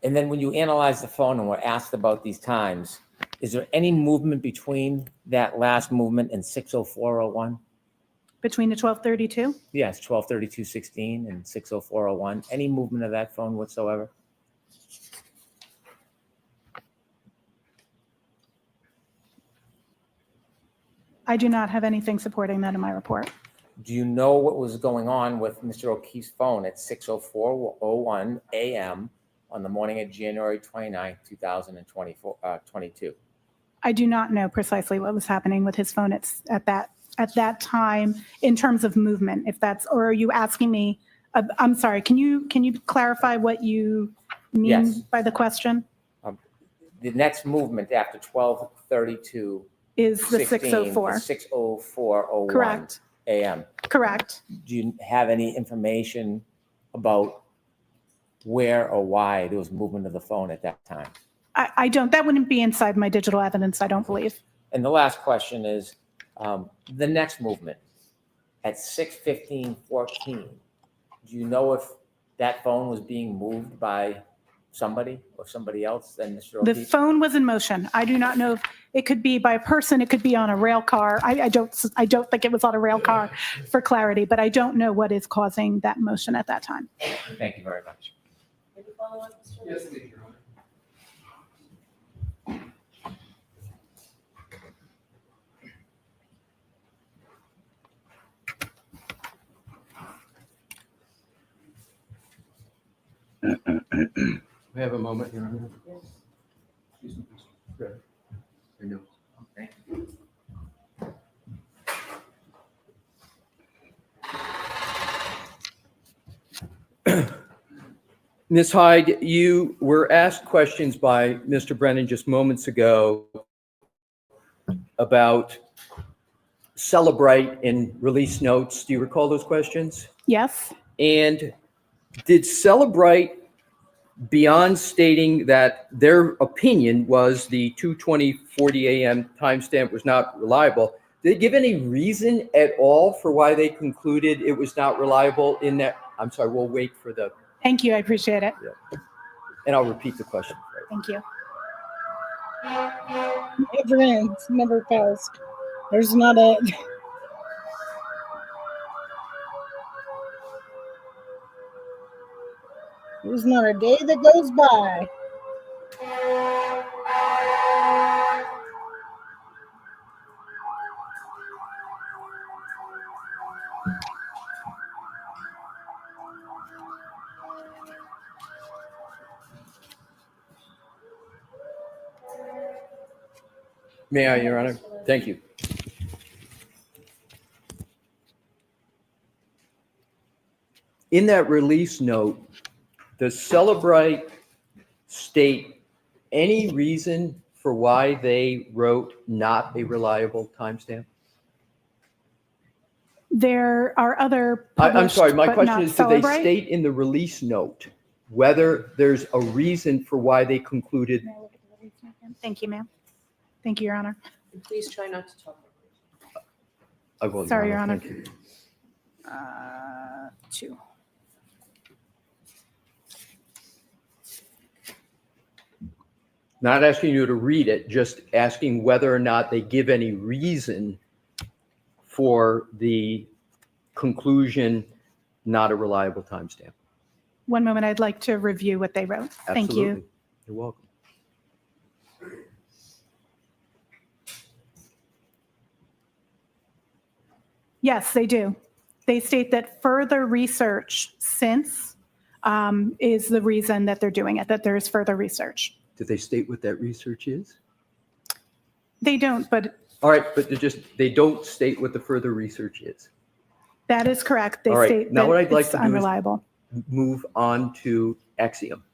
And then when you analyzed the phone and were asked about these times, Is there any movement between that last movement and 6:04:01? Between the 12:32? Yes, 12:32:16 and 6:04:01. Any movement of that phone whatsoever? I do not have anything supporting that in my report. Do you know what was going on with Mr. O'Keefe's phone at 6:04:01 a.m. on the morning of January 29th, 2022? I do not know precisely what was happening with his phone at that time in terms of movement. If that's, or are you asking me? I'm sorry. Can you clarify what you mean Yes. by the question? The next movement after 12:32 Is the 6:04? 6:04:01 Correct. a.m. Correct. Do you have any information about where or why there was movement of the phone at that time? I don't. That wouldn't be inside my digital evidence, I don't believe. And the last question is, the next movement at 6:15:14, do you know if that phone was being moved by somebody or somebody else than Mr. The O'Keefe? phone was in motion. I do not know if it could be by a person, it could be on a rail car. I don't think it was on a rail car for clarity, but I don't know what is causing that motion at that time. Thank you very much. Any follow-up, Mr. Yes, Lee? please, Your Honor. We have a moment, Your Honor. Excuse me, please. Good. I know. Thank you. Ms. Hyde, you were asked questions by Mr. Brennan just moments ago about Celebrite and release notes. Do you recall those questions? Yes. And did Celebrite, beyond stating that their opinion was the 2:20:40 a.m. timestamp was not reliable, did they give any reason at all for why they concluded it was not reliable in that? I'm sorry, we'll wait for the, Thank you. I appreciate it. and I'll repeat the question. Thank you. Never ends, never fails. There's not a. There's not a day that goes by. May I, Your Honor? Thank you. In that release note, does Celebrite state any reason for why they wrote not a reliable timestamp? There are other. I'm sorry, my published, but question not is, do they Celebrite? state in the release note whether there's a reason for why they concluded? May I look at the release note again? Thank you, ma'am. Thank you, Your Honor. And please try not to talk. I will, Sorry, Your Honor. Thank you. 2. Not asking you to read it, just asking whether or not they give any reason for the conclusion, not a reliable timestamp. One moment, I'd like to review what they wrote. Thank you. Absolutely. You're welcome. Yes, they do. They state that further research since is the reason that they're doing it, that there is further research. Did they state what that research is? They don't, but All right, but they don't state what the further research is. that is correct. They All right, state now that what I'd like it's to do is- unreliable. Move on to Axiom.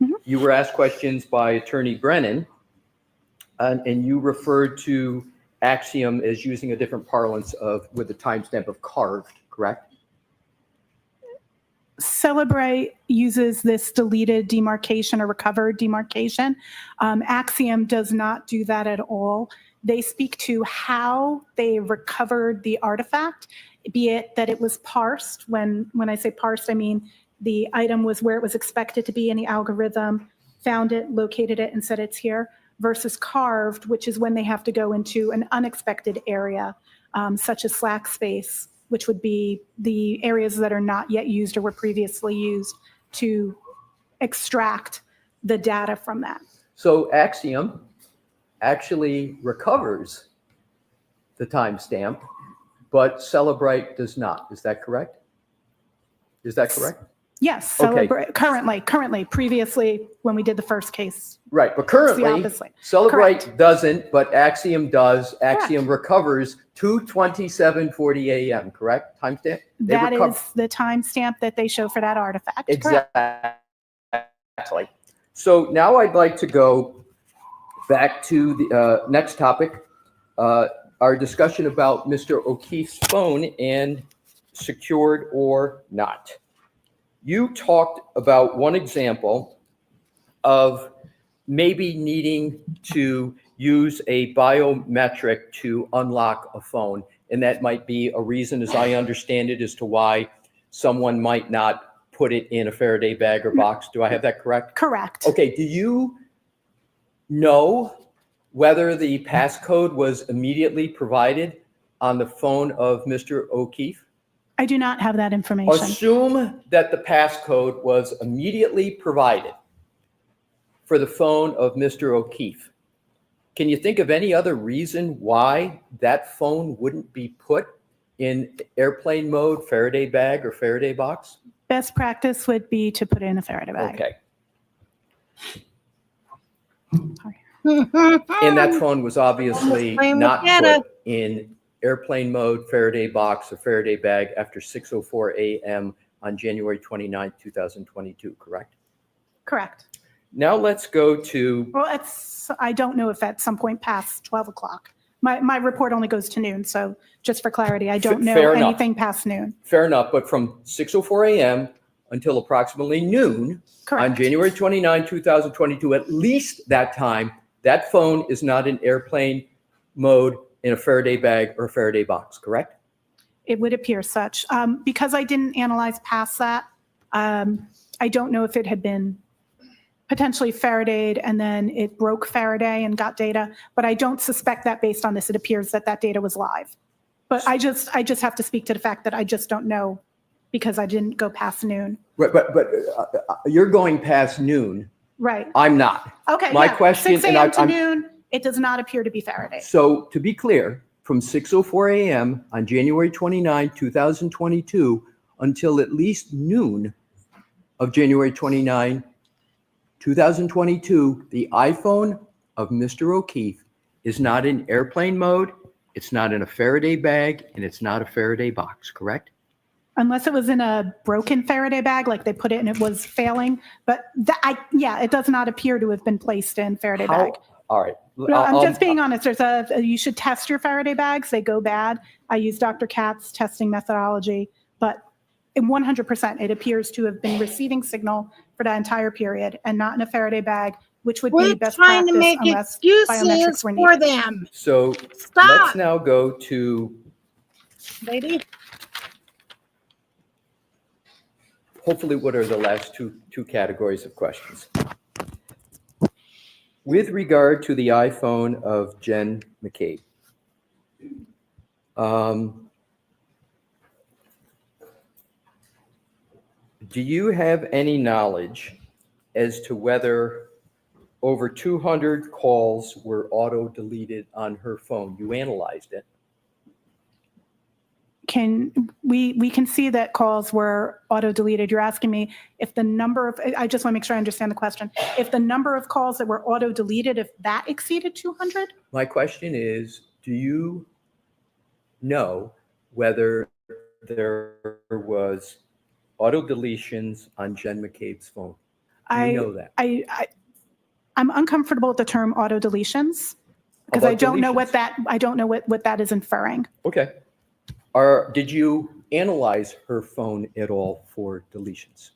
Mhm. You were asked questions by Attorney Brennan, and you referred to Axiom as using a different parlance with the timestamp of carved, correct? Celebrite uses this deleted demarcation or recovered demarcation. Axiom does not do that at all. They speak to how they recovered the artifact, be it that it was parsed. When I say parsed, I mean the item was where it was expected to be in the algorithm, found it, located it, and said it's here, versus carved, which is when they have to go into an unexpected area, such as slack space, which would be the areas that are not yet used or were previously used to extract the data from that. So Axiom actually recovers the timestamp, but Celebrite does not. Is that correct? Is that correct? Yes, Okay. currently, previously, when we did the first case. Right, but It's the currently, opposite. Celebrite Correct. doesn't, but Axiom does. Axiom recovers 2:27:40 a.m., correct? Timestamp? They That recover- is the timestamp that they show for that artifact. Correct. Exactly. So now I'd like to go back to the next topic, our discussion about Mr. O'Keefe's phone and secured or not. You talked about one example of maybe needing to use a biometric to unlock a phone. And that might be a reason, as I understand it, as to why someone might not put it in a Faraday bag or box. Do I have that correct? Correct. Okay, do you know whether the passcode was immediately provided on the phone of Mr. O'Keefe? I do not have that information. Assume that the passcode was immediately provided for the phone of Mr. O'Keefe. Can you think of any other reason why that phone wouldn't be put in airplane mode, Faraday bag, or Faraday box? Best practice would be to put it in a Faraday bag. Okay. And that phone was obviously not put in airplane mode, Faraday box, or Faraday bag after 6:04 a.m. on January 29, 2022, correct? Correct. Now let's go to, Well, I don't know if at some point past 12 o'clock. My report only goes to noon, so just for clarity, I don't know Fair enough. anything past noon. fair enough, but from 6:04 a.m. until approximately noon on Correct. January 29, 2022, at least that time, that phone is not in airplane mode in a Faraday bag or a Faraday box, correct? It would appear such. Because I didn't analyze past that, I don't know if it had been potentially Faradayed and then it broke Faraday and got data, but I don't suspect that based on this. It appears that that data was live. But I just have to speak to the fact that I just don't know because I didn't go past noon. Right, but you're going past noon. Right. I'm not. Okay. My yeah. question, 6 and a.m. to I'm- noon, it does not appear to be Faraday. So to be clear, from 6:04 a.m. on January 29, 2022 until at least noon of January 29, 2022, the iPhone of Mr. O'Keefe is not in airplane mode, it's not in a Faraday bag, and it's not a Faraday box, correct? Unless it was in a broken Faraday bag, like they put it and it was failing. But it does not appear to have been placed in Faraday bag. All right. No, I'm just being honest. You should test your Faraday bags. They go bad. I use Dr. Katz's testing methodology, but in 100%, it appears to have been receiving signal for that entire period and not in a Faraday bag, which would We're be best trying to practice make unless excuses biometrics were for needed. them. So Stop. let's now go to Lady. hopefully what are the last two categories of questions. With regard to the iPhone of Jen McCabe, do you have any knowledge as to whether over 200 calls were auto-deleted on her phone? You analyzed it. We can see that calls were auto-deleted. You're asking me if the number of, I just want to make sure I understand the question. If the number of calls that were auto-deleted, if that exceeded 200? My question is, do you know whether there was auto-deletions on Jen McCabe's phone? Do you know that? I'm uncomfortable with the term auto-deletions because About I don't know deletions? what that is inferring. Okay. Did you analyze her phone at all for deletions?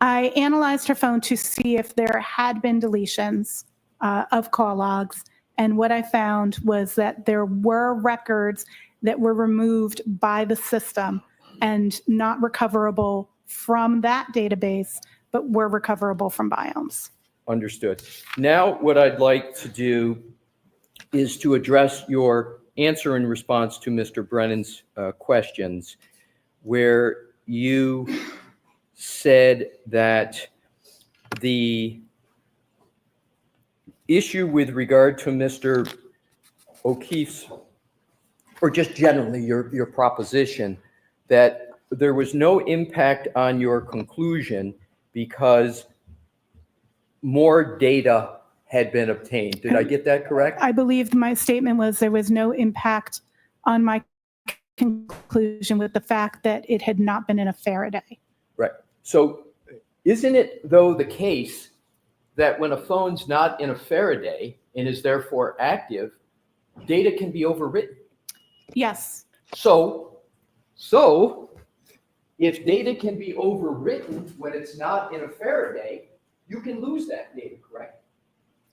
I analyzed her phone to see if there had been deletions of call logs. And what I found was that there were records that were removed by the system and not recoverable from that database, but were recoverable from biomes. Understood. Now, what I'd like to do is to address your answer in response to Mr. Brennan's questions, where you said that the issue with regard to Mr. O'Keefe's, or just generally your proposition, that there was no impact on your conclusion because more data had been obtained. Did I get that correct? I believe my statement was there was no impact on my conclusion with the fact that it had not been in a Faraday. Right. So isn't it, though, the case that when a phone's not in a Faraday and is therefore active, data can be overwritten? Yes. So if data can be overwritten when it's not in a Faraday, you can lose that data, correct?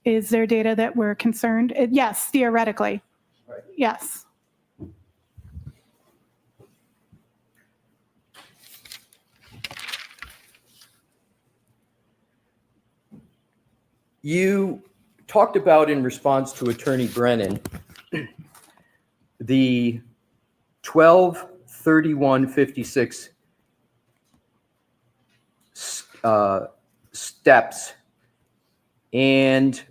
Is there data that we're concerned? Yes, theoretically. Right. Yes. You talked about, in response to Attorney Brennan, the 123156 steps, and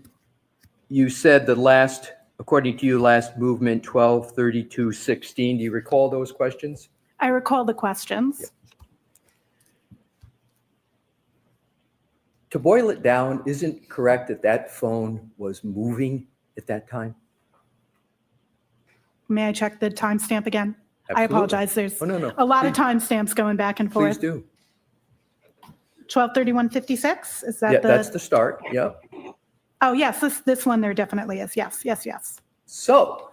you said the last, according to you, last movement 123216. Do you recall those questions? I recall the questions. Yeah. To boil it down, isn't correct that that phone was moving at that time? May I check the timestamp again? Absolutely. I apologize. There's Oh, no. a lot of timestamps going back and Please forth. do. 123156, is that Yeah, the? that's the start. Yep. Oh, yes, this one there definitely is. Yes. So,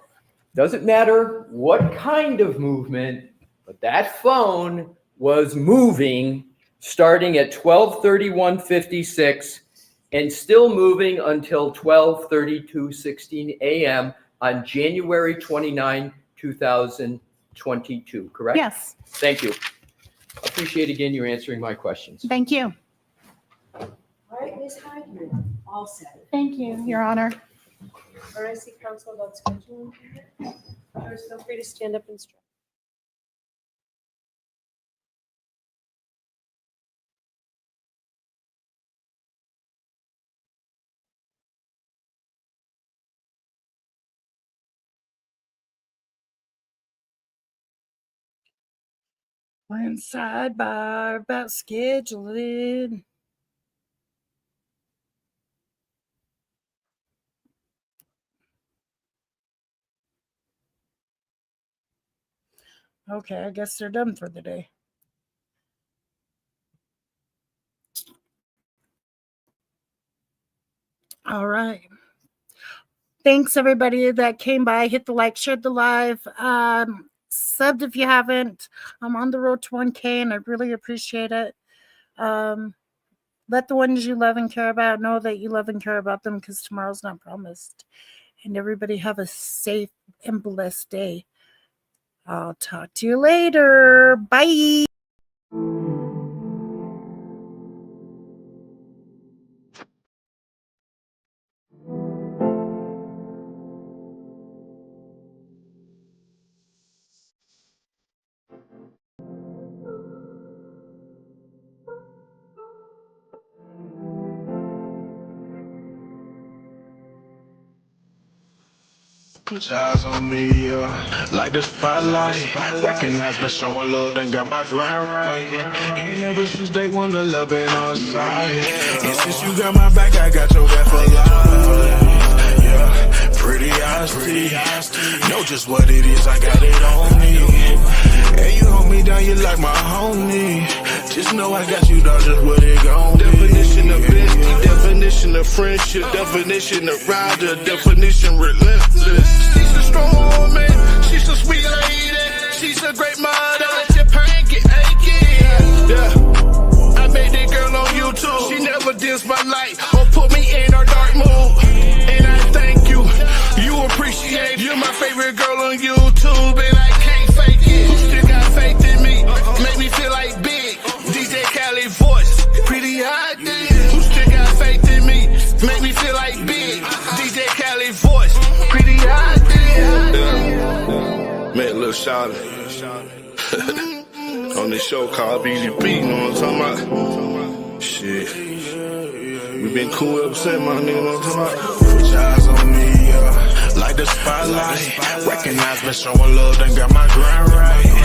doesn't matter what kind of movement, but that phone was moving starting at 123156 and still moving until 1232:16 a.m. on January 29, 2022, correct? Yes. Thank you. Appreciate again you answering my questions. Thank you. All right, Ms. Hyde, you're all set. Thank you, Your Honor. RIC counsel about scheduling. First, feel free to stand up and stretch. Playing sidebar about scheduling. Okay, I guess they're done for the day. All right. Thanks everybody that came by. Hit the like, shared the live. Subbed if you haven't. I'm on the road to 1K and I really appreciate it. Let the ones you love and care about know that you love and care about them, because tomorrow's not promised. And everybody have a safe and blessed day. I'll talk to you later. Bye. Put your eyes on me, like the spotlight. Recognize me showing love, then got my grind right. Ain't never since day one, the love been on side. And since you got my back, I got your back for life. Yeah, pretty honesty. Know just what it is, I got it on me. And you hold me down, you like my homie. Just know I got you, dog, just what it gon' be. Definition of bestie, definition of friendship, definition of rider, definition relentless. She's a strong woman, she's a sweet lady, she's a great mother. Let your pain get achy. Yeah, I made that girl on YouTube. She never dims my light or put me in her dark mood. And I thank you, you appreciate. You're my favorite girl on YouTube, and I can't fake it. You still got faith in me, make me feel like big. DJ Cali voice, pretty hot. You still got faith in me. Make me feel like big. DJ Khaled voice. Pretty hot, yeah. Met a little shawty. On this show called BDP, you know what I'm talking about? Shit. We been cool ever since, my nigga, you know what I'm talking about? Put your eyes on me, like the spotlight. Recognize me showing love, then got my grind right.